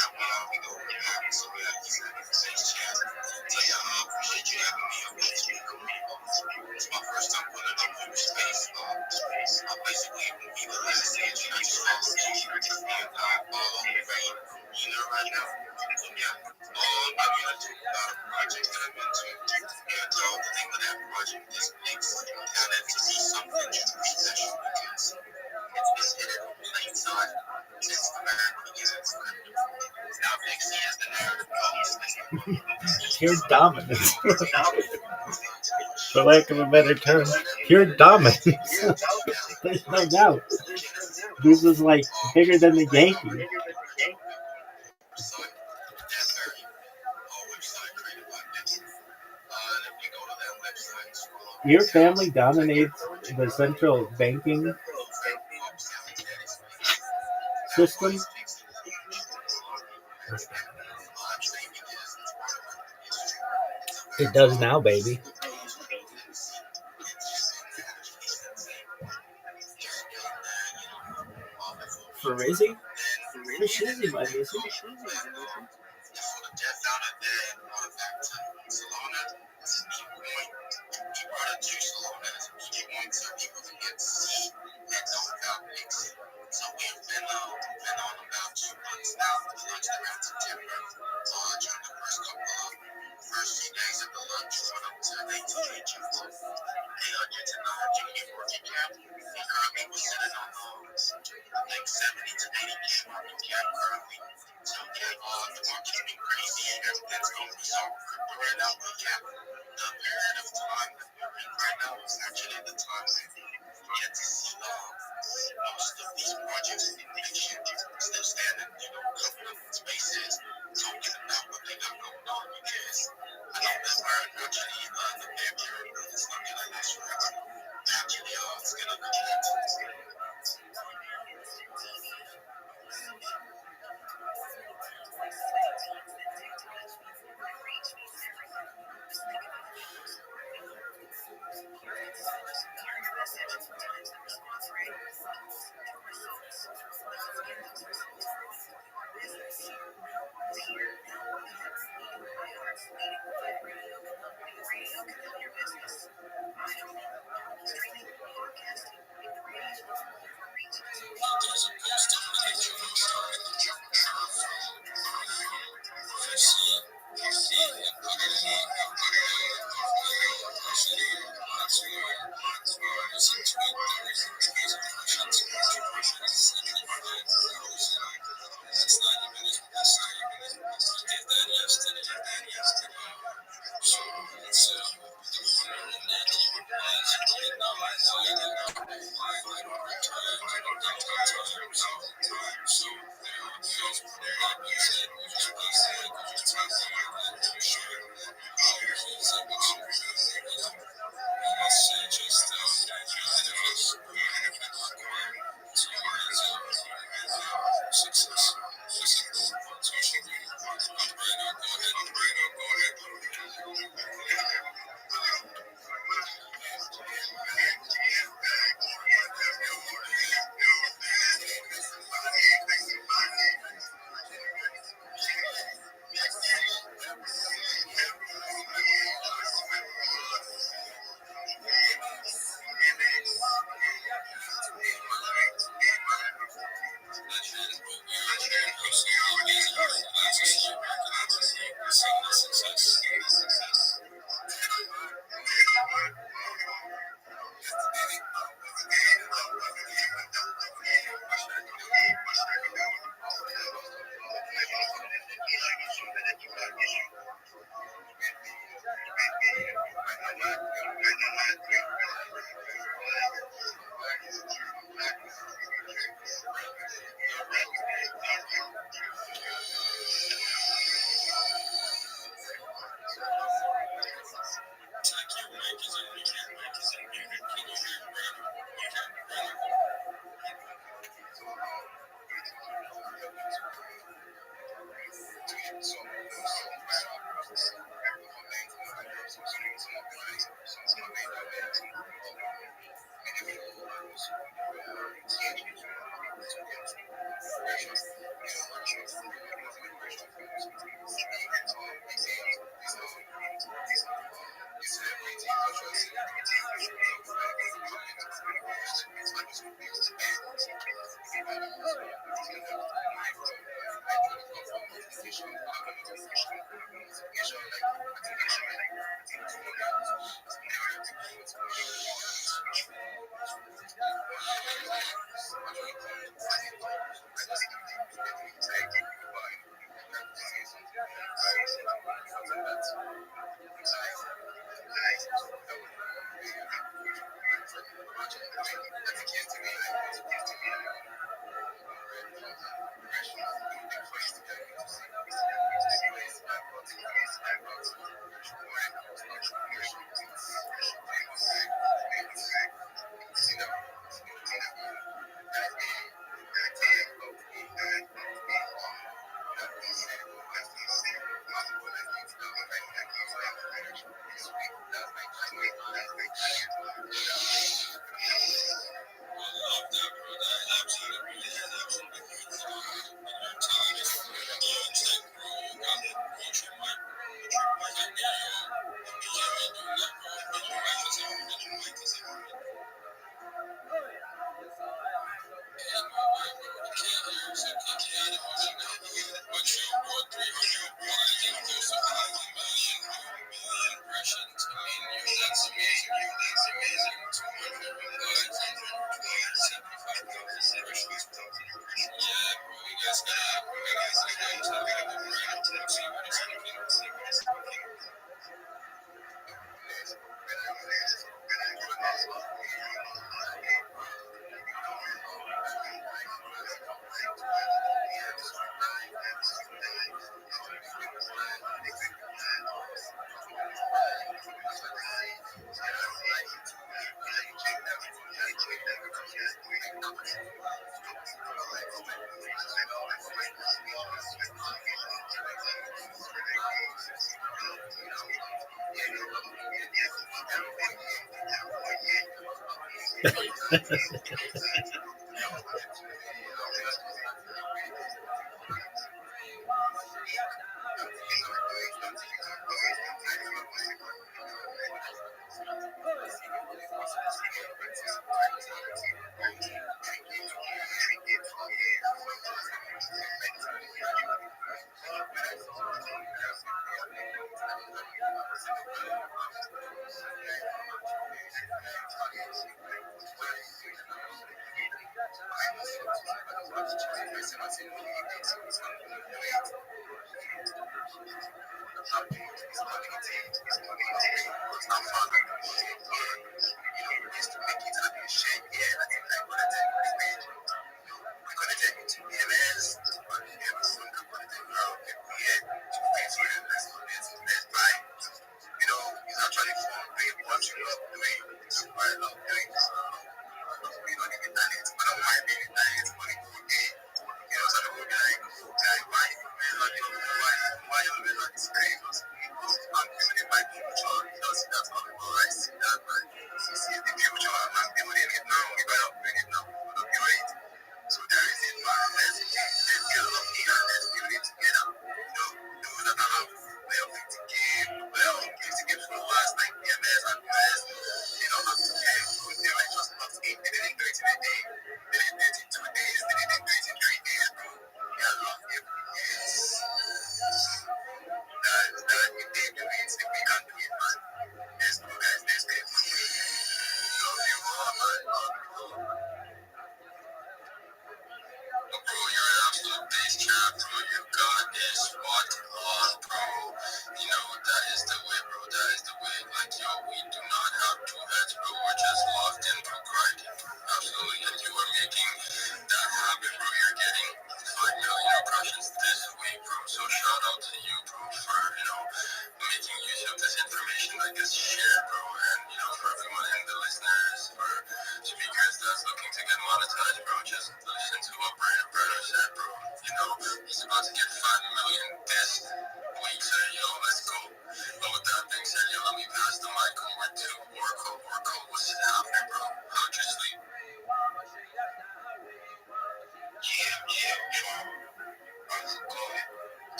go over there. So, yeah, he's in the same chat. So, yeah, I appreciate you having me on this week. It's my first time putting up on your space. Basically, it will be the last stage. I just followed you. And I follow Ray right now. So, yeah. I'm going to talk about a project that I'm into. And the name of that project is Mix. And it to be something truly special because it's been hidden on plain sight since the very beginning. Now, Nixie is the narrative goes. Pure dominance. For lack of a better term, pure dominance. There's no doubt. This is like bigger than the Yankees. Your family dominates the central banking system. It does now, baby. For Rizzy? For Shizzy, my Rizzy. So we've been on about 2 months now. We launched around September. During the first few days of the launch, went up to 88 June. Get to know our junior market cap. And currently we're sitting on, I think 70 to 80K market cap currently. So yeah, the market's been crazy. Everything's going bizarre with crypto right now. But yeah, the period of time that we're in right now is actually the time when we get to see most of these projects in fiction still standing, coming up in spaces, talking about what they got going on because I know that we're actually the bear period is not going to last forever. Actually, it's going to come back to us.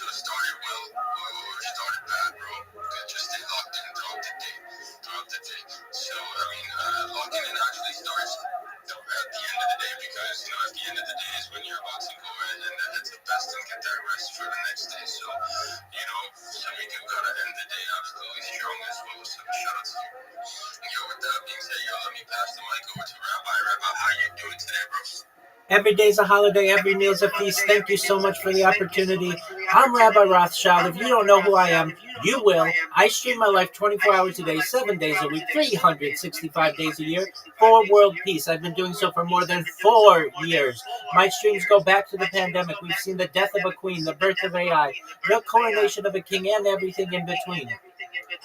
should have started well or started bad, bro. Just stay locked in throughout the day. So, I mean, locking in actually starts at the end of the day because, you know, at the end of the day is when you're about to go in and head to best and get that rest for the next day. So, you know, we do gotta end the day absolutely strong as well. So, shout out to you. Yo, with that being said, yo, let me pass the mic over to Rabbi. Rabbi, how you doing today, bro? Every day's a holiday, every meal's a feast. Thank you so much for the opportunity. I'm Rabbi Rothschild. If you don't know who I am, you will. I stream my life 24 hours a day, 7 days a week, 365 days a year for world peace. I've been doing so for more than 4 years. My streams go back to the pandemic. We've seen the death of a queen, the birth of AI, the coronation of a king, and everything in between.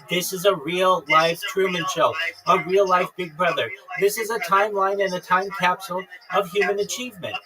This is a real life Truman Show, a real life Big Brother. This is a timeline and a time capsule of human achievement.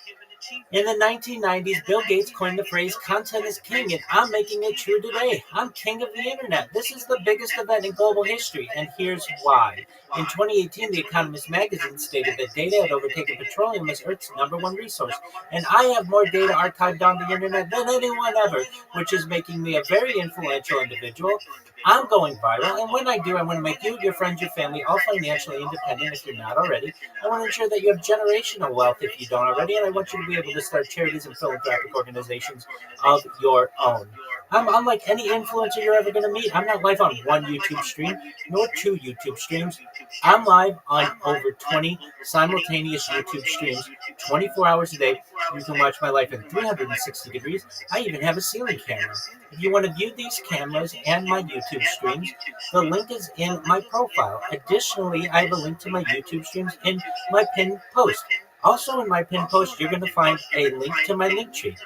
In the 1990s, Bill Gates coined the phrase content is king, and I'm making it true today. I'm king of the internet. This is the biggest event in global history, and here's why. In 2018, The Economist magazine stated that data had overtaken petroleum as Earth's #1 resource, and I have more data archived on the internet than anyone ever, which is making me a very influential individual. I'm going viral, and when I do, I want to make you, your friends, your family, all financially independent if you're not already. I want to ensure that you have generational wealth if you don't already, and I want you to be able to start charities and philanthropic organizations of your own. I'm unlike any influencer you're ever going to meet. I'm not live on one YouTube stream, nor 2 YouTube streams. I'm live on over 20 simultaneous YouTube streams, 24 hours a day. You can watch my life in 360 degrees. I even have a ceiling camera. If you want to view these cameras and my YouTube streams, the link is in my profile. Additionally, I have a link to my YouTube streams in my pinned post. Also in my pinned post, you're going to find a link to my link tree.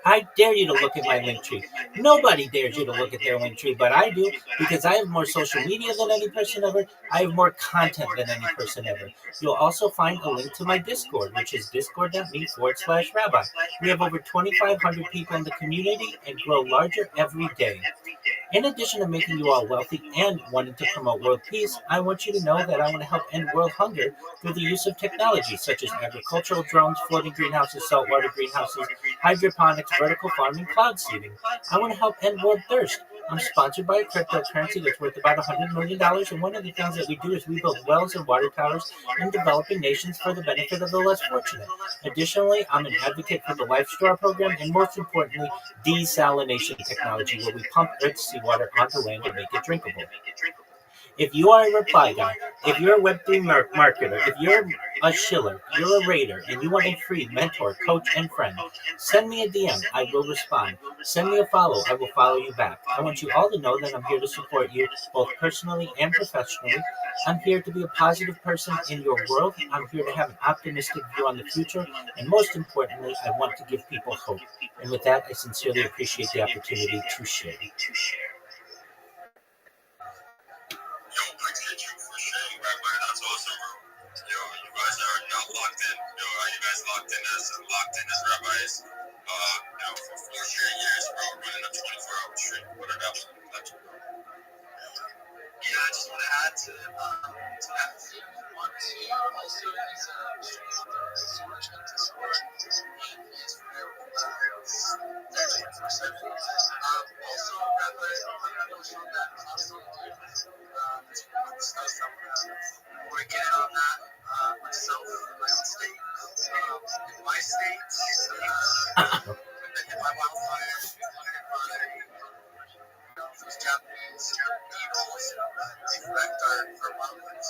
I dare you to look at my link tree. Nobody dares you to look at their link tree, but I do because I have more social media than any person ever. I have more content than any person ever. You'll also find a link to my Discord, which is discord.me/rabbi. We have over 2,500 people in the community and grow larger every day. In addition to making you all wealthy and wanting to promote world peace, I want you to know that I want to help end world hunger through the use of technology such as agricultural drones, floating greenhouses, saltwater greenhouses, hydroponics, vertical farming, cloud seeding. I want to help end world thirst. I'm sponsored by a cryptocurrency that's worth about $100 million, and one of the things that we do is we build wells and water towers in developing nations for the benefit of the less fortunate. Additionally, I'm an advocate for the Life Straw program, and most importantly, desalination technology, where we pump Earth's seawater onto land and make it drinkable. If you are a reply guy, if you're a Web3 marketer, if you're a shiller, you're a raider, and you want a free mentor, coach, and friend, send me a DM. I will respond. Send me a follow. I will follow you back. I want you all to know that I'm here to support you both personally and professionally. I'm here to be a positive person in your world. I'm here to have an optimistic view on the future. And most importantly, I want to give people hope. And with that, I sincerely appreciate the opportunity to share. Yo, appreciate you for sharing, Rabbi. That's awesome, bro. Yo, you guys are not locked in. Yo, are you guys locked in as rabbis? For 4 straight years, bro, running a 24-hour stream. What an absolute legend, bro. Yeah, I just want to add to that. Also, as storage and storage, it's real. 24/7. Also, Rabbi, I'm also on that constant stuff. I'm working on that myself in my own state. In my state, in my wildfire, those Japanese evils, they wrecked our wildlands.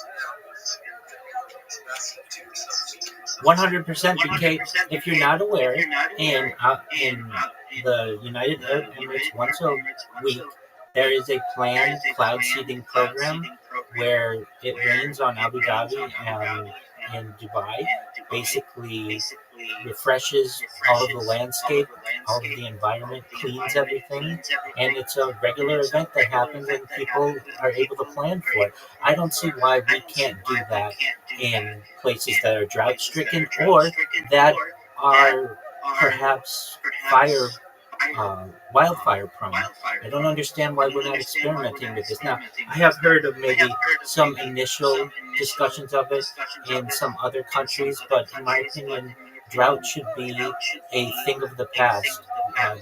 100% because if you're not aware, in the United Arab Emirates, once a week, there is a planned cloud seeding program where it rains on Abu Dhabi and Dubai, basically refreshes all of the landscape, all of the environment, cleans everything, and it's a regular event that happens and people are able to plan for it. I don't see why we can't do that in places that are drought stricken or that are perhaps wildfire prone. I don't understand why we're not experimenting with this. Now, I have heard of maybe some initial discussions of it in some other countries, but in my opinion, drought should be a thing of the past.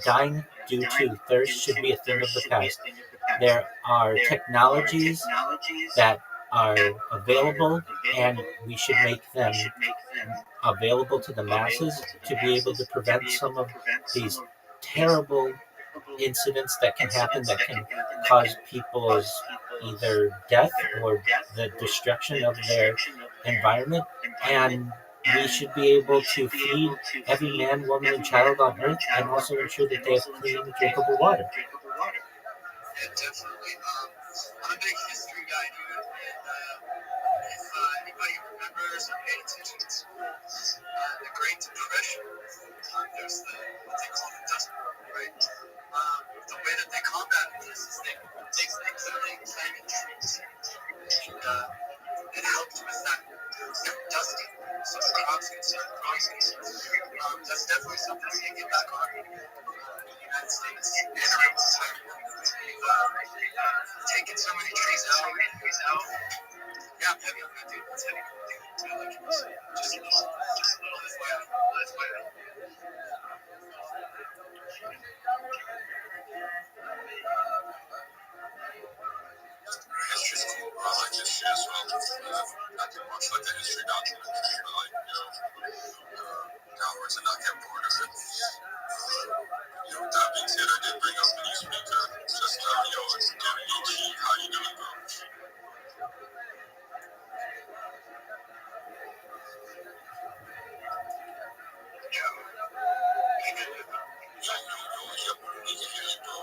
Dying due to thirst should be a thing of the past. There are technologies that are available, and we should make them available to the masses to be able to prevent some of these terrible incidents that can happen that can cause people's either death or the destruction of their environment. And we should be able to feed every man, woman, and child on earth, and also ensure that they have clean and drinkable water. Yeah, definitely. I'm a big history guy, dude. And if anybody remembers or paid attention to the Great Depression, there's what they call the Dust Bowl, right? The way that they combated this is they planted trees, and it helped with that dusting, so the crops can start growing. That's definitely something we can get back on in the United States and around the entire world. We've taken so many trees out. Yeah, I'm heavy on that, dude. It's heavy. Like, just a little FYI. History's cool, bro. I like history as well. I can watch like a history documentary, but like, downwards and not get bored of it. With that being said, I did bring up a new speaker. Just, it's Gary H. How you doing, bro? Yep, we can hear you, bro.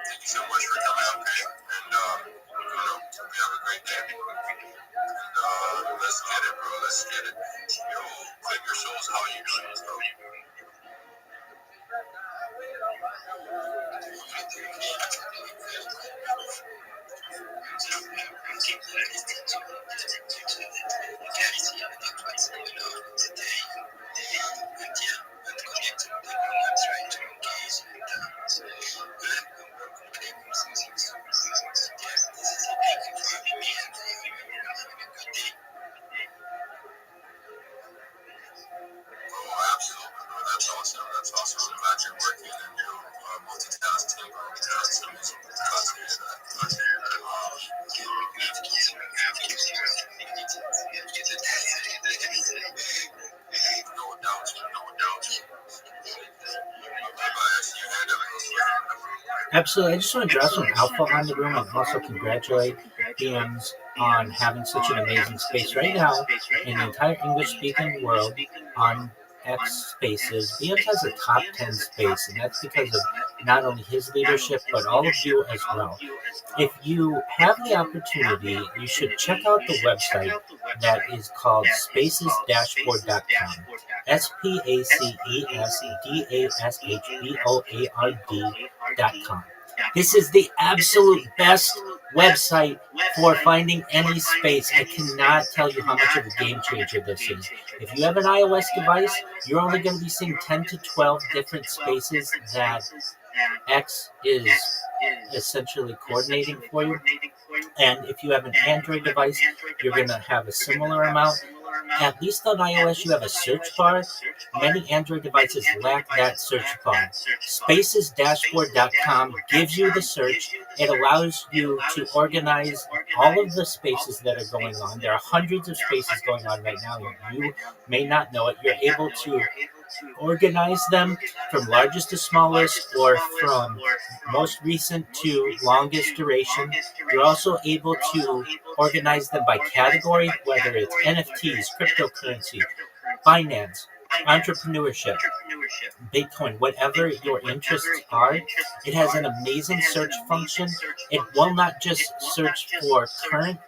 Thank you so much for coming out, okay? And, we have a great day. And, let's get it, bro. Let's get it. Yo, Click Your Souls, how are you doing, bro? Absolutely, bro. That's awesome. That's awesome. I'm glad you're working and multitasking, bro. That's amazing. Glad to hear that. Glad to hear that. No doubt. No doubt. I see your hand up. Absolutely. I just want to draw some alpha on the room and also congratulate BMs on having such an amazing space right now in the entire English-speaking world on X spaces. BMs has a top 10 space, and that's because of not only his leadership, but all of you as well. If you have the opportunity, you should check out the website that is called spacesdashboard.com. spacesdashboard.com. This is the absolute best website for finding any space. I cannot tell you how much of a game changer this is. If you have an iOS device, you're only going to be seeing 10 to 12 different spaces that X is essentially coordinating for you. And if you have an Android device, you're going to have a similar amount. At least on iOS, you have a search bar. Many Android devices lack that search bar. Spacesdashboard.com gives you the search. It allows you to organize all of the spaces that are going on. There are hundreds of spaces going on right now, and you may not know it. You're able to organize them from largest to smallest, or from most recent to longest duration. You're also able to organize them by category, whether it's NFTs, cryptocurrency, finance, entrepreneurship, Bitcoin, whatever your interests are. It has an amazing search function. It will not just search for current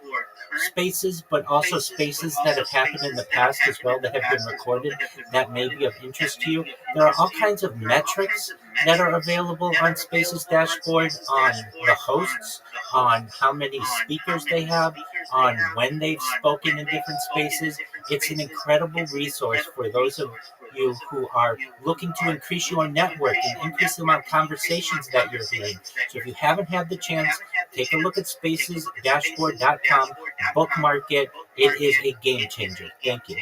spaces, but also spaces that have happened in the past as well that have been recorded that may be of interest to you. There are all kinds of metrics that are available on Spaces dashboard on the hosts, on how many speakers they have, on when they've spoken in different spaces. It's an incredible resource for those of you who are looking to increase your network and increase the amount of conversations that you're hearing. So if you haven't had the chance, take a look at spacesdashboard.com, bookmark it. It is a game changer. Thank you.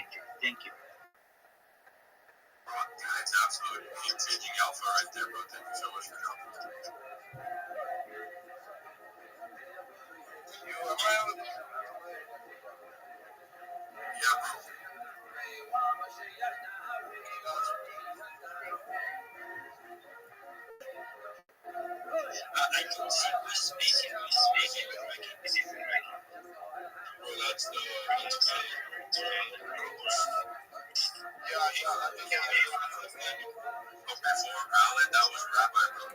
It's absolute game-changing alpha right there, bro. Thank you so much for helping. You around? Yeah, bro. I can see who's speaking. Well, that's the yeah, I think before Alan, that was Rabbi, bro.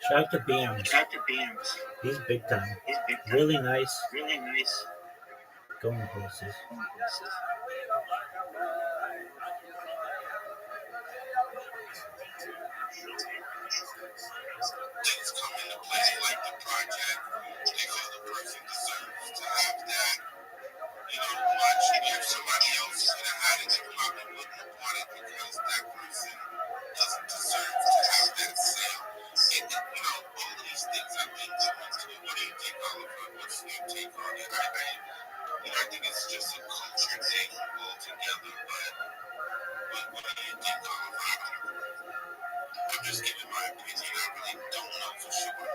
Shout out to Beams. He's big time. Really nice. Going places. Things come into play like the project. They feel the person deserves to have that, much if somebody else had it, they're probably wouldn't have bought it because that person doesn't deserve to have that sale. All these things have been going through. What do you think, Oliver? What's your take on it? I think it's just a culture thing altogether, but what do you think, Oliver? I'm just giving my opinion. I really don't know for sure.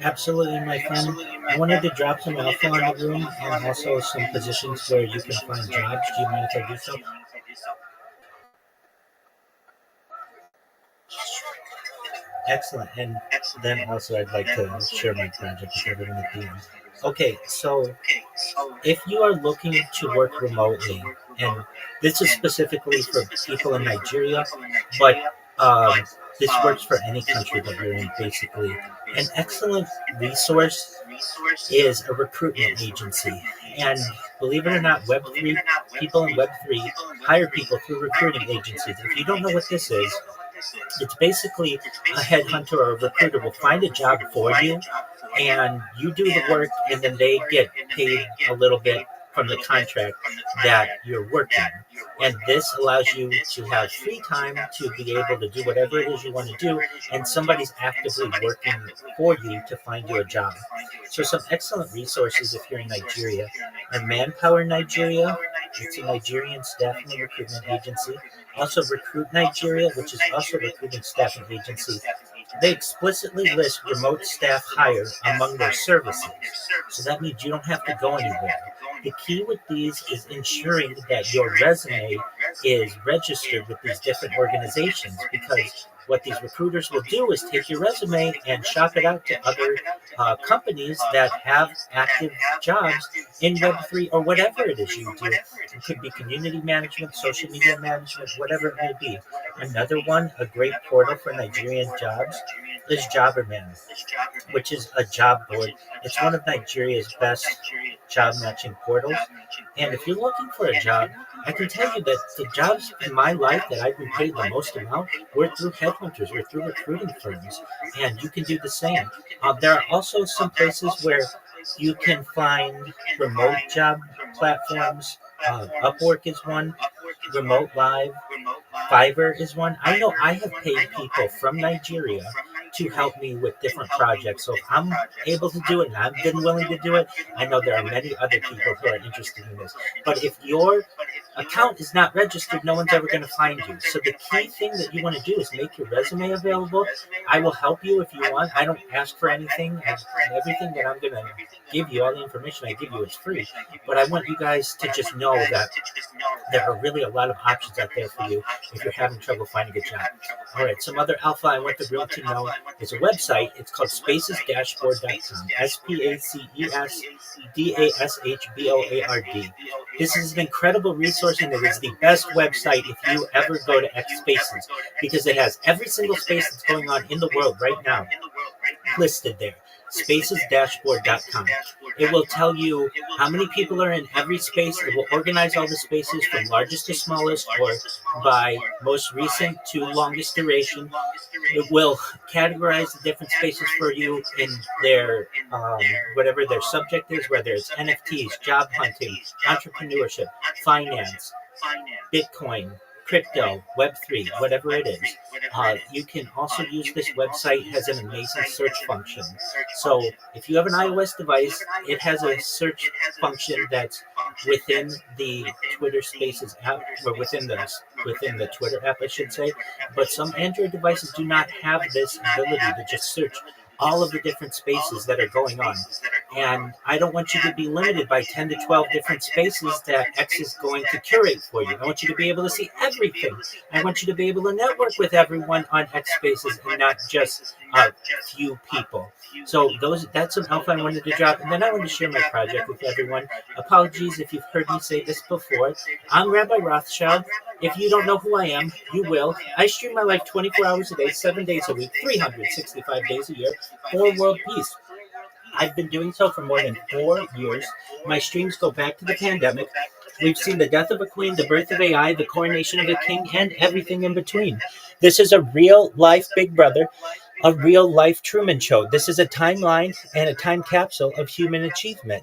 Absolutely, my friend. I wanted to drop some alpha on the room and also some positions where you can find jobs. Do you mind if I do so? Excellent. And then also, I'd like to share my project with everyone at the end. Okay, so if you are looking to work remotely, And this is specifically for people in Nigeria, but this works for any country that you're in, basically. An excellent resource is a recruitment agency. And believe it or not, Web3 people in Web3 hire people through recruiting agencies. If you don't know what this is, it's basically a headhunter or a recruiter will find a job for you, and you do the work, and then they get paid a little bit from the contract that you're working. And this allows you to have free time to be able to do whatever it is you want to do, and somebody's actively working for you to find you a job. So some excellent resources if you're in Nigeria are Manpower Nigeria. It's a Nigerian staffing and recruitment agency. Also Recruit Nigeria, which is also a recruiting staffing agency. They explicitly list remote staff hire among their services. So that means you don't have to go anywhere. The key with these is ensuring that your resume is registered with these different organizations, because what these recruiters will do is take your resume and shop it out to other companies that have active jobs in Web3 or whatever it is you do. It could be community management, social media management, whatever it may be. Another one, a great portal for Nigerian jobs, is Jobberman, which is a job board. It's one of Nigeria's best job matching portals. And if you're looking for a job, I can tell you that the jobs in my life that I've been paid the most amount were through headhunters, were through recruiting firms, and you can do the same. There are also some places where you can find remote job platforms. Upwork is one, Remote Live, Fiverr is one. I know I have paid people from Nigeria to help me with different projects. So if I'm able to do it and I've been willing to do it, I know there are many other people who are interested in this. But if your account is not registered, no one's ever going to find you. So the key thing that you want to do is make your resume available. I will help you if you want. I don't ask for anything. And everything that I'm going to give you, all the information I give you, is free. But I want you guys to just know that there are really a lot of options out there for you if you're having trouble finding a job. All right, some other alpha I want the real to know is a website. It's called spacesdashboard.com. SPACESDASHBOARD. This is an incredible resource, and it is the best website if you ever go to X Spaces, because it has every single space that's going on in the world right now listed there. Spacesdashboard.com. It will tell you how many people are in every space. It will organize all the spaces from largest to smallest, or by most recent to longest duration. It will categorize the different spaces for you in their whatever their subject is, whether it's NFTs, job hunting, entrepreneurship, finance, Bitcoin, crypto, Web3, whatever it is. You can also use this website. It has an amazing search function. So if you have an iOS device, it has a search function that's within the Twitter Spaces app, or within the Twitter app, I should say. But some Android devices do not have this ability to just search all of the different spaces that are going on. And I don't want you to be limited by 10 to 12 different spaces that X is going to curate for you. I want you to be able to see everything. I want you to be able to network with everyone on X Spaces and not just a few people. So that's an alpha I wanted to drop. And then I wanted to share my project with everyone. Apologies if you've heard me say this before. I'm Rabbi Rothschild. If you don't know who I am, you will. I stream my life 24 hours a day, 7 days a week, 365 days a year for world peace. I've been doing so for more than 4 years. My streams go back to the pandemic. We've seen the death of a queen, the birth of AI, the coronation of a king, and everything in between. This is a real-life Big Brother, a real-life Truman Show. This is a timeline and a time capsule of human achievement.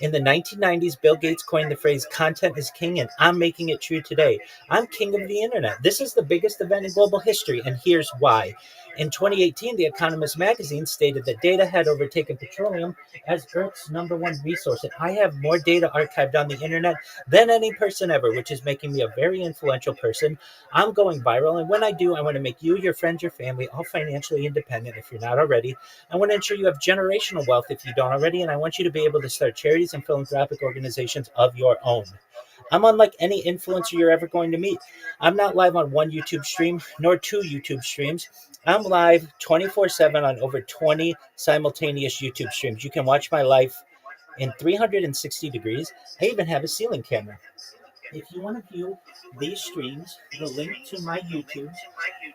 In the 1990s, Bill Gates coined the phrase, "Content is king," and I'm making it true today. I'm king of the internet. This is the biggest event in global history, and here's why. In 2018, The Economist magazine stated that data had overtaken petroleum as Earth's #1 resource, and I have more data archived on the internet than any person ever, which is making me a very influential person. I'm going viral, and when I do, I want to make you, your friends, your family, all financially independent if you're not already. I want to ensure you have generational wealth if you don't already, and I want you to be able to start charities and philanthropic organizations of your own. I'm unlike any influencer you're ever going to meet. I'm not live on one YouTube stream, nor 2 YouTube streams. I'm live 24/7 on over 20 simultaneous YouTube streams. You can watch my life in 360 degrees. I even have a ceiling camera. If you want to view these streams, the link to my YouTube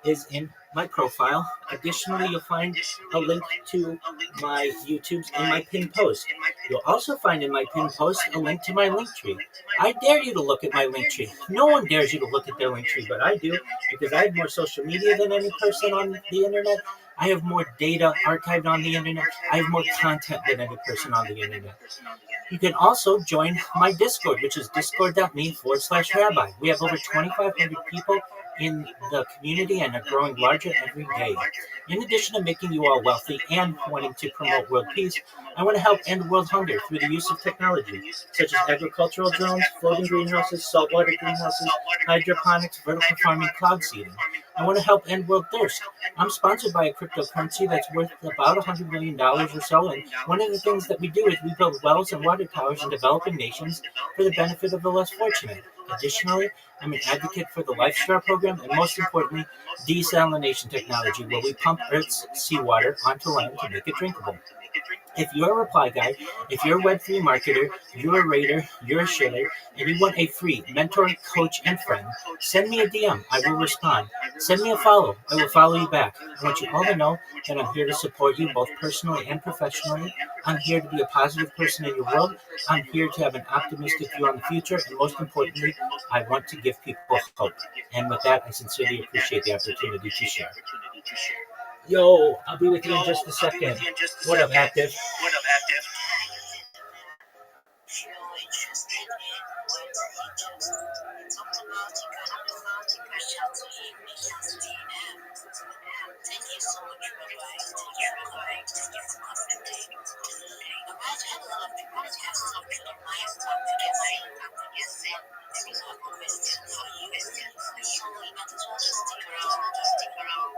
is in my profile. Additionally, you'll find a link to my YouTube's in my pinned post. You'll also find in my pinned post a link to my link tree. I dare you to look at my link tree. No one dares you to look at their link tree, but I do because I have more social media than any person on the internet. I have more data archived on the internet. I have more content than any person on the internet. You can also join my Discord, which is discord.me/rabbi. We have over 2,500 people in the community and are growing larger every day. In addition to making you all wealthy and wanting to promote world peace, I want to help end world hunger through the use of technology, such as agricultural drones, floating greenhouses, saltwater greenhouses, hydroponics, vertical farming, cloud seeding. I want to help end world thirst. I'm sponsored by a cryptocurrency that's worth about $100 million or so, and one of the things that we do is we build wells and water towers in developing nations for the benefit of the less fortunate. Additionally, I'm an advocate for the LifeStar program and, most importantly, desalination technology, where we pump Earth's seawater onto land to make it drinkable. If you're a reply guy, if you're a Web3 marketer, you're a raider, you're a shitter, and you want a free mentor, coach, and friend, send me a DM. I will respond. Send me a follow. I will follow you back. I want you all to know that I'm here to support you both personally and professionally. I'm here to be a positive person in your world. I'm here to have an optimistic view on the future, and most importantly, I want to give people hope. And with that, I sincerely appreciate the opportunity to share. Yo, I'll be with you in just a second. What up, Active? Thank you so much for advice. Thank you for advice. Thank you for commenting. I have a lot of people that have something in mind to get saying. There is one question for you. So you might as well just stick around.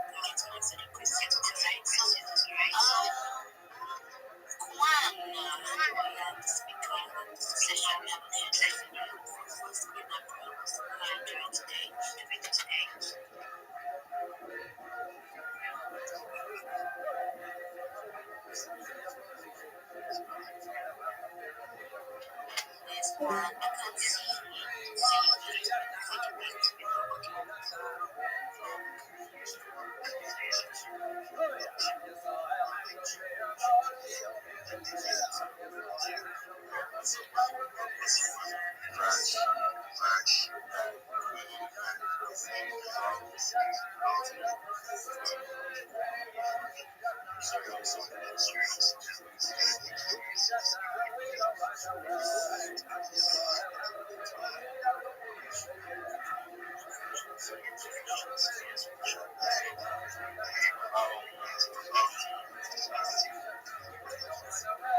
We get to answer the question, right? One speaker session happening was in April during today. There's one I can't see. Thank you so much.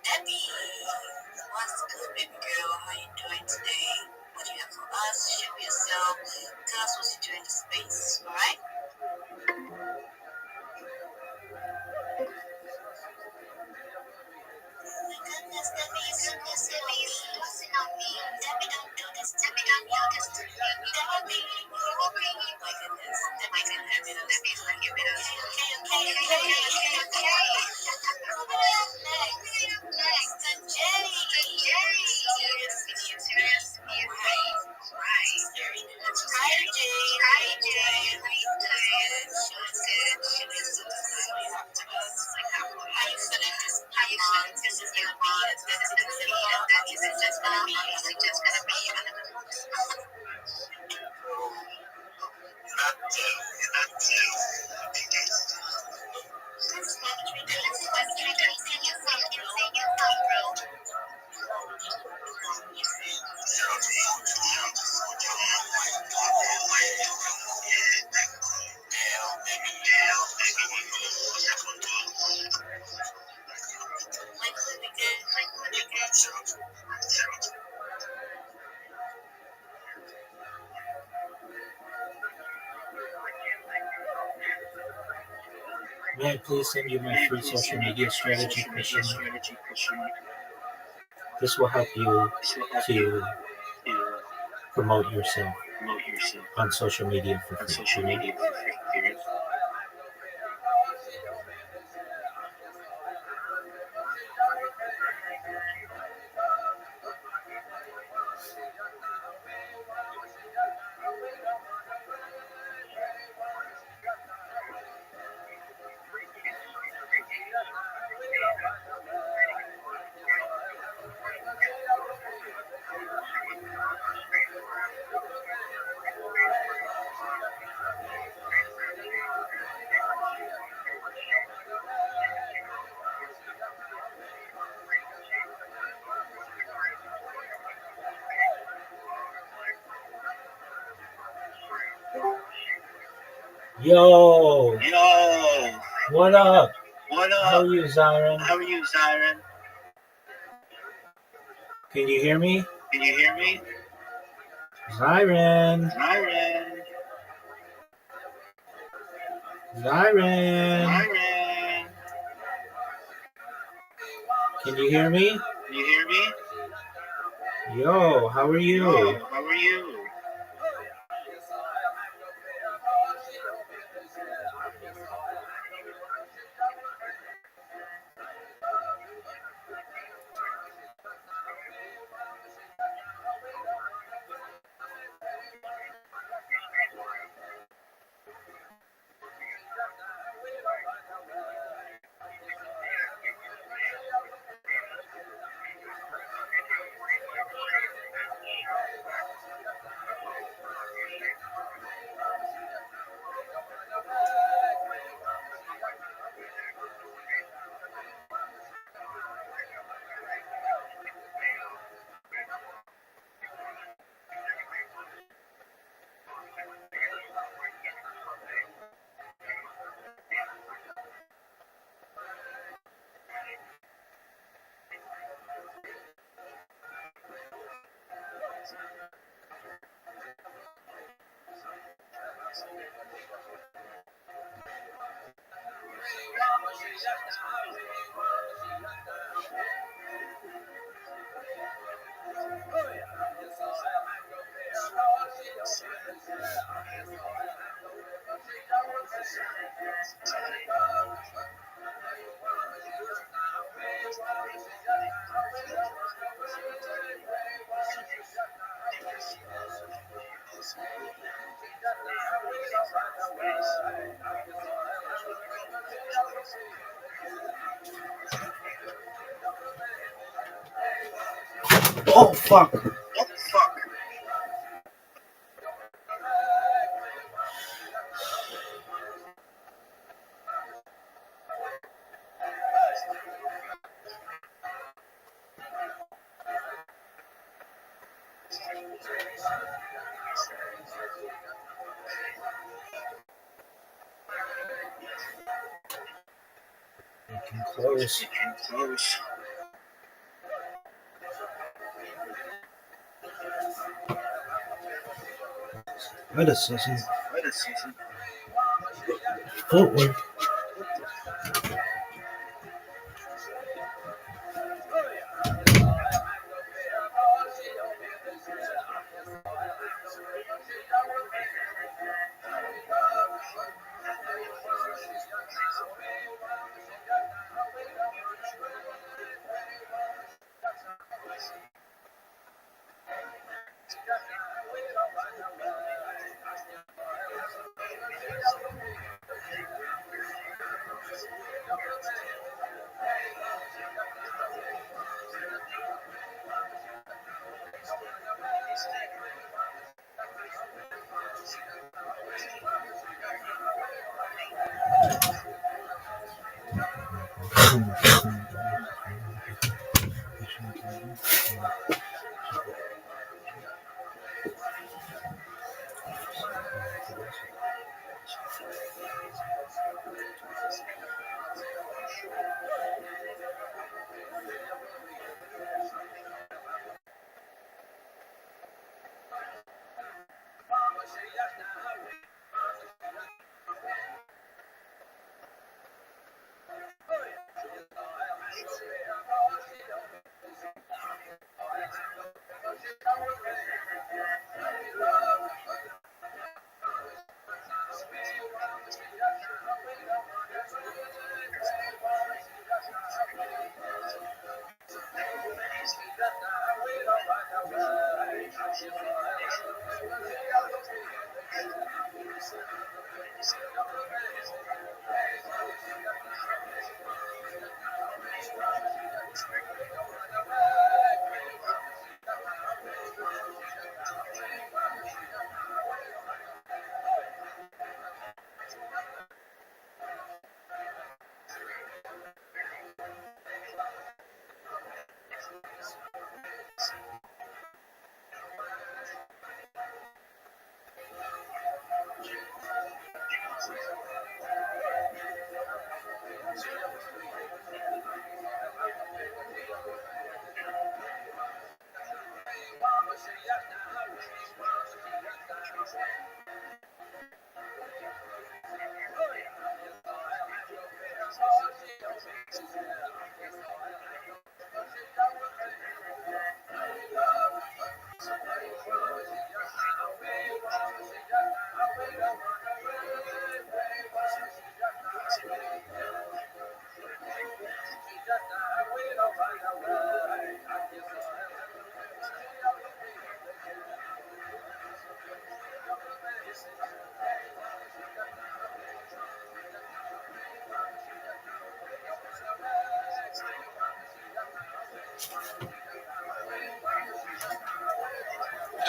Debbie, what's good, baby girl? How you doing today? What do you have for us? Show yourself. Tell us what you do in the space, alright? Goodness, Debbie, listen on me. Debbie, don't do this. Debbie, don't do this to me. Debbie, my goodness. Debbie's like, give it up. Okay. This is your bond. This is the video. That is just gonna be. Is it just gonna be? May I please send you my free social media strategy questionnaire? This will help you to promote yourself on social media for free. Yo! What up? How are you, Zyron? Can you hear me? Zyron! Can you hear me? Yo, how are you? Oh, fuck. Close. Wait a second. Footwork. To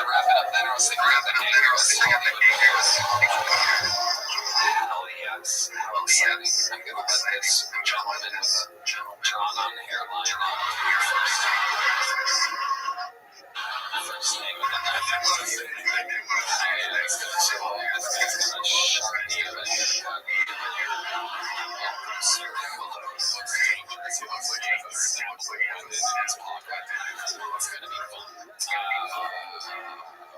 wrap it up, then I was thinking of the dangerous. Hell yes, how exciting. I'm gonna let this gentleman with a drawn-on hairline on first name of the night. It's gonna shock you and it's gonna be fun.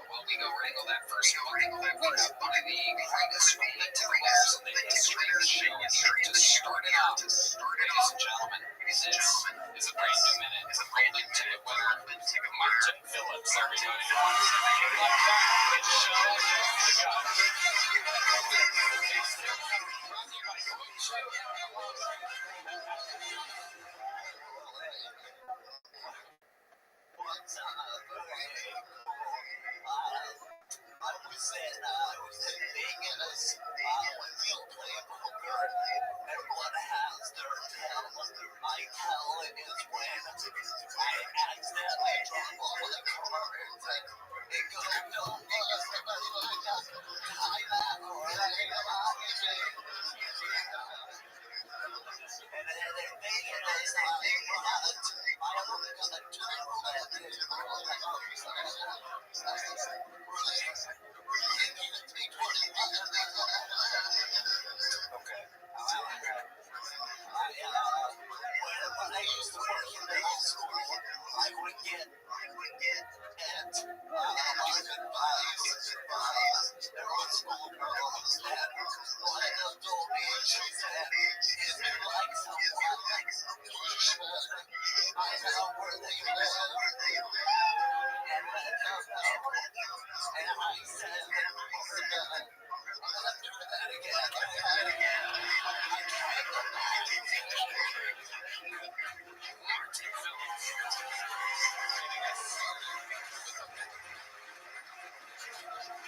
While we go wrangle that first one, we have one of the greatest players in the history of the show here to start it off. Ladies and gentlemen, this is a brand new minute. It's a golden ticket winner, Martin Phillips, everybody. Left back, good show. The guy.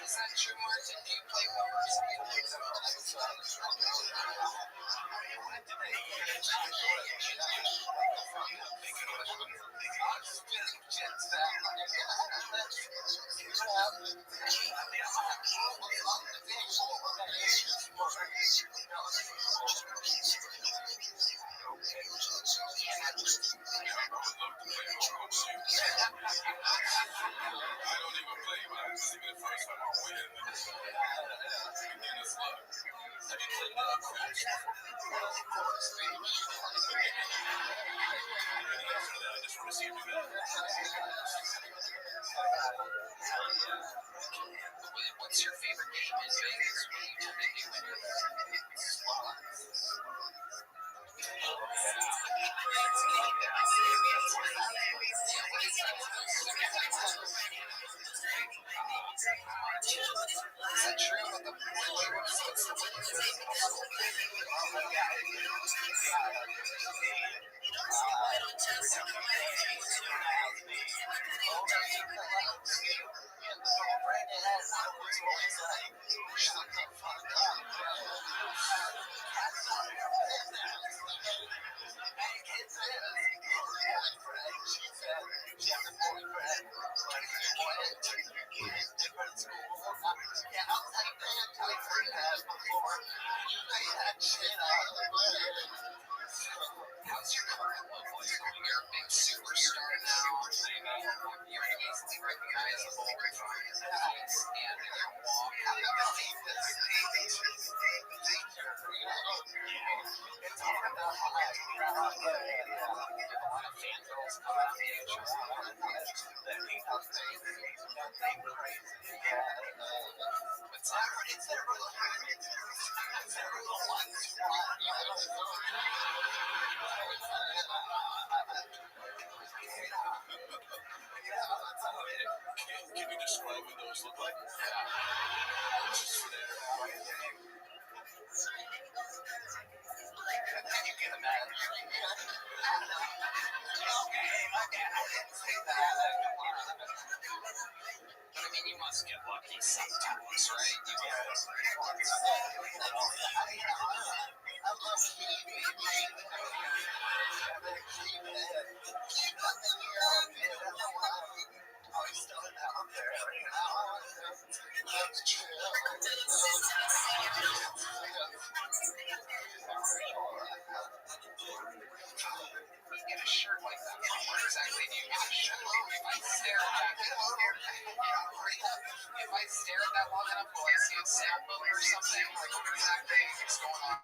Is that true, Martin? Do you play numbers? to see him do that. What's your favorite game in Vegas? What do you tend to do when you're there? Is that true about the how's your current look like? You're a big superstar now. You're easily recognizable. You stand and you walk. Can you describe what those look like? I mean, you must get lucky sometimes, right? You get a shirt like that. Where exactly do you get a shirt? If I stare at that long enough, will I see a sailboat or something? Like, what exactly is going on?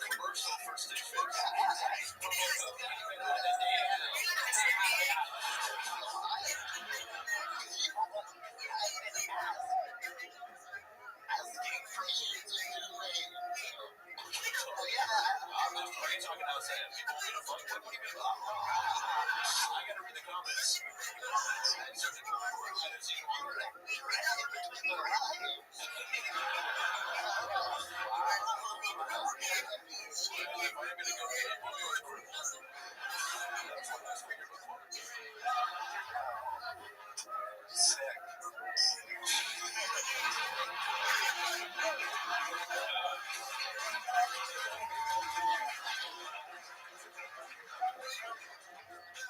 Commercial for Stitch Fix. Are you talking outside? People get a fuck. What do you mean? I gotta read the comments.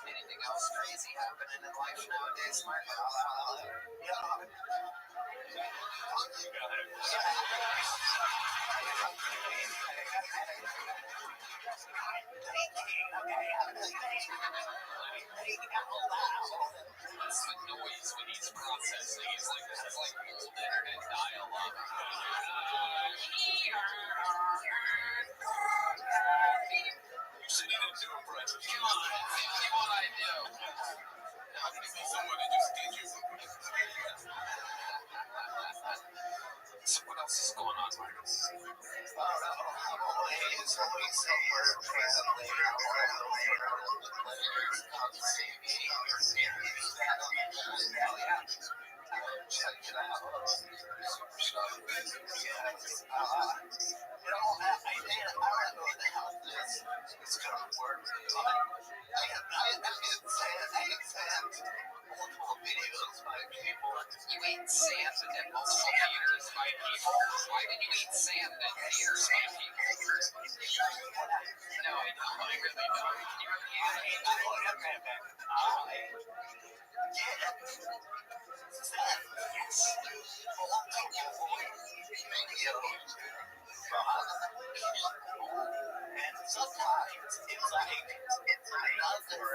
Anything else crazy happening in life nowadays, Mark? That's the noise when he's processing. It's like old internet dial-up. You said you didn't do a impression. You know what I do? Someone just did you. So what else is going on, Mark? You ate sand in multiple theaters by people. Why did you eat sand in theaters by people? No, I know, I really Sometimes it's like another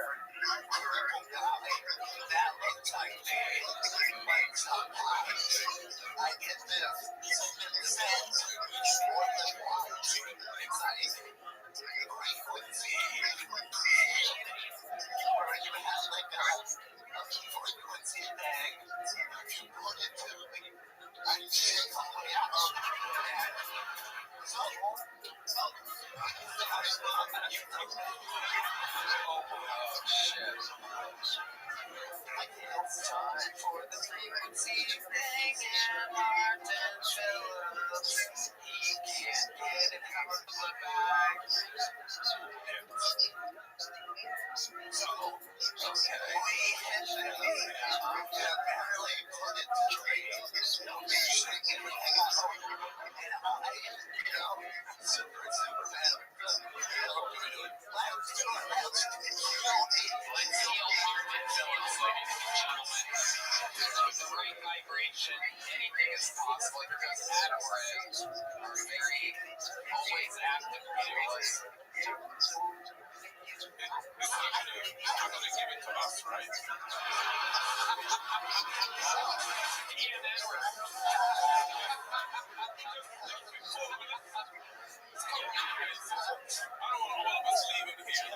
crippled guy that looks like me. But sometimes I get this sense more than once. It's like frequency. Where you have like a frequency thing. You put it to me. I check somebody out. So, it's time for the frequency thing and Martin Phillips. He can't get it out of the bag. So, okay, we hit the apparently put it to trade. Don't be shaking everything out. And super fan. Let's do it. Let's heal Martin Phillips, ladies and gentlemen. With the right vibration, anything is possible because Adam Ray are very always active viewers. I'm gonna give it to us, right? Ian Edwards. I don't want all of us leaving here.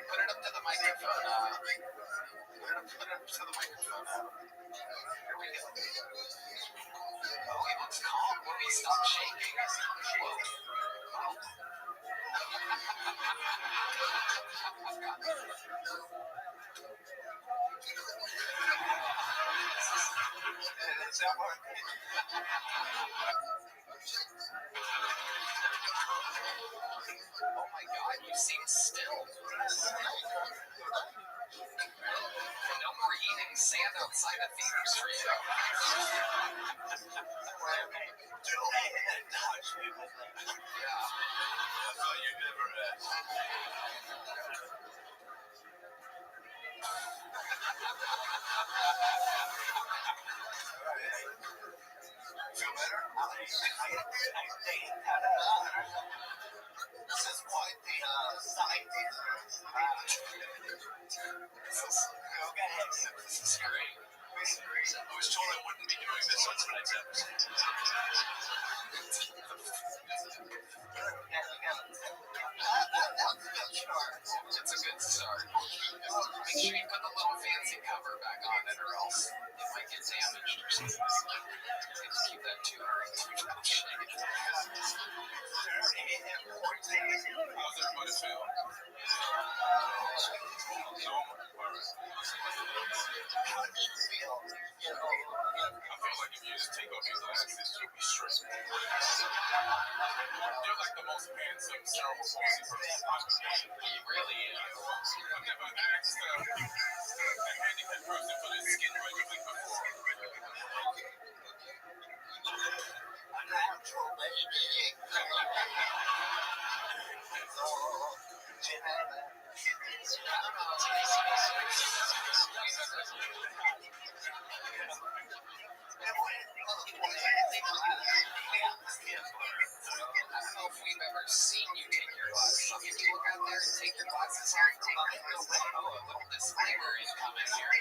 Put it up to the microphone. Put it up to the microphone. Here we go. Oh, he looks calm when we stop shaking. Whoa. Is that working? Oh my God, you seem still. No more eating sand outside of theaters for you. Yeah. That's all you never had. Feel better? This is quite the sight. Okay. This is great. I was told I wouldn't be doing this on tonight's episode. It's a good start. Make sure you put the little fancy cover back on it or else it might get damaged or something. Just keep that tuner and shake it. How's everybody feel? I feel like if you just take off your glasses, you'll be straight. You're like the most handsome cerebral palsy person I've ever met. He really is. I've never asked a handicapped person for their skin regularly before. A natural baby. I don't know if we've ever seen you take your glasses off. If you look out there and take your glasses off, oh, a little disclaimer incoming here.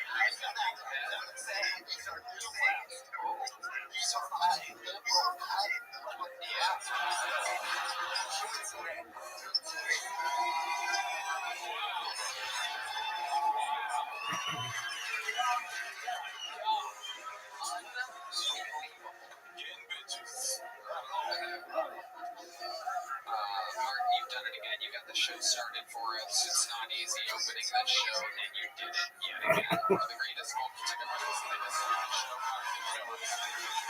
Getting bitches. Martin, you've done it again. You got the show started for us. It's not easy opening that show, and you did it yet again. One of the greatest moments in the history of the show, Martin Phillips.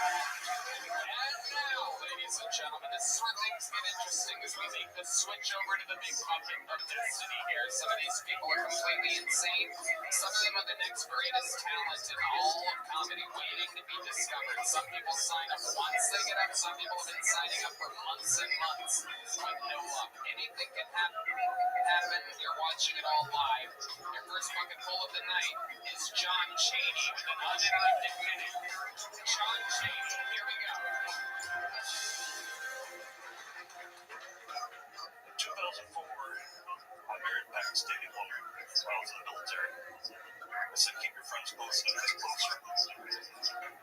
And now, ladies and gentlemen, this is where things get interesting as we make the the switch over to the big bucket of destiny here. Some of these people are completely insane. Some of them are the next greatest talent in all of comedy waiting to be discovered. Some people sign up once they get up. Some people have been signing up for months and months with no luck. Anything can happen. You're watching it all live. Your first bucket full of the night is John Chaney with an uninterrupted minute. John Chaney, here we go. In 2004, I married a Pakistani woman while I was in the military. I said, keep your friends close and us closer.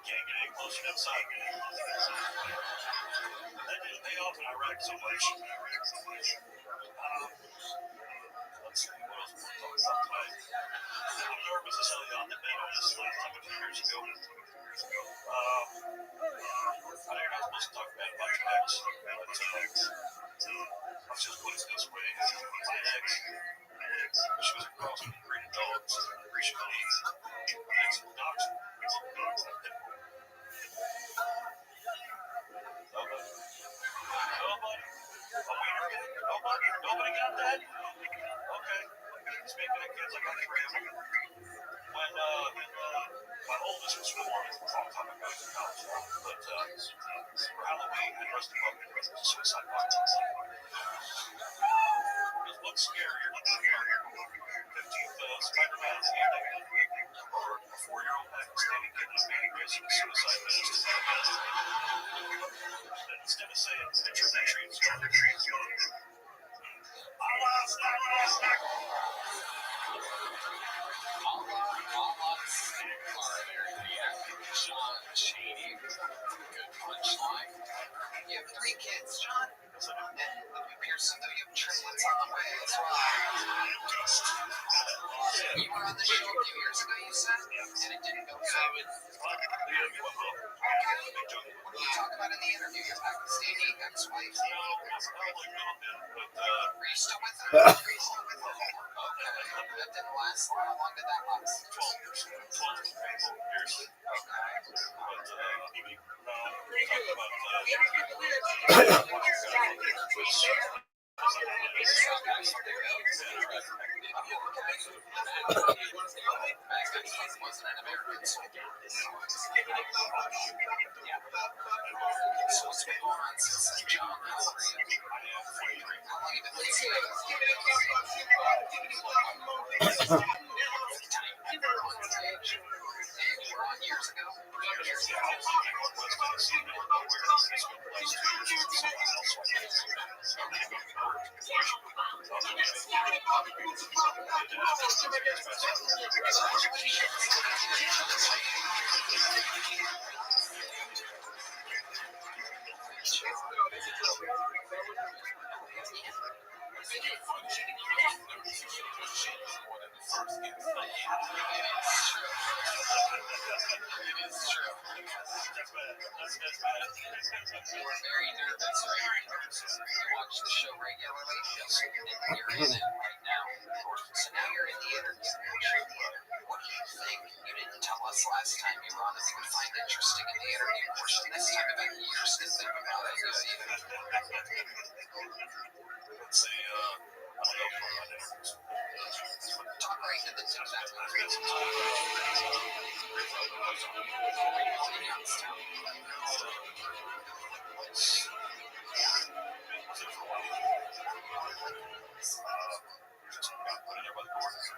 Can't get any closer than inside. That didn't pay off in Iraq so much. Let's see, what else we're talking about tonight? I'm nervous as hell on the bed on this last time a few years ago. I know you're not supposed to talk bad about your ex, but let's just put it this way. My ex, she was a cross between breeding dogs and recently mixed with dogs. Nobody got that? Okay. Speaking of kids, I got three of them. When my oldest was born a long time ago in college, but for Halloween, I dressed him up in a suicide box. Because what's scarier than the 15th Spider-Man at the ending, or a 4-year-old Pakistani kid in a baby race with a suicide vest? Instead of saying, picture the trees, John Chaney. Good punchline. You have 3 kids, John? And let me pierce them, though you have triplets on the way as well. You were on the show a few years ago, you said? And it didn't go so. What did you talk about in the interview? Your Pakistani ex-wife? Are you still with her? Okay. That didn't last long. How long did that last? 12 years. Wasn't an American soldier. So what's been going on since then, John? How old are you? How long have you been listening? You were on years ago? It is true. You were very nervous, right? You watch the show regularly, and you're in it right now. So now you're in the interview. What do you think you didn't tell us last time you were on that we would find interesting in the interview portion? This time I've had years to think about it. Let's see, I don't know about interviews. Talk right to the tip that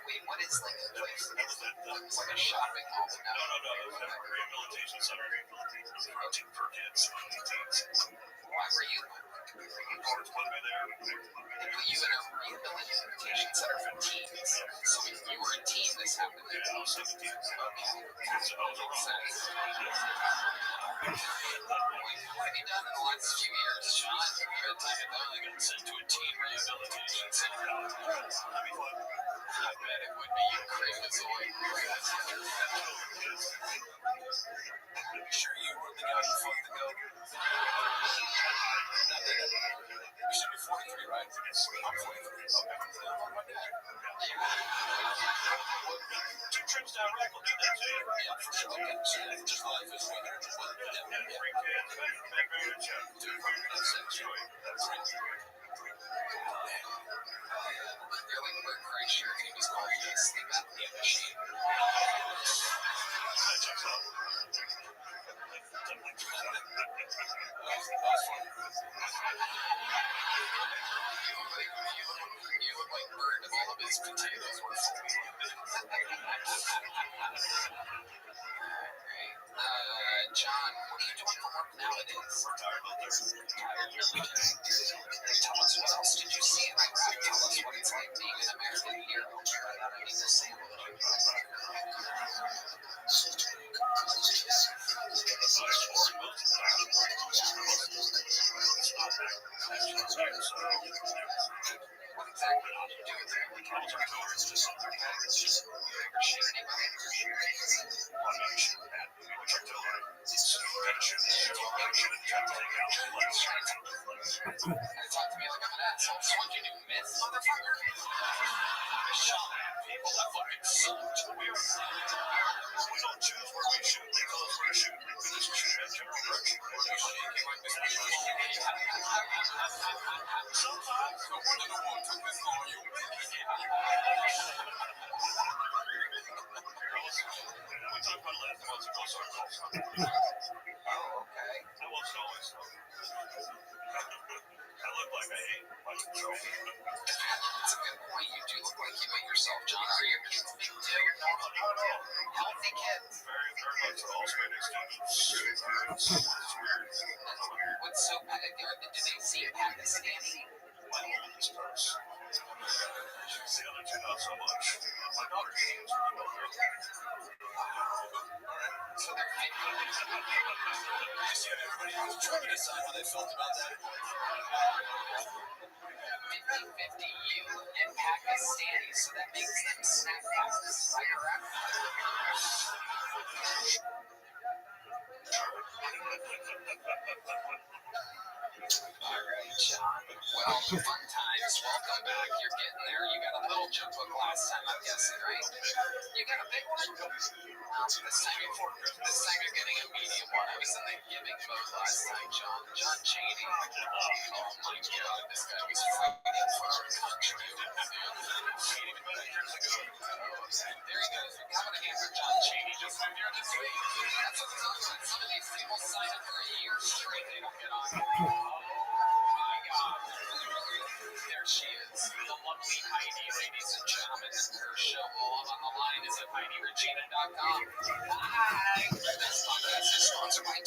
Wait, what is like a place? It's like a shopping mall. No. It's a rehabilitation center for kids. Why were you? Lawrence put me there. They put you in a rehabilitation center for teens. So if you were a teen, this happened. Yeah, I was 17. Okay. So I was around. What have you done in the last few years, Sean? You're I got sent to a teen rehabilitation center. That'd be fun. I bet it would be, you crazy. Sure you were the guy who fucked the goat? You should be 43, right? I'm 43. Okay. Two trips to Iraq will do that to you. Yeah, for sure. Okay. Just life is weather. Yeah. Free kids, background check. That's it. That's right. Christ, your game is called the Sleep Apnea Machine. That checks out. You look like Bird if all of his potatoes were fully loaded. John, what are you doing for work nowadays? Retired military. Tell us, what else did you see in Iraq? Tell us what it's like being an American hero. I mean, the same little. What exactly did you do there? I was artillery. It's just something that it's just Ever shoot anybody? one man shoot at which artillery. It's gotta shoot. You gotta shoot it. You have to take out the legs. Talk to me like I'm an asshole. So what did you miss, motherfucker? I shot at people. That fucking sucked. We don't choose where we shoot. They tell us where to shoot. We just shoot at general direction. Sometimes No wonder the war took this long. You we talked about it last month. Close our calls. Oh, okay. I wasn't always. I look like I hate myself. That's a good point. You do look like you hate yourself, John. Are your kids big too? No. Healthy kids. Very, very much so. All straight students. It's weird. What's so bad? Did they seem Pakistani? My oldest does. The other two, not so much. My daughter, she's So they're fake. You see everybody else trying to decide how they felt about that. 50-50 you and Pakistani, so that makes them snapbacks. Am I correct? Alright, John. Well, fun times. Welcome back. You're getting there. You got a little joke book last time, I'm guessing, right? You got a big one? This time you're getting a medium one. I was in the giving mode last time, John. John Cheney. Oh my God, this guy was fighting for our country. There he goes. We're having a hand for John Cheney just moved here this week. That's what I'm talking about. Some of these people sign up for a year straight. They don't get on. Oh my God. There she is. The lovely Heidi, ladies and gentlemen. Her show all on the line is at HeidiRegina.com. Hi. This podcast is sponsored by